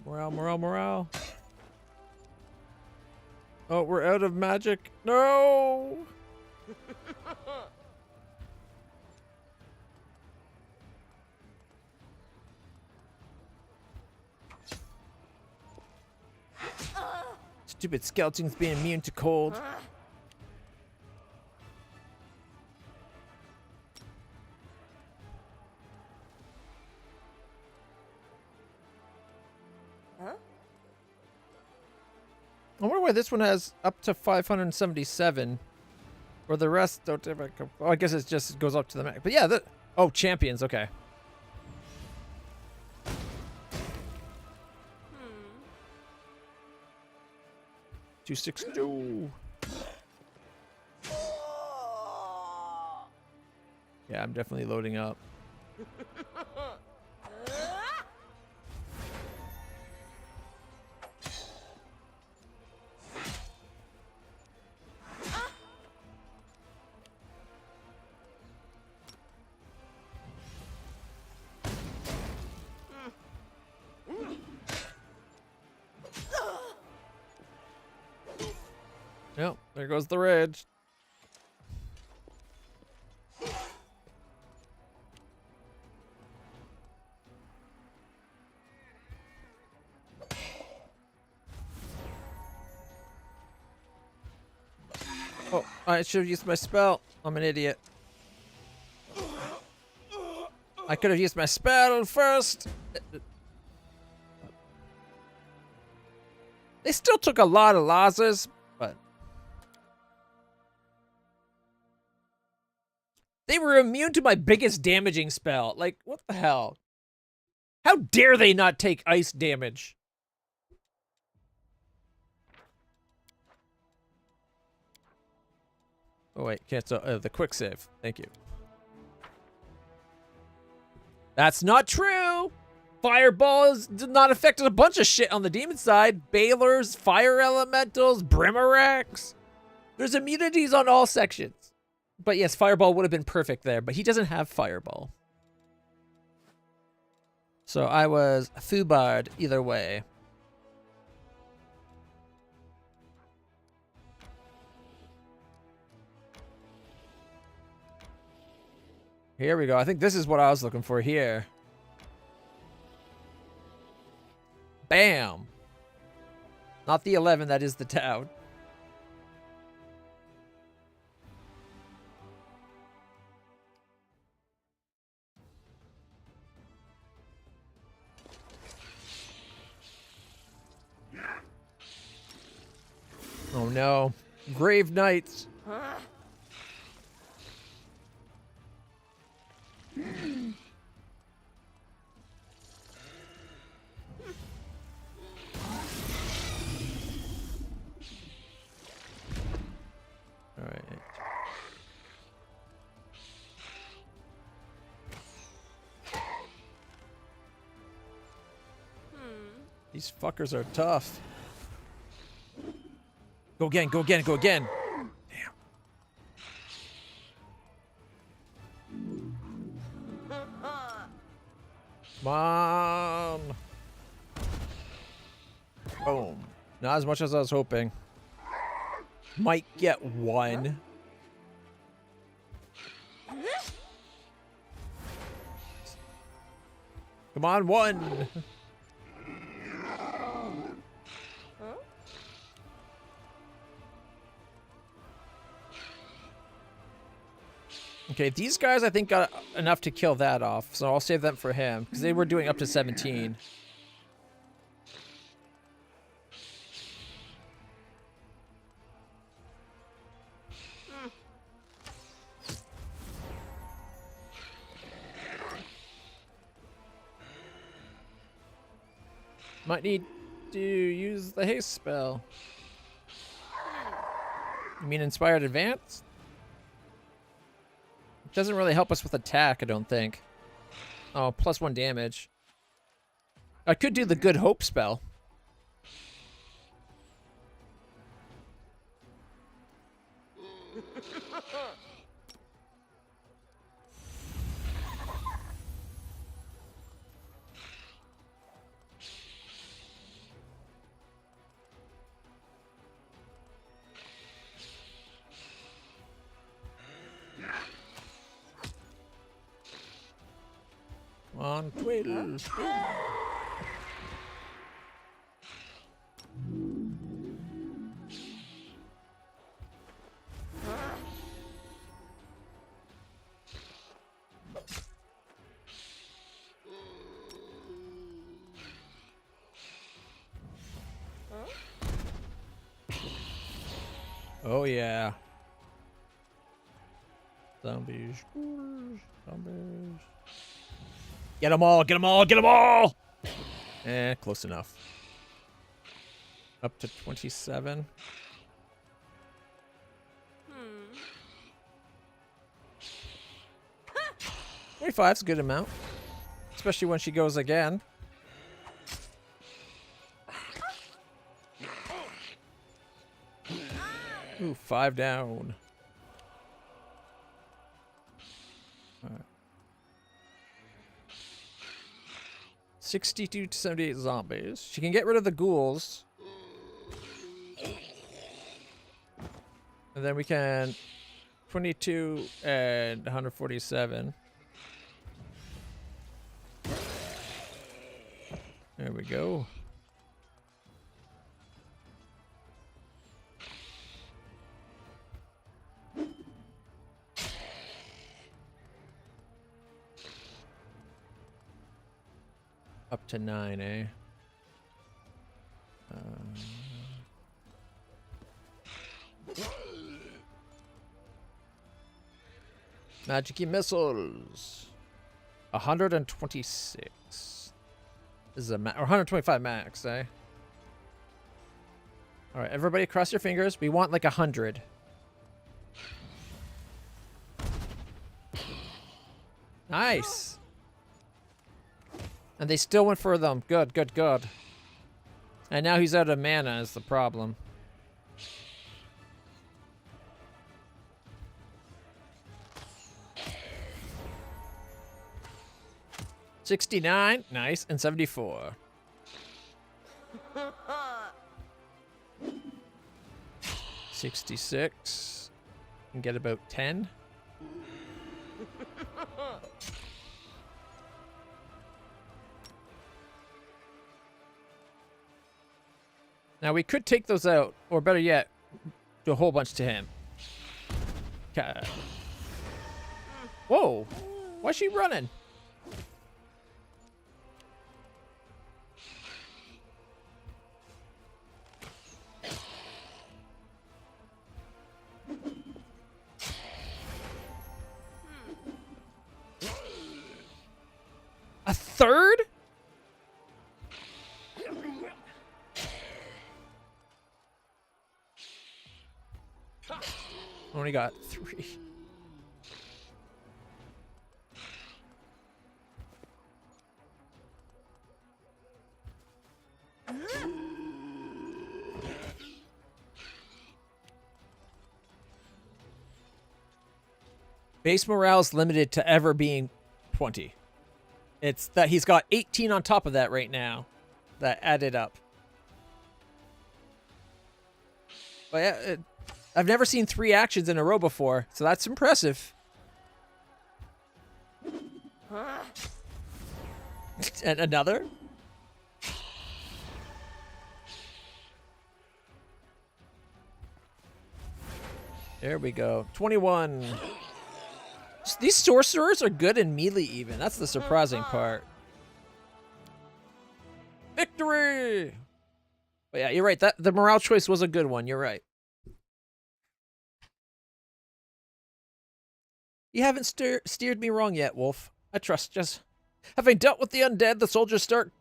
Morale, morale, morale. Oh, we're out of magic. No! Stupid skeletons being immune to cold. I wonder why this one has up to 577, or the rest don't have a. Oh, I guess it just goes up to the max. But yeah, oh, champions. Okay. Hmm. 262. Yeah, I'm definitely loading up. Yep, there goes the ridge. Oh, I should have used my spell. I'm an idiot. I could have used my spell first. They still took a lot of losses, but they were immune to my biggest damaging spell. Like, what the hell? How dare they not take ice damage? Oh, wait. Cancel the quick save. Thank you. That's not true! Fireballs did not affect a bunch of shit on the demon side. Balers, fire elementals, brimeracks. There's immunities on all sections. But yes, Fireball would have been perfect there, but he doesn't have Fireball. So I was foobarred either way. Here we go. I think this is what I was looking for here. Bam! Not the 11, that is the town. Oh no. Grave Knights. Alright. These fuckers are tough. Go again, go again, go again. Damn. Come on. Boom. Not as much as I was hoping. Might get one. Come on, one. Okay, these guys I think got enough to kill that off, so I'll save them for him, because they were doing up to 17. Might need to use the haste spell. You mean Inspired Advance? It doesn't really help us with attack, I don't think. Oh, +1 damage. I could do the Good Hope spell. Come on, 12. Oh yeah. Zombies. Zombies. Get them all, get them all, get them all! Eh, close enough. Up to 27. 25's a good amount. Especially when she goes again. Ooh, 5 down. Alright. 62 to 78 zombies. She can get rid of the ghouls. And then we can 22 and 147. There we go. Up to 9, eh? Magic missiles. 126. This is a or 125 max, eh? All right, everybody, cross your fingers. We want like 100. Nice. And they still went for them. Good, good, good. And now he's out of mana is the problem. 69, nice, and 74. 66. Can get about 10. Now we could take those out, or better yet, do a whole bunch to him. Okay. Whoa! Why's she running? A third? Only got 3. Base morale is limited to ever being 20. It's that he's got 18 on top of that right now. That added up. But yeah, I've never seen 3 actions in a row before, so that's impressive. And another? There we go. 21. These sorcerers are good in melee even. That's the surprising part. Victory! But yeah, you're right. The morale choice was a good one. You're right. You haven't steered me wrong yet, Wolf. I trust just. Having dealt with the undead, the soldiers start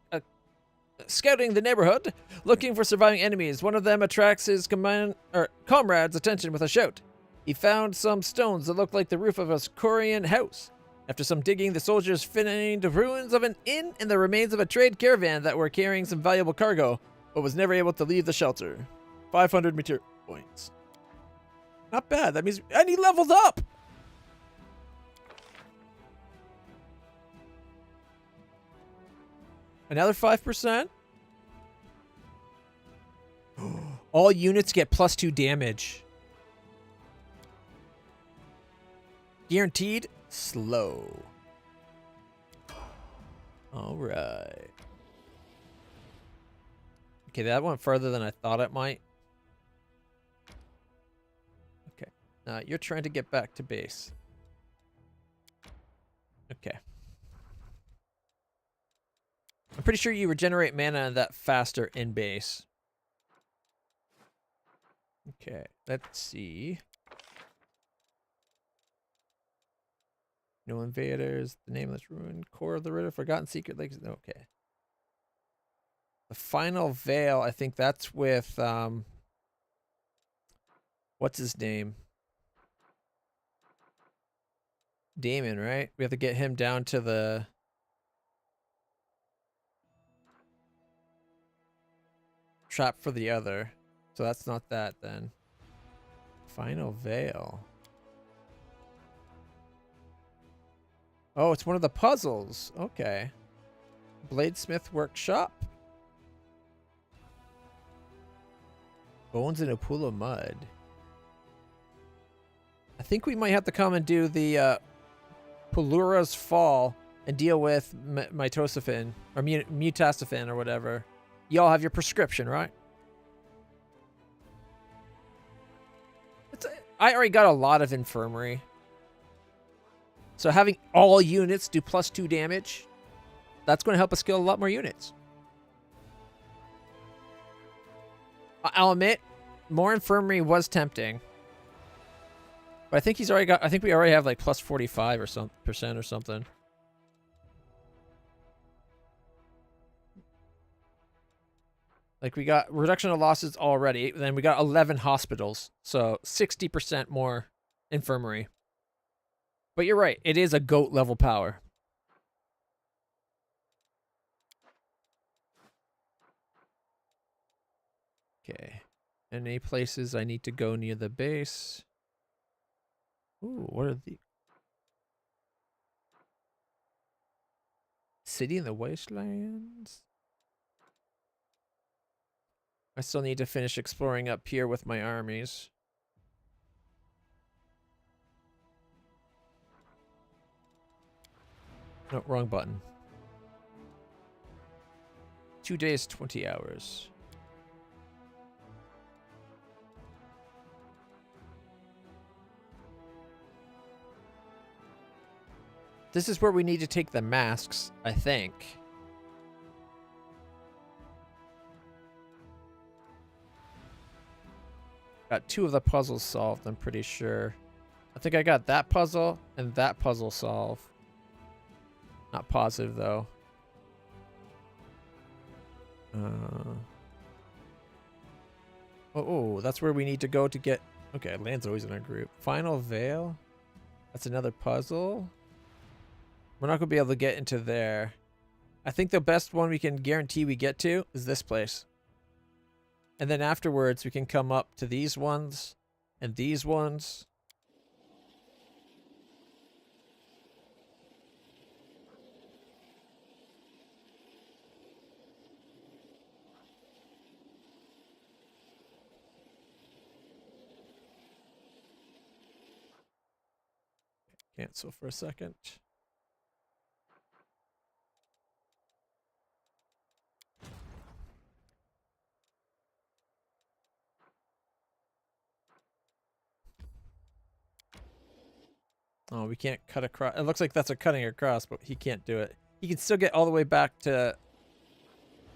scouting the neighborhood, looking for surviving enemies. One of them attracts his comrade's attention with a shout. He found some stones that looked like the roof of a Skorian house. After some digging, the soldiers found the ruins of an inn and the remains of a trade caravan that were carrying some valuable cargo, but was never able to leave the shelter. 500 material points. Not bad. That means... And he leveled up! Another 5%. All units get +2 damage. Guaranteed slow. All right. Okay, that went further than I thought it might. Okay. Now you're trying to get back to base. Okay. I'm pretty sure you regenerate mana that faster in base. Okay, let's see. No invaders, the nameless ruin, core of the river, forgotten secret lakes. Okay. The final veil, I think that's with what's his name? Damon, right? We have to get him down to the trap for the other. So that's not that then. Final veil. Oh, it's one of the puzzles. Okay. Bladesmith Workshop. Bones in a pool of mud. I think we might have to come and do the Pelura's Fall and deal with Mitosophin or Mutasophin or whatever. Y'all have your prescription, right? I already got a lot of infirmary. So having all units do +2 damage, that's going to help us kill a lot more units. I'll admit, more infirmary was tempting. But I think he's already got, I think we already have like +45 or some % or something. Like we got reduction of losses already, then we got 11 hospitals. So 60% more infirmary. But you're right, it is a GOAT level power. Okay. Any places I need to go near the base? Ooh, what are the... city in the wastelands. I still need to finish exploring up here with my armies. No, wrong button. 2 days, 20 hours. This is where we need to take the masks, I think. Got 2 of the puzzles solved, I'm pretty sure. I think I got that puzzle and that puzzle solved. Not positive, though. Oh, that's where we need to go to get... Okay, land's always in our group. Final Veil? That's another puzzle? We're not going to be able to get into there. I think the best one we can guarantee we get to is this place. And then afterwards, we can come up to these ones and these ones. Cancel for a second. Oh, we can't cut across. It looks like that's a cutting across, but he can't do it. He can still get all the way back to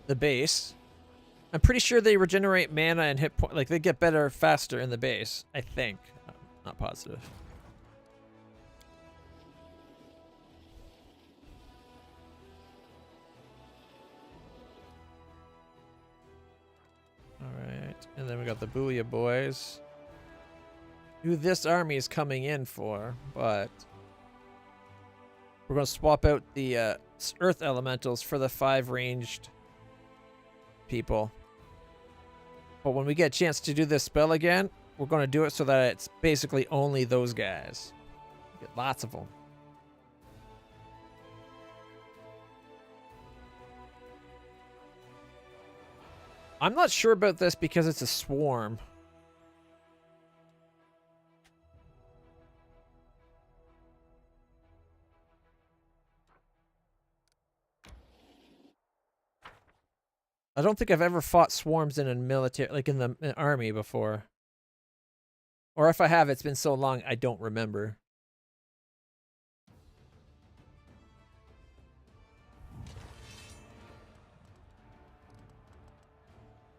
the base. I'm pretty sure they regenerate mana and hit point. Like, they get better faster in the base, I think. I'm not positive. Alright, and then we got the Booyah Boys. Who this army is coming in for, but we're going to swap out the Earth Elementals for the 5 ranged people. But when we get a chance to do this spell again, we're going to do it so that it's basically only those guys. Get lots of them. I'm not sure about this because it's a swarm. I don't think I've ever fought swarms in a military, like in the army before. Or if I have, it's been so long, I don't remember.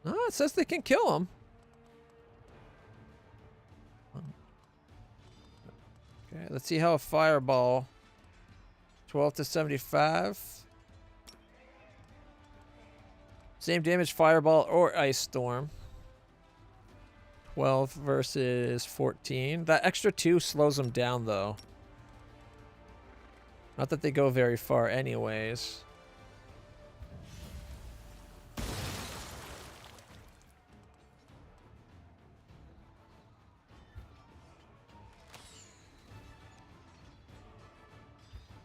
Oh, it says they can kill them. Okay, let's see how a fireball. 12 to 75. Same damage, fireball or ice storm. 12 versus 14. That extra 2 slows them down, though. Not that they go very far anyways.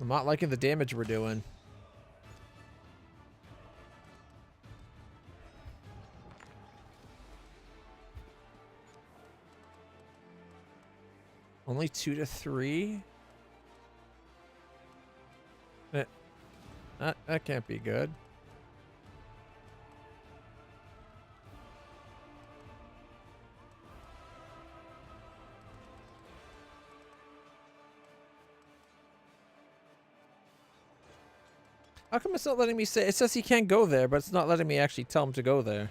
I'm not liking the damage we're doing. Only 2 to 3? That can't be good. How come it's not letting me say? It says he can't go there, but it's not letting me actually tell him to go there.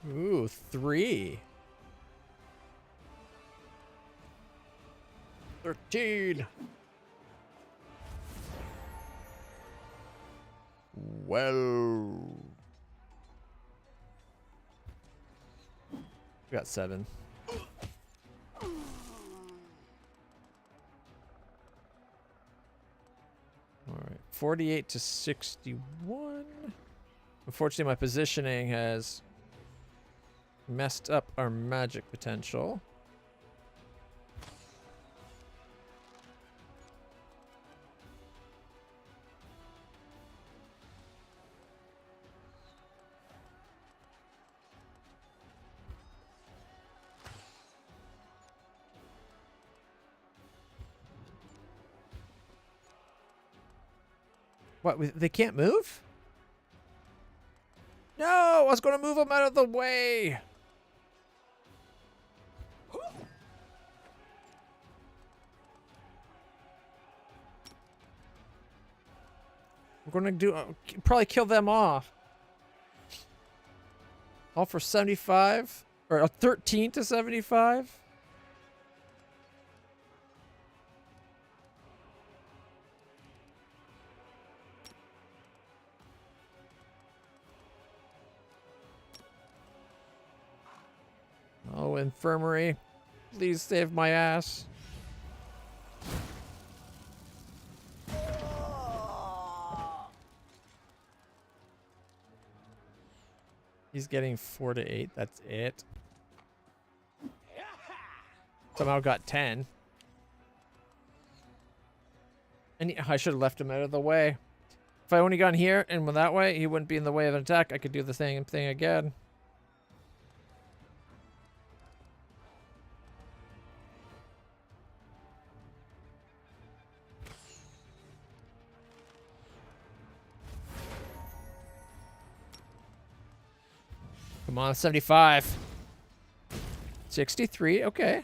Ooh, 3. 13. Well. We got 7. All right, 48 to 61. Unfortunately, my positioning has messed up our magic potential. What? They can't move? No, I was going to move them out of the way. We're going to do probably kill them off. All for 75 or a 13 to 75. Oh, infirmary. Please save my ass. He's getting 4 to 8. That's it. Somehow got 10. And I should have left him out of the way. If I only gone here and went that way, he wouldn't be in the way of an attack. I could do the same thing again. Come on, 75. 63, okay.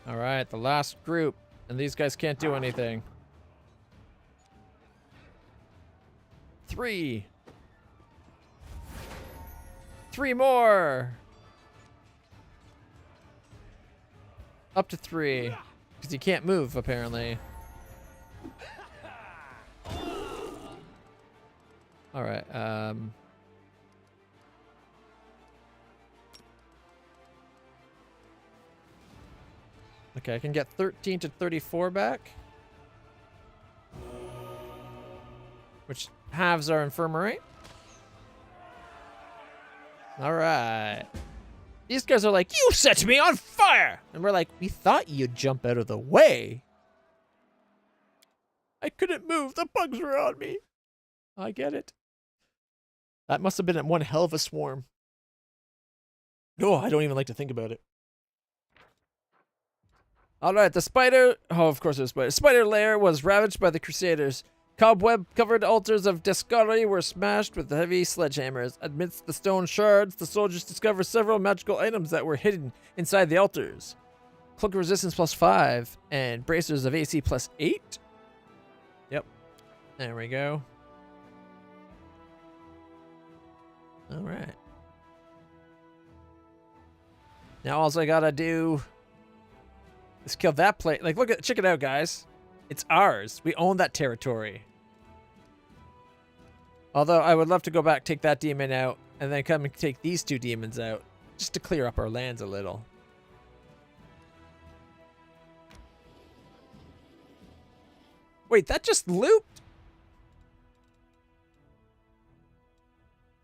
All right, the last group. And these guys can't do anything. 3. 3 more. Up to 3. Because you can't move, apparently. Alright, okay, I can get 13 to 34 back. Which halves our infirmary. Alright. These guys are like, you set me on fire! And we're like, we thought you'd jump out of the way. I couldn't move. The bugs were on me. I get it. That must have been one hell of a swarm. No, I don't even like to think about it. Alright, the spider... Oh, of course it was spider. Spider lair was ravaged by the Crusaders. Cobweb-covered altars of Descari were smashed with heavy sledgehammers. Amidst the stone shards, the soldiers discovered several magical items that were hidden inside the altars. Cloak resistance +5 and bracers of AC +8. Yep. There we go. Alright. Now all I gotta do is kill that plate. Like, check it out, guys. It's ours. We own that territory. Although I would love to go back, take that demon out, and then come and take these 2 demons out. Just to clear up our lands a little. Wait, that just looped?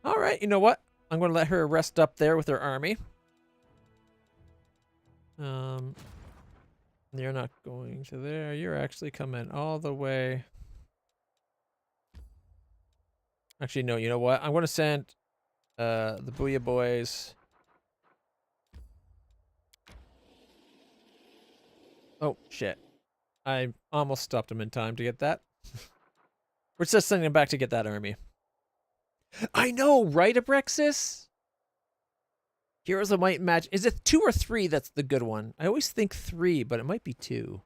Alright, you know what? I'm going to let her rest up there with her army. You're not going to there. You're actually coming all the way. Actually, no, you know what? I'm going to send the Booyah Boys. Oh, shit. I almost stopped him in time to get that. We're just sending him back to get that army. I know, right, Abrexis? Heroes of Might match. Is it 2 or 3 that's the good one? I always think 3, but it might be 2.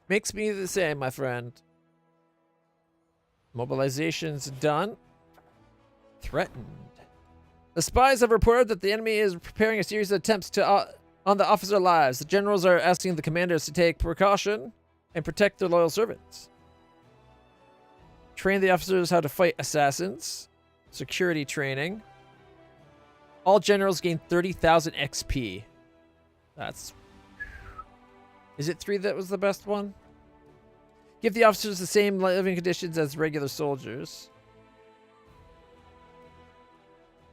Makes me the same, my friend. Mobilization's done. Threatened. The spies have reported that the enemy is preparing a series of attempts to on the officer lives. The generals are asking the commanders to take precaution and protect their loyal servants. Train the officers how to fight assassins. Security training. All generals gain 30,000 XP. That's... Is it 3 that was the best one? Give the officers the same living conditions as regular soldiers.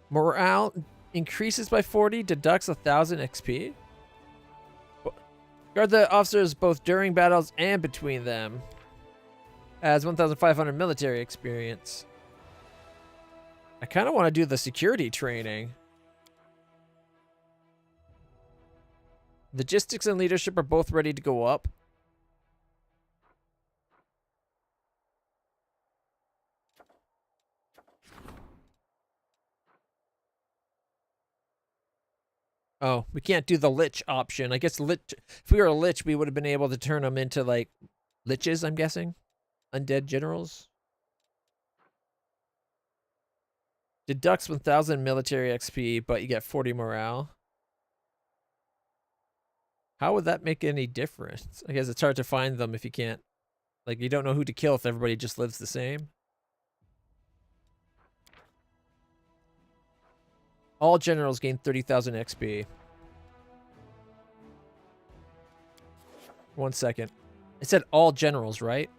Morale increases by 40, deducts 1,000 XP. Guard the officers both during battles and between them. Adds 1,500 military experience. I kind of want to do the security training. Logistics and leadership are both ready to go up. Oh, we can't do the lich option. I guess lich, if we were a lich, we would have been able to turn them into, like, liches, I'm guessing. Undead generals. Deducts 1,000 military XP, but you get 40 morale. How would that make any difference? I guess it's hard to find them if you can't... Like, you don't know who to kill if everybody just lives the same. All generals gain 30,000 XP. 1 second. It said all generals, right?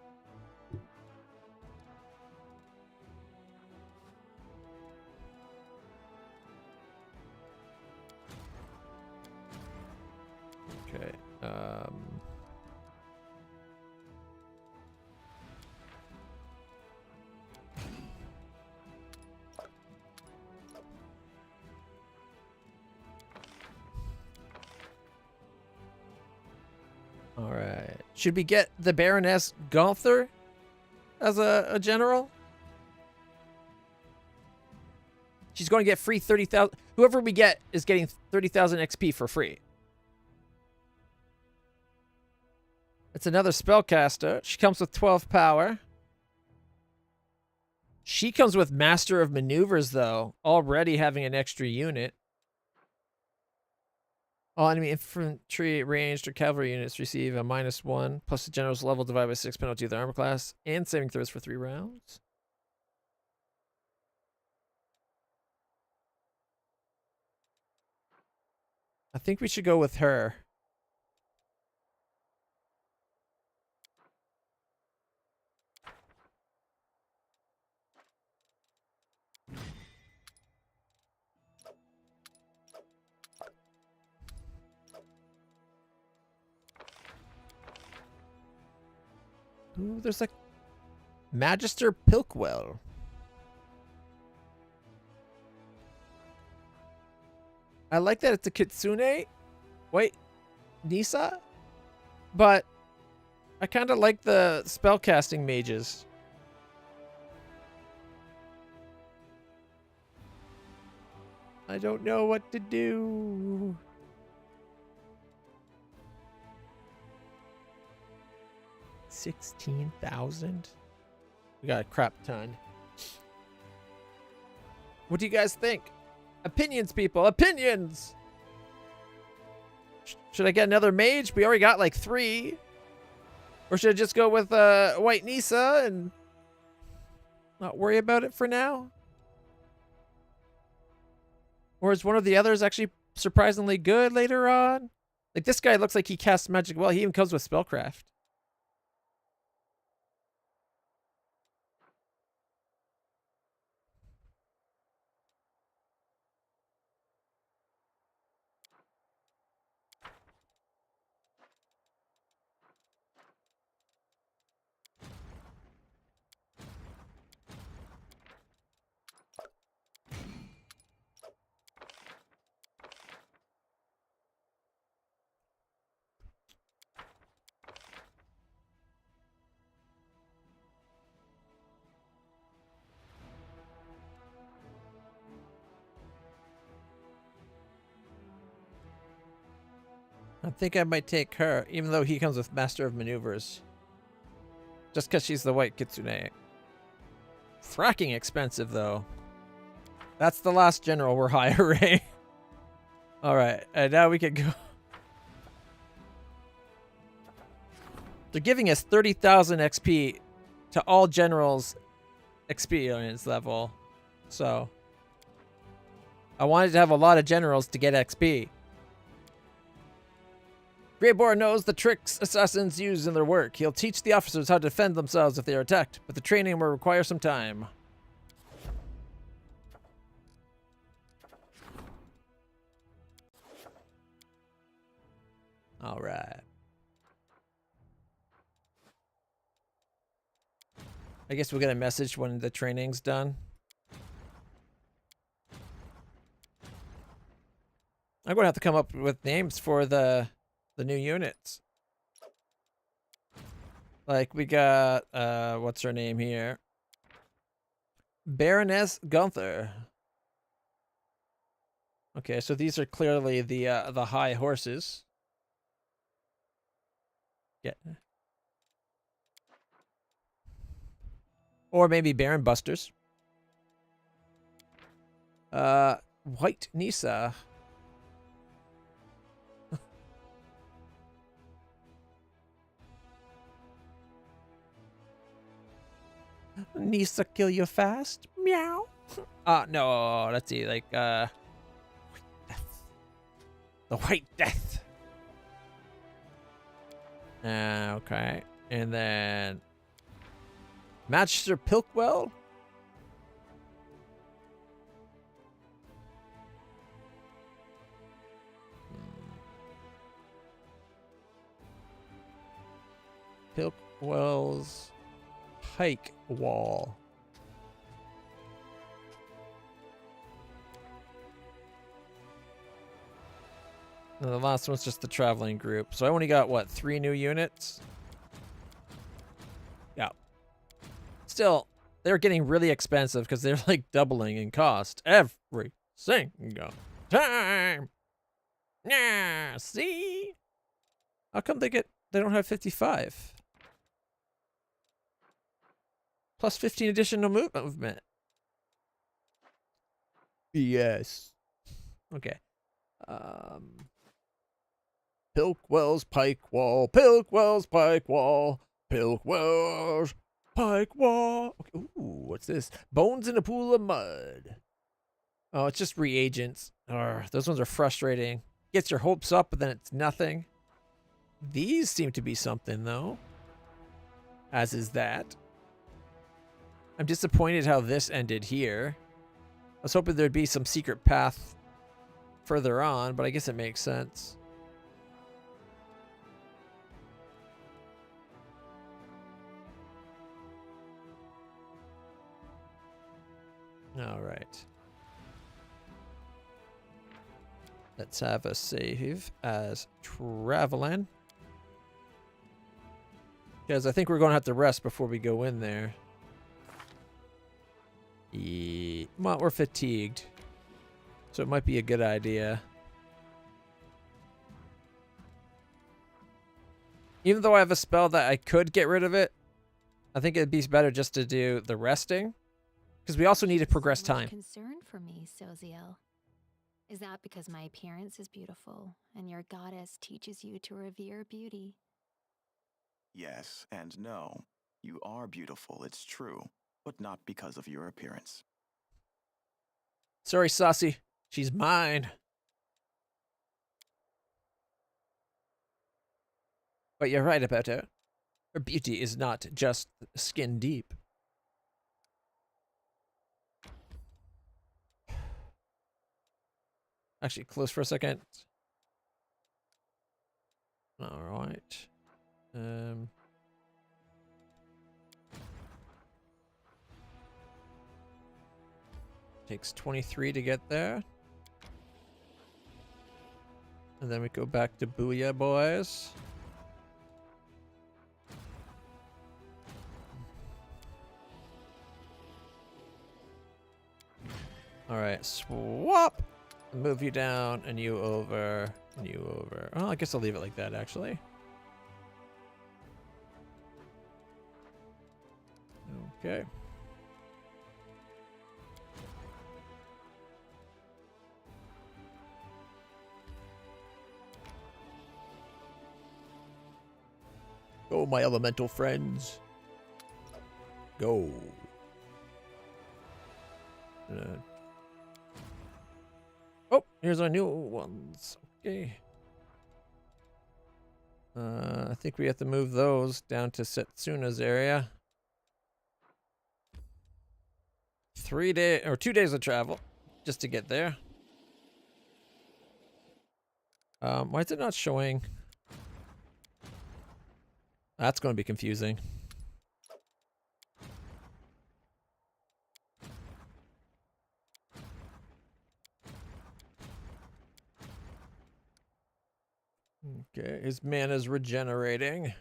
Okay. All right. Should we get the Baroness Gaunther as a general? She's going to get free 30,000. Whoever we get is getting 30,000 XP for free. It's another spellcaster. She comes with 12 power. She comes with Master of Maneuvers, though, already having an extra unit. All enemy infantry, ranged, or cavalry units receive a -1 plus the general's level divided by 6 penalty of their armor class and saving throws for 3 rounds. I think we should go with her. Ooh, there's like Magister Pilkwell. I like that it's a Kitsune. Wait, Nisa? But I kind of like the spellcasting mages. I don't know what to do. $16,000. We got a crap ton. What do you guys think? Opinions, people. Opinions! Should I get another mage? We already got like 3. Or should I just go with White Nisa and not worry about it for now? Or is one of the others actually surprisingly good later on? Like, this guy looks like he casts magic well. He even comes with spellcraft. I think I might take her, even though he comes with Master of Maneuvers. Just because she's the white Kitsune. Fracking expensive, though. That's the last general we're hiring. Alright, and now we can go. They're giving us 30,000 XP to all generals experience level. So I wanted to have a lot of generals to get XP. Greybor knows the tricks assassins use in their work. He'll teach the officers how to defend themselves if they are attacked, but the training will require some time. All right. I guess we'll get a message when the training's done. I'm going to have to come up with names for the new units. Like we got what's her name here? Baroness Gunther. Okay, so these are clearly the high horses. Yeah. Or maybe Baron Busters. White Nisa. Nisa kill you fast? Meow. No, let's see, like, White Death. The White Death. Okay. And then Magister Pilkwell. Pilkwell's Pike Wall. And the last one's just the traveling group. So I only got, what, 3 new units? Yeah. Still, they're getting really expensive because they're like doubling in cost every single time. Yeah, see? How come they don't have 55? Plus 15 additional movement. Yes. Okay. Pilkwell's Pike Wall. Pilkwell's Pike Wall. Pilkwell's Pike Wall. Okay. Ooh, what's this? Bones in a pool of mud. Oh, it's just reagents. Those ones are frustrating. Gets your hopes up, but then it's nothing. These seem to be something, though. As is that. I'm disappointed how this ended here. I was hoping there'd be some secret path further on, but I guess it makes sense. All right. Let's have a save as traveling. Because I think we're going to have to rest before we go in there. Well, we're fatigued. So it might be a good idea. Even though I have a spell that I could get rid of it, I think it'd be better just to do the resting. Because we also need to progress time. Concern for me, Soziel. Is that because my appearance is beautiful and your goddess teaches you to revere beauty? Yes and no. You are beautiful, it's true, but not because of your appearance. Sorry, Saucy. She's mine. But you're right about her. Her beauty is not just skin deep. Actually, close for a second. All right. Takes 23 to get there. And then we go back to Booyah Boys. All right, swap. Move you down and you over and you over. Oh, I guess I'll leave it like that, actually. Okay. Go, my elemental friends. Go. Oh, here's our new ones. Okay. I think we have to move those down to Setsuna's area. 2 days of travel just to get there. Why is it not showing? That's going to be confusing. Okay, his mana's regenerating.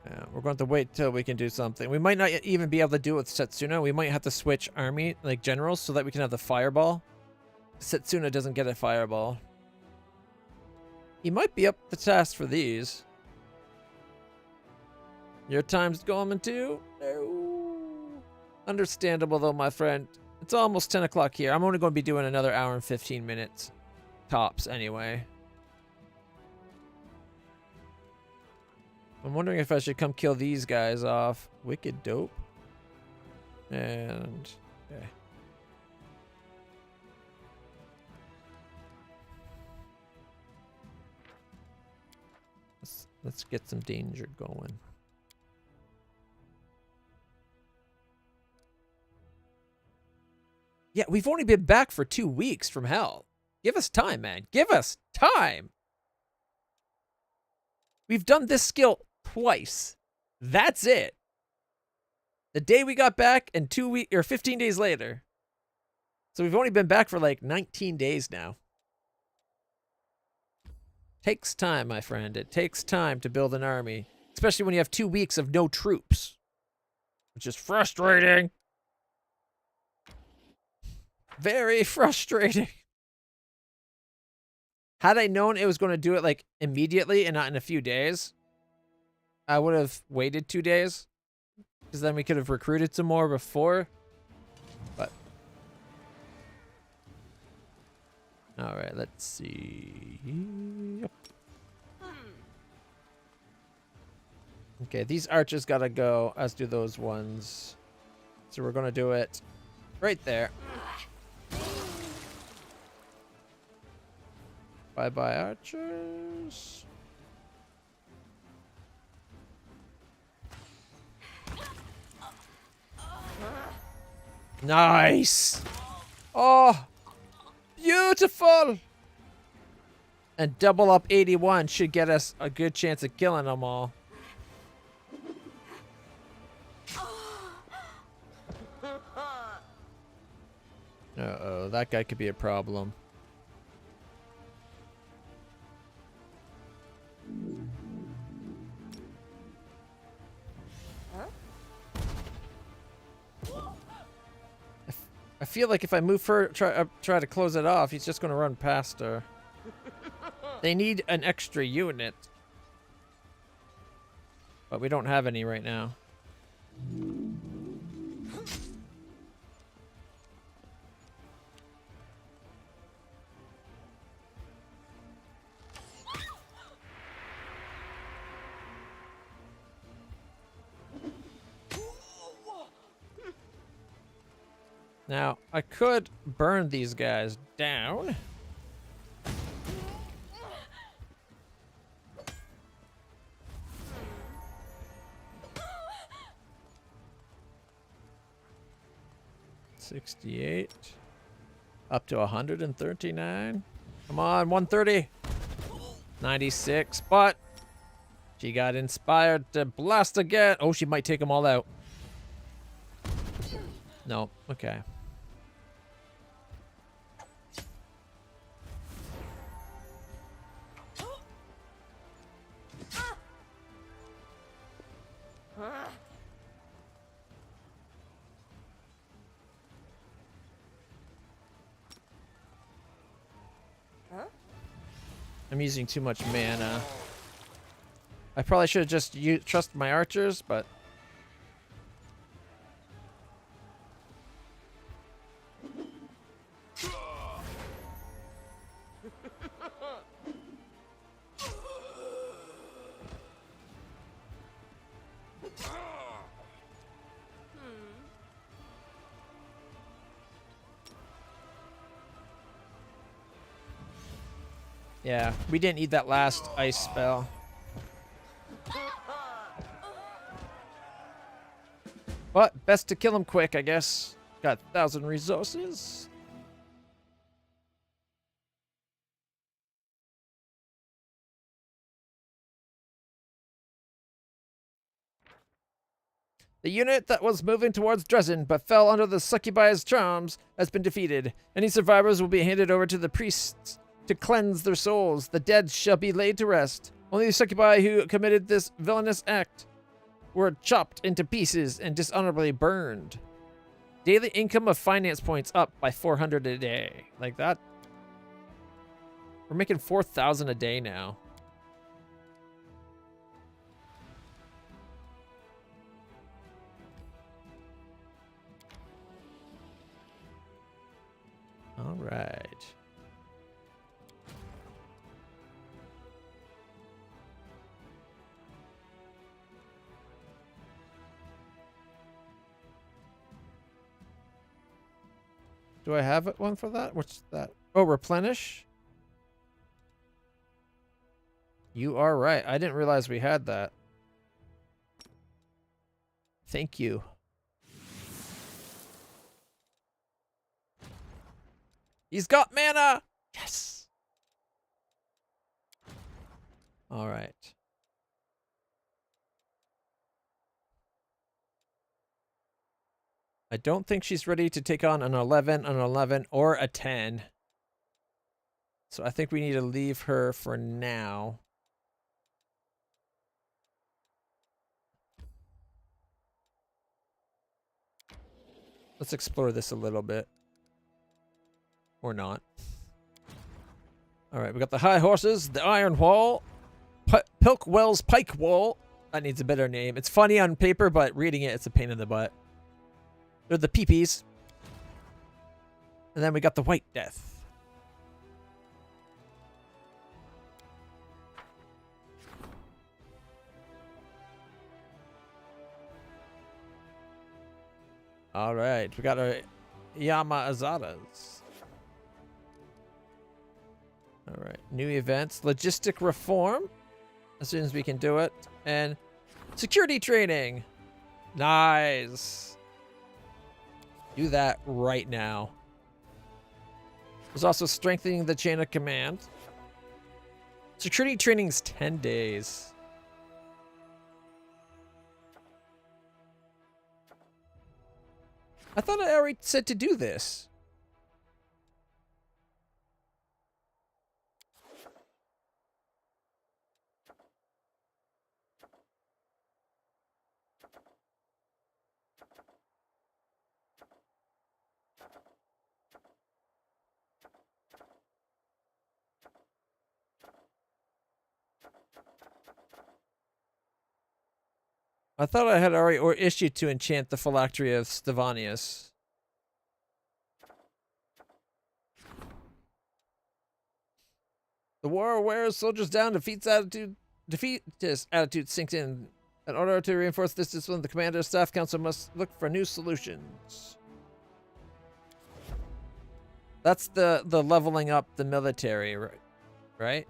Yeah, we're going to wait till we can do something. We might not even be able to do it with Setsuna. We might have to switch army, like generals, so that we can have the fireball. Setsuna doesn't get a fireball. He might be up the task for these. Your time's going too? No. Understandable though, my friend. It's almost 10 o'clock here. I'm only going to be doing another hour and 15 minutes. Tops, anyway. I'm wondering if I should come kill these guys off. Wicked dope. And... okay. Let's get some danger going. Yeah, we've only been back for 2 weeks from hell. Give us time, man. Give us time! We've done this skill twice. That's it. The day we got back and 15 days later. So we've only been back for like 19 days now. Takes time, my friend. It takes time to build an army. Especially when you have 2 weeks of no troops. Which is frustrating. Very frustrating. Had I known it was going to do it like immediately and not in a few days, I would have waited 2 days. Because then we could have recruited some more before. But. Alright, let's see. Yep. Okay, these archers gotta go, as do those ones. So we're gonna do it right there. Bye-bye, archers. Nice! Oh! Beautiful! And double up 81 should get us a good chance of killing them all. Uh-oh, that guy could be a problem. I feel like if I move her, try to close it off, he's just going to run past her. They need an extra unit. But we don't have any right now. Now, I could burn these guys down. $68. Up to 139. Come on, 130. 96, but she got inspired to blast again. Oh, she might take them all out. No, okay. I'm using too much mana. I probably should have just trusted my archers, but... Yeah, we didn't need that last ice spell. But best to kill him quick, I guess. Got 1,000 resources. The unit that was moving towards Dresden but fell under the succubi's charms has been defeated. Any survivors will be handed over to the priests to cleanse their souls. The dead shall be laid to rest. Only the succubi who committed this villainous act were chopped into pieces and dishonorably burned. Daily income of finance points up by 400 a day. Like that. We're making 4,000 a day now. All right. Do I have one for that? What's that? Oh, replenish? You are right. I didn't realize we had that. Thank you. He's got mana! Yes! All right. I don't think she's ready to take on an 11, or a 10. So I think we need to leave her for now. Let's explore this a little bit. Or not. Alright, we got the high horses, the iron wall, Pilkwell's pike wall. That needs a better name. It's funny on paper, but reading it, it's a pain in the butt. They're the peepees. And then we got the White Death. All right, we got our Yama Azadas. All right, new events, logistic reform, as soon as we can do it, and security training. Nice. Do that right now. There's also strengthening the chain of command. Security training's 10 days. I thought I already said to do this. I thought I had already issued to enchant the phylactery of Stevanius. The war wears soldiers down, defeatist attitude sinks in. In order to reinforce this discipline, the commander of staff council must look for new solutions. That's the leveling up the military, right?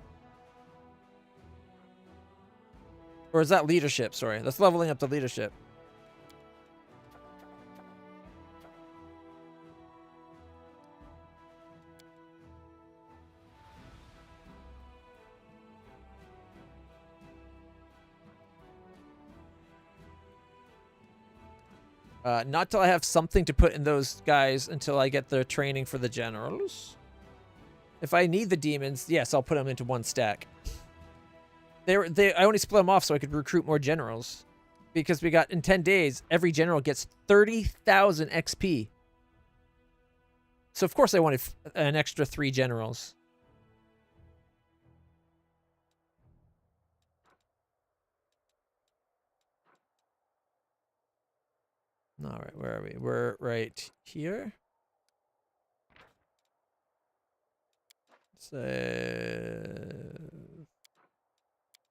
Or is that leadership? Sorry, that's leveling up the leadership. Not till I have something to put in those guys until I get their training for the generals. If I need the demons, yes, I'll put them into one stack. I only split them off so I could recruit more generals. Because we got, in 10 days, every general gets 30,000 XP. So of course I wanted an extra 3 generals. All right, where are we? We're right here.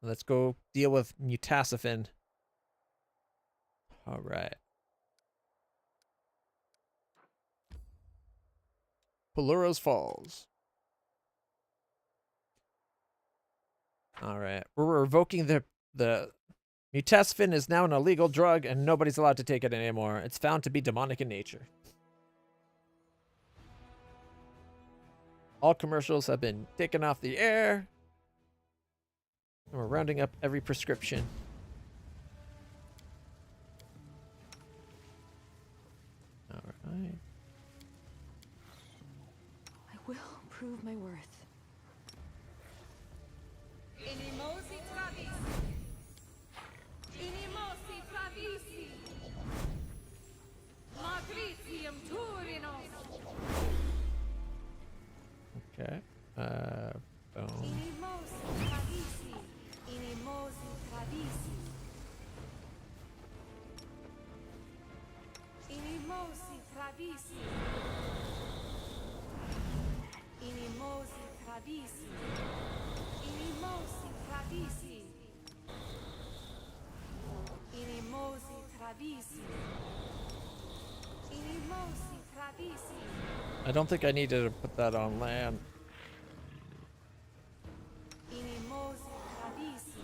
Let's go deal with Mutasafin. All right. Peluros Falls. All right. We're revoking the Mutasfin is now an illegal drug and nobody's allowed to take it anymore. It's found to be demonic in nature. All commercials have been taken off the air. And we're rounding up every prescription. All right. I will prove my worth. Inimosi travisi. Inimosi travisi. Magritium turinos. Okay. Boom. Inimosi travisi. Inimosi travisi. Inimosi travisi. Inimosi travisi. Inimosi travisi. Inimosi travisi. Inimosi travisi. I don't think I needed to put that on land. Inimosi travisi.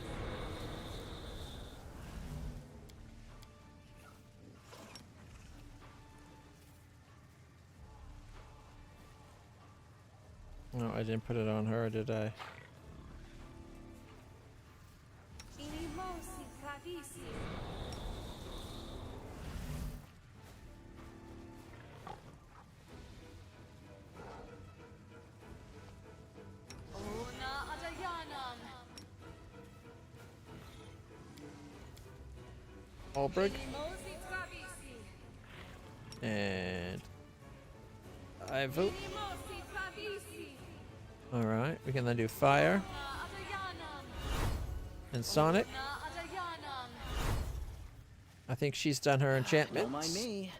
No, I didn't put it on her, did I? Inimosi travisi. Una adayanam. Albrecht. Inimosi travisi. And I vote. Inimosi travisi. Alright, we can then do fire Una adayanam. and Sonic. Una adayanam. I think she's done her enchantments. Don't mind me.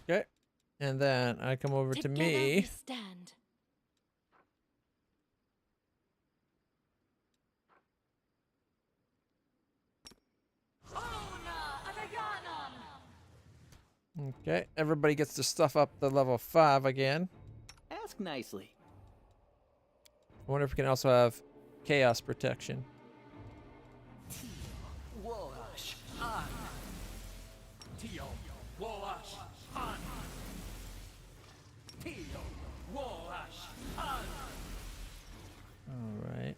Okay. And then I come over to Together me. we stand. Una adayanam. Okay. Everybody gets to stuff up the level 5 again. Ask nicely. I wonder if we can also have chaos protection. Alright.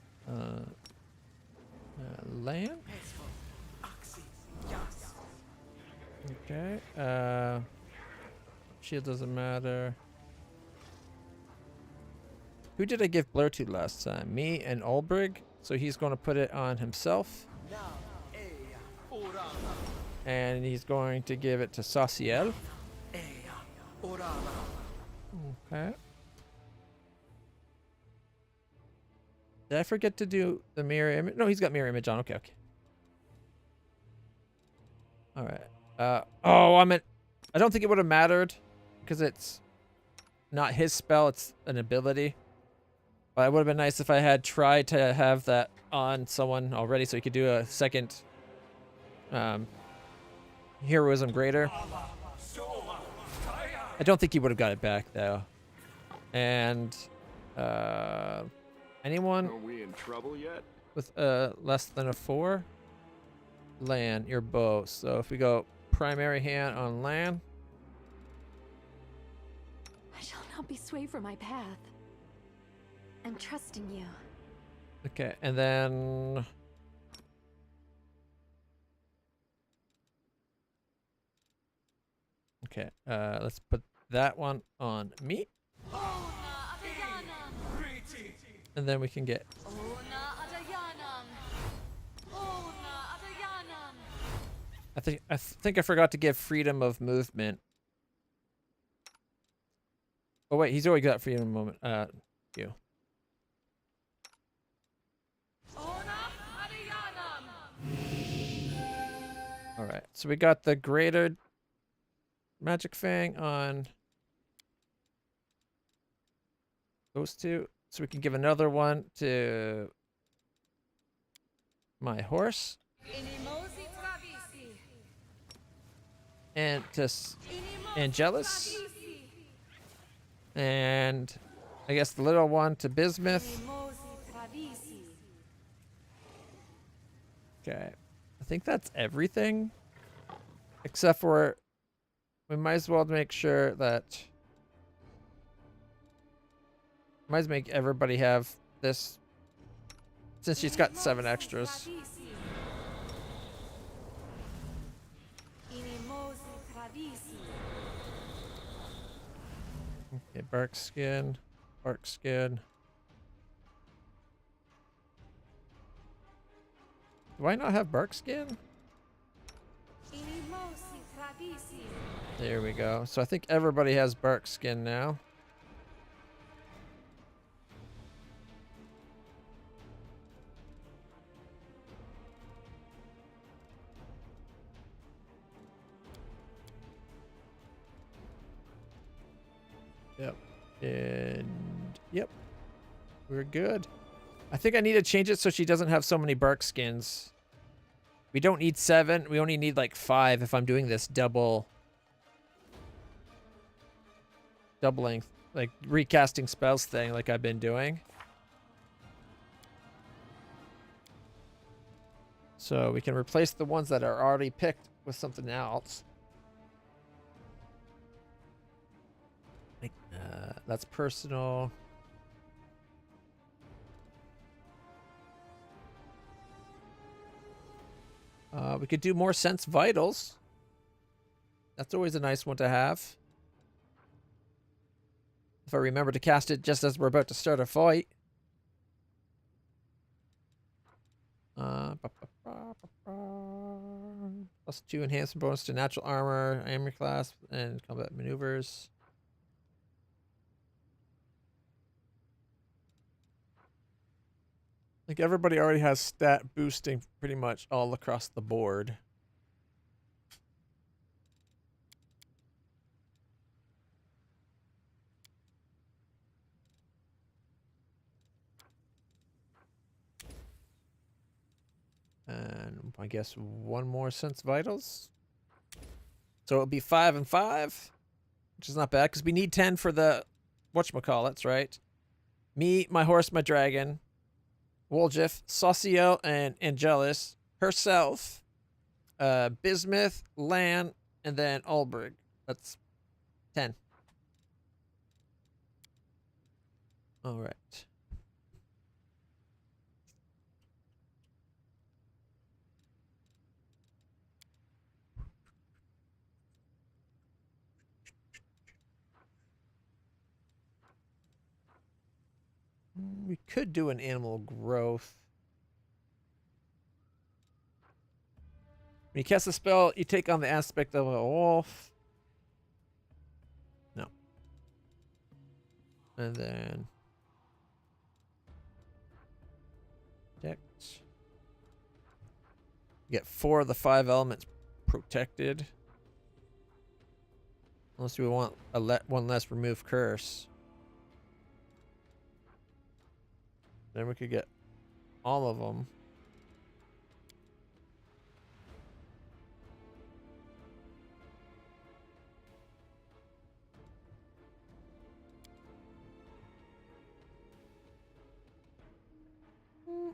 Land? Okay. Shield doesn't matter. Who did I give Blur to last time? Me and Ulbrig. So he's going to put it on himself. And he's going to give it to Saciel. Okay. Did I forget to do the mirror image? No, he's got mirror image on. Okay, okay. All right. Oh, I don't think it would have mattered because it's not his spell. It's an ability. But it would have been nice if I had tried to have that on someone already so he could do a second heroism greater. I don't think he would have got it back though. And anyone Are we in trouble yet? with less than a 4? Land, your bow. So if we go primary hand on land. I shall not be swayed from my path. I'm trusting you. Okay, and then okay, let's put that one on me, Ona Adayanam. and then we can get. Ona Adayanam. Ona Adayanam. I think I forgot to give freedom of movement. Oh wait, he's already got freedom of movement. You. Ona Adayanam. All right, so we got the greater magic fang on those two, so we can give another one to my horse Inimosi Travisi. and to Angelus, and I guess the little one to Bismuth. Okay, I think that's everything, except for we might as well make sure that might as well make everybody have this, since she's got 7 extras. Okay, bark skin, bark skin. Do I not have bark skin? There we go. So I think everybody has bark skin now. Yep. And yep. We're good. I think I need to change it so she doesn't have so many bark skins. We don't need 7. We only need like 5 if I'm doing this doubling, like recasting spells thing like I've been doing. So we can replace the ones that are already picked with something else. Like, that's personal. We could do more sense vitals. That's always a nice one to have. If I remember to cast it just as we're about to start a fight. +2 enhancement bonus to natural armor, armor class, and combat maneuvers. I think everybody already has stat boosting pretty much all across the board. And I guess one more sense vitals. So it'll be 5 and 5, which is not bad because we need 10 for the whatchamacallits, right? Me, my horse, my dragon, Woljif, Sauciel, and Angelus, herself, Bismuth, Lan, and then Ulbrich. That's 10. All right. We could do an animal growth. When you cast a spell, you take on the aspect of a wolf. No. And then Dex. You get 4 of the 5 elements protected. Unless we want one less remove curse. Then we could get all of them.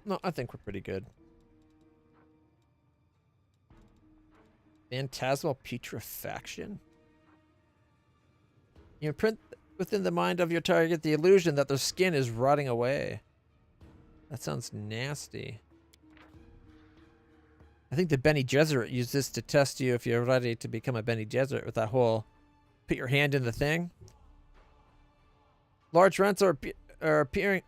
No, I think we're pretty good. Phantasmal putrefaction. You print within the mind of your target the illusion that their skin is rotting away. That sounds nasty. I think the Bene Gesserit used this to test you if you're ready to become a Bene Gesserit with that whole put your hand in the thing. Large rents are appearing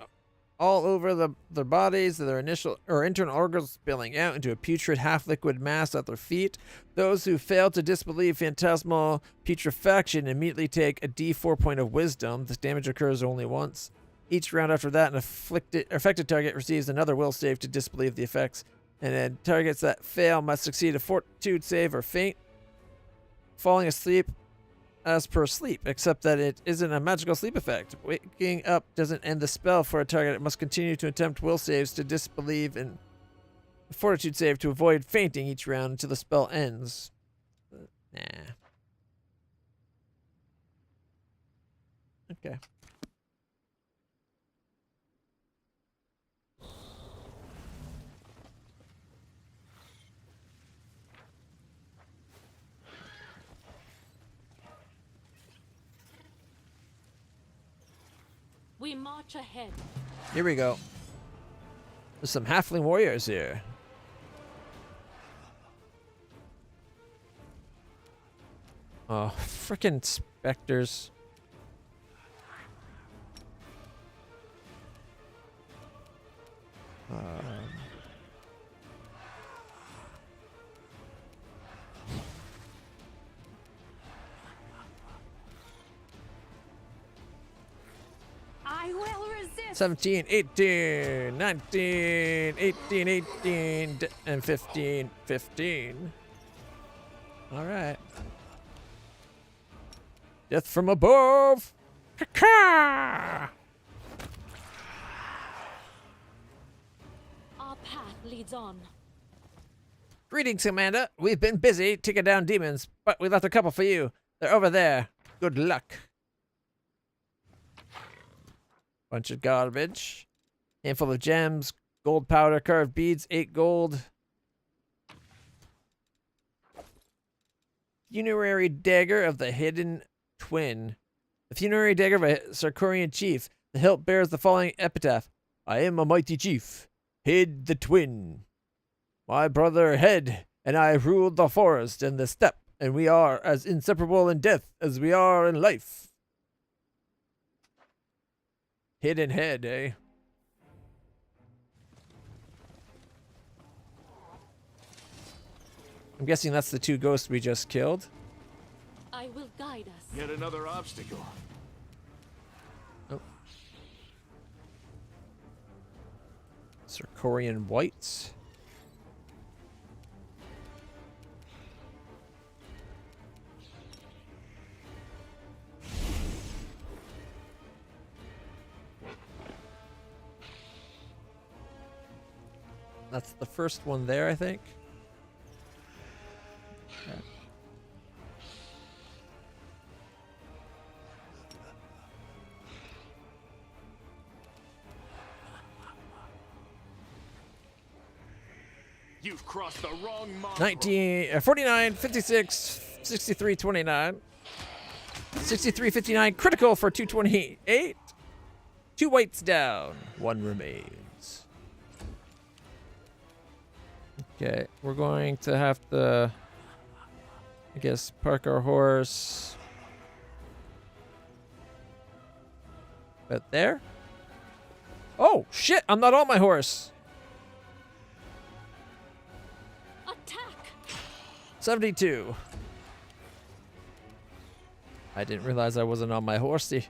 all over their bodies, their initial or internal organs spilling out into a putrid half-liquid mass at their feet. Those who fail to disbelieve phantasmal putrefaction immediately take a D4 point of wisdom. This damage occurs only once. Each round after that, an affected target receives another will save to disbelieve the effects. And then targets that fail must succeed a fortitude save or faint. Falling asleep as per sleep, except that it isn't a magical sleep effect. Waking up doesn't end the spell for a target. It must continue to attempt will saves to disbelieve and fortitude save to avoid fainting each round until the spell ends. Nah. Okay. We march ahead. Here we go. There's some halfling warriors here. Oh, frickin' specters. I will resist. 17, 18, 19, 18, 18, and 15, 15. All right. Death from above. Ka-ka! Our path leads on. Greetings, Commander. We've been busy taking down demons, but we left a couple for you. They're over there. Good luck. Bunch of garbage. Handful of gems. Gold powder, carved beads, 8 gold. Funerary dagger of the hidden twin. The funerary dagger of a Sarkorian chief. The hilt bears the following epitaph. I am a mighty chief. Hid the twin. My brother Head and I ruled the forest and the steppe, and we are as inseparable in death as we are in life. Hidden head, eh? I'm guessing that's the 2 ghosts we just killed. I will guide us. Yet another obstacle. Oh. Sarkorian whites. That's the first one there, I think. Okay. You've crossed the wrong mark. 49, 56, 63, 29. 63, 59, critical for 228. 2 whites down. 1 remains. Okay, we're going to have to, I guess, park our horse about there. Oh, shit, I'm not on my horse. Attack! 72. I didn't realize I wasn't on my horsey.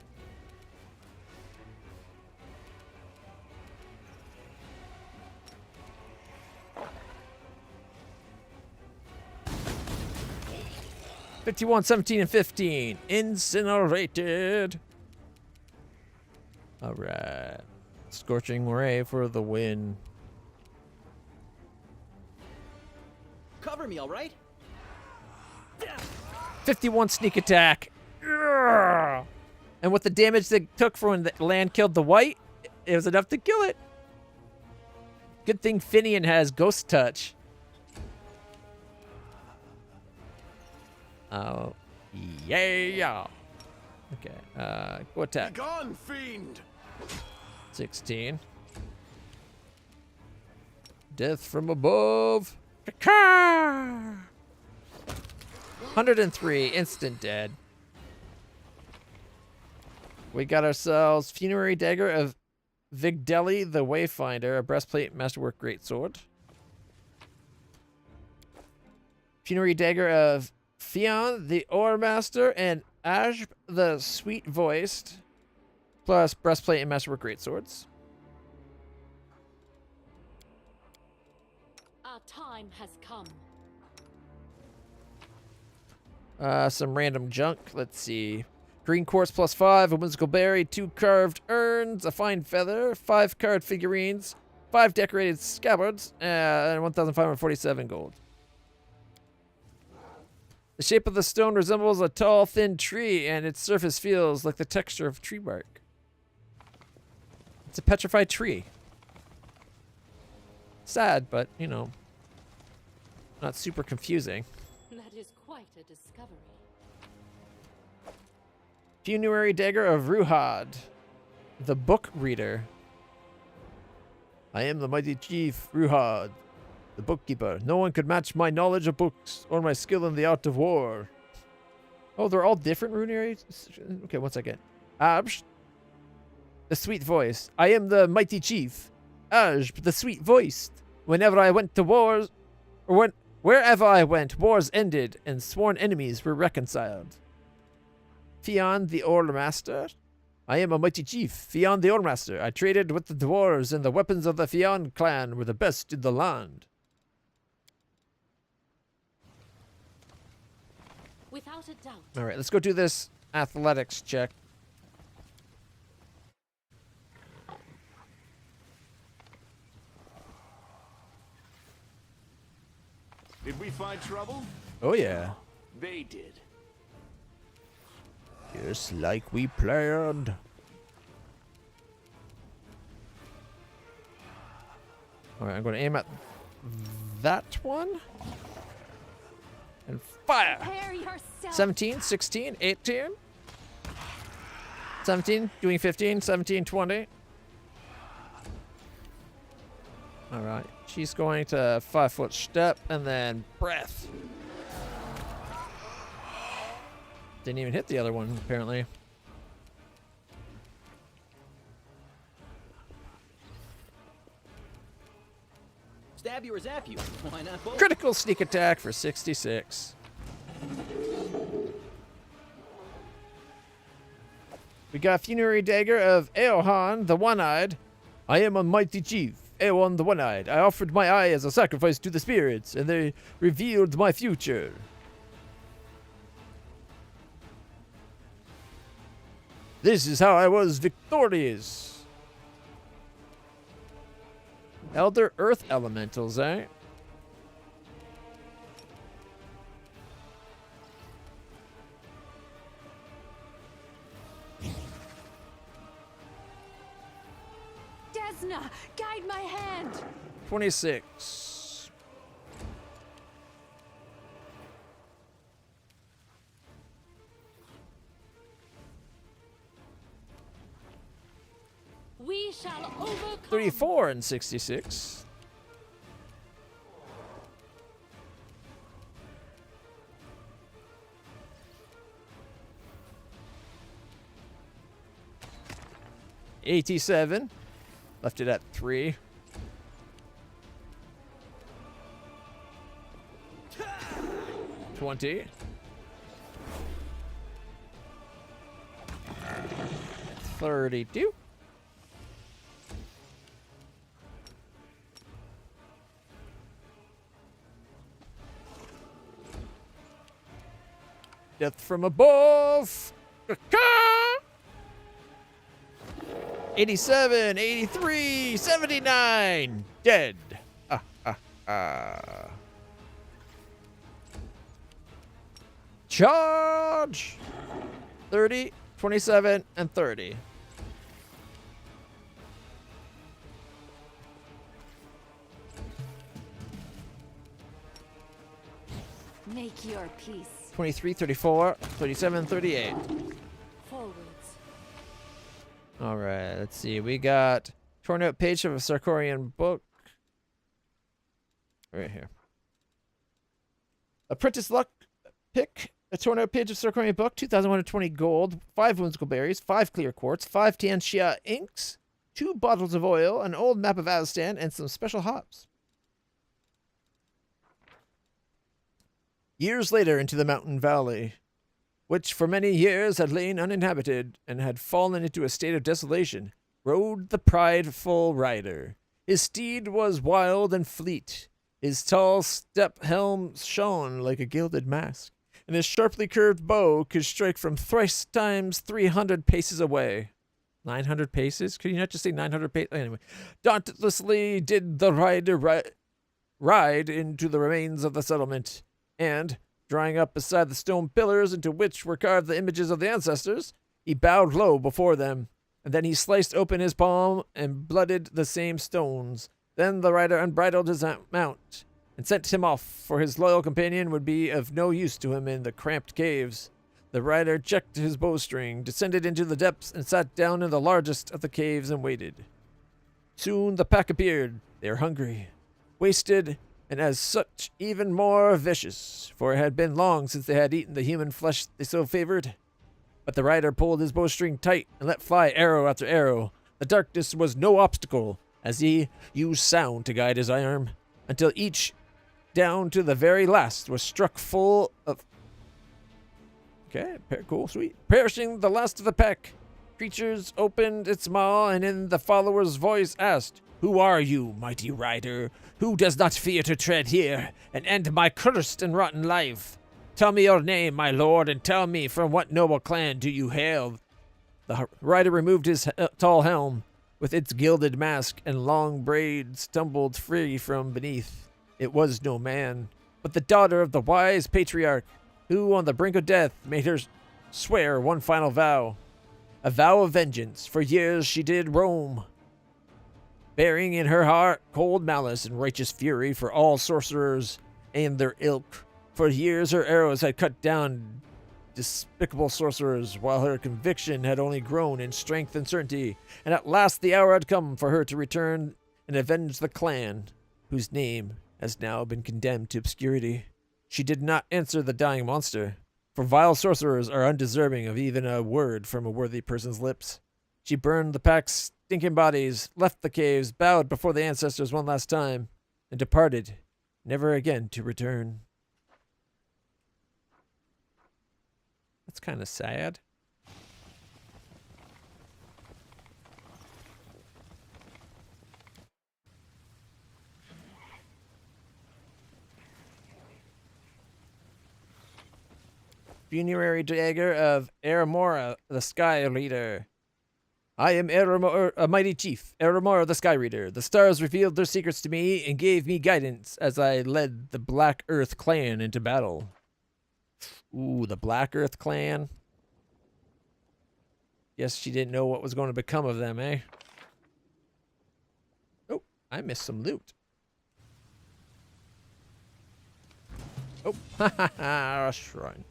"51, 17, and 15. Incinerated." All right. Scorching ray for the win. Cover me, all right? 51 sneak attack. Ugh. And with the damage they took from when the land killed the white, it was enough to kill it. Good thing Finian has ghost touch. Oh, yeah. Okay. Go attack. Gone, fiend! 16. Death from above. Caca! 103. Instant dead. We got ourselves Funerary Dagger of Vigdeli the Wayfinder, a breastplate, masterwork, greatsword. Funerary Dagger of Fionn the Oremaster and Ajb the Sweet-Voiced, plus breastplate and masterwork, greatswords. Our time has come. Some random junk. Let's see. Green quartz plus 5, a whimsical berry, 2 carved urns, a fine feather, 5 carved figurines, 5 decorated scabbards, and 1,547 gold. The shape of the stone resembles a tall, thin tree, and its surface feels like the texture of tree bark. It's a petrified tree. Sad, but, you know, not super confusing. That is quite a discovery. Funerary Dagger of Ruhad, the Book Reader. I am the mighty chief, Ruhad, the bookkeeper. No one could match my knowledge of books or my skill in the art of war. Oh, they're all different runaries? Okay, one second. Ajb, the sweet voice. I am the mighty chief, Ajb, the sweet voiced. Whenever I went to wars, or wherever I went, wars ended and sworn enemies were reconciled. Fionn the Oremaster. I am a mighty chief, Fionn the Oremaster. I traded with the dwarves, and the weapons of the Fionn clan were the best in the land. Without a doubt. All right, let's go do this athletics check. Did we find trouble? Oh, yeah. They did. Just like we planned. All right, I'm going to aim at that one. And fire! Prepare yourself. 17, 16, 18. 17, doing 15, 17, 20. All right, she's going to 5-foot step and then breath. Didn't even hit the other one, apparently. Stab you or zap you? Why not both? Critical sneak attack for 66. We got Funerary Dagger of Eohan, the One-Eyed. I am a mighty chief, Eohan the One-Eyed. I offered my eye as a sacrifice to the spirits, and they revealed my future. This is how I was victorious. Elder Earth Elementals, eh? Desna, guide my hand. 26. We shall overcome. 34 and 66. $87. Left it at 3. $20. 32. Death from above. 87, 83, 79. Dead. Charge. 30, 27, and 30. Make your peace. 23, 34, 37, 38. Forwards. All right, let's see. We got torn out page of a Sarkorian book. Right here. Apprentice luck pick. A torn out page of Sarkorian book. 2,120 gold. 5 whimsical berries. 5 clear quartz. 5 Tianxia inks. 2 bottles of oil. An old map of Azstan. And some special hops. Years later into the mountain valley, which for many years had lain uninhabited and had fallen into a state of desolation, rode the prideful rider. His steed was wild and fleet. His tall step helm shone like a gilded mask, and his sharply curved bow could strike from thrice times 300 paces away. 900 paces? Could you not just say 900 paces? Anyway, dauntlessly did the rider ride into the remains of the settlement, and, drawing up beside the stone pillars into which were carved the images of the ancestors, he bowed low before them, and then he sliced open his palm and blooded the same stones. Then the rider unbridled his mount, and sent him off, for his loyal companion would be of no use to him in the cramped caves. The rider checked his bowstring, descended into the depths, and sat down in the largest of the caves and waited. Soon the pack appeared. They were hungry, wasted, and as such even more vicious, for it had been long since they had eaten the human flesh they so favored. But the rider pulled his bowstring tight and let fly arrow after arrow. The darkness was no obstacle, as he used sound to guide his arm, until each, down to the very last, was struck full of... Okay, cool, sweet. Perishing the last of the pack, creatures opened its maw, and in the follower's voice asked, "Who are you, mighty rider? Who does not fear to tread here and end my cursed and rotten life? Tell me your name, my lord, and tell me from what noble clan do you hail?" The rider removed his tall helm, with its gilded mask and long braids tumbled free from beneath. It was no man, but the daughter of the wise patriarch, who on the brink of death made her swear one final vow. A vow of vengeance. For years she did roam, bearing in her heart cold malice and righteous fury for all sorcerers and their ilk. For years her arrows had cut down despicable sorcerers, while her conviction had only grown in strength and certainty, and at last the hour had come for her to return and avenge the clan, whose name has now been condemned to obscurity. She did not answer the dying monster, for vile sorcerers are undeserving of even a word from a worthy person's lips. She burned the pack's stinking bodies, left the caves, bowed before the ancestors one last time, and departed, never again to return. That's kind of sad. Funerary dagger of Eramora, the Sky Reader. I am Eramor, a mighty chief, Eramora, the Sky Reader. The stars revealed their secrets to me and gave me guidance as I led the Black Earth clan into battle. Ooh, the Black Earth clan. Guess she didn't know what was going to become of them, eh? Oh, I missed some loot. Oh, ha ha ha, a shrine.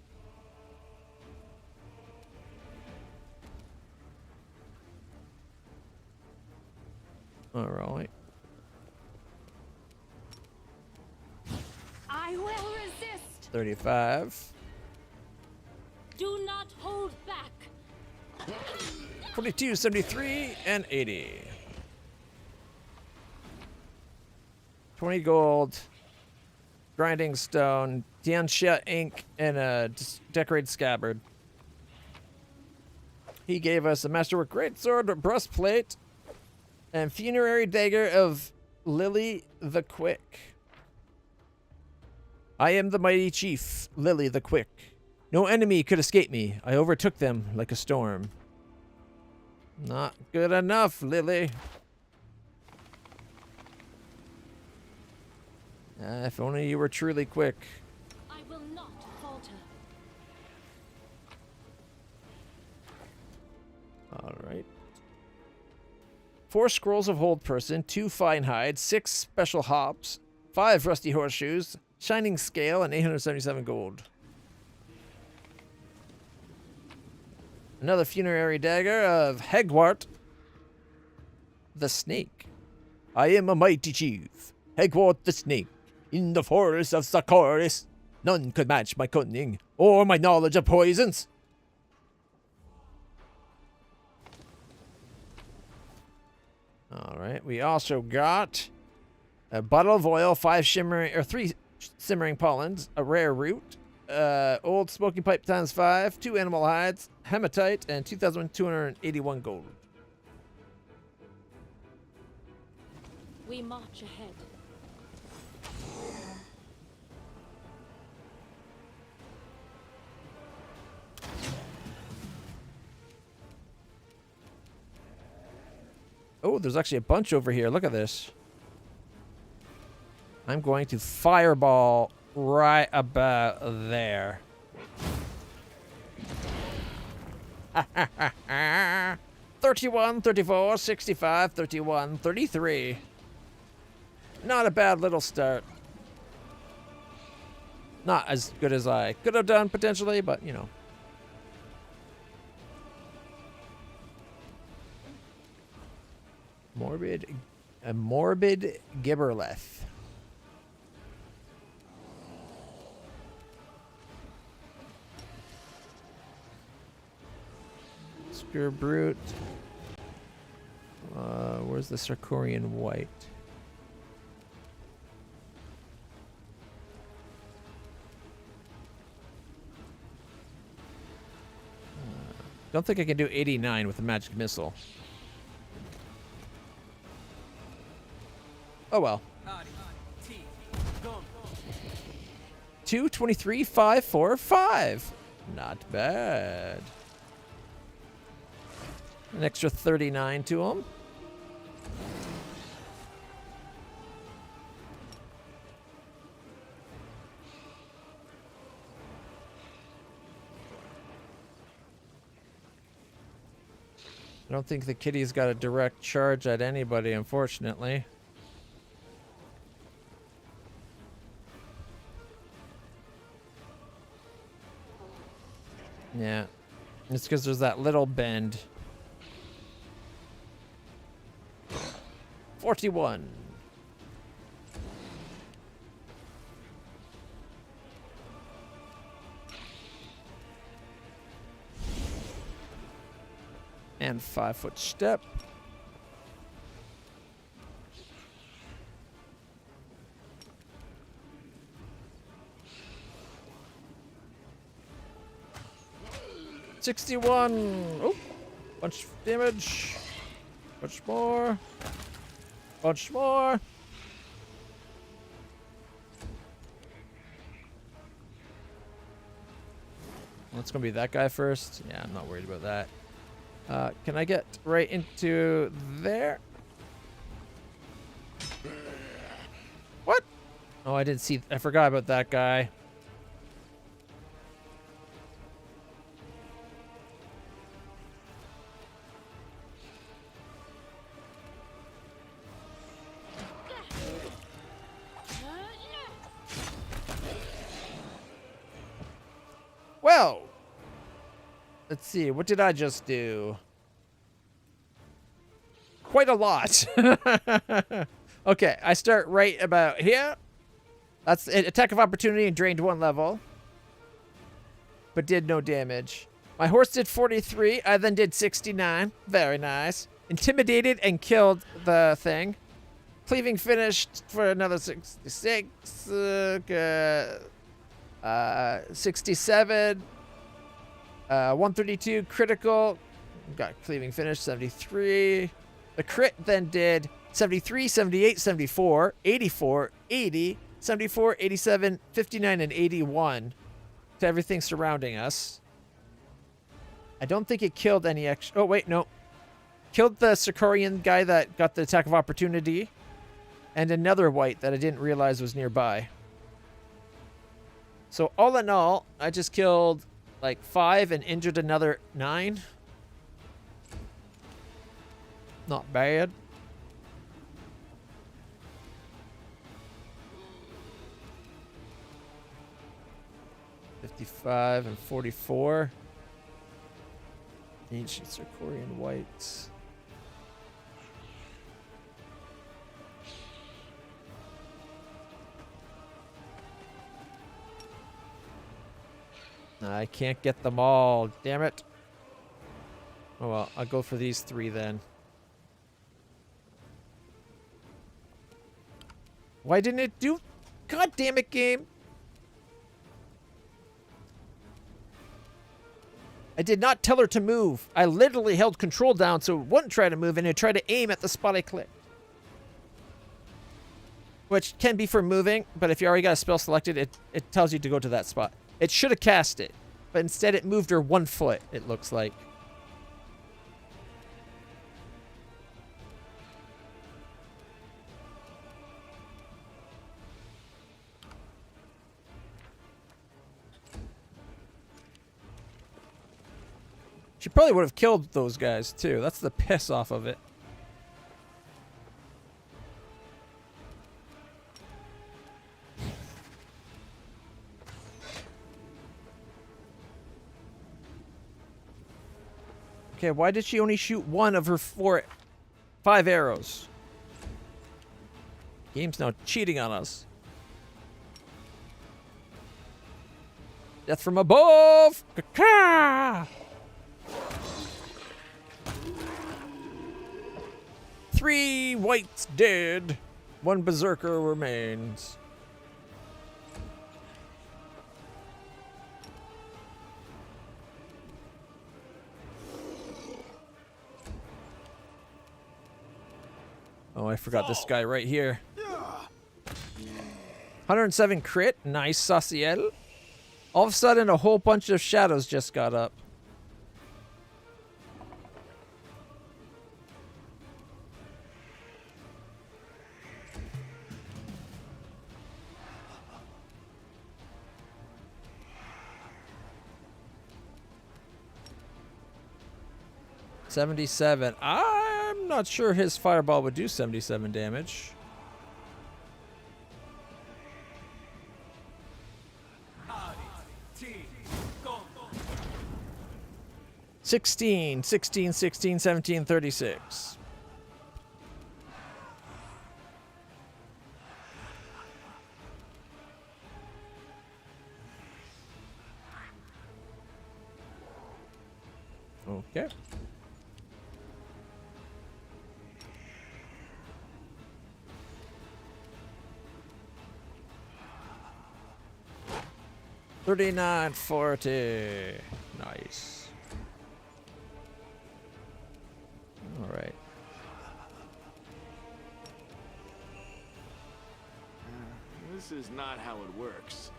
All right. I will resist. 35. Do not hold back. 42, 73, and 80. 20 gold, grinding stone, Tianxia ink, and a decorated scabbard. He gave us a masterwork greatsword, breastplate, and funerary dagger of Lily the Quick. I am the mighty chief, Lily the Quick. No enemy could escape me. I overtook them like a storm. Not good enough, Lily. If only you were truly quick. I will not falter. All right. 4 scrolls of hold person, 2 fine hide, 6 special hops, 5 rusty horseshoes, shining scale, and 877 gold. Another funerary dagger of Hegwart the Snake. I am a mighty chief, Hegwart the Snake, in the forest of Sakaris. None could match my cunning or my knowledge of poisons. Alright, we also got a bottle of oil, 3 simmering pollens, a rare root, old smoking pipe times 5, 2 animal hides, hematite, and 2,281 gold. We march ahead. Oh, there's actually a bunch over here. Look at this. I'm going to fireball right about there. 31, 34, 65, 31, 33. Not a bad little start. Not as good as I could have done potentially, but you know. A morbid gibberleth. Spear brute. Where's the Sarkorian white? Don't think I can do 89 with a magic missile. Oh well. 2, 23, 5, 4, 5. Not bad. An extra 39 to him. I don't think the kitty's got a direct charge at anybody, unfortunately. Yeah. It's because there's that little bend. 41. And 5-foot step. $61. Oh, bunch of damage. Bunch more. Bunch more. It's gonna be that guy first. Yeah, I'm not worried about that. Can I get right into there? What? Oh, I didn't see. I forgot about that guy. Well, let's see. What did I just do? Quite a lot. Okay, I start right about here. That's an attack of opportunity and drained 1 level. But did no damage. My horse did 43. I then did 69. Very nice. Intimidated and killed the thing. Cleaving finished for another 66. 67. 132 critical. Got cleaving finish. 73. The crit then did 73, 78, 74, 84, 80, 74, 87, 59, and 81 to everything surrounding us. I don't think it killed any extra. Oh, wait, no. Killed the Sarkorian guy that got the attack of opportunity. And another white that I didn't realize was nearby. So all in all, I just killed like 5 and injured another 9. Not bad. $55 and 44. Ancient Circorian Whites. I can't get them all. Damn it. Oh well, I'll go for these 3 then. Why didn't it do? God damn it, game. I did not tell her to move. I literally held control down so it wouldn't try to move and it tried to aim at the spot I clicked. Which can be for moving, but if you already got a spell selected, it tells you to go to that spot. It should have cast it, but instead it moved her 1 foot, it looks like. She probably would have killed those guys, too. That's the piss off of it. Okay, why did she only shoot 1 of her 5 arrows? Game's now cheating on us. Death from above! Caca! 3 whites dead. 1 berserker remains. Oh, I forgot this guy right here. 107 crit. Nice, Saciel. All of a sudden, a whole bunch of shadows just got up. $77. I'm not sure his fireball would do 77 damage. $16, $16, $16, $17, $36. Okay. $39.40. Nice. All right. This is not how it works.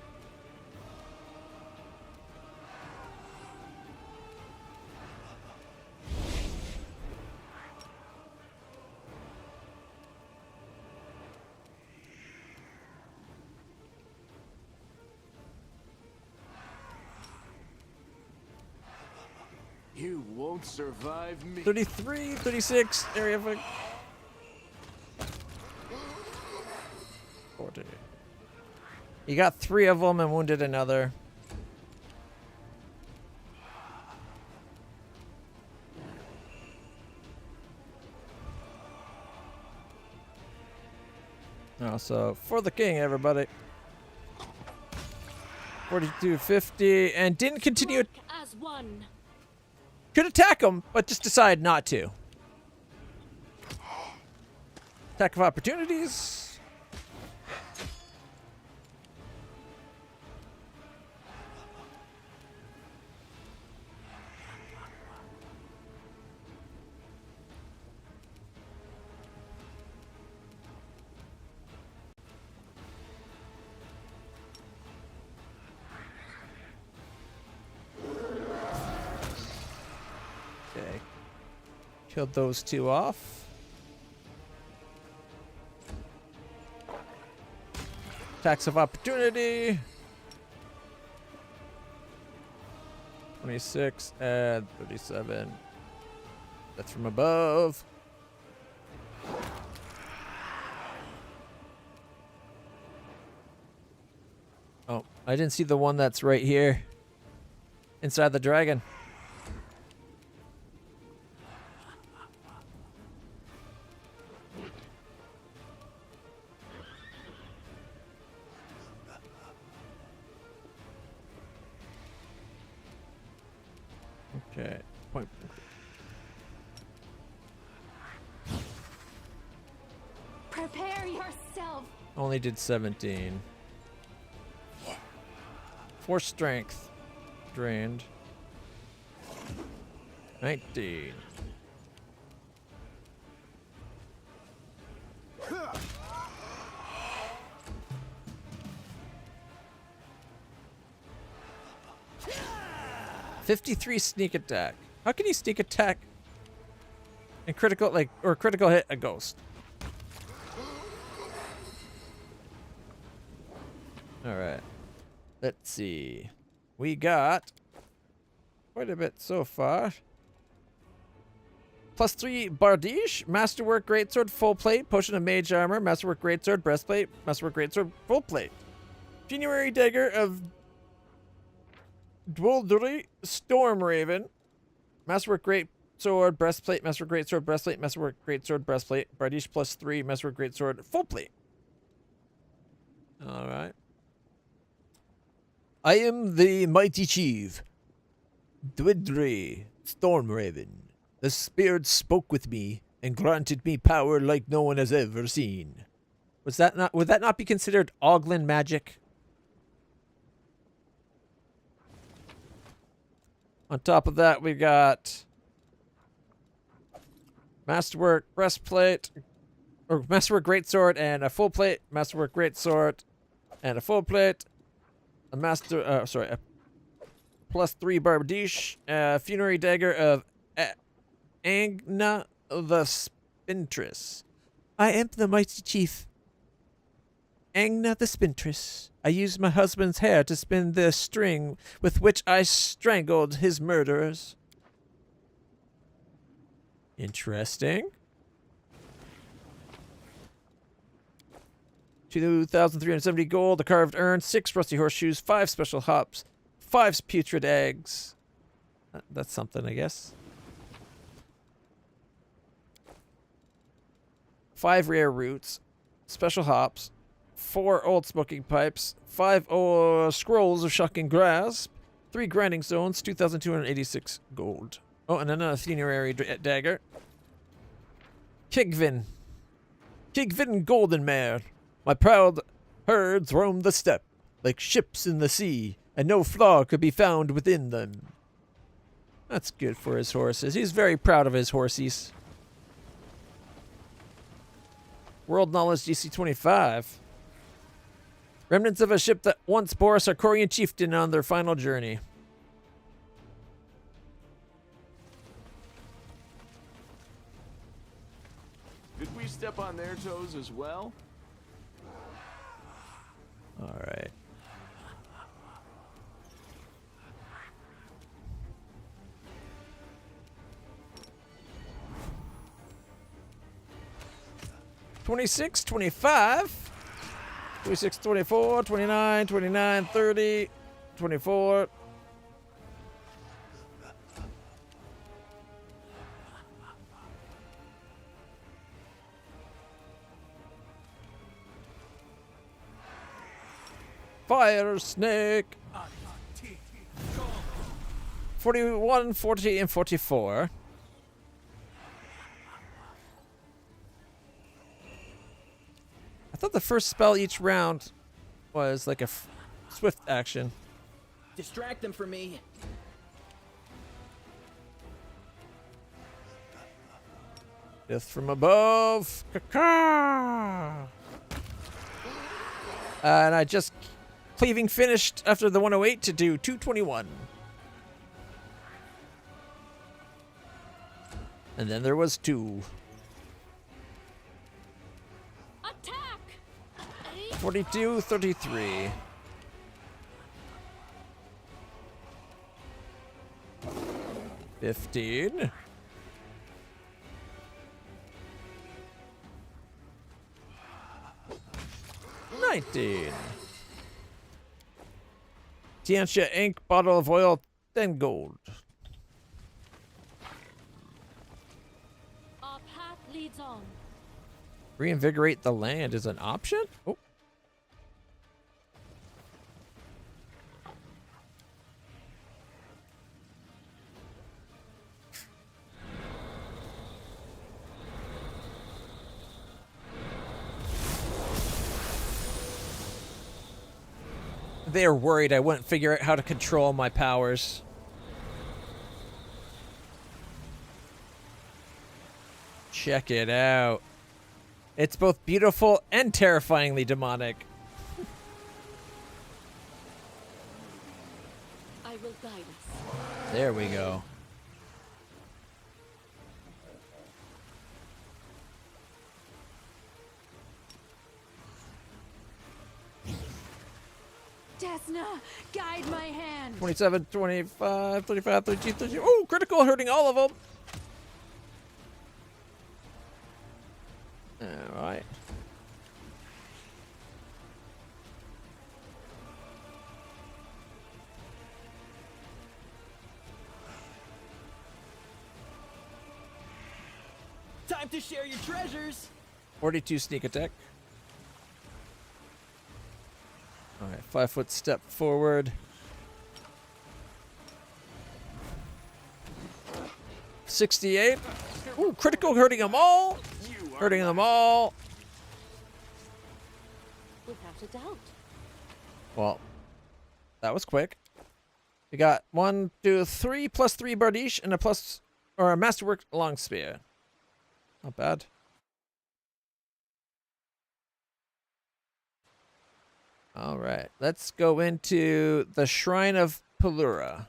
You won't survive me. 33, 36, area effect. 40. You got 3 of them and wounded another. Oh, so for the king, everybody. 42.50 and didn't continue. As one. Could attack him, but just decided not to. Attack of opportunities. Okay. Killed those 2 off. Attacks of opportunity. 26 and 37. That's from above. Oh, I didn't see the one that's right here. Inside the dragon. Okay. Point. Prepare yourself. Only did 17. 4 strength. Drained. 19. $53 sneak attack. How can he sneak attack and critical critical hit a ghost? All right. Let's see. We got quite a bit so far. +3 Bardiche, Masterwork Greatsword, Full Plate, Potion of Mage Armor, Masterwork Greatsword, Breastplate, Masterwork Greatsword, Full Plate. Funerary Dagger of Dwuldri, Storm Raven, Masterwork Greatsword, Breastplate, Masterwork Greatsword, Breastplate, Masterwork Greatsword, Breastplate, Bardiche +3, Masterwork Greatsword, Full Plate. Alright. I am the mighty chief, Dwuldri, Storm Raven. The spirit spoke with me and granted me power like no one has ever seen. Would that not be considered Oglin magic? On top of that, we got Masterwork Breastplate, or Masterwork Greatsword and a Full Plate, Masterwork Greatsword and a Full Plate, a +3 Bardiche, Funerary Dagger of Angna the Spintress. I am the mighty chief, Angna the Spintress. I used my husband's hair to spin the string with which I strangled his murderers. Interesting. 2,370 gold, a carved urn, 6 rusty horseshoes, 5 special hops, 5 putrid eggs. That's something, I guess. 5 rare roots, special hops, 4 old smoking pipes, 5 scrolls of shocking grasp, 3 grinding stones, 2,286 gold. Oh, and another funerary dagger. Kigvin Golden Mare. My proud herds roam the steppe, like ships in the sea, and no flaw could be found within them. That's good for his horses. He's very proud of his horsies. World Knowledge DC 25. Remnants of a ship that once bore a Sarkorian chieftain on their final journey. Did we step on their toes as well? All right. $26, $25, $26, $24, $29, $29, $30, $24. Fire snake. 41, 40, and 44. I thought the first spell each round was like a swift action. Distract them from me. Death from above. Caca. And I just cleaving finished after the 108 to do 221. And then there was 2. Attack! 42, 33. $15. $19. Tianxia ink, bottle of oil, 10 gold. Our path leads on. Reinvigorate the land is an option? Oh. they're worried I wouldn't figure out how to control my powers. Check it out. It's both beautiful and terrifyingly demonic. I will guide us. There we go. Desna, guide my hand. 27, 25, 35, 32, 32. Oh, critical, hurting all of them. All right. Time to share your treasures. 42 sneak attack. All right, 5 foot step forward. 68. Ooh, critical, hurting them all. Hurting them all. Without a doubt. Well, that was quick. We got 1, 2, 3 plus 3 bardiche and a plus or a masterwork long spear. Not bad. All right, let's go into the Shrine of Pelura.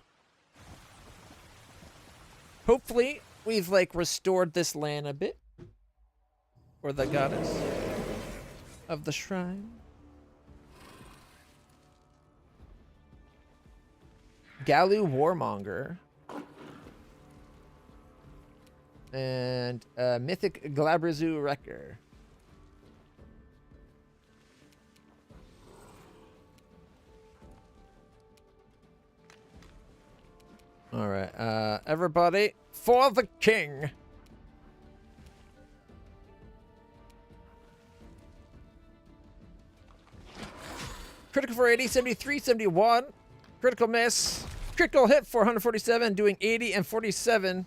Hopefully, we've like restored this land a bit for the goddess of the shrine. Galu Warmonger and Mythic Glabrazu Wrecker. All right, everybody, for the king. Critical for 80, 73, 71. Critical miss. Critical hit for 147, doing 80 and 47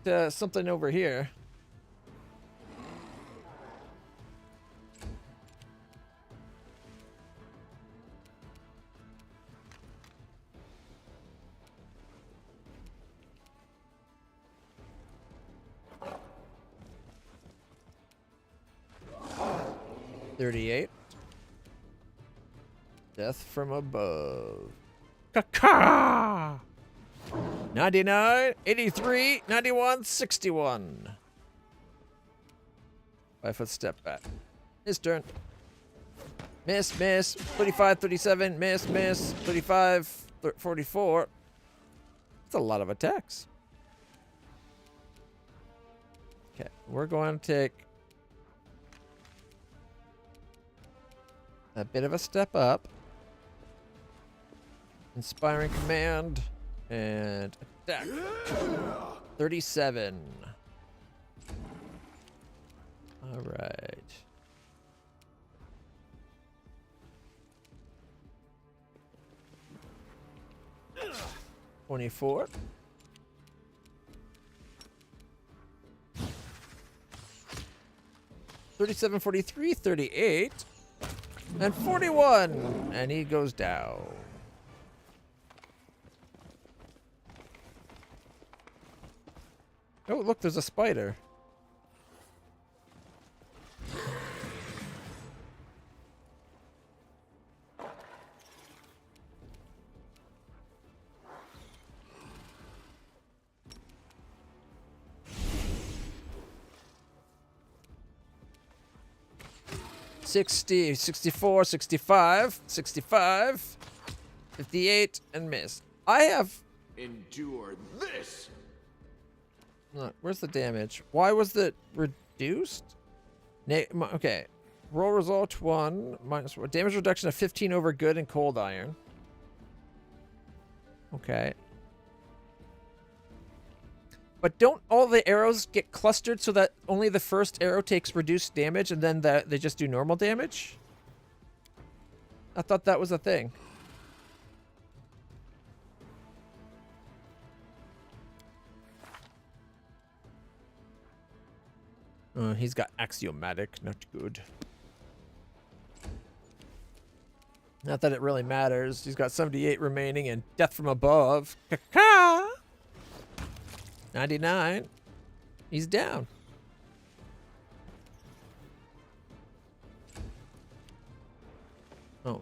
to something over here. $38. Death from above. Caca! 99, 83, 91, 61. 5 foot step back. His turn. Miss, miss. 35, 37, miss, miss. 35, 44. That's a lot of attacks. Okay, we're going to take a bit of a step up. Inspiring command and attack. 37. All right. $24. $37, 43, 38, and 41, and he goes down. Oh, look, there's a spider. $60, $64, $65, $65, $58, and miss. I have... Endure this! Look, where's the damage? Why was it reduced? Okay. Roll result 1. Minus 1. Damage reduction of 15 over good and cold iron. Okay. But don't all the arrows get clustered so that only the first arrow takes reduced damage and then they just do normal damage? I thought that was a thing. He's got axiomatic, not good. Not that it really matters. He's got 78 remaining and death from above. Ka-ka! 99. He's down. Oh,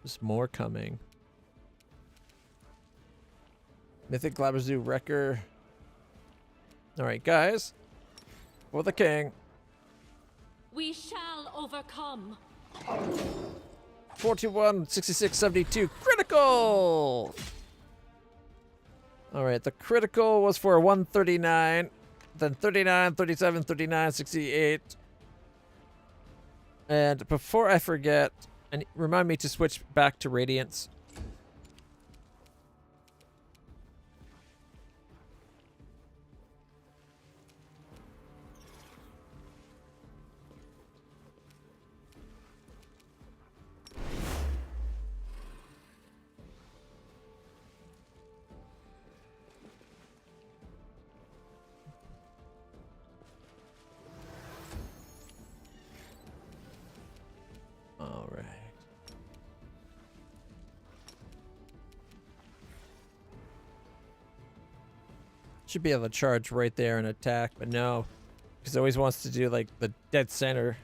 there's more coming. Mythic Glabazoo Wrecker. Alright, guys. For the king. We shall overcome. 41, 66, 72. Critical! Alright, the critical was for 139. Then 39, 37, 39, 68. And before I forget, and remind me to switch back to Radiance. All right. Should be able to charge right there and attack, but no. Because it always wants to do like the dead center.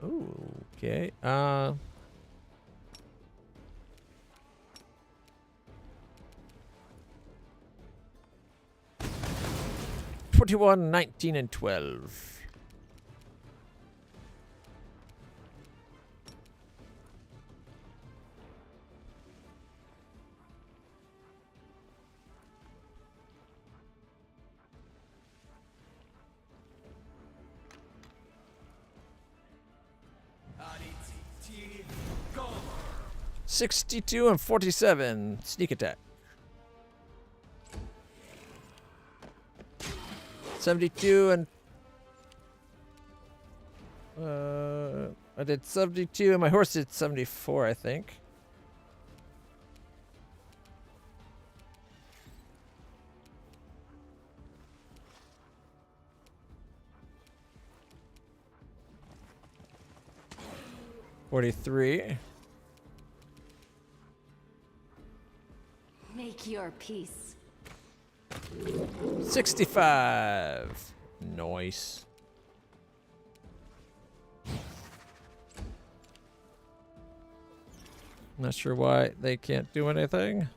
Ooh, okay. 21, 19, and 12. Go! 62 and 47. Sneak attack. 72 and I did 72 and my horse did 74, I think. $43. Make your peace. 65. Nice. Not sure why they can't do anything.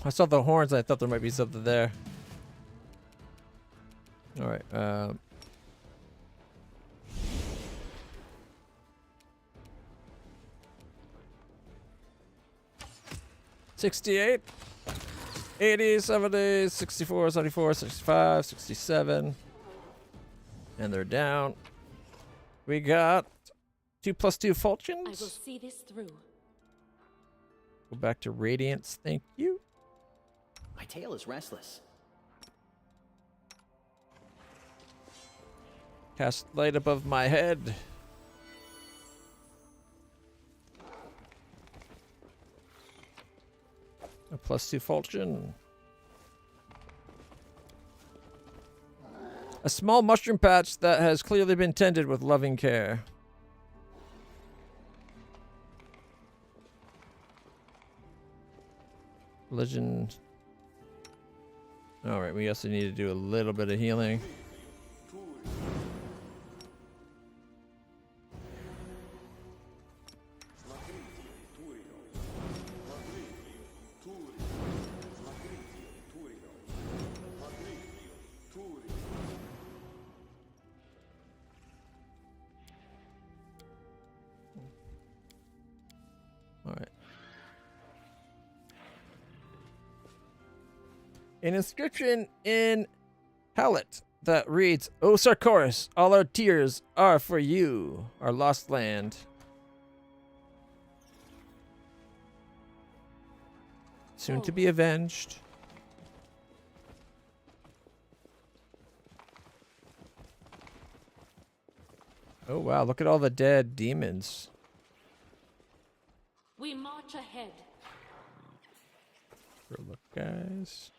I saw the horns. I thought there might be something there. All right. 68, 80, 70, 64, 74, 65, 67. And they're down. We got 2+2 I will falchions. see this through. Go back to Radiance. Thank you. My tail is restless. Cast light above my head. A +2 falchion. A small mushroom patch that has clearly been tended with loving care. Legend. Alright, we also need to do a little bit of healing. Alright. An inscription in Hallett that reads, O Sarkoris, all our tears are for you, our lost land. Soon to be avenged. Oh wow, look at all the dead demons. We march ahead. Look, guys.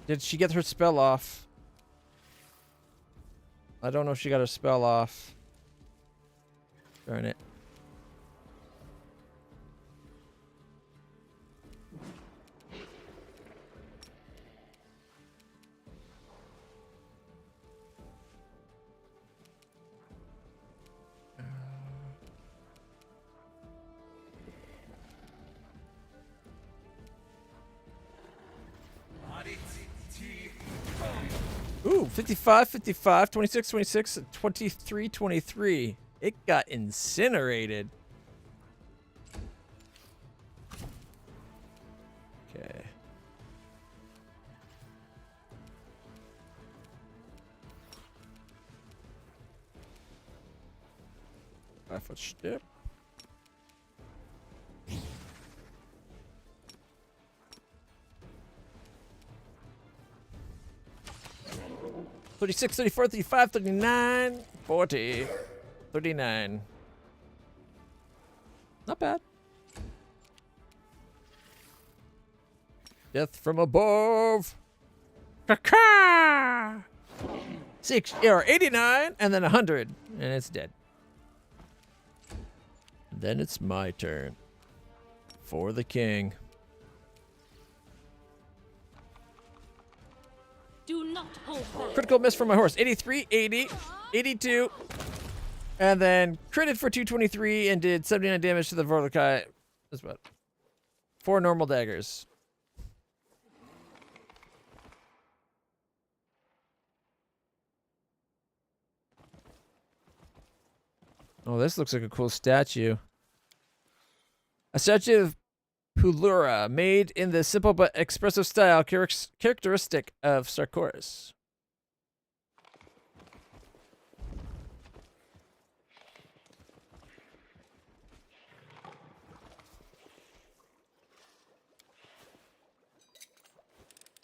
Did she get her spell off? I don't know if she got her spell off. Darn it. Ooh, 55, 55, 26, 26, 23, 23. It got incinerated. Okay. Five-foot step. $36, $34, $35, $39, $40, $39. Not bad. Death from above. Ka-ka! 89 and then 100 and it's dead. Then it's my turn. For the king. Do not hold back. Critical miss from my horse. 83, 80, 82. And then critted for 223 and did 79 damage to the Vortikai. That's about 4 normal daggers. Oh, this looks like a cool statue. A statue of Pulura, made in the simple but expressive style characteristic of Sarkoris.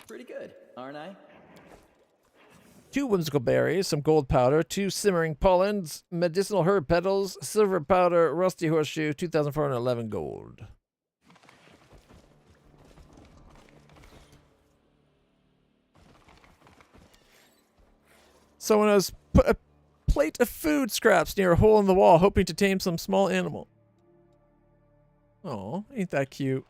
Pretty good, aren't I? 2 whimsical berries, some gold powder, 2 simmering pollens, medicinal herb petals, silver powder, rusty horseshoe, 2,411 gold. Someone has put a plate of food scraps near a hole in the wall, hoping to tame some small animal. Oh, ain't that cute?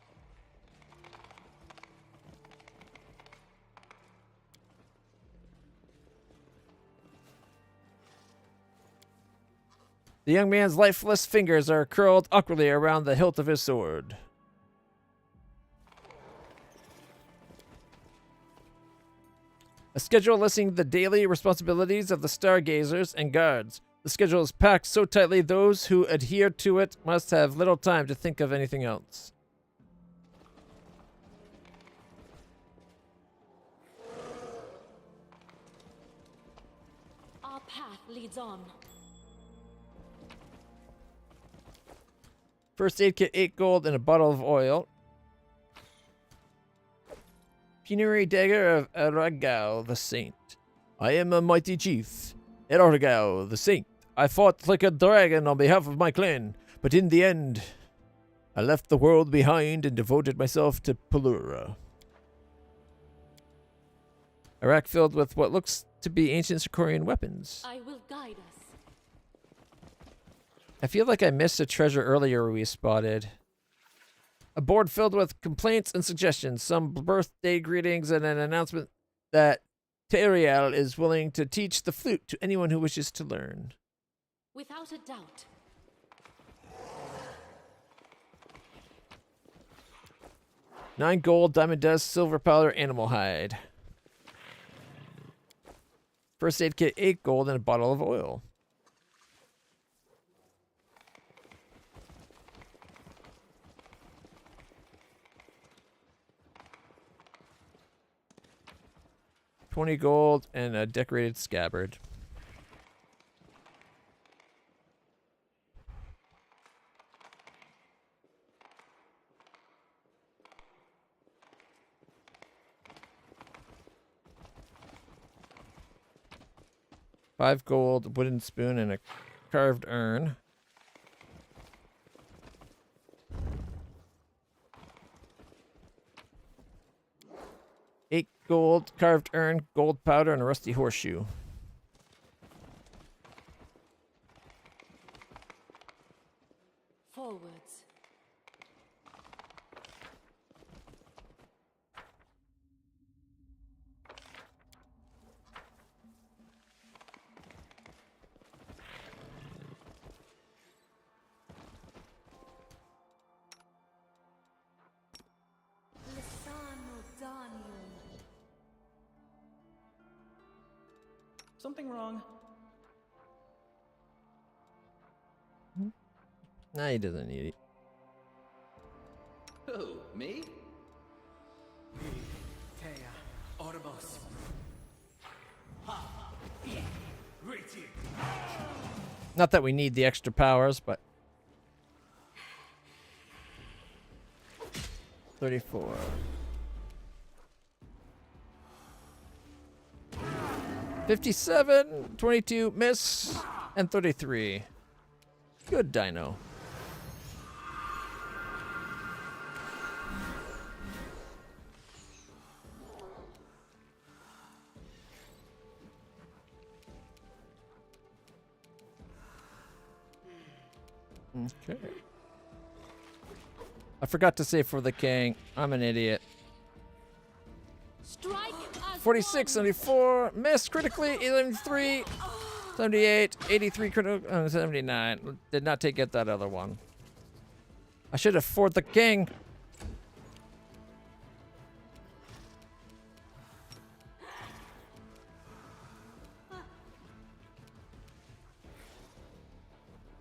The young man's lifeless fingers are curled awkwardly around the hilt of his sword. A schedule listing the daily responsibilities of the stargazers and guards. The schedule is packed so tightly those who adhere to it must have little time to think of anything else. Our path leads on. First aid kit, 8 gold, and a bottle of oil. Funerary dagger of Aragao the Saint. I am a mighty chief, Aragao the Saint. I fought like a dragon on behalf of my clan, but in the end, I left the world behind and devoted myself to Pulura. A rack filled with what looks to be ancient Sarkorian weapons. I will guide us. I feel like I missed a treasure earlier we spotted. A board filled with complaints and suggestions, some birthday greetings, and an announcement that Teriel is willing to teach the flute to anyone who wishes to learn. Without a doubt. $9 gold, diamond dust, silver powder, animal hide. First aid kit, 8 gold, and a bottle of oil. $20 gold and a decorated scabbard. 5 gold, wooden spoon, and a carved urn. $8 gold, carved urn, gold powder, and a rusty horseshoe. Forwards. Something wrong? Nah, he doesn't need it. Who, me? Not that we need the extra powers, but 34. 57, 22, miss, and 33. Good dino. Okay. I forgot to say for the king. I'm an idiot. Strike as 46, 74, miss critically, 73, 78, 83 critical, 79. Did not get that other one. I should have fought the king.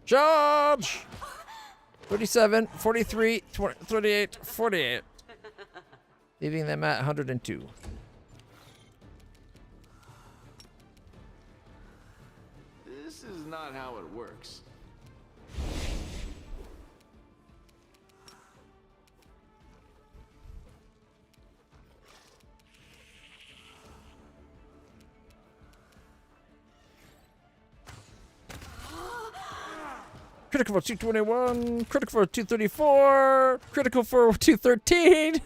Charge! 37, 43, 20, 38, 48. Leaving them at 102. This is not how it works. Critical for 221, critical for 234, critical for 213,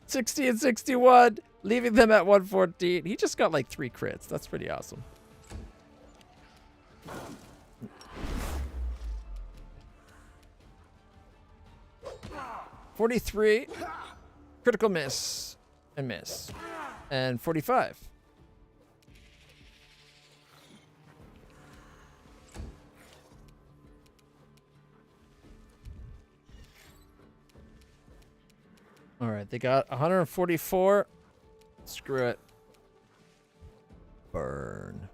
60 and 61, leaving them at 114. He just got like 3 crits. That's pretty awesome. $43, critical miss, and miss, and 45. All right, they got 144. Screw it. Burn.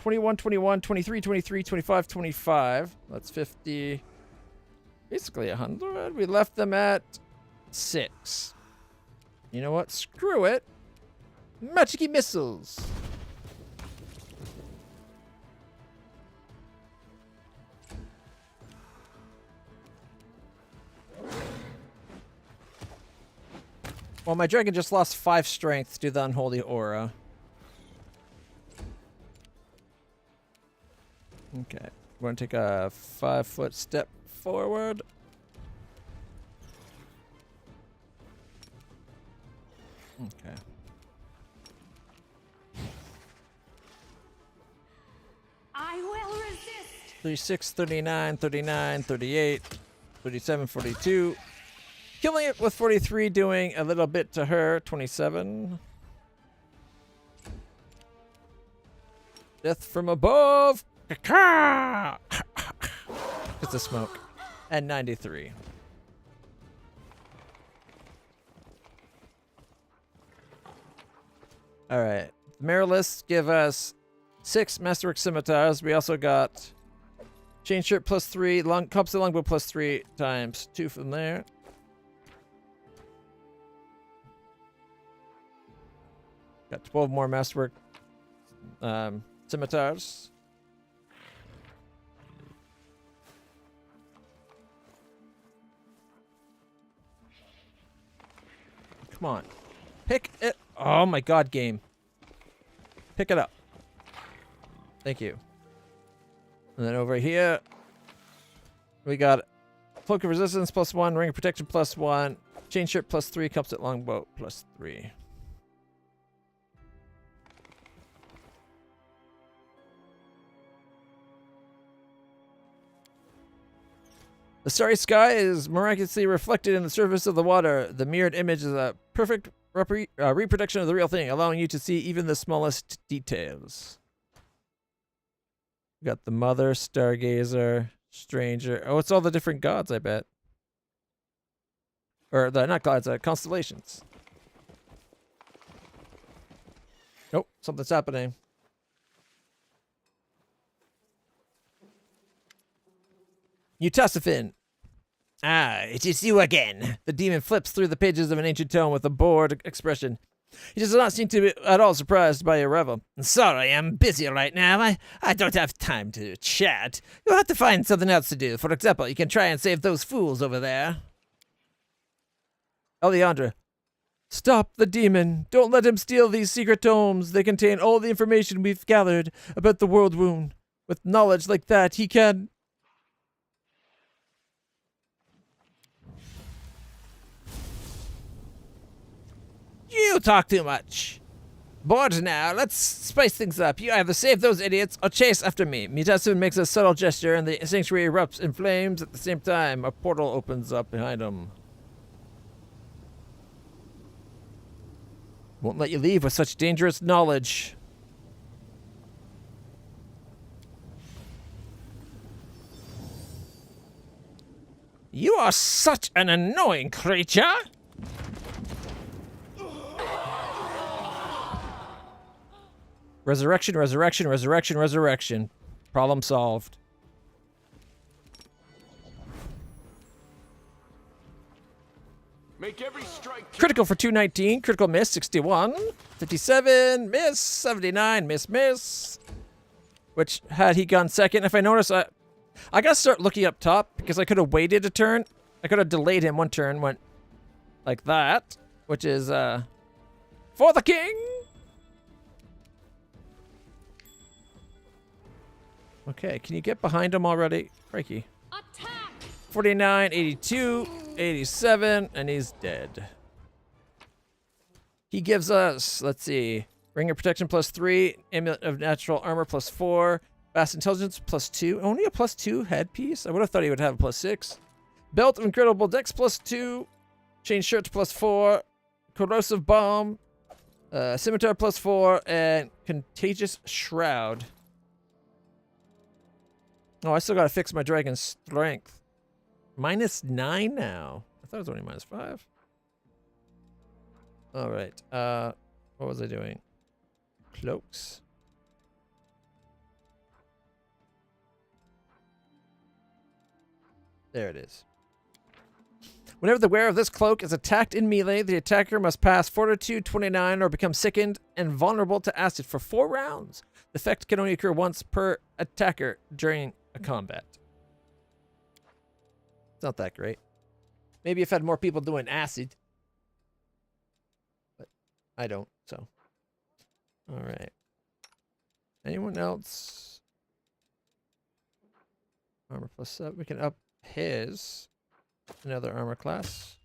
21, 21, 23, 23, 25, 25. That's 50. Basically 100. We left them at 6. You know what? Screw it. Magic missiles. Well, my dragon just lost 5 strength to the unholy aura. Okay, we're gonna take a 5-foot step forward. Okay. I will resist. 36, 39, 39, 38, 37, 42. Killing it with 43, doing a little bit to her. 27. Death from above. It's a smoke. And 93. All right. Marilys give us 6 Masterwork Scimitars. We also got Chain Shirt plus 3, Composite Longbow plus 3 times 2 from there. Got 12 more Masterwork Scimitars. Come on. Pick it. Oh my god, game. Pick it up. Thank you. And then over here, we got Cloak of Resistance +1, Ring of Protection +1, Chain Shirt +3, Composite Longbow +3. The starry sky is miraculously reflected in the surface of the water. The mirrored image is a perfect reproduction of the real thing, allowing you to see even the smallest details. We got the Mother, Stargazer, Stranger. Oh, it's all the different gods, I bet. Or, not gods, constellations. Nope, something's happening. Utosophin. Ah, it is you again. The demon flips through the pages of an ancient tome with a bored expression. He does not seem to be at all surprised by your arrival. Sorry, I'm busy right now. I don't have time to chat. You'll have to find something else to do. For example, you can try and save those fools over there. Eliandra. Stop the demon. Don't let him steal these secret tomes. They contain all the information we've gathered about the world wound. With knowledge like that, he can... You talk too much. Bored now. Let's spice things up. You either save those idiots or chase after me. Mitasun makes a subtle gesture and the sanctuary erupts in flames at the same time. A portal opens up behind him. Won't let you leave with such dangerous knowledge. You are such an annoying creature. Resurrection, resurrection, resurrection, resurrection. Problem solved. Make every strike. Critical for 219. Critical miss, 61. 57. Miss, 79. Miss. Which, had he gone second, if I notice, I gotta start looking up top because I could have waited a turn. I could have delayed him one turn, went like that, which is, for the king! Okay, can you get behind him already? Crikey. Attack! 49, 82, 87, and he's dead. He gives us, let's see, Ring of Protection +3, Amulet of Natural Armor +4, Vast Intelligence +2. Only a +2 headpiece? I would have thought he would have a +6. Belt of Incredible Dex +2, Chain Shirt +4, Corrosive Bomb, Scimitar +4, and Contagious Shroud. Oh, I still gotta fix my dragon's strength. -9 now. I thought it was only -5. Alright, what was I doing? Cloaks. There it is. Whenever the wearer of this cloak is attacked in melee, the attacker must pass Fortitude 29 or become sickened and vulnerable to acid for 4 rounds. The effect can only occur once per attacker during a combat. It's not that great. Maybe if I had more people doing acid. But I don't, so. Alright. Anyone else? Armor +7. We can up his. Another armor class.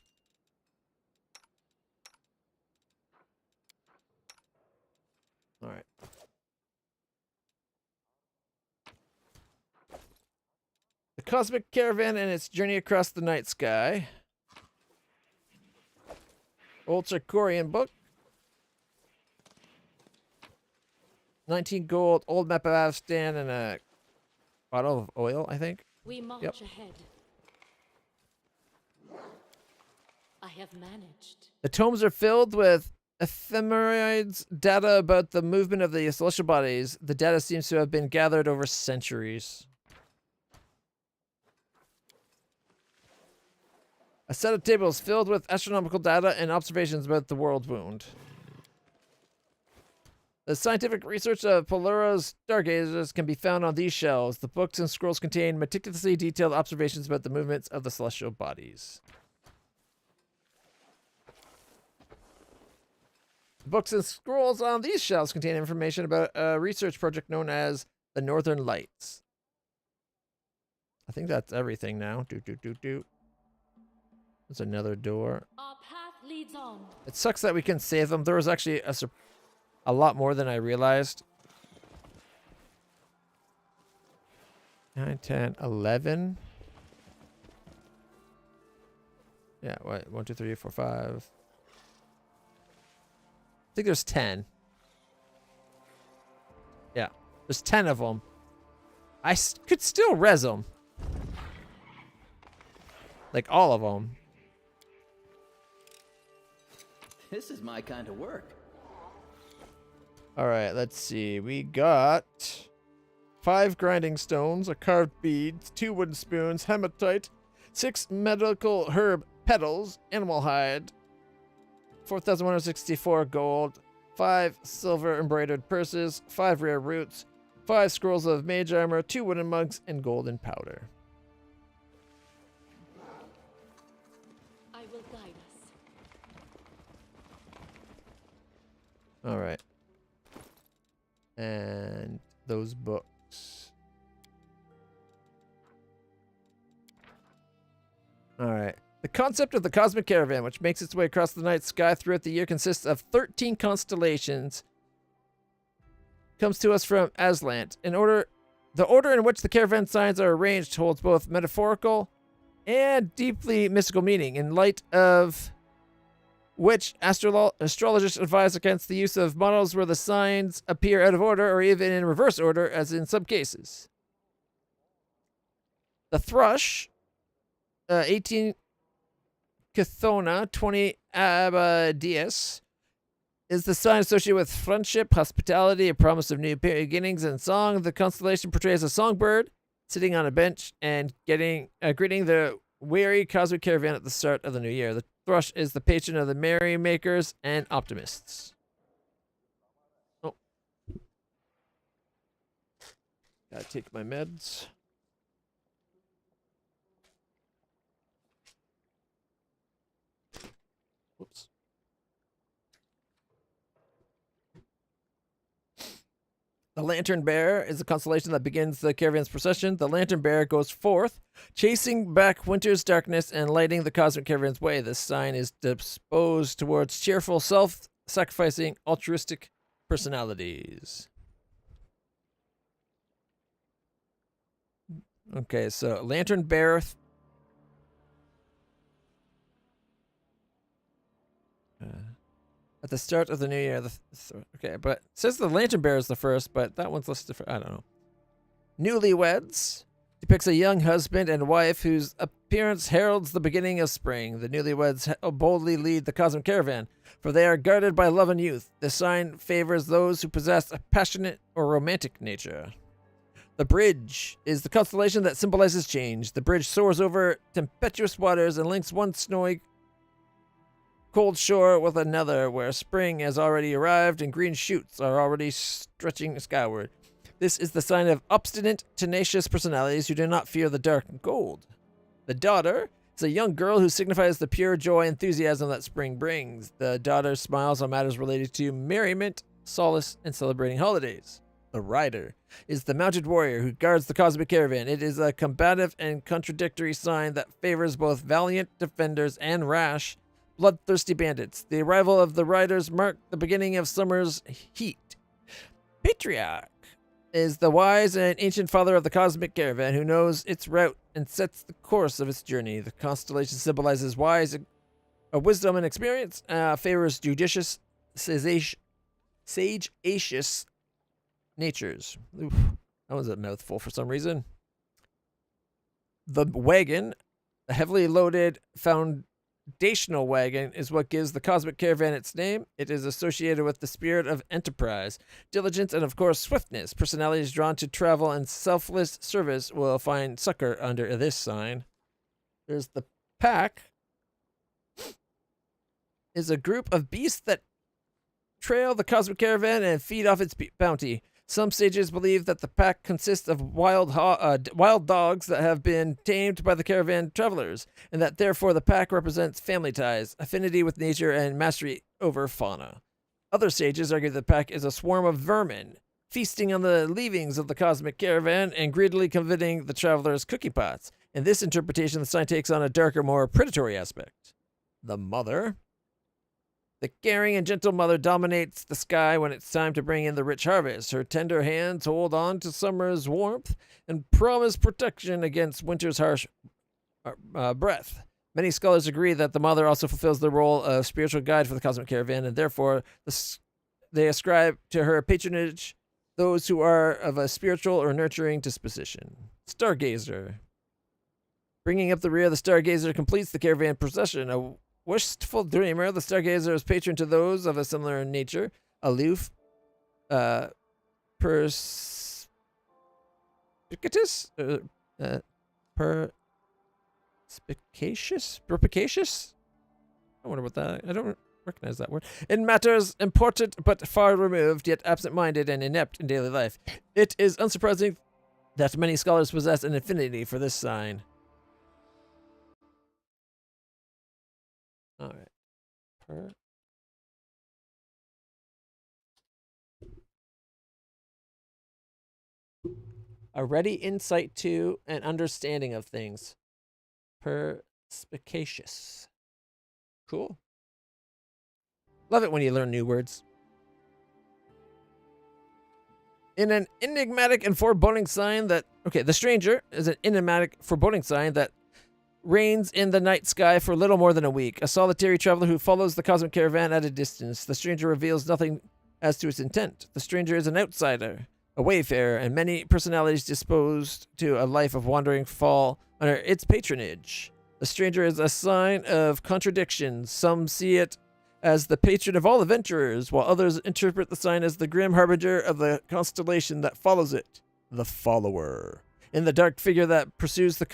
Alright. The Cosmic Caravan and its journey across the night sky. Old Sarkorian book. 19 gold, old map of Avstan, and a bottle of oil, I think. We march ahead. I have managed. The tomes are filled with ephemeroids data about the movement of the celestial bodies. The data seems to have been gathered over centuries. A set of tables filled with astronomical data and observations about the world wound. The scientific research of Polura's stargazers can be found on these shelves. The books and scrolls contain meticulously detailed observations about the movements of the celestial bodies. Books and scrolls on these shelves contain information about a research project known as the Northern Lights. I think that's everything now. There's another door. Our path leads on. It sucks that we can save them. There was actually a lot more than I realized. 9, 10, 11. Yeah, what? 1, 2, 3, 4, 5. I think there's 10. Yeah, there's 10 of them. I could still res them. Like all of them. This is my kind of work. All right, let's see. We got 5 grinding stones, a carved bead, 2 wooden spoons, hematite, 6 medical herb petals, animal hide, 4,164 gold, 5 silver embroidered purses, 5 rare roots, 5 scrolls of mage armor, 2 wooden mugs, and golden powder. I will guide us. All right. And those books. All right. The concept of the cosmic caravan, which makes its way across the night sky throughout the year, consists of 13 constellations. Comes to us from Aslant. The order in which the caravan signs are arranged holds both metaphorical and deeply mystical meaning, in light of which astrologists advise against the use of models where the signs appear out of order or even in reverse order, as in some cases. The thrush, 18 Chthona, 20 Abadius, is the sign associated with friendship, hospitality, a promise of new beginnings, and song. The constellation portrays a songbird sitting on a bench and greeting the weary cosmic caravan at the start of the new year. The thrush is the patron of the merrymakers and optimists. Oh. Gotta take my meds. Whoops. The Lantern Bearer is a constellation that begins the caravan's procession. The Lantern Bearer goes forth, chasing back winter's darkness and lighting the cosmic caravan's way. This sign is disposed towards cheerful, self-sacrificing, altruistic personalities. Okay, so Lantern Bearer. At the start of the new year. Okay, but it says the Lantern Bearer is the first, but that one's listed for, I don't know. Newlyweds depicts a young husband and wife whose appearance heralds the beginning of spring. The newlyweds boldly lead the cosmic caravan, for they are guarded by love and youth. The sign favors those who possess a passionate or romantic nature. The Bridge is the constellation that symbolizes change. The bridge soars over tempestuous waters and links one snowy cold shore with another, where spring has already arrived and green shoots are already stretching skyward. This is the sign of obstinate, tenacious personalities who do not fear the dark and cold. The Daughter is a young girl who signifies the pure joy and enthusiasm that spring brings. The Daughter smiles on matters related to merriment, solace, and celebrating holidays. The Rider is the mounted warrior who guards the cosmic caravan. It is a combative and contradictory sign that favors both valiant defenders and rash, bloodthirsty bandits. The arrival of the riders marked the beginning of summer's heat. Patriarch is the wise and ancient father of the cosmic caravan who knows its route and sets the course of its journey. The constellation symbolizes wisdom and experience, favors judicious, sagacious natures. Oof, that was a mouthful for some reason. The Wagon, a heavily loaded foundational wagon, is what gives the cosmic caravan its name. It is associated with the spirit of enterprise, diligence, and of course swiftness. Personalities drawn to travel and selfless service will find succor under this sign. There's the Pack, is a group of beasts that trail the cosmic caravan and feed off its bounty. Some sages believe that the Pack consists of wild dogs that have been tamed by the caravan travelers, and that therefore the Pack represents family ties, affinity with nature, and mastery over fauna. Other sages argue the pack is a swarm of vermin, feasting on the leavings of the cosmic caravan and greedily coveting the travelers' cookie pots. In this interpretation, the sign takes on a darker, more predatory aspect. The mother. The caring and gentle mother dominates the sky when it's time to bring in the rich harvest. Her tender hands hold on to summer's warmth and promise protection against winter's harsh breath. Many scholars agree that the mother also fulfills the role of spiritual guide for the cosmic caravan, and therefore they ascribe to her patronage those who are of a spiritual or nurturing disposition. Stargazer. Bringing up the rear, the Stargazer completes the caravan procession. A wistful dreamer, the Stargazer is patron to those of a similar nature, aloof, perspicacious, perspicacious. I wonder what that. I don't recognize that word. In matters important but far removed, yet absent-minded and inept in daily life. It is unsurprising that many scholars possess an affinity for this sign. All right. A ready insight to and understanding of things. Perspicacious. Cool. Love it when you learn new words. In an enigmatic and foreboding sign that... Okay, the stranger is an enigmatic, foreboding sign that reigns in the night sky for little more than a week. A solitary traveler who follows the cosmic caravan at a distance. The stranger reveals nothing as to its intent. The stranger is an outsider, a wayfarer, and many personalities disposed to a life of wandering fall under its patronage. The stranger is a sign of contradictions. Some see it as the patron of all adventurers, while others interpret the sign as the grim harbinger of the constellation that follows it. The follower. Is the dark figure that pursues the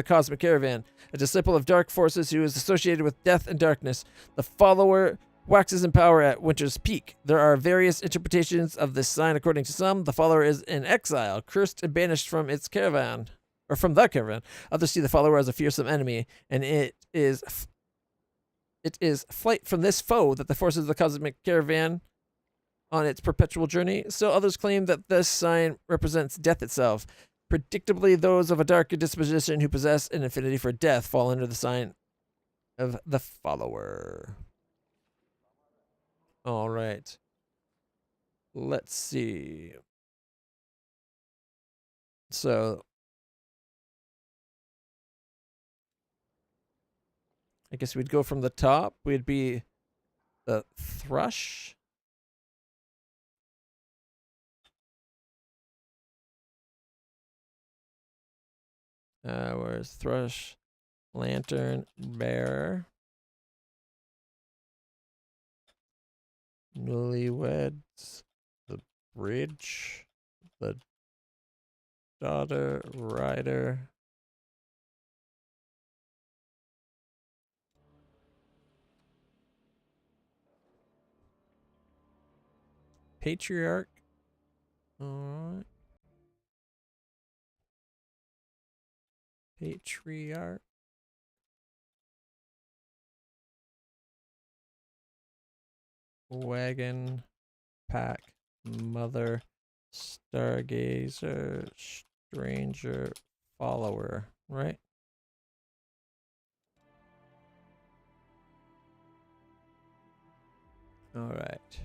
cosmic caravan, a disciple of dark forces who is associated with death and darkness. The follower waxes in power at winter's peak. There are various interpretations of this sign. According to some, the follower is in exile, cursed and banished from its caravan, or from the caravan. Others see the follower as a fearsome enemy, and it is flight from this foe that the forces of the cosmic caravan on its perpetual journey. So others claim that this sign represents death itself. Predictably, those of a darker disposition who possess an affinity for death fall under the sign of the follower. All right. Let's see. So, I guess we'd go from the top. We'd be the thrush. Where's thrush? Lantern bearer. Newlyweds. The bridge. The daughter rider. Patriarch. Alright. Patriarch. Wagon. Pack. Mother. Stargazer. Stranger. Follower. Right? Alright.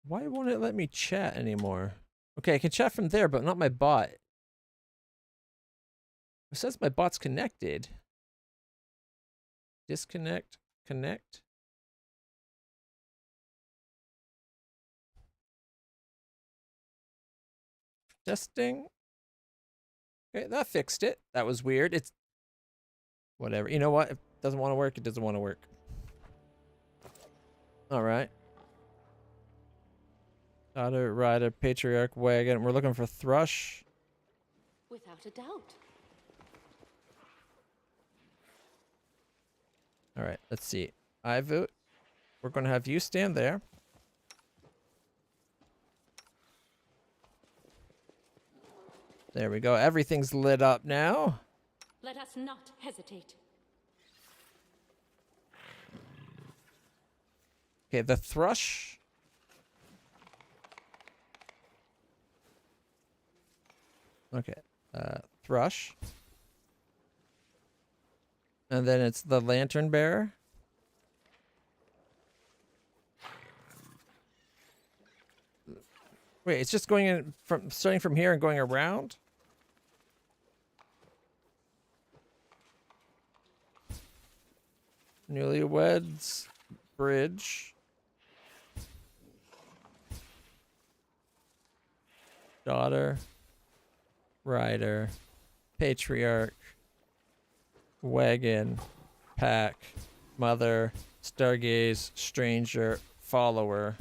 Why won't it let me chat anymore? Okay, I can chat from there, but not my bot. It says my bot's connected. Disconnect. Connect. Testing. Okay, that fixed it. That was weird. It's... Whatever. You know what? If it doesn't want to work, it doesn't want to work. Alright. Daughter, rider, patriarch, wagon. We're looking for thrush. Without a doubt. Alright, let's see. I vote. we're going to have you stand there. There we go. Everything's lit up now. Let us not hesitate. Okay, the thrush. Okay, thrush. And then it's the lantern bearer. Wait, it's just going in from starting from here and going around? Newlyweds, bridge. Daughter, rider, patriarch, wagon, pack, mother, stargaze, stranger, follower,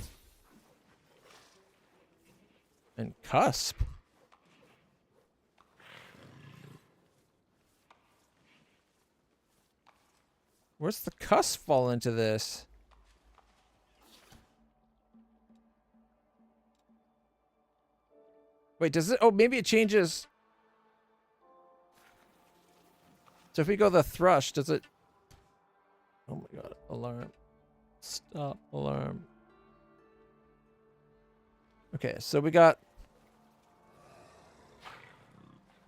and cusp. Where's the cusp fall into this? Wait, does it? Oh, maybe it changes. So if we go the thrush, does it? Oh my god, alarm. Stop, alarm. Okay, so we got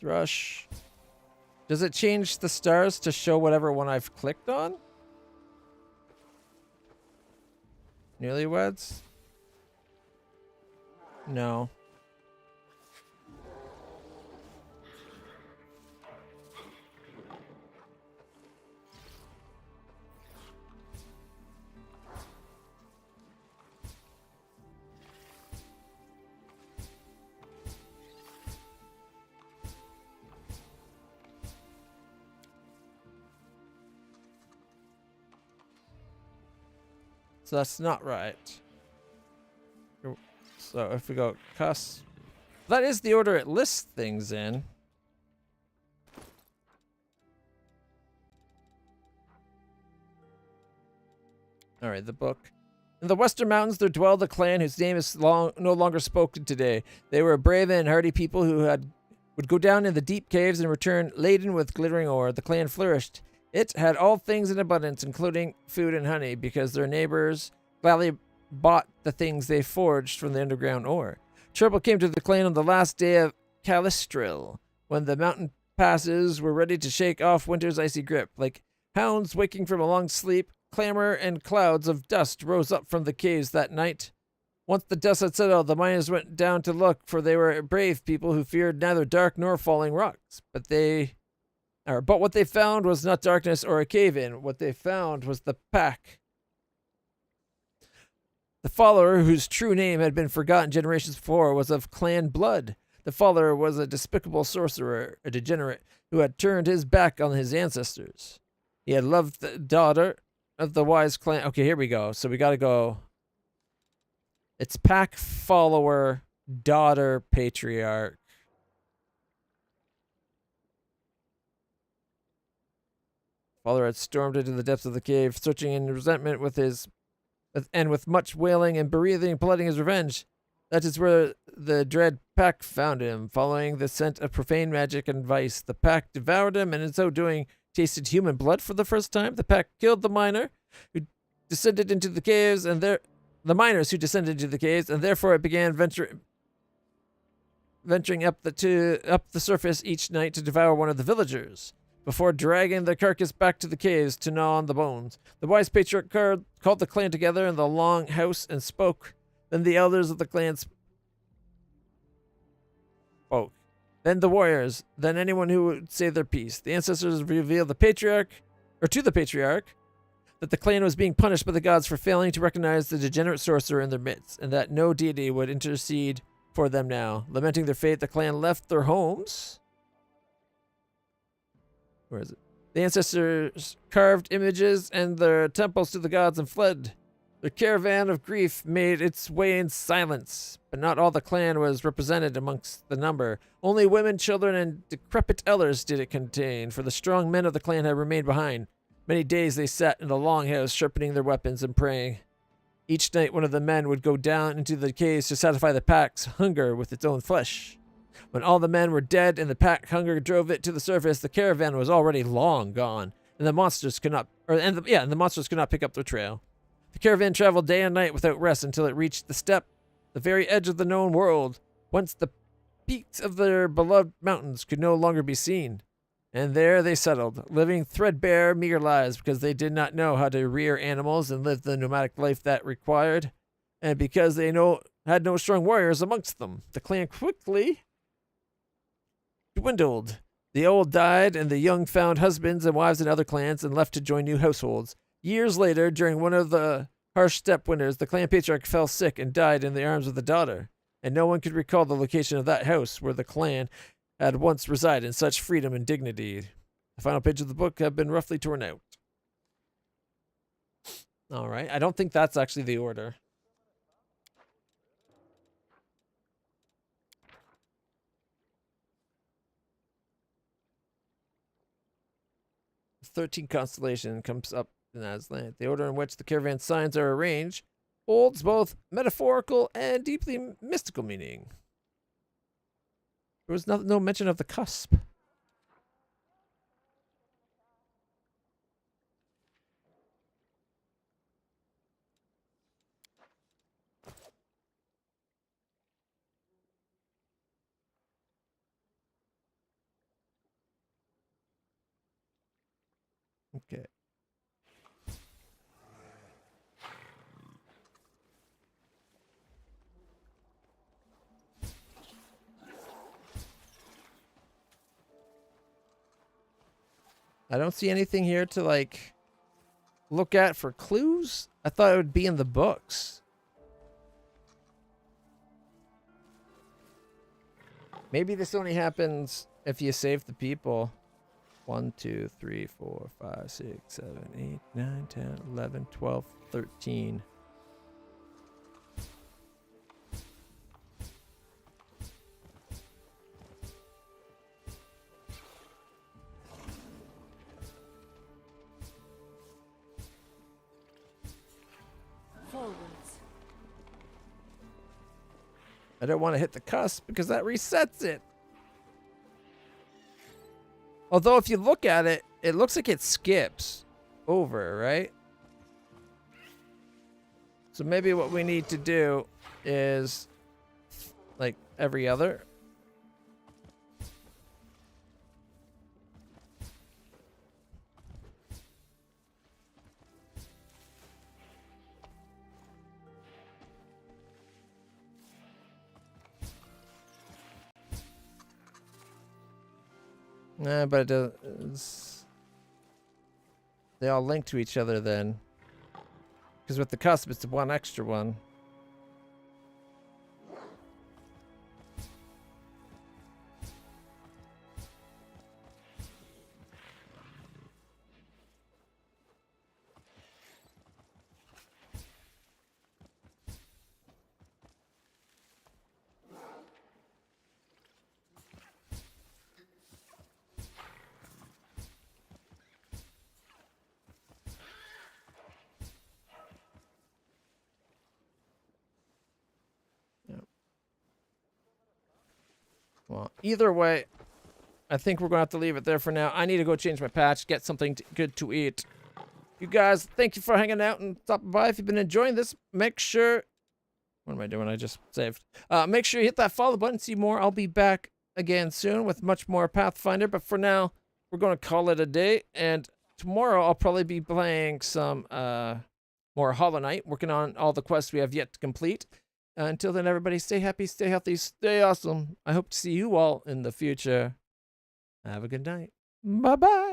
thrush. Does it change the stars to show whatever one I've clicked on? Newlyweds? No. So that's not right. So if we go cusp, that is the order it lists things in. All right, the book. In the Western Mountains there dwelled a clan whose name is no longer spoken today. They were a brave and hardy people who would go down in the deep caves and return laden with glittering ore. The clan flourished. It had all things in abundance, including food and honey, because their neighbors gladly bought the things they forged from the underground ore. Trouble came to the clan on the last day of Calistril, when the mountain passes were ready to shake off winter's icy grip. Like hounds waking from a long sleep, clamor and clouds of dust rose up from the caves that night. Once the dust had settled, the miners went down to look, for they were brave people who feared neither dark nor falling rocks. But what they found was not darkness or a cave-in. What they found was the pack. The follower, whose true name had been forgotten generations before, was of clan blood. The follower was a despicable sorcerer, a degenerate, who had turned his back on his ancestors. He had loved the daughter of the wise clan. Okay, here we go. So we gotta go. It's pack, follower, daughter, patriarch. Father had stormed into the depths of the cave, searching in resentment with much wailing and breathing, plotting his revenge. That is where the dread pack found him. Following the scent of profane magic and vice, the pack devoured him, and in so doing, tasted human blood for the first time. The pack killed the miners who descended into the caves, and therefore it began venturing up the surface each night to devour one of the villagers, before dragging the carcass back to the caves to gnaw on the bones. The wise patriarch called the clan together in the long house and spoke. Then the elders of the clan spoke. Then the warriors. Then anyone who would say their piece. The ancestors revealed to the patriarch, that the clan was being punished by the gods for failing to recognize the degenerate sorcerer in their midst, and that no deity would intercede for them now. Lamenting their fate, the clan left their homes. Where is it? The ancestors carved images and their temples to the gods and fled. Their caravan of grief made its way in silence, but not all the clan was represented amongst the number. Only women, children, and decrepit elders did it contain, for the strong men of the clan had remained behind. Many days they sat in the long house, sharpening their weapons and praying. Each night, one of the men would go down into the caves to satisfy the pack's hunger with its own flesh. When all the men were dead and the pack hunger drove it to the surface, the caravan was already long gone, and the monsters could not, the monsters could not pick up their trail. The caravan traveled day and night without rest until it reached the steppe, the very edge of the known world, whence the peaks of their beloved mountains could no longer be seen. And there they settled, living threadbare, meager lives because they did not know how to rear animals and live the nomadic life that required, and because they had no strong warriors amongst them. The clan quickly dwindled. The old died, and the young found husbands and wives in other clans and left to join new households. Years later, during one of the harsh steppe winters, the clan patriarch fell sick and died in the arms of the daughter, and no one could recall the location of that house where the clan had once resided in such freedom and dignity. The final page of the book have been roughly torn out. All right. I don't think that's actually the order. The 13 constellation comes up in Aslan. The order in which the caravan signs are arranged holds both metaphorical and deeply mystical meaning. There was no mention of the cusp. Okay. I don't see anything here to, like, look at for clues. I thought it would be in the books. Maybe this only happens if you save the people. 1, 2, 3, 4, 5, 6, 7, 8, 9, 10, 11, 12, 13. Forwards. I don't want to hit the cusp because that resets it. Although if you look at it, it looks like it skips over, right? So maybe what we need to do is like every other. Nah, but it does. They all link to each other then. Because with the cusp, it's one extra one. Well, either way, I think we're going to have to leave it there for now. I need to go change my patch, get something good to eat. You guys, thank you for hanging out and stopping by. If you've been enjoying this, make sure... What am I doing? I just saved. Make sure you hit that follow button, see more. I'll be back again soon with much more Pathfinder. But for now, we're going to call it a day. And tomorrow, I'll probably be playing some more Hollow Knight, working on all the quests we have yet to complete. Until then, everybody, stay happy, stay healthy, stay awesome. I hope to see you all in the future. Have a good night. Bye-bye.